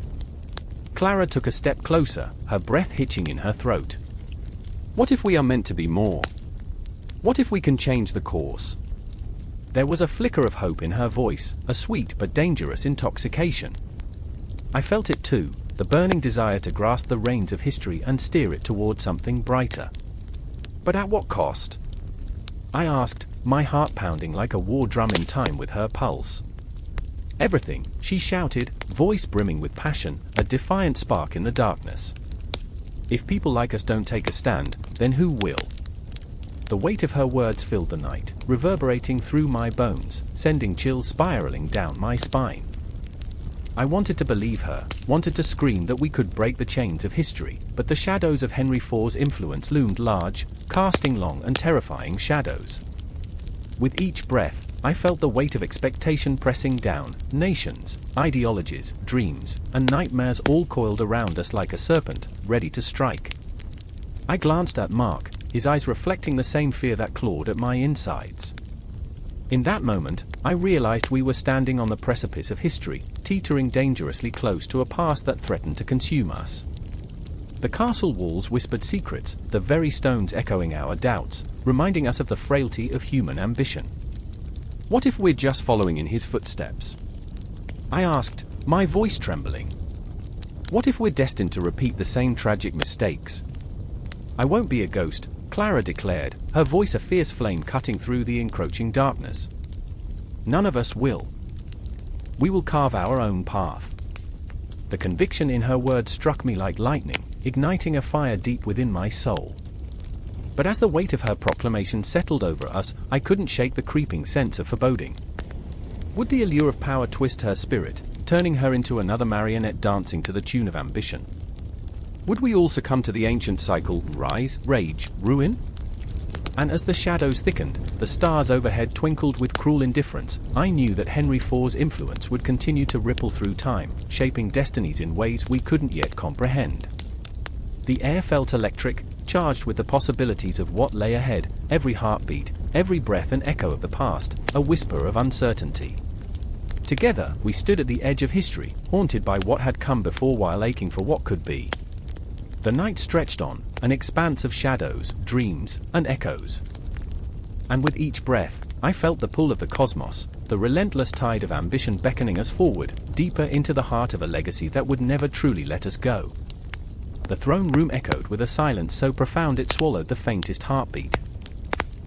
Clara took a step closer, her breath hitching in her throat. What if we are meant to be more? What if we can change the course? There was a flicker of hope in her voice, a sweet but dangerous intoxication. I felt it too, the burning desire to grasp the reins of history and steer it toward something brighter. But at what cost? I asked, my heart pounding like a war drum in time with her pulse. Everything, she shouted, voice brimming with passion, a defiant spark in the darkness. If people like us don't take a stand, then who will? The weight of her words filled the night, reverberating through my bones, sending chills spiraling down my spine. I wanted to believe her, wanted to scream that we could break the chains of history, but the shadows of Henry IV's influence loomed large, casting long and terrifying shadows. With each breath, I felt the weight of expectation pressing down, nations, ideologies, dreams, and nightmares all coiled around us like a serpent, ready to strike. I glanced at Mark, his eyes reflecting the same fear that clawed at my insides. In that moment, I realized we were standing on the precipice of history, teetering dangerously close to a past that threatened to consume us. The castle walls whispered secrets, the very stones echoing our doubts, reminding us of the frailty of human ambition. What if we're just following in his footsteps? I asked, my voice trembling. What if we're destined to repeat the same tragic mistakes? I won't be a ghost, Clara declared, her voice a fierce flame cutting through the encroaching darkness. None of us will. We will carve our own path. The conviction in her words struck me like lightning, igniting a fire deep within my soul. But as the weight of her proclamation settled over us, I couldn't shake the creeping sense of foreboding. Would the allure of power twist her spirit, turning her into another marionette dancing to the tune of ambition? Would we all succumb to the ancient cycle, rise, rage, ruin? And as the shadows thickened, the stars overhead twinkled with cruel indifference, I knew that Henry IV's influence would continue to ripple through time, shaping destinies in ways we couldn't yet comprehend. The air felt electric, charged with the possibilities of what lay ahead, every heartbeat, every breath an echo of the past, a whisper of uncertainty. Together, we stood at the edge of history, haunted by what had come before while aching for what could be. The night stretched on, an expanse of shadows, dreams, and echoes. And with each breath, I felt the pull of the cosmos, the relentless tide of ambition beckoning us forward, deeper into the heart of a legacy that would never truly let us go. The throne room echoed with a silence so profound it swallowed the faintest heartbeat.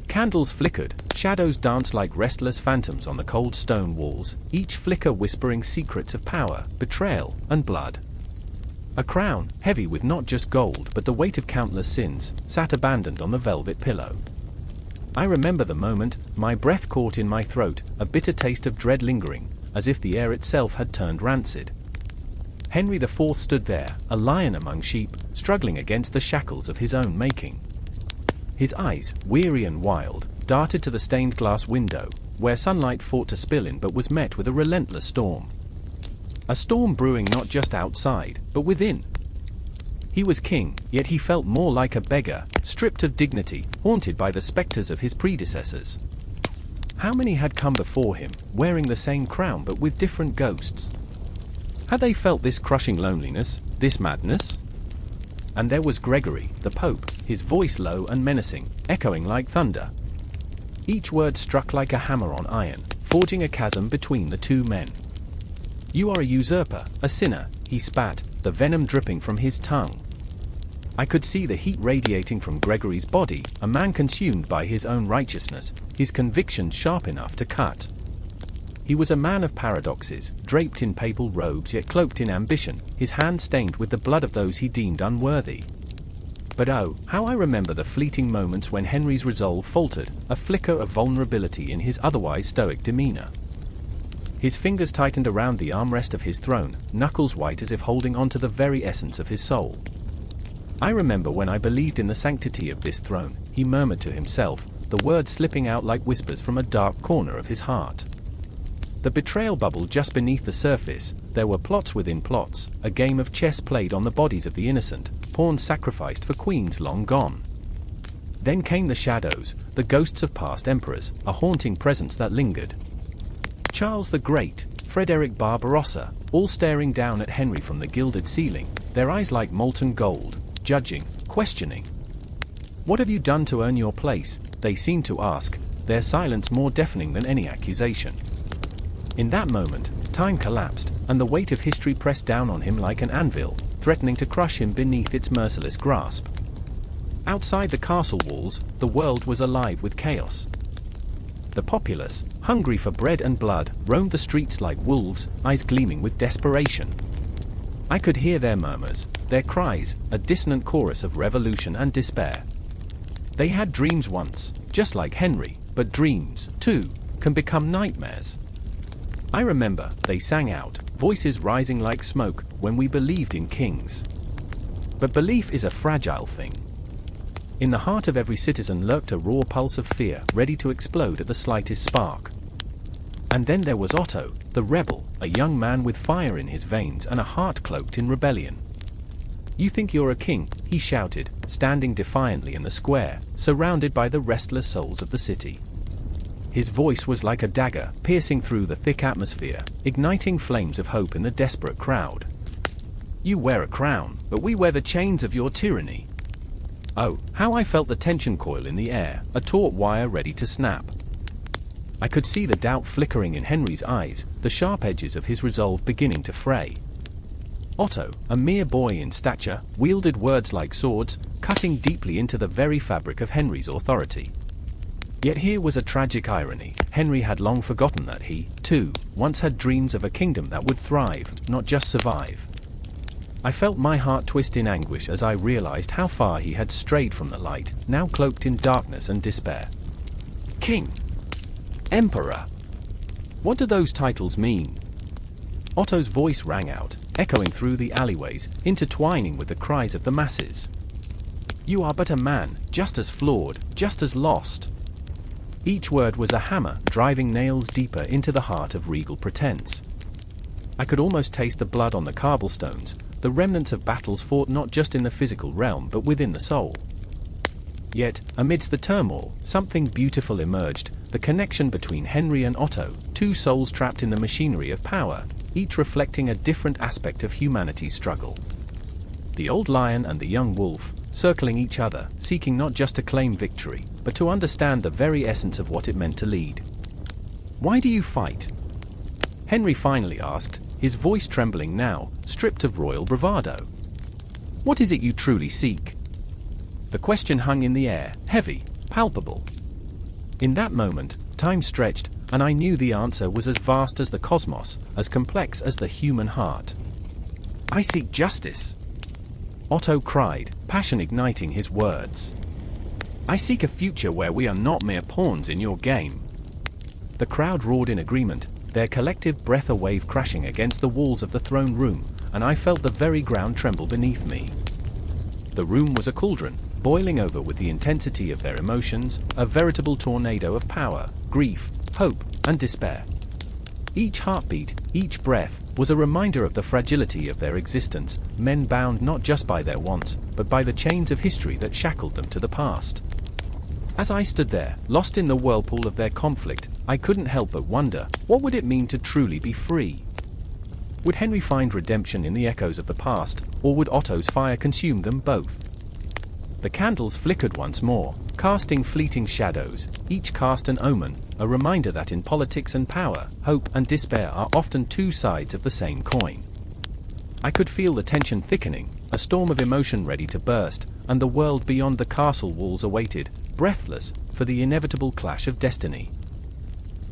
Candles flickered, shadows danced like restless phantoms on the cold stone walls, each flicker whispering secrets of power, betrayal, and blood. A crown, heavy with not just gold but the weight of countless sins, sat abandoned on the velvet pillow. I remember the moment, my breath caught in my throat, a bitter taste of dread lingering, as if the air itself had turned rancid. Henry IV stood there, a lion among sheep, struggling against the shackles of his own making. His eyes, weary and wild, darted to the stained glass window, where sunlight fought to spill in but was met with a relentless storm. A storm brewing not just outside, but within. He was king, yet he felt more like a beggar, stripped of dignity, haunted by the specters of his predecessors. How many had come before him, wearing the same crown but with different ghosts? Had they felt this crushing loneliness, this madness? And there was Gregory, the Pope, his voice low and menacing, echoing like thunder. Each word struck like a hammer on iron, forging a chasm between the two men. "You are a usurper, a sinner," he spat, the venom dripping from his tongue. I could see the heat radiating from Gregory's body, a man consumed by his own righteousness, his convictions sharp enough to cut. He was a man of paradoxes, draped in papal robes yet cloaked in ambition, his hands stained with the blood of those he deemed unworthy. But oh, how I remember the fleeting moments when Henry's resolve faltered, a flicker of vulnerability in his otherwise stoic demeanor. His fingers tightened around the armrest of his throne, knuckles white as if holding on to the very essence of his soul. I remember when I believed in the sanctity of this throne, he murmured to himself, the words slipping out like whispers from a dark corner of his heart. The betrayal bubbled just beneath the surface, there were plots within plots, a game of chess played on the bodies of the innocent, pawns sacrificed for queens long gone. Then came the shadows, the ghosts of past emperors, a haunting presence that lingered. Charles the Great, Frederick Barbarossa, all staring down at Henry from the gilded ceiling, their eyes like molten gold, judging, questioning. "What have you done to earn your place?" they seemed to ask, their silence more deafening than any accusation. In that moment, time collapsed, and the weight of history pressed down on him like an anvil, threatening to crush him beneath its merciless grasp. Outside the castle walls, the world was alive with chaos. The populace, hungry for bread and blood, roamed the streets like wolves, eyes gleaming with desperation. I could hear their murmurs, their cries, a dissonant chorus of revolution and despair. They had dreams once, just like Henry, but dreams, too, can become nightmares. I remember, they sang out, voices rising like smoke, when we believed in kings. But belief is a fragile thing. In the heart of every citizen lurked a raw pulse of fear, ready to explode at the slightest spark. And then there was Otto, the rebel, a young man with fire in his veins and a heart cloaked in rebellion. "You think you're a king," he shouted, standing defiantly in the square, surrounded by the restless souls of the city. His voice was like a dagger, piercing through the thick atmosphere, igniting flames of hope in the desperate crowd. "You wear a crown, but we wear the chains of your tyranny." Oh, how I felt the tension coil in the air, a taut wire ready to snap. I could see the doubt flickering in Henry's eyes, the sharp edges of his resolve beginning to fray. Otto, a mere boy in stature, wielded words like swords, cutting deeply into the very fabric of Henry's authority. Yet here was a tragic irony. Henry had long forgotten that he, too, once had dreams of a kingdom that would thrive, not just survive. I felt my heart twist in anguish as I realized how far he had strayed from the light, now cloaked in darkness and despair. King. Emperor. What do those titles mean? Otto's voice rang out, echoing through the alleyways, intertwining with the cries of the masses. You are but a man, just as flawed, just as lost. Each word was a hammer, driving nails deeper into the heart of regal pretense. I could almost taste the blood on the cobblestones, the remnants of battles fought not just in the physical realm but within the soul. Yet, amidst the turmoil, something beautiful emerged, the connection between Henry and Otto, two souls trapped in the machinery of power, each reflecting a different aspect of humanity's struggle. The old lion and the young wolf, circling each other, seeking not just to claim victory, but to understand the very essence of what it meant to lead. "Why do you fight?" Henry finally asked, his voice trembling now, stripped of royal bravado. "What is it you truly seek?" The question hung in the air, heavy, palpable. In that moment, time stretched, and I knew the answer was as vast as the cosmos, as complex as the human heart. "I seek justice," Otto cried, passion igniting his words. "I seek a future where we are not mere pawns in your game." The crowd roared in agreement, their collective breath a wave crashing against the walls of the throne room, and I felt the very ground tremble beneath me. The room was a cauldron, boiling over with the intensity of their emotions, a veritable tornado of power, grief, hope, and despair. Each heartbeat, each breath, was a reminder of the fragility of their existence, men bound not just by their wants, but by the chains of history that shackled them to the past. As I stood there, lost in the whirlpool of their conflict, I couldn't help but wonder, what would it mean to truly be free? Would Henry find redemption in the echoes of the past, or would Otto's fire consume them both? The candles flickered once more, casting fleeting shadows, each cast an omen, a reminder that in politics and power, hope and despair are often two sides of the same coin. I could feel the tension thickening, a storm of emotion ready to burst, and the world beyond the castle walls awaited, breathless, for the inevitable clash of destiny.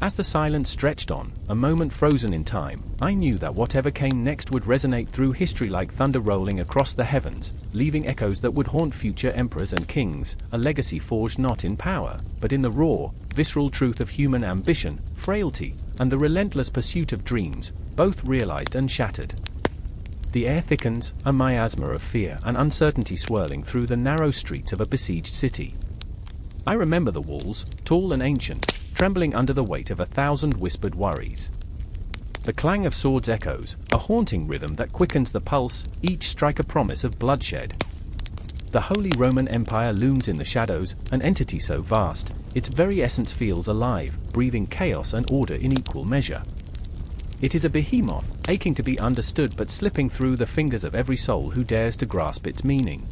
As the silence stretched on, a moment frozen in time, I knew that whatever came next would resonate through history like thunder rolling across the heavens, leaving echoes that would haunt future emperors and kings, a legacy forged not in power, but in the raw, visceral truth of human ambition, frailty, and the relentless pursuit of dreams, both realized and shattered. The air thickens, a miasma of fear and uncertainty swirling through the narrow streets of a besieged city. I remember the walls, tall and ancient, trembling under the weight of 1,000 whispered worries. The clang of swords echoes, a haunting rhythm that quickens the pulse, each strike a promise of bloodshed. The Holy Roman Empire looms in the shadows, an entity so vast, its very essence feels alive, breathing chaos and order in equal measure. It is a behemoth, aching to be understood but slipping through the fingers of every soul who dares to grasp its meaning.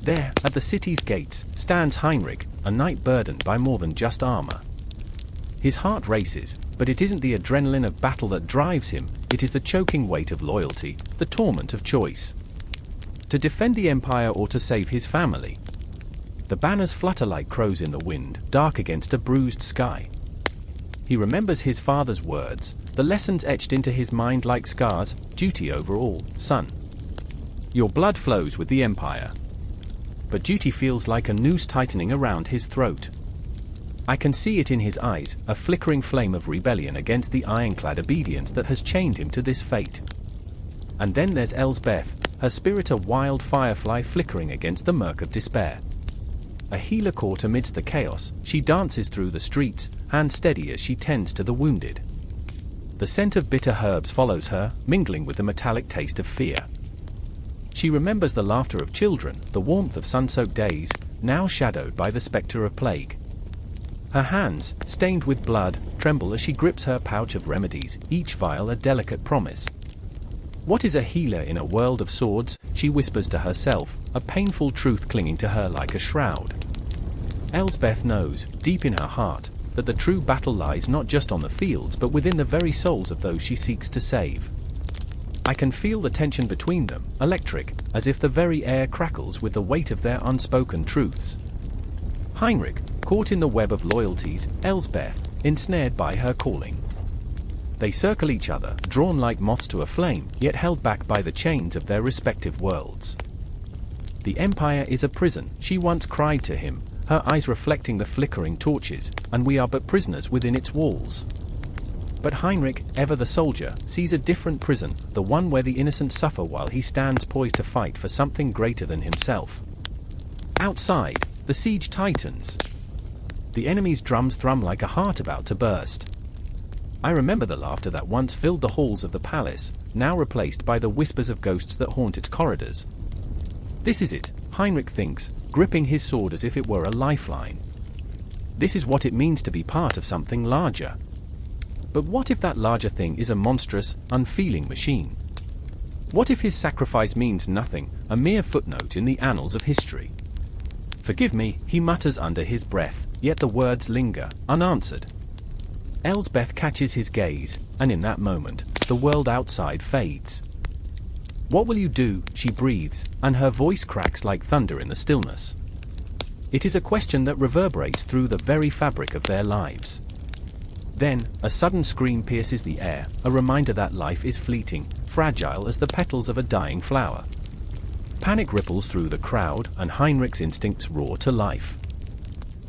There, at the city's gates, stands Heinrich, a knight burdened by more than just armor. His heart races, but it isn't the adrenaline of battle that drives him, it is the choking weight of loyalty, the torment of choice. To defend the empire or to save his family. The banners flutter like crows in the wind, dark against a bruised sky. He remembers his father's words, the lessons etched into his mind like scars, duty over all, son. Your blood flows with the empire. But duty feels like a noose tightening around his throat. I can see it in his eyes, a flickering flame of rebellion against the ironclad obedience that has chained him to this fate. And then there's Elsbeth, her spirit a wild firefly flickering against the murk of despair. A healer caught amidst the chaos, she dances through the streets, hand steady as she tends to the wounded. The scent of bitter herbs follows her, mingling with the metallic taste of fear. She remembers the laughter of children, the warmth of sun-soaked days, now shadowed by the spectre of plague. Her hands, stained with blood, tremble as she grips her pouch of remedies, each vial a delicate promise. What is a healer in a world of swords, she whispers to herself, a painful truth clinging to her like a shroud. Elsbeth knows, deep in her heart, that the true battle lies not just on the fields but within the very souls of those she seeks to save. I can feel the tension between them, electric, as if the very air crackles with the weight of their unspoken truths. Heinrich, caught in the web of loyalties, Elsbeth, ensnared by her calling. They circle each other, drawn like moths to a flame, yet held back by the chains of their respective worlds. The empire is a prison, she once cried to him, her eyes reflecting the flickering torches, and we are but prisoners within its walls. But Heinrich, ever the soldier, sees a different prison, the one where the innocent suffer while he stands poised to fight for something greater than himself. Outside, the siege tightens. The enemy's drums thrum like a heart about to burst. I remember the laughter that once filled the halls of the palace, now replaced by the whispers of ghosts that haunt its corridors. This is it, Heinrich thinks, gripping his sword as if it were a lifeline. This is what it means to be part of something larger. But what if that larger thing is a monstrous, unfeeling machine? What if his sacrifice means nothing, a mere footnote in the annals of history? Forgive me, he mutters under his breath, yet the words linger, unanswered. Elsbeth catches his gaze, and in that moment, the world outside fades. What will you do? She breathes, and her voice cracks like thunder in the stillness. It is a question that reverberates through the very fabric of their lives. Then, a sudden scream pierces the air, a reminder that life is fleeting, fragile as the petals of a dying flower. Panic ripples through the crowd, and Heinrich's instincts roar to life.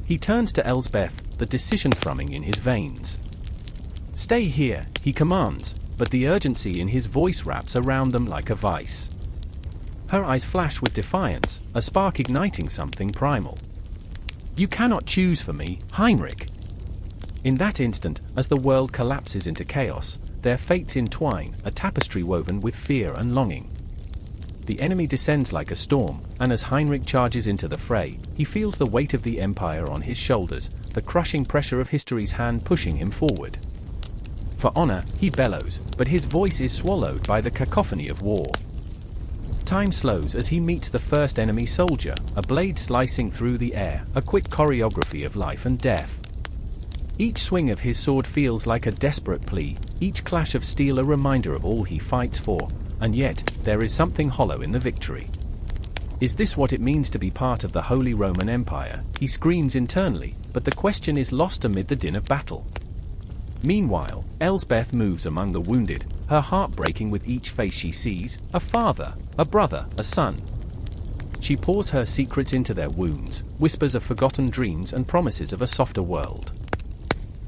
He turns to Elsbeth, the decision thrumming in his veins. Stay here, he commands, but the urgency in his voice wraps around them like a vice. Her eyes flash with defiance, a spark igniting something primal. You cannot choose for me, Heinrich. In that instant, as the world collapses into chaos, their fates entwine, a tapestry woven with fear and longing. The enemy descends like a storm, and as Heinrich charges into the fray, he feels the weight of the empire on his shoulders, the crushing pressure of history's hand pushing him forward. For honor, he bellows, but his voice is swallowed by the cacophony of war. Time slows as he meets the first enemy soldier, a blade slicing through the air, a quick choreography of life and death. Each swing of his sword feels like a desperate plea, each clash of steel a reminder of all he fights for, and yet, there is something hollow in the victory. Is this what it means to be part of the Holy Roman Empire? He screams internally, but the question is lost amid the din of battle. Meanwhile, Elsbeth moves among the wounded, her heart breaking with each face she sees, a father, a brother, a son. She pours her secrets into their wounds, whispers of forgotten dreams and promises of a softer world.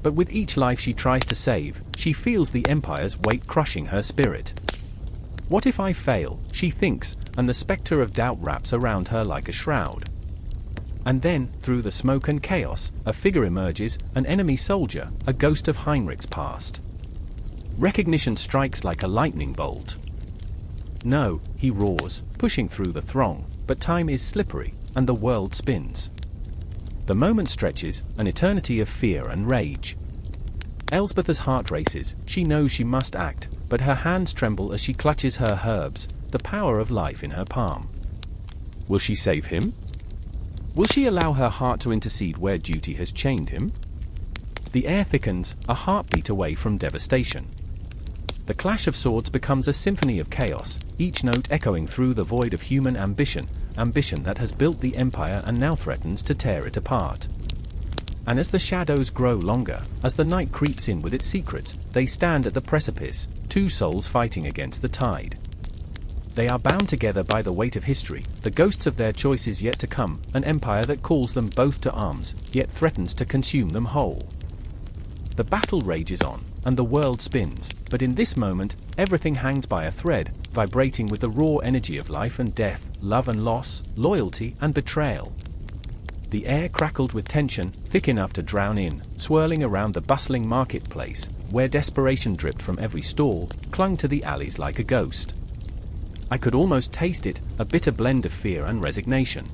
But with each life she tries to save, she feels the Empire's weight crushing her spirit. What if I fail, she thinks, and the spectre of doubt wraps around her like a shroud. And then, through the smoke and chaos, a figure emerges, an enemy soldier, a ghost of Heinrich's past. Recognition strikes like a lightning bolt. No, he roars, pushing through the throng, but time is slippery, and the world spins. The moment stretches, an eternity of fear and rage. Elsbeth's heart races, she knows she must act, but her hands tremble as she clutches her herbs, the power of life in her palm. Will she save him? Will she allow her heart to intercede where duty has chained him? The air thickens, a heartbeat away from devastation. The clash of swords becomes a symphony of chaos, each note echoing through the void of human ambition, ambition that has built the empire and now threatens to tear it apart. And as the shadows grow longer, as the night creeps in with its secrets, they stand at the precipice, two souls fighting against the tide. They are bound together by the weight of history, the ghosts of their choices yet to come, an empire that calls them both to arms, yet threatens to consume them whole. The battle rages on, and the world spins, but in this moment, everything hangs by a thread, vibrating with the raw energy of life and death, love and loss, loyalty and betrayal. The air crackled with tension, thick enough to drown in, swirling around the bustling marketplace, where desperation dripped from every stall, clung to the alleys like a ghost. I could almost taste it, a bitter blend of fear and resignation.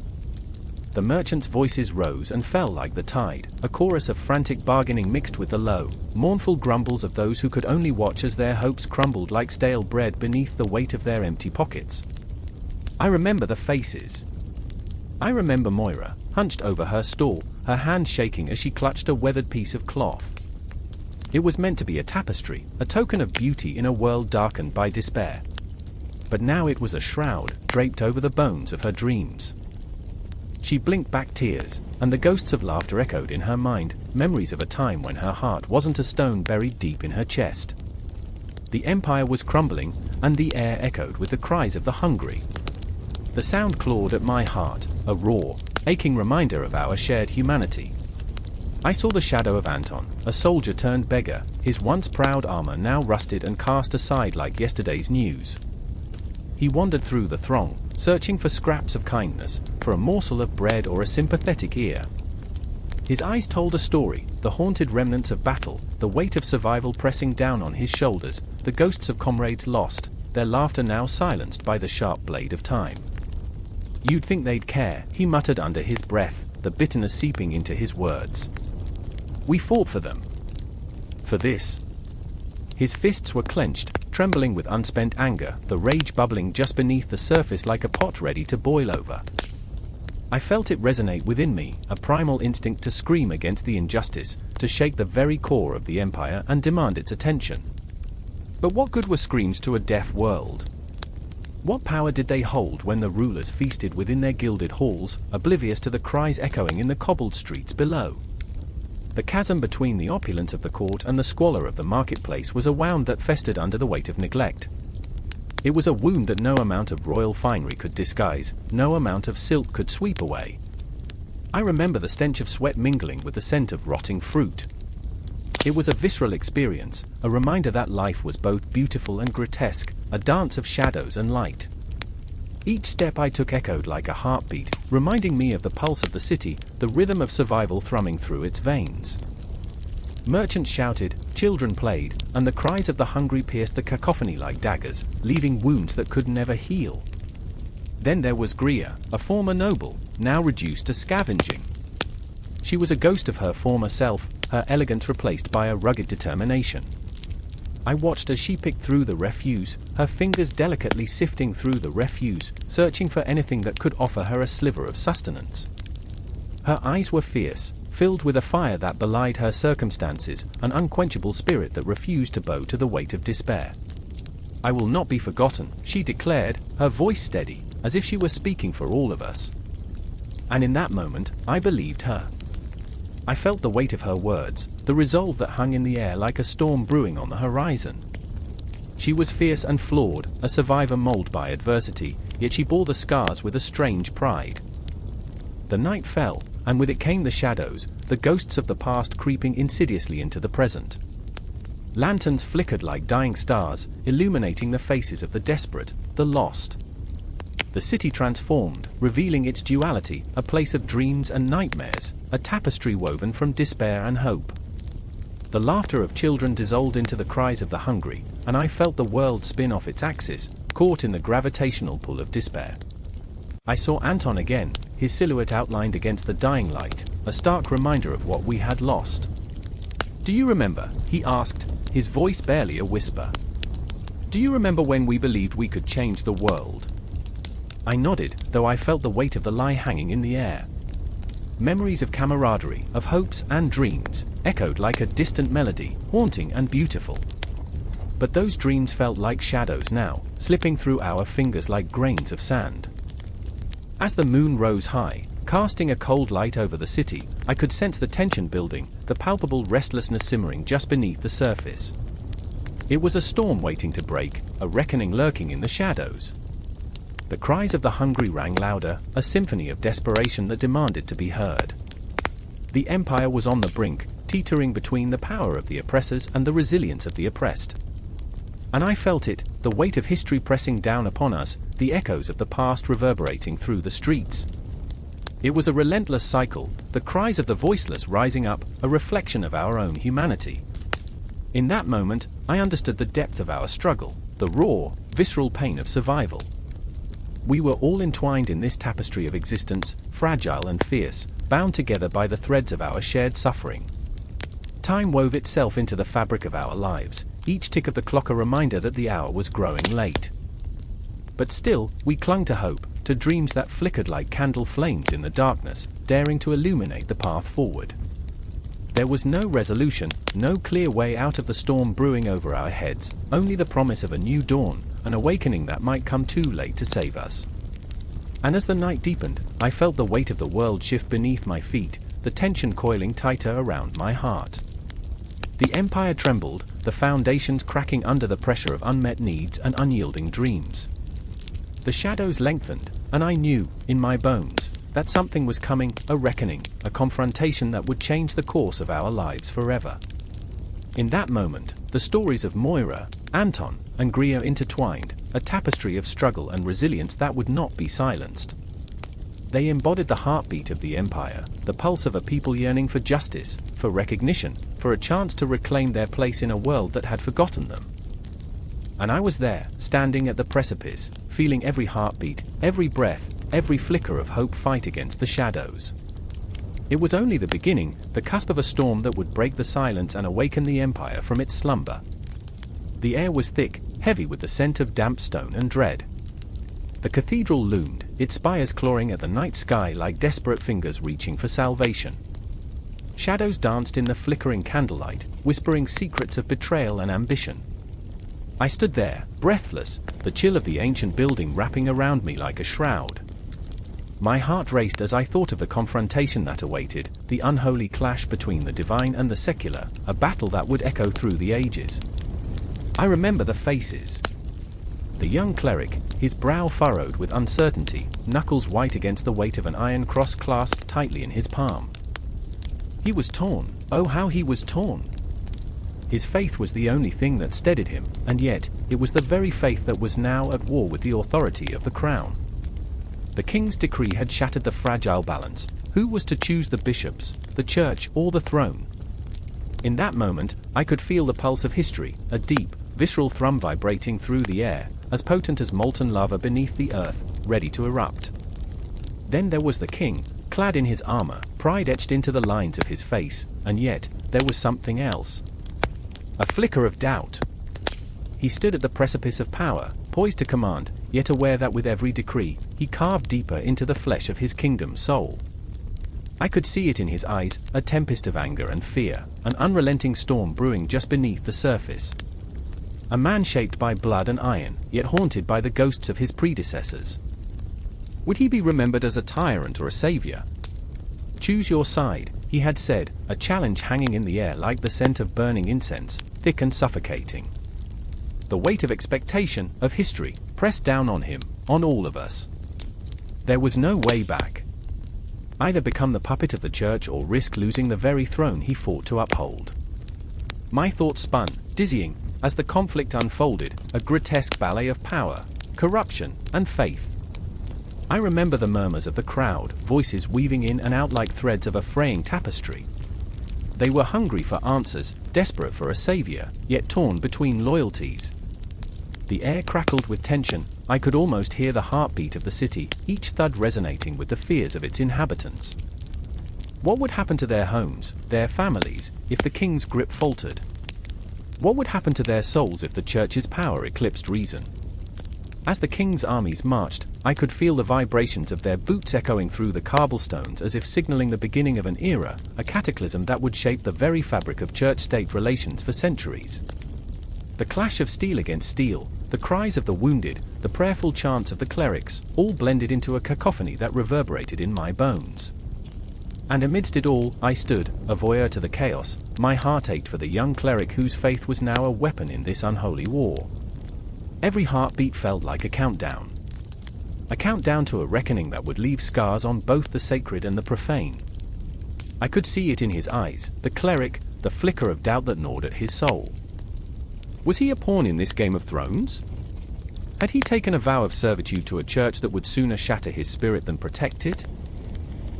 The merchants' voices rose and fell like the tide, a chorus of frantic bargaining mixed with the low, mournful grumbles of those who could only watch as their hopes crumbled like stale bread beneath the weight of their empty pockets. I remember the faces. I remember Moira, hunched over her stall, her hand shaking as she clutched a weathered piece of cloth. It was meant to be a tapestry, a token of beauty in a world darkened by despair. But now it was a shroud, draped over the bones of her dreams. She blinked back tears, and the ghosts of laughter echoed in her mind, memories of a time when her heart wasn't a stone buried deep in her chest. The empire was crumbling, and the air echoed with the cries of the hungry. The sound clawed at my heart, a raw, aching reminder of our shared humanity. I saw the shadow of Anton, a soldier turned beggar, his once proud armor now rusted and cast aside like yesterday's news. He wandered through the throng, searching for scraps of kindness, for a morsel of bread or a sympathetic ear. His eyes told a story, the haunted remnants of battle, the weight of survival pressing down on his shoulders, the ghosts of comrades lost, their laughter now silenced by the sharp blade of time. "You'd think they'd care," he muttered under his breath, the bitterness seeping into his words. "We fought for them. For this." His fists were clenched, trembling with unspent anger, the rage bubbling just beneath the surface like a pot ready to boil over. I felt it resonate within me, a primal instinct to scream against the injustice, to shake the very core of the empire and demand its attention. But what good were screams to a deaf world? What power did they hold when the rulers feasted within their gilded halls, oblivious to the cries echoing in the cobbled streets below? The chasm between the opulence of the court and the squalor of the marketplace was a wound that festered under the weight of neglect. It was a wound that no amount of royal finery could disguise, no amount of silk could sweep away. I remember the stench of sweat mingling with the scent of rotting fruit. It was a visceral experience, a reminder that life was both beautiful and grotesque, a dance of shadows and light. Each step I took echoed like a heartbeat, reminding me of the pulse of the city, the rhythm of survival thrumming through its veins. Merchants shouted, children played, and the cries of the hungry pierced the cacophony like daggers, leaving wounds that could never heal. Then there was Greer, a former noble, now reduced to scavenging. She was a ghost of her former self, her elegance replaced by a rugged determination. I watched as she picked through the refuse, her fingers delicately sifting through the refuse, searching for anything that could offer her a sliver of sustenance. Her eyes were fierce, filled with a fire that belied her circumstances, an unquenchable spirit that refused to bow to the weight of despair. "I will not be forgotten," she declared, her voice steady, as if she were speaking for all of us. And in that moment, I believed her. I felt the weight of her words, the resolve that hung in the air like a storm brewing on the horizon. She was fierce and flawed, a survivor molded by adversity, yet she bore the scars with a strange pride. The night fell, and with it came the shadows, the ghosts of the past creeping insidiously into the present. Lanterns flickered like dying stars, illuminating the faces of the desperate, the lost. The city transformed, revealing its duality, a place of dreams and nightmares, a tapestry woven from despair and hope. The laughter of children dissolved into the cries of the hungry, and I felt the world spin off its axis, caught in the gravitational pull of despair. I saw Anton again, his silhouette outlined against the dying light, a stark reminder of what we had lost. "Do you remember?" he asked, his voice barely a whisper. "Do you remember when we believed we could change the world?" I nodded, though I felt the weight of the lie hanging in the air. Memories of camaraderie, of hopes and dreams, echoed like a distant melody, haunting and beautiful. But those dreams felt like shadows now, slipping through our fingers like grains of sand. As the moon rose high, casting a cold light over the city, I could sense the tension building, the palpable restlessness simmering just beneath the surface. It was a storm waiting to break, a reckoning lurking in the shadows. The cries of the hungry rang louder, a symphony of desperation that demanded to be heard. The empire was on the brink, teetering between the power of the oppressors and the resilience of the oppressed. And I felt it, the weight of history pressing down upon us, the echoes of the past reverberating through the streets. It was a relentless cycle, the cries of the voiceless rising up, a reflection of our own humanity. In that moment, I understood the depth of our struggle, the raw, visceral pain of survival. We were all entwined in this tapestry of existence, fragile and fierce, bound together by the threads of our shared suffering. Time wove itself into the fabric of our lives, each tick of the clock a reminder that the hour was growing late. But still, we clung to hope, to dreams that flickered like candle flames in the darkness, daring to illuminate the path forward. There was no resolution, no clear way out of the storm brewing over our heads, only the promise of a new dawn, an awakening that might come too late to save us. And as the night deepened, I felt the weight of the world shift beneath my feet, the tension coiling tighter around my heart. The empire trembled, the foundations cracking under the pressure of unmet needs and unyielding dreams. The shadows lengthened, and I knew, in my bones, that something was coming, a reckoning, a confrontation that would change the course of our lives forever. In that moment, the stories of Moira, Anton, and Greer intertwined, a tapestry of struggle and resilience that would not be silenced. They embodied the heartbeat of the empire, the pulse of a people yearning for justice, for recognition, for a chance to reclaim their place in a world that had forgotten them. And I was there, standing at the precipice, feeling every heartbeat, every breath, every flicker of hope fight against the shadows. It was only the beginning, the cusp of a storm that would break the silence and awaken the empire from its slumber. The air was thick, heavy with the scent of damp stone and dread. The cathedral loomed, its spires clawing at the night sky like desperate fingers reaching for salvation. Shadows danced in the flickering candlelight, whispering secrets of betrayal and ambition. I stood there, breathless, the chill of the ancient building wrapping around me like a shroud. My heart raced as I thought of the confrontation that awaited, the unholy clash between the divine and the secular, a battle that would echo through the ages. I remember the faces. The young cleric, his brow furrowed with uncertainty, knuckles white against the weight of an iron cross clasped tightly in his palm. He was torn, oh how he was torn. His faith was the only thing that steadied him, and yet, it was the very faith that was now at war with the authority of the crown. The king's decree had shattered the fragile balance. Who was to choose the bishops, the church, or the throne? In that moment, I could feel the pulse of history, a deep, visceral thrum vibrating through the air, as potent as molten lava beneath the earth, ready to erupt. Then there was the king, clad in his armor, pride etched into the lines of his face, and yet, there was something else. A flicker of doubt. He stood at the precipice of power, poised to command, yet aware that with every decree, he carved deeper into the flesh of his kingdom's soul. I could see it in his eyes, a tempest of anger and fear, an unrelenting storm brewing just beneath the surface. A man shaped by blood and iron, yet haunted by the ghosts of his predecessors. Would he be remembered as a tyrant or a savior? Choose your side, he had said, a challenge hanging in the air like the scent of burning incense, thick and suffocating. The weight of expectation, of history, pressed down on him, on all of us. There was no way back. Either become the puppet of the church or risk losing the very throne he fought to uphold. My thoughts spun, dizzying, as the conflict unfolded, a grotesque ballet of power, corruption, and faith. I remember the murmurs of the crowd, voices weaving in and out like threads of a fraying tapestry. They were hungry for answers, desperate for a savior, yet torn between loyalties. The air crackled with tension. I could almost hear the heartbeat of the city, each thud resonating with the fears of its inhabitants. What would happen to their homes, their families, if the king's grip faltered? What would happen to their souls if the church's power eclipsed reason? As the king's armies marched, I could feel the vibrations of their boots echoing through the cobblestones as if signaling the beginning of an era, a cataclysm that would shape the very fabric of church-state relations for centuries. The clash of steel against steel, the cries of the wounded, the prayerful chants of the clerics, all blended into a cacophony that reverberated in my bones. And amidst it all, I stood, a voyeur to the chaos. My heart ached for the young cleric whose faith was now a weapon in this unholy war. Every heartbeat felt like a countdown. A countdown to a reckoning that would leave scars on both the sacred and the profane. I could see it in his eyes, the cleric, the flicker of doubt that gnawed at his soul. Was he a pawn in this game of thrones? Had he taken a vow of servitude to a church that would sooner shatter his spirit than protect it?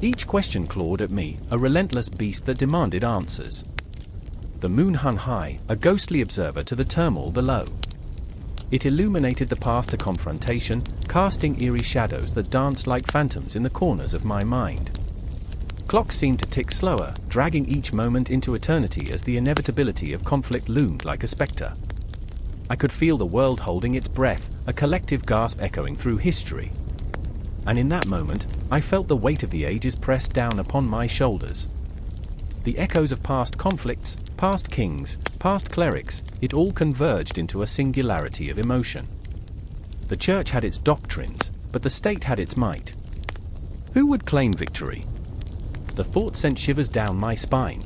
Each question clawed at me, a relentless beast that demanded answers. The moon hung high, a ghostly observer to the turmoil below. It illuminated the path to confrontation, casting eerie shadows that danced like phantoms in the corners of my mind. Clocks seemed to tick slower, dragging each moment into eternity as the inevitability of conflict loomed like a specter. I could feel the world holding its breath, a collective gasp echoing through history. And in that moment, I felt the weight of the ages pressed down upon my shoulders. The echoes of past conflicts, past kings, past clerics, it all converged into a singularity of emotion. The church had its doctrines, but the state had its might. Who would claim victory? The thought sent shivers down my spine.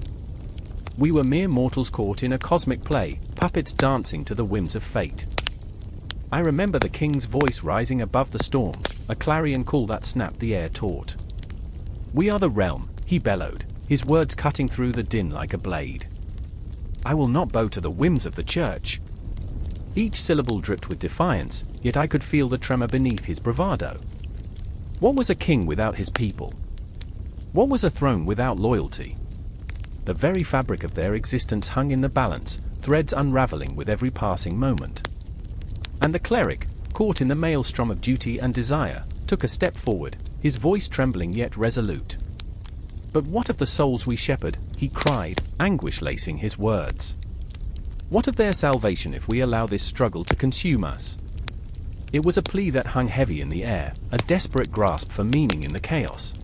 We were mere mortals caught in a cosmic play, puppets dancing to the whims of fate. I remember the king's voice rising above the storm, a clarion call that snapped the air taut. "We are the realm," he bellowed, his words cutting through the din like a blade. I will not bow to the whims of the church." Each syllable dripped with defiance, yet I could feel the tremor beneath his bravado. What was a king without his people? What was a throne without loyalty? The very fabric of their existence hung in the balance, threads unraveling with every passing moment. And the cleric, caught in the maelstrom of duty and desire, took a step forward, his voice trembling yet resolute. "But what of the souls we shepherd?" he cried, anguish lacing his words. "What of their salvation if we allow this struggle to consume us?" It was a plea that hung heavy in the air, a desperate grasp for meaning in the chaos.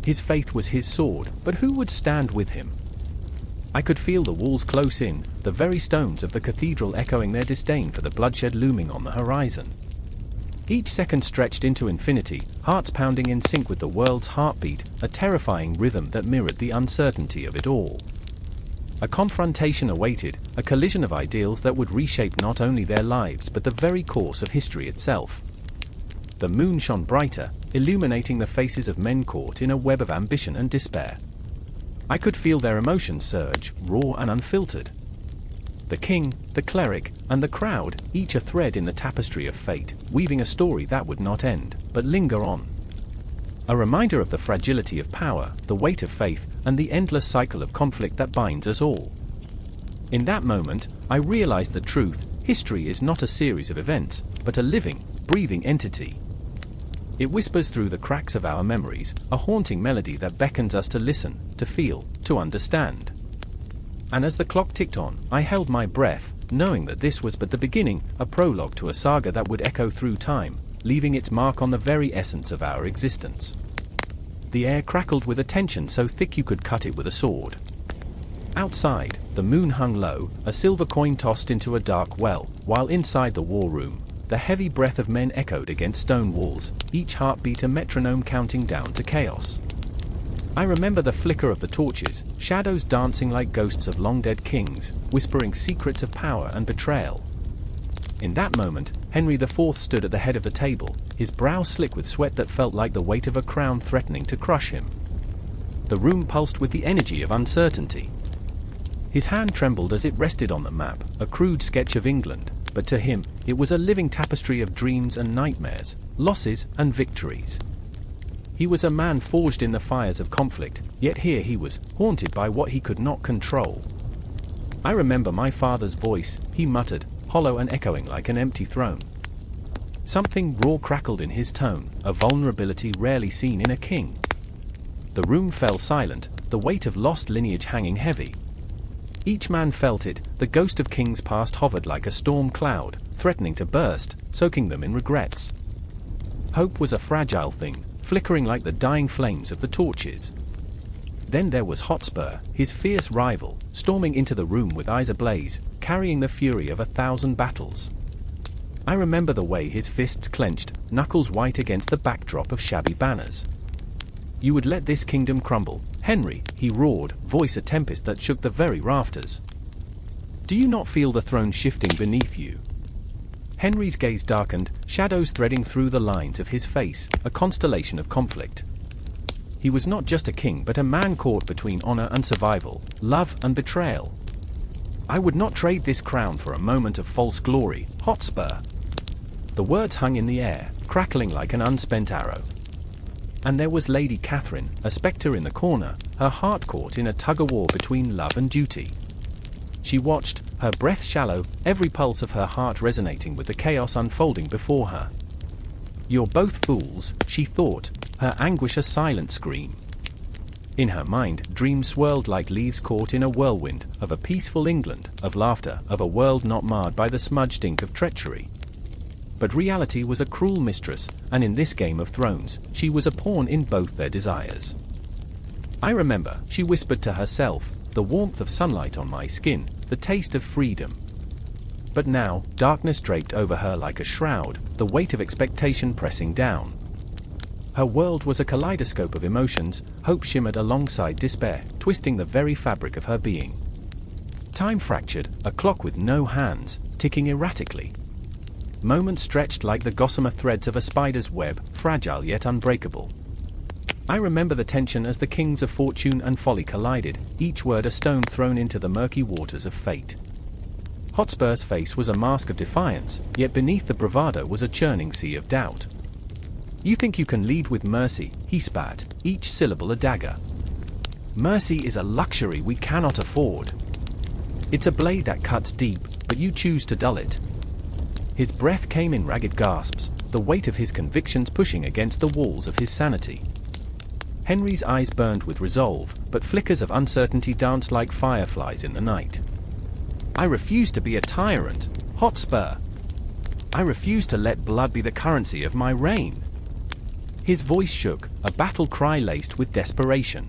His faith was his sword, but who would stand with him? I could feel the walls close in, the very stones of the cathedral echoing their disdain for the bloodshed looming on the horizon. Each second stretched into infinity, hearts pounding in sync with the world's heartbeat, a terrifying rhythm that mirrored the uncertainty of it all. A confrontation awaited, a collision of ideals that would reshape not only their lives but the very course of history itself. The moon shone brighter, illuminating the faces of men caught in a web of ambition and despair. I could feel their emotions surge, raw and unfiltered. The king, the cleric, and the crowd, each a thread in the tapestry of fate, weaving a story that would not end, but linger on. A reminder of the fragility of power, the weight of faith, and the endless cycle of conflict that binds us all. In that moment, I realized the truth: history is not a series of events, but a living, breathing entity. It whispers through the cracks of our memories, a haunting melody that beckons us to listen, to feel, to understand. And as the clock ticked on, I held my breath, knowing that this was but the beginning, a prologue to a saga that would echo through time, leaving its mark on the very essence of our existence. The air crackled with a tension so thick you could cut it with a sword. Outside, the moon hung low, a silver coin tossed into a dark well, while inside the war room, the heavy breath of men echoed against stone walls, each heartbeat a metronome counting down to chaos. I remember the flicker of the torches, shadows dancing like ghosts of long-dead kings, whispering secrets of power and betrayal. In that moment, Henry IV stood at the head of the table, his brow slick with sweat that felt like the weight of a crown threatening to crush him. The room pulsed with the energy of uncertainty. His hand trembled as it rested on the map, a crude sketch of England, but to him, it was a living tapestry of dreams and nightmares, losses and victories. He was a man forged in the fires of conflict, yet here he was, haunted by what he could not control. I remember my father's voice, he muttered, hollow and echoing like an empty throne. Something raw crackled in his tone, a vulnerability rarely seen in a king. The room fell silent, the weight of lost lineage hanging heavy. Each man felt it, the ghost of kings past hovered like a storm cloud, threatening to burst, soaking them in regrets. Hope was a fragile thing, flickering like the dying flames of the torches. Then there was Hotspur, his fierce rival, storming into the room with eyes ablaze, carrying the fury of 1,000 battles. I remember the way his fists clenched, knuckles white against the backdrop of shabby banners. "You would let this kingdom crumble, Henry," he roared, voice a tempest that shook the very rafters. "Do you not feel the throne shifting beneath you?" Henry's gaze darkened, shadows threading through the lines of his face, a constellation of conflict. He was not just a king but a man caught between honor and survival, love and betrayal. "I would not trade this crown for a moment of false glory, Hotspur." The words hung in the air, crackling like an unspent arrow. And there was Lady Catherine, a spectre in the corner, her heart caught in a tug-of-war between love and duty. She watched, her breath shallow, every pulse of her heart resonating with the chaos unfolding before her. "You're both fools," she thought, her anguish a silent scream. In her mind, dreams swirled like leaves caught in a whirlwind, of a peaceful England, of laughter, of a world not marred by the smudged ink of treachery. But reality was a cruel mistress, and in this game of thrones, she was a pawn in both their desires. I remember, she whispered to herself, the warmth of sunlight on my skin, the taste of freedom. But now, darkness draped over her like a shroud, the weight of expectation pressing down. Her world was a kaleidoscope of emotions, hope shimmered alongside despair, twisting the very fabric of her being. Time fractured, a clock with no hands, ticking erratically. Moments stretched like the gossamer threads of a spider's web, fragile yet unbreakable. I remember the tension as the kings of fortune and folly collided, each word a stone thrown into the murky waters of fate. Hotspur's face was a mask of defiance, yet beneath the bravado was a churning sea of doubt. "You think you can lead with mercy," he spat, each syllable a dagger. "Mercy is a luxury we cannot afford. It's a blade that cuts deep, but you choose to dull it." His breath came in ragged gasps, the weight of his convictions pushing against the walls of his sanity. Henry's eyes burned with resolve, but flickers of uncertainty danced like fireflies in the night. "I refuse to be a tyrant, Hotspur. I refuse to let blood be the currency of my reign." His voice shook, a battle cry laced with desperation.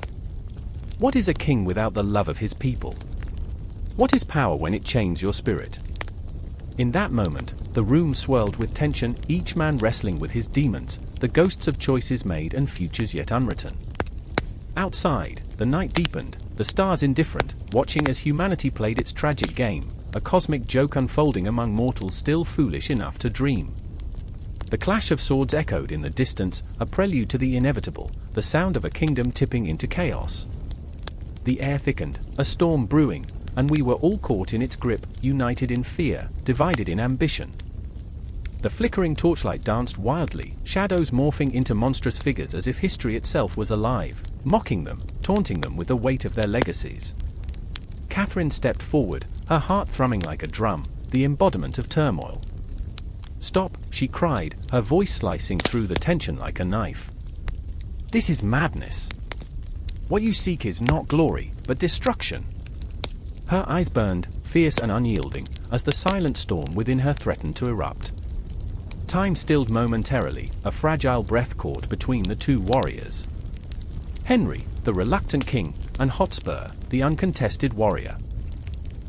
What is a king without the love of his people? What is power when it chains your spirit? In that moment, the room swirled with tension, each man wrestling with his demons, the ghosts of choices made and futures yet unwritten. Outside, the night deepened, the stars indifferent, watching as humanity played its tragic game, a cosmic joke unfolding among mortals still foolish enough to dream. The clash of swords echoed in the distance, a prelude to the inevitable, the sound of a kingdom tipping into chaos. The air thickened, a storm brewing, and we were all caught in its grip, united in fear, divided in ambition. The flickering torchlight danced wildly, shadows morphing into monstrous figures as if history itself was alive, mocking them, taunting them with the weight of their legacies. Catherine stepped forward, her heart thrumming like a drum, the embodiment of turmoil. "Stop," she cried, her voice slicing through the tension like a knife. "This is madness. What you seek is not glory, but destruction." Her eyes burned, fierce and unyielding, as the silent storm within her threatened to erupt. Time stilled momentarily, a fragile breath caught between the two warriors. Henry, the reluctant king, and Hotspur, the uncontested warrior.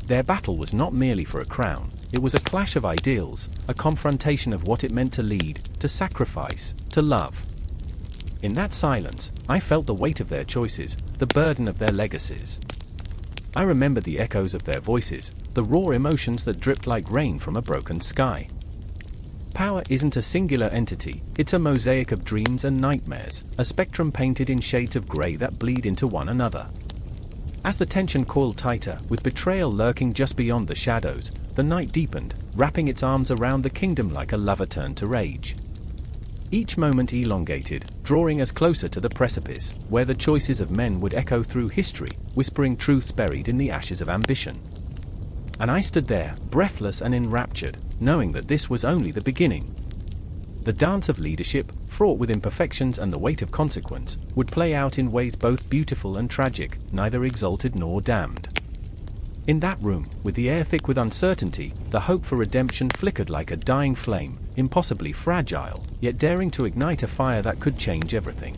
Their battle was not merely for a crown, it was a clash of ideals, a confrontation of what it meant to lead, to sacrifice, to love. In that silence, I felt the weight of their choices, the burden of their legacies. I remember the echoes of their voices, the raw emotions that dripped like rain from a broken sky. Power isn't a singular entity, it's a mosaic of dreams and nightmares, a spectrum painted in shades of grey that bleed into one another. As the tension coiled tighter, with betrayal lurking just beyond the shadows, the night deepened, wrapping its arms around the kingdom like a lover turned to rage. Each moment elongated, drawing us closer to the precipice, where the choices of men would echo through history, whispering truths buried in the ashes of ambition. And I stood there, breathless and enraptured, knowing that this was only the beginning. The dance of leadership, fraught with imperfections and the weight of consequence, would play out in ways both beautiful and tragic, neither exalted nor damned. In that room, with the air thick with uncertainty, the hope for redemption flickered like a dying flame, impossibly fragile, yet daring to ignite a fire that could change everything.